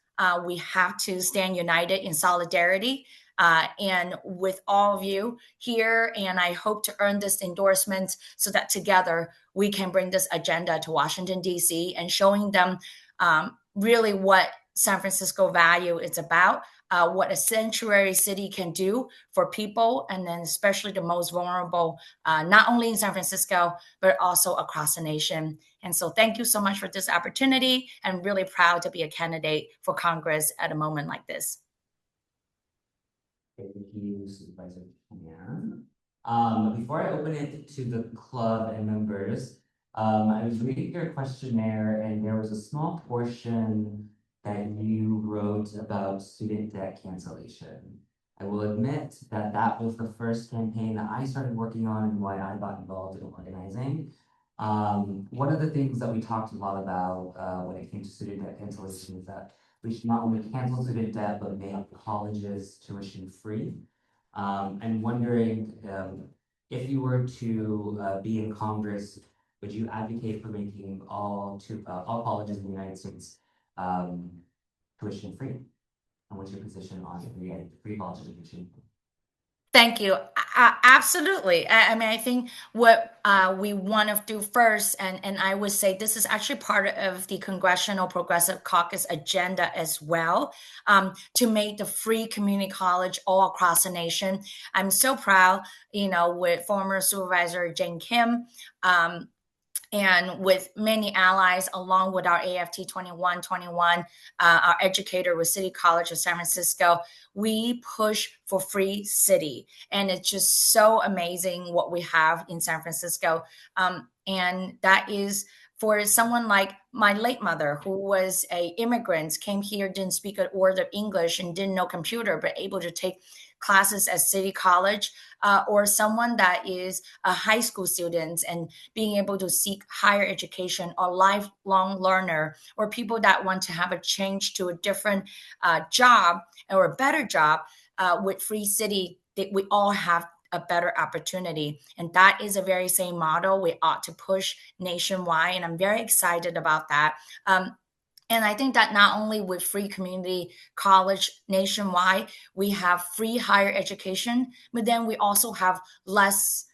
We have to stand united in solidarity and with all of you here. And I hope to earn this endorsement so that together we can bring this agenda to Washington, D.C. and showing them really what San Francisco value is about, what a sanctuary city can do for people, and then especially the most vulnerable, not only in San Francisco, but also across the nation. And so thank you so much for this opportunity. I'm really proud to be a candidate for Congress at a moment like this. Thank you, Supervisor Kellman. Before I open it to the club and members, I was reading your questionnaire and there was a small portion that you wrote about student debt cancellation. I will admit that that was the first campaign that I started working on and why I got involved in organizing. One of the things that we talked a lot about when it came to student debt cancellation is that we should not only cancel student debt, but make colleges tuition free. I'm wondering if you were to be in Congress, would you advocate for making all colleges in the United States tuition free? And what's your position on free college education? Thank you. Absolutely. I mean, I think what we want to do first, and I would say this is actually part of the Congressional Progressive Caucus agenda as well, to make the free community college all across the nation. I'm so proud, with former Supervisor Jane Kim, and with many allies, along with our AFT 2121, our educator with City College of San Francisco, we push for free city. And it's just so amazing what we have in San Francisco. And that is for someone like my late mother, who was an immigrant, came here, didn't speak a word of English and didn't know computer, but able to take classes at City College, or someone that is a high school student and being able to seek higher education, or lifelong learner, or people that want to have a change to a different job or a better job with Free City, that we all have a better opportunity. And that is a very same model we ought to push nationwide. And I'm very excited about that. And I think that not only with free community college nationwide, we have free higher education, but then we also have less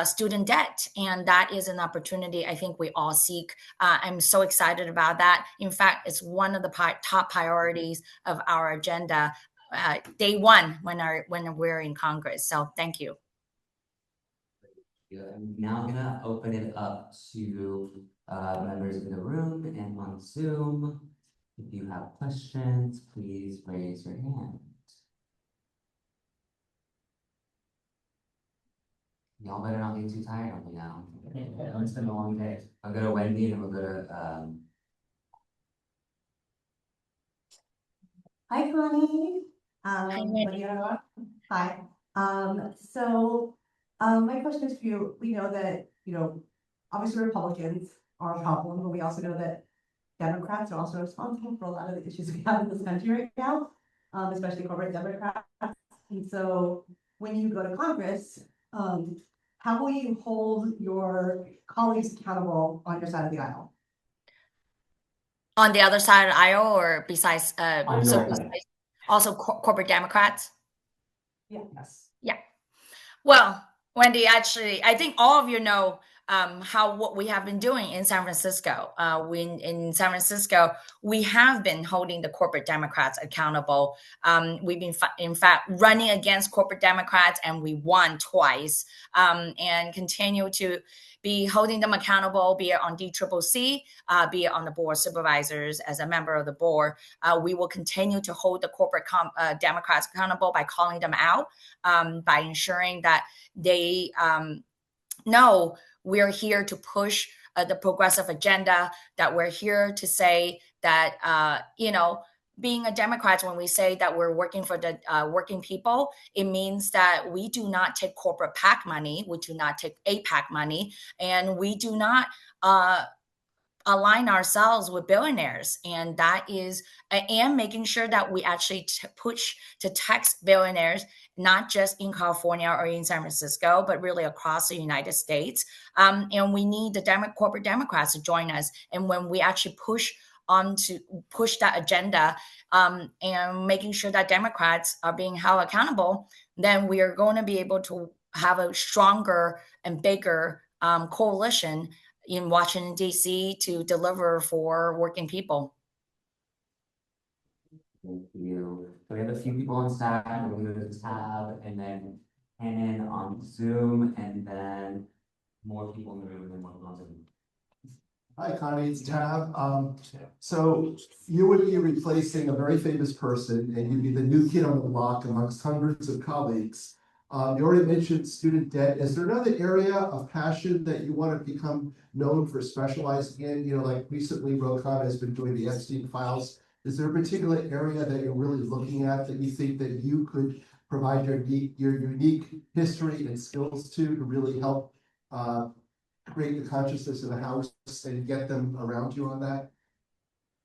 student debt. And that is an opportunity I think we all seek. I'm so excited about that. In fact, it's one of the top priorities of our agenda day one when we're in Congress. So thank you. I'm now gonna open it up to members in the room and on Zoom. If you have questions, please raise your hand. Y'all better not get too tired of me now. It's been a long day. I'll go to Wendy and we'll go to Hi, Connie. Hi, Wendy. Hi. My question is for you. We know that, obviously Republicans are a problem, but we also know that Democrats are also responsible for a lot of the issues we have in this country right now, especially corporate Democrats. And so when you go to Congress, how will you hold your colleagues accountable on your side of the aisle? On the other side of the aisle, or besides, besides also corporate Democrats? Yes. Yeah. Well, Wendy, actually, I think all of you know what we have been doing in San Francisco. In San Francisco, we have been holding the corporate Democrats accountable. We've been, in fact, running against corporate Democrats, and we won twice, and continue to be holding them accountable, be it on DCCC, be it on the board of supervisors as a member of the board. We will continue to hold the corporate Democrats accountable by calling them out, by ensuring that they know we're here to push the progressive agenda, that we're here to say that, being a Democrat, when we say that we're working for the working people, it means that we do not take corporate PAC money, we do not take APAC money, and we do not align ourselves with billionaires. And that is, and making sure that we actually push to tax billionaires, not just in California or in San Francisco, but really across the United States. And we need the corporate Democrats to join us. And when we actually push that agenda, and making sure that Democrats are being held accountable, then we are going to be able to have a stronger and bigger coalition in Washington, D.C. to deliver for working people. Thank you. So we have a few people on staff, and we'll move to tab, and then Hannon on Zoom, and then more people in the room, and then more people on Zoom. Hi, Connie, it's Tab. So you would be replacing a very famous person, and you'd be the new kid on the block amongst hundreds of colleagues. You already mentioned student debt. Is there another area of passion that you want to become known for specializing in? You know, like recently, Rokana has been doing the Epstein files. Is there a particular area that you're really looking at that you think that you could provide your unique history and skills to really help create the consciousness of the House and get them around you on that?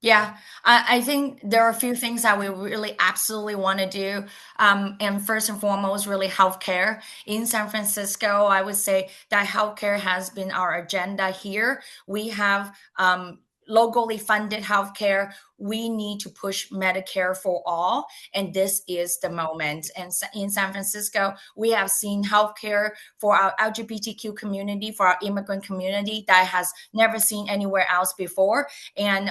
Yeah, I think there are a few things that we really absolutely want to do. And first and foremost, really healthcare. In San Francisco, I would say that healthcare has been our agenda here. We have locally funded healthcare. We need to push Medicare for all, and this is the moment. And in San Francisco, we have seen healthcare for our LGBTQ community, for our immigrant community that has never seen anywhere else before. And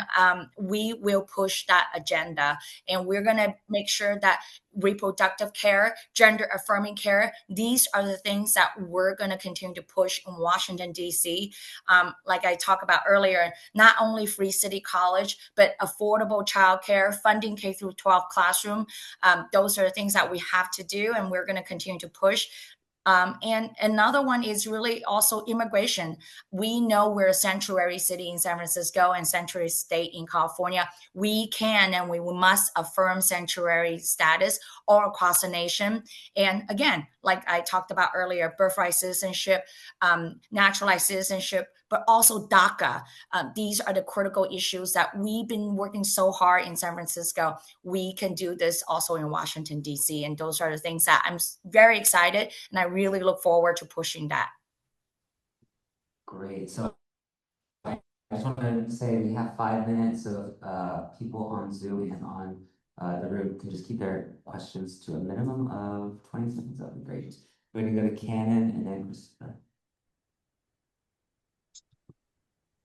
we will push that agenda, and we're going to make sure that reproductive care, gender affirming care, these are the things that we're going to continue to push in Washington, D.C. Like I talked about earlier, not only free city college, but affordable childcare, funding K through 12 classroom. Those are the things that we have to do, and we're going to continue to push. And another one is really also immigration. We know we're a sanctuary city in San Francisco and sanctuary state in California. We can and we must affirm sanctuary status all across the nation. And again, like I talked about earlier, birthright citizenship, naturalized citizenship, but also DACA. These are the critical issues that we've been working so hard in San Francisco. We can do this also in Washington, D.C. And those are the things that I'm very excited, and I really look forward to pushing that. Great. So I just want to say we have 5 minutes of people on Zoom and on the room can just keep their questions to a minimum of 20 seconds. That would be great. We're going to go to Cannon and then Christopher.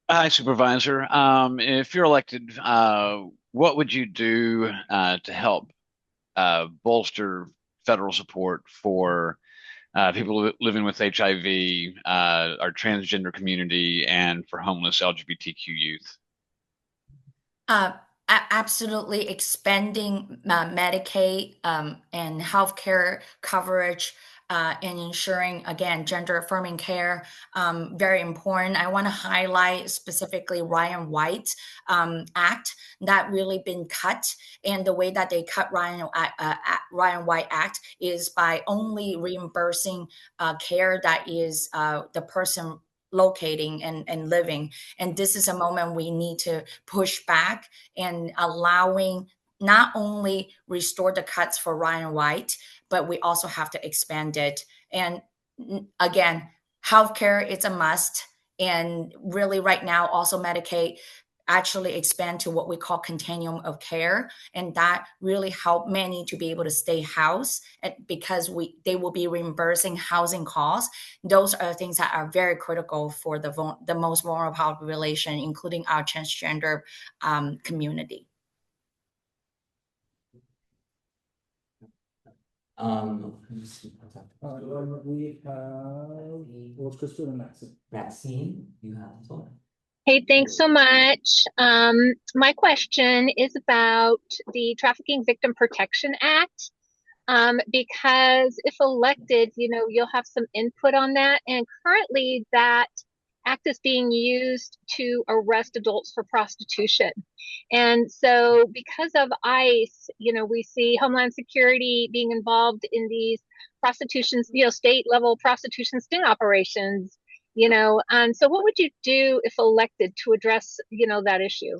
Hi, Supervisor. If you're elected, what would you do to help bolster federal support for people living with HIV, our transgender community, and for homeless LGBTQ youth? Absolutely expanding Medicaid and healthcare coverage, and ensuring, again, gender affirming care, very important. I want to highlight specifically Ryan White Act that really been cut. And the way that they cut Ryan White Act is by only reimbursing care that is the person locating and living. And this is a moment we need to push back and allowing not only restore the cuts for Ryan White, but we also have to expand it. And again, healthcare, it's a must. And really right now, also Medicaid actually expand to what we call continuum of care. And that really help many to be able to stay housed because they will be reimbursing housing costs. Those are things that are very critical for the most vulnerable population, including our transgender community. We have Maxine, you have the floor. Hey, thanks so much. My question is about the Trafficking Victim Protection Act, because if elected, you'll have some input on that. And currently that act is being used to arrest adults for prostitution. And so because of ICE, we see Homeland Security being involved in these prostitution, state level prostitution sting operations, and so what would you do if elected to address, that issue?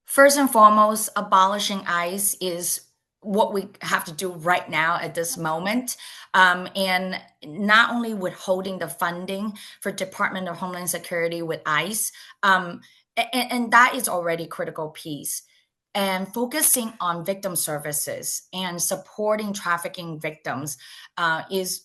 First and foremost, abolishing ICE is what we have to do right now at this moment. And not only withholding the funding for Department of Homeland Security with ICE, and that is already a critical piece. And focusing on victim services and supporting trafficking victims is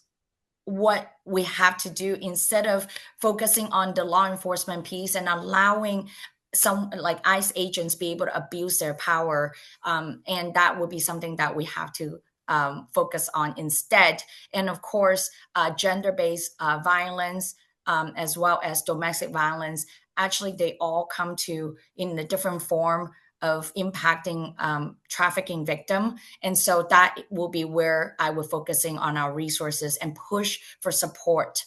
what we have to do instead of focusing on the law enforcement piece and allowing some like ICE agents be able to abuse their power. And that would be something that we have to focus on instead. And of course, gender-based violence, as well as domestic violence, actually they all come to in a different form of impacting trafficking victim. And so that will be where I would focusing on our resources and push for support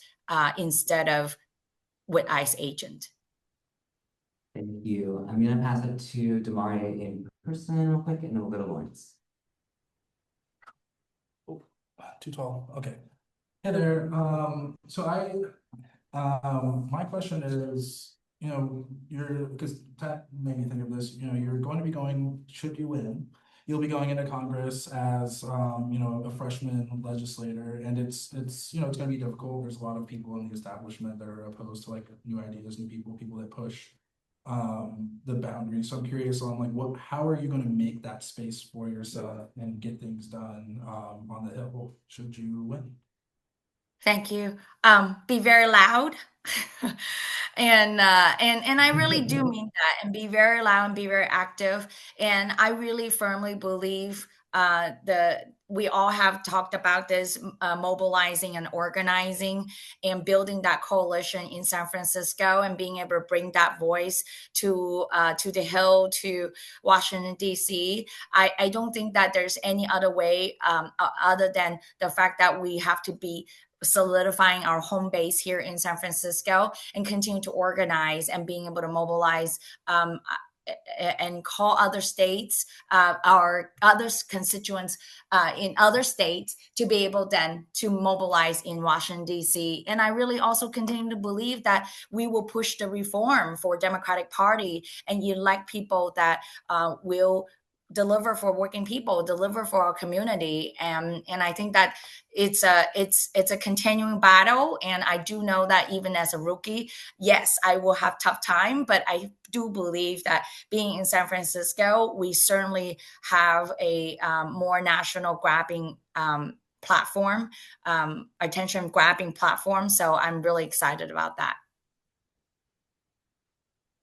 instead of with ICE agent. Thank you. I'm going to pass it to Damari in person real quick, and then we'll go to Lawrence. Oh, too tall. Okay. Hey there. My question is, because that made me think of this, you're going to be going, should you win, you'll be going into Congress as, a freshman legislator, and it's going to be difficult. There's a lot of people in the establishment that are opposed to like new ideas, new people that push the boundaries. So I'm curious on how are you going to make that space for yourself and get things done on the Hill should you win? Thank you. Be very loud. And I really do mean that, and be very loud and be very active. And I really firmly believe we all have talked about this, mobilizing and organizing and building that coalition in San Francisco and being able to bring that voice to the Hill, to Washington, D.C. I don't think that there's any other way other than the fact that we have to be solidifying our home base here in San Francisco and continue to organize and being able to mobilize and call other states, our other constituents in other states to be able then to mobilize in Washington, D.C. And I really also continue to believe that we will push the reform for Democratic Party and elect people that will deliver for working people, deliver for our community. And I think that it's a continuing battle. And I do know that even as a rookie, yes, I will have tough time, but I do believe that being in San Francisco, we certainly have a more national grabbing platform, attention grabbing platform. So I'm really excited about that.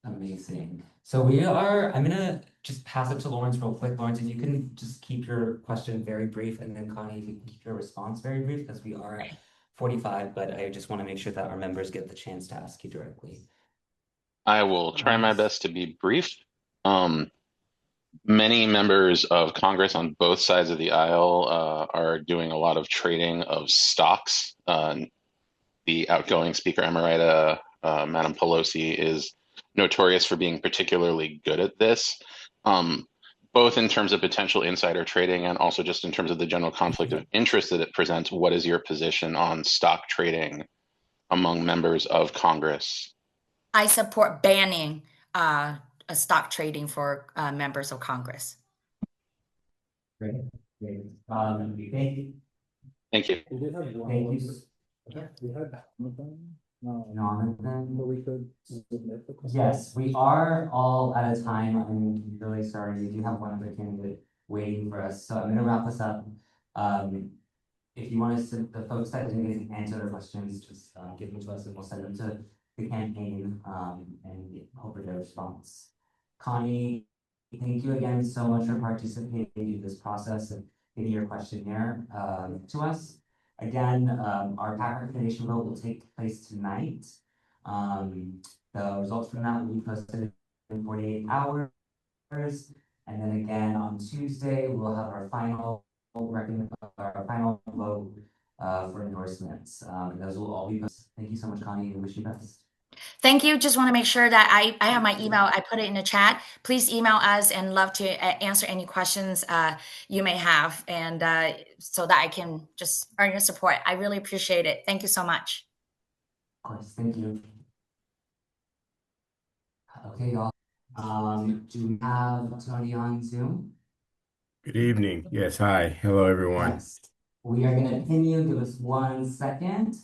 Amazing. So I'm going to just pass it to Lawrence real quick. Lawrence, if you can just keep your question very brief, and then Connie, if you can keep your response very brief, because we are at 45, but I just want to make sure that our members get the chance to ask you directly. I will try my best to be brief. Many members of Congress on both sides of the aisle are doing a lot of trading of stocks. The outgoing Speaker Emerita, Madam Pelosi, is notorious for being particularly good at this, both in terms of potential insider trading and also just in terms of the general conflict of interest that it presents. What is your position on stock trading among members of Congress? I support banning stock trading for members of Congress. Great. Thank you. Thank you. Thank you. Yes, we are all at a time. I'm really sorry. We do have one other candidate waiting for us. So I'm going to wrap this up. If you want to, the folks that didn't answer their questions, just give them to us and we'll send them to the campaign and hope for their response. Connie, thank you again so much for participating in this process and getting your questionnaire to us. Again, our PAC recommendation vote will take place tonight. The results from that will be posted in 48 hours. And then again on Tuesday, we'll have our final vote for endorsements. And those will all be posted. Thank you so much, Connie, and wish you best. Thank you. Just want to make sure that I have my email. I put it in the chat. Please email us and love to answer any questions you may have, and so that I can just earn your support. I really appreciate it. Thank you so much. Of course, thank you. Okay, y'all. Do we have Tony on Zoom? Good evening. Yes, hi. Hello, everyone. Yes. We are gonna pin you. Give us 1 second.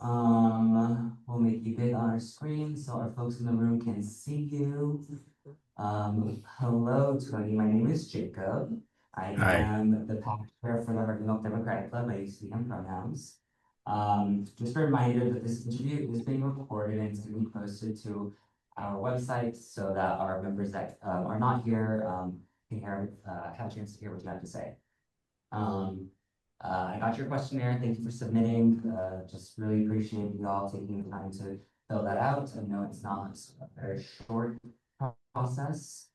We'll make you big on our screen so our folks in the room can see you. Hello, Tony. My name is Jacob. I Hi. am the PAC chair for the Harvey Democratic Club. I use he/him pronouns. Just a reminder that this interview is being recorded and it's going to be posted to our website so that our members that are not here can have a chance to hear what you have to say. I got your questionnaire. Thank you for submitting. Just really appreciate you all taking the time to fill that out. I know it's not a very short process.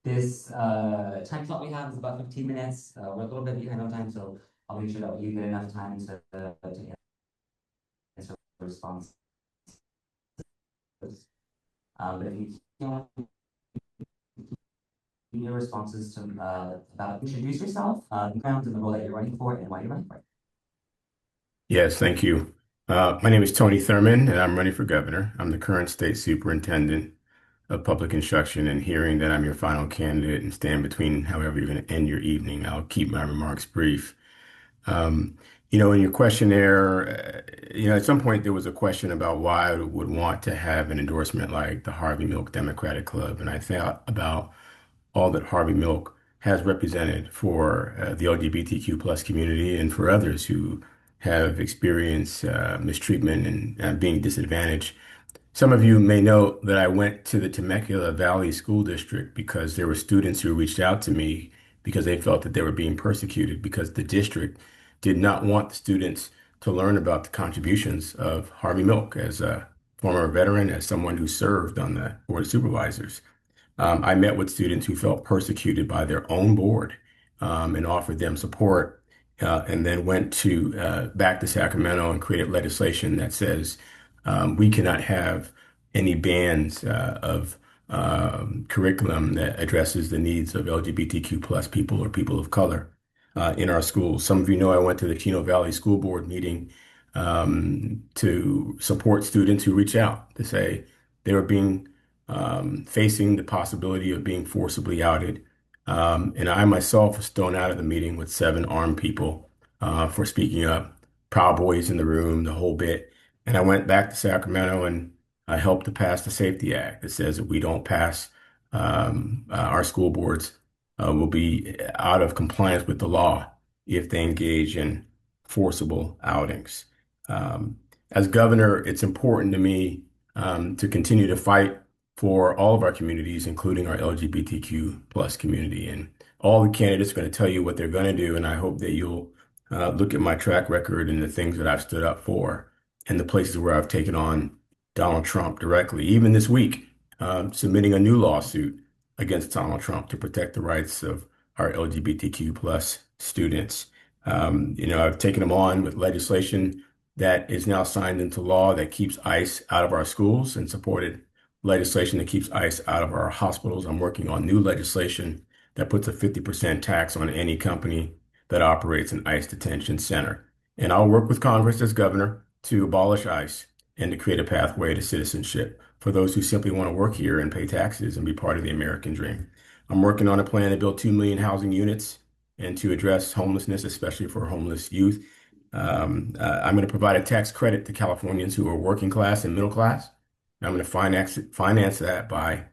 This time slot we have is about 15 minutes. We're a little bit behind on time, so I'll make sure that you get enough time to answer responses. But if you can't your responses to about introduce yourself, background and the role that you're running for and why you're running for it. Yes, thank you. My name is Tony Thurmond, and I'm running for governor. I'm the current state superintendent of public instruction, and hearing that I'm your final candidate and stand between however you're going to end your evening, I'll keep my remarks brief. In your questionnaire, at some point there was a question about why I would want to have an endorsement like the Harvey Milk Democratic Club, and I thought about all that Harvey Milk has represented for the LGBTQ plus community and for others who have experienced mistreatment and being disadvantaged. Some of you may know that I went to the Temecula Valley School District because there were students who reached out to me because they felt that they were being persecuted because the district did not want the students to learn about the contributions of Harvey Milk as a former veteran, as someone who served on the board of supervisors. I met with students who felt persecuted by their own board and offered them support, and then went to back to Sacramento and created legislation that says we cannot have any bans of curriculum that addresses the needs of LGBTQ plus people or people of color in our schools. Some of you know I went to the Chino Valley School Board meeting to support students who reach out to say they were being facing the possibility of being forcibly outed. And I myself was thrown out of the meeting with 7 armed people for speaking up, Proud Boys in the room, the whole bit. And I went back to Sacramento and I helped to pass the Safety Act that says if we don't pass, our school boards will be out of compliance with the law if they engage in forcible outings. As governor, it's important to me to continue to fight for all of our communities, including our LGBTQ plus community. And all the candidates are going to tell you what they're going to do. And I hope that you'll look at my track record and the things that I've stood up for and the places where I've taken on Donald Trump directly. Even this week, submitting a new lawsuit against Donald Trump to protect the rights of our LGBTQ plus students. I've taken them on with legislation that is now signed into law that keeps ICE out of our schools and supported legislation that keeps ICE out of our hospitals. I'm working on new legislation that puts a 50% tax on any company that operates an ICE detention center. And I'll work with Congress as governor to abolish ICE and to create a pathway to citizenship for those who simply want to work here and pay taxes and be part of the American dream. I'm working on a plan to build 2 million housing units and to address homelessness, especially for homeless youth. I'm going to provide a tax credit to Californians who are working class and middle class. I'm going to finance that by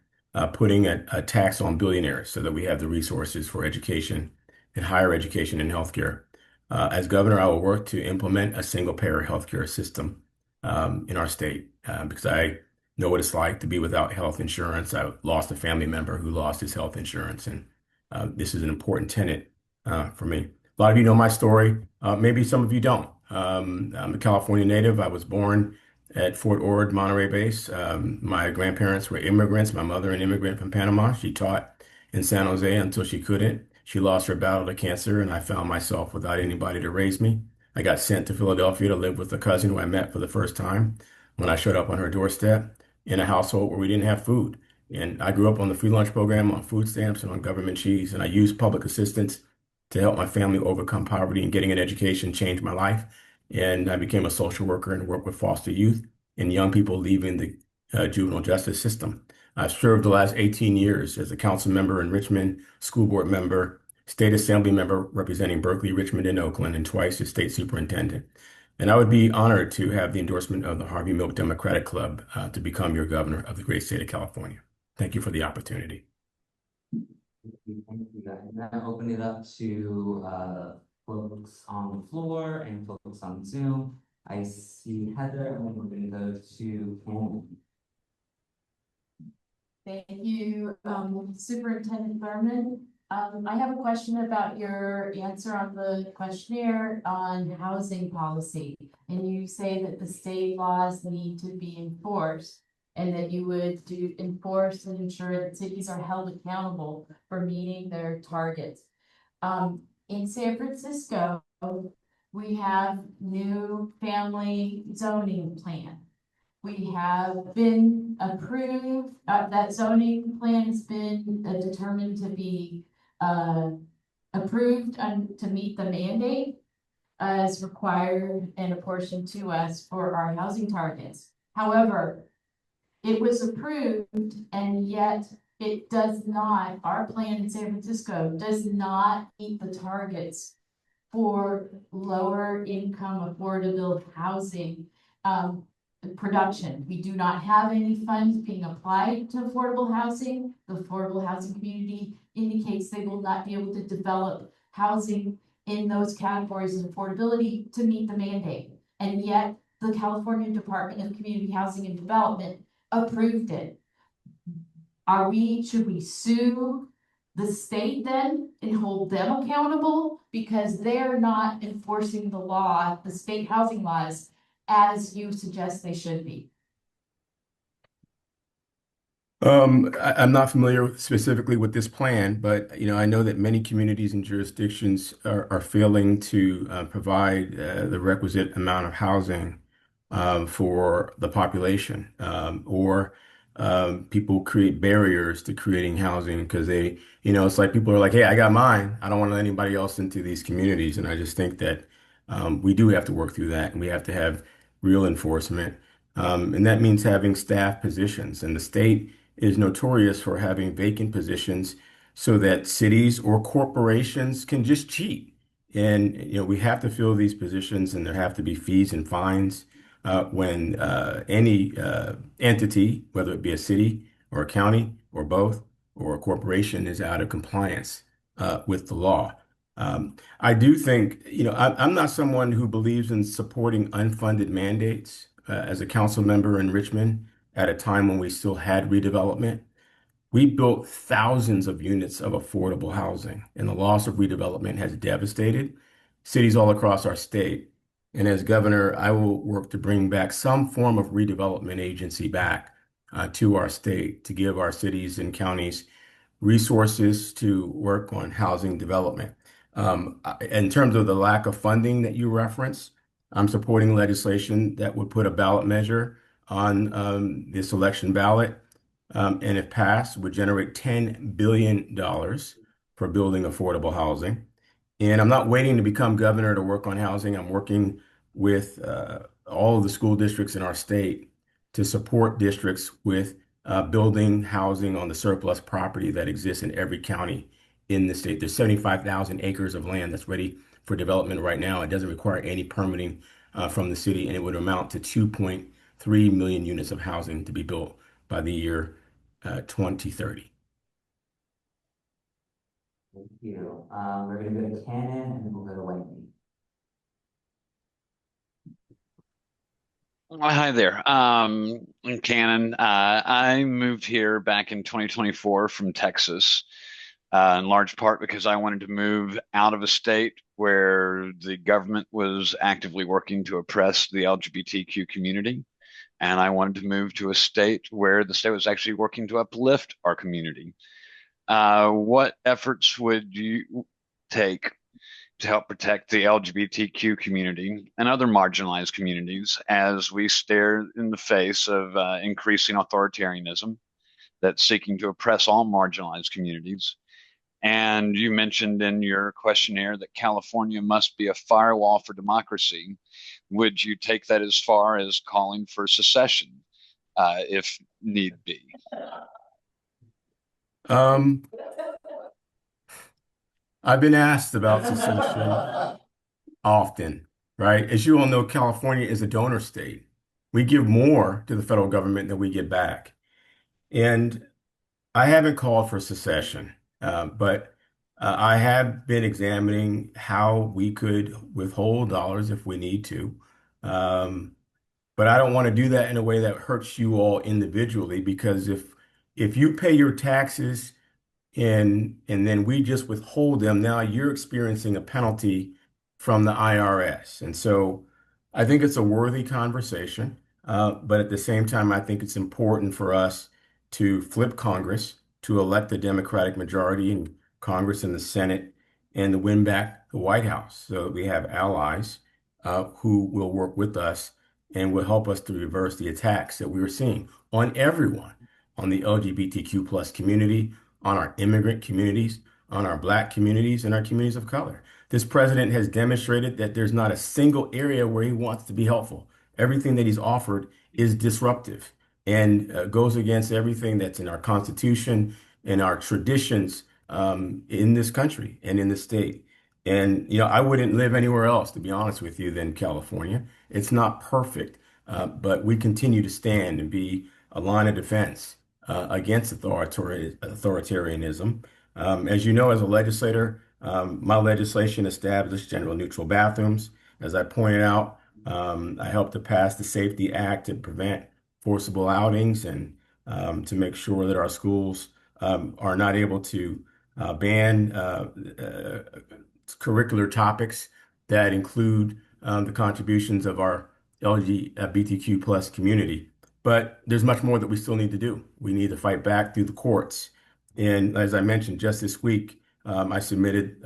putting a tax on billionaires so that we have the resources for education and higher education and healthcare. As governor, I will work to implement a single-payer healthcare system in our state because I know what it's like to be without health insurance. I lost a family member who lost his health insurance, and this is an important tenet for me. A lot of you know my story. Maybe some of you don't. I'm a California native. I was born at Fort Ord, Monterey base. My grandparents were immigrants. My mother, an immigrant from Panama. She taught in San Jose until she couldn't. She lost her battle to cancer, and I found myself without anybody to raise me. I got sent to Philadelphia to live with a cousin who I met for the first time when I showed up on her doorstep in a household where we didn't have food. And I grew up on the free lunch program, on food stamps, and on government cheese. And I used public assistance to help my family overcome poverty, and getting an education changed my life. And I became a social worker and worked with foster youth and young people leaving the juvenile justice system. I've served the last 18 years as a council member in Richmond, school board member, state assembly member representing Berkeley, Richmond, and Oakland, and twice as state superintendent. And I would be honored to have the endorsement of the Harvey Milk Democratic Club to become your governor of the great state of California. Thank you for the opportunity. Thank you, guys. And then open it up to folks on the floor and folks on Zoom. I see Heather, and we're going to go to Cohen. Thank you, Superintendent Thurmond. I have a question about your answer on the questionnaire on housing policy. And you say that the state laws need to be enforced, and that you would enforce and ensure that cities are held accountable for meeting their targets. In San Francisco, we have new family zoning plan. We have been approved, that zoning plan has been determined to be approved to meet the mandate as required and apportioned to us for our housing targets. However, it was approved, and yet it does not, our plan in San Francisco does not meet the targets for lower income affordable housing production. We do not have any funds being applied to affordable housing. The affordable housing community indicates they will not be able to develop housing in those categories of affordability to meet the mandate. And yet the California Department of Community Housing and Development approved it. Should we sue the state then and hold them accountable because they're not enforcing the law, the state housing laws, as you suggest they should be? I'm not familiar specifically with this plan, but I know that many communities and jurisdictions are failing to provide the requisite amount of housing for the population, or people create barriers to creating housing because it's like people are like, hey, I got mine. I don't want to let anybody else into these communities. And I just think that we do have to work through that, and we have to have real enforcement. And that means having staff positions, and the state is notorious for having vacant positions so that cities or corporations can just cheat. And we have to fill these positions, and there have to be fees and fines when any entity, whether it be a city or a county or both, or a corporation, is out of compliance with the law. I do think, I'm not someone who believes in supporting unfunded mandates. As a council member in Richmond, at a time when we still had redevelopment, we built thousands of units of affordable housing, and the loss of redevelopment has devastated cities all across our state. And as governor, I will work to bring back some form of redevelopment agency back to our state to give our cities and counties resources to work on housing development. In terms of the lack of funding that you referenced, I'm supporting legislation that would put a ballot measure on this election ballot, and if passed, would generate $10 billion for building affordable housing. And I'm not waiting to become governor to work on housing. I'm working with all of the school districts in our state to support districts with building housing on the surplus property that exists in every county in the state. There's 75,000 acres of land that's ready for development right now. It doesn't require any permitting from the city, and it would amount to 2.3 million units of housing to be built by the year 2030. Thank you. We're going to go to Cannon, and then we'll go to Whitney. Hi there. I'm Cannon. I moved here back in 2024 from Texas, in large part because I wanted to move out of a state where the government was actively working to oppress the LGBTQ community. And I wanted to move to a state where the state was actually working to uplift our community. What efforts would you take to help protect the LGBTQ community and other marginalized communities as we stare in the face of increasing authoritarianism that's seeking to oppress all marginalized communities. And you mentioned in your questionnaire that California must be a firewall for democracy. Would you take that as far as calling for secession, if need be? I've been asked about secession often, right? As you all know, California is a donor state. We give more to the federal government than we get back. And I haven't called for secession, but I have been examining how we could withhold dollars if we need to. But I don't want to do that in a way that hurts you all individually, because if you pay your taxes and then we just withhold them, now you're experiencing a penalty from the IRS. And so I think it's a worthy conversation. But at the same time, I think it's important for us to flip Congress, to elect a Democratic majority in Congress and the Senate, and to win back the White House so that we have allies who will work with us and will help us to reverse the attacks that we are seeing on everyone, on the LGBTQ plus community, on our immigrant communities, on our Black communities, and our communities of color. This president has demonstrated that there's not a single area where he wants to be helpful. Everything that he's offered is disruptive and goes against everything that's in our Constitution and our traditions in this country and in the state. And, I wouldn't live anywhere else, to be honest with you, than California. It's not perfect, but we continue to stand and be a line of defense against authoritarianism. As you know, as a legislator, my legislation established gender neutral bathrooms. As I pointed out, I helped to pass the Safety Act to prevent forcible outings and to make sure that our schools are not able to ban curricular topics that include the contributions of our LGBTQ plus community. But there's much more that we still need to do. We need to fight back through the courts. And as I mentioned, just this week, I submitted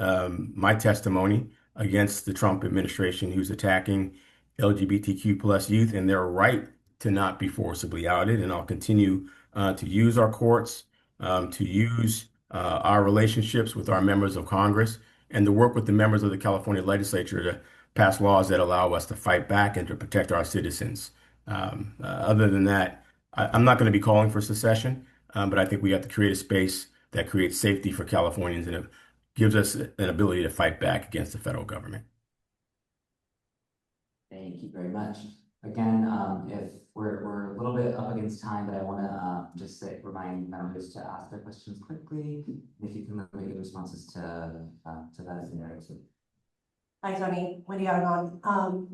my testimony against the Trump administration who's attacking LGBTQ plus youth and their right to not be forcibly outed. And I'll continue to use our courts, to use our relationships with our members of Congress, and to work with the members of the California legislature to pass laws that allow us to fight back and to protect our citizens. Other than that, I'm not going to be calling for secession, but I think we have to create a space that creates safety for Californians and it gives us an ability to fight back against the federal government. Thank you very much. Again, if we're a little bit up against time, but I want to remind members to ask their questions quickly. If you can limit your responses to that scenario. Hi, Tony. Wendy Aragon.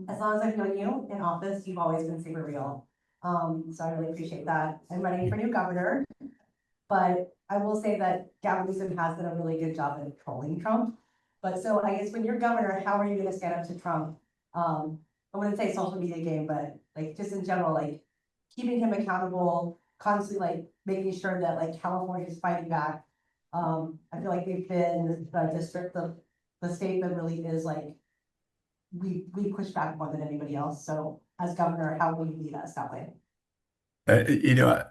As long as I've known you in office, you've always been super real. So I really appreciate that. I'm running for new governor, but I will say that Gavin Newsom has done a really good job of trolling Trump. But so I guess when you're governor, how are you going to stand up to Trump? I wouldn't say social media game, but like just in general, like keeping him accountable, constantly like making sure that like California is fighting back. I feel like we've been the district, the state that really is like, we push back more than anybody else. So as governor, how will you lead us that way?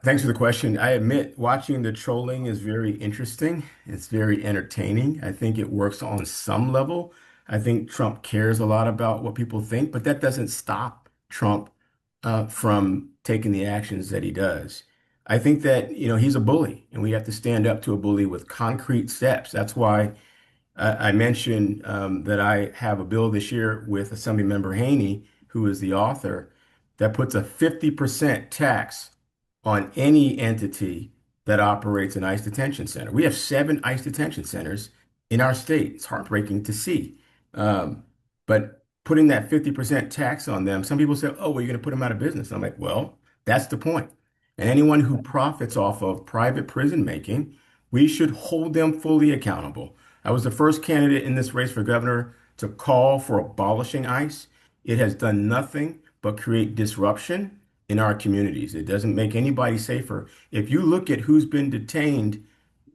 Thanks for the question. I admit watching the trolling is very interesting. It's very entertaining. I think it works on some level. I think Trump cares a lot about what people think, but that doesn't stop Trump from taking the actions that he does. I think that, he's a bully and we have to stand up to a bully with concrete steps. That's why I mentioned that I have a bill this year with Assemblymember Haney, who is the author, that puts a 50% tax on any entity that operates an ICE detention center. We have 7 ICE detention centers in our state. It's heartbreaking to see. But putting that 50% tax on them, some people say, oh, well, you're going to put them out of business. I'm like, well, that's the point. And anyone who profits off of private prison making, we should hold them fully accountable. I was the first candidate in this race for governor to call for abolishing ICE. It has done nothing but create disruption in our communities. It doesn't make anybody safer. If you look at who's been detained,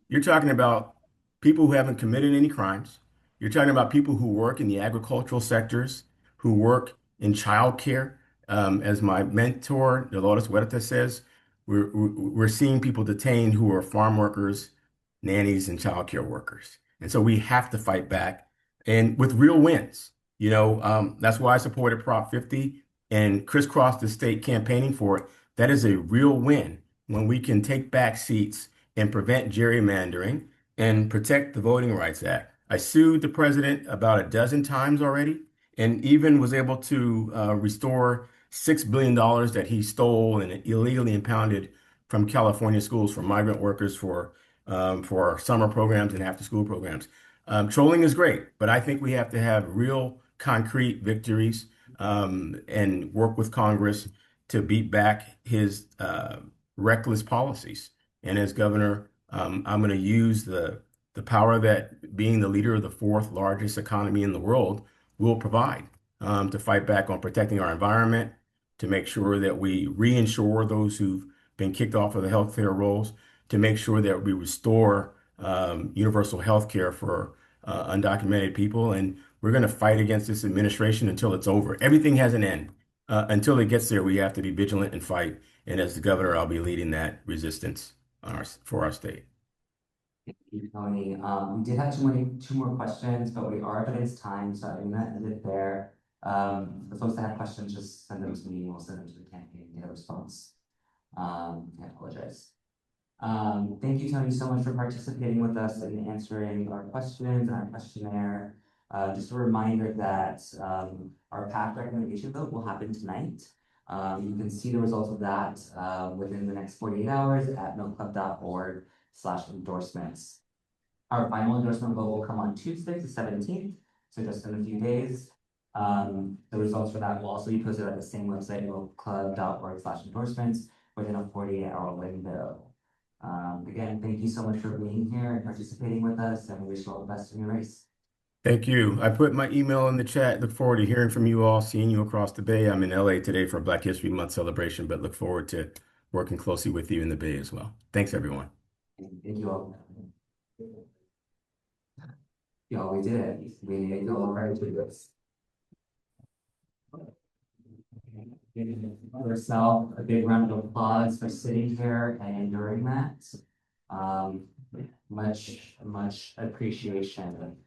you're talking about people who haven't committed any crimes. You're talking about people who work in the agricultural sectors, who work in childcare. As my mentor, Dolores Huerta, says, we're seeing people detained who are farm workers, nannies, and childcare workers. And so we have to fight back and with real wins. That's why I supported Prop 50 and crisscrossed the state campaigning for it. That is a real win when we can take back seats and prevent gerrymandering and protect the Voting Rights Act. I sued the president about a dozen times already, and even was able to restore $6 billion that he stole and illegally impounded from California schools for migrant workers for our summer programs and after school programs. Trolling is great, but I think we have to have real concrete victories and work with Congress to beat back his reckless policies. And as governor, I'm going to use the power that being the leader of the fourth largest economy in the world will provide to fight back on protecting our environment, to make sure that we reinsure those who've been kicked off of the healthcare rolls, to make sure that we restore universal health care for undocumented people. And we're going to fight against this administration until it's over. Everything has an end. Until it gets there, we have to be vigilant and fight. And as the governor, I'll be leading that resistance for our state. Thank you, Tony. We did have two more questions, but we are up against time, so I'm gonna end it there. The folks that have questions, just send them to me, we'll send them to the campaign and get a response. I apologize. Thank you, Tony, so much for participating with us and answering our questions and our questionnaire. Just a reminder that our PAC recommendation vote will happen tonight. You can see the results of that within the next 48 hours at milkclub.org/endorsements. Our final endorsement vote will come on Tuesday, the 17th, so just in a few days. The results for that will also be posted at the same website, milkclub.org/endorsements, within a 48-hour window. Again, thank you so much for being here and participating with us, and we wish you all the best in your race. Thank you. I put my email in the chat. Look forward to hearing from you all, seeing you across the Bay. I'm in LA today for Black History Month celebration, but look forward to working closely with you in the Bay as well. Thanks, everyone. Thank you all. Y'all, we did it. We need to go right to this. Yourself, a big round of applause for sitting here and enduring that. Much appreciation.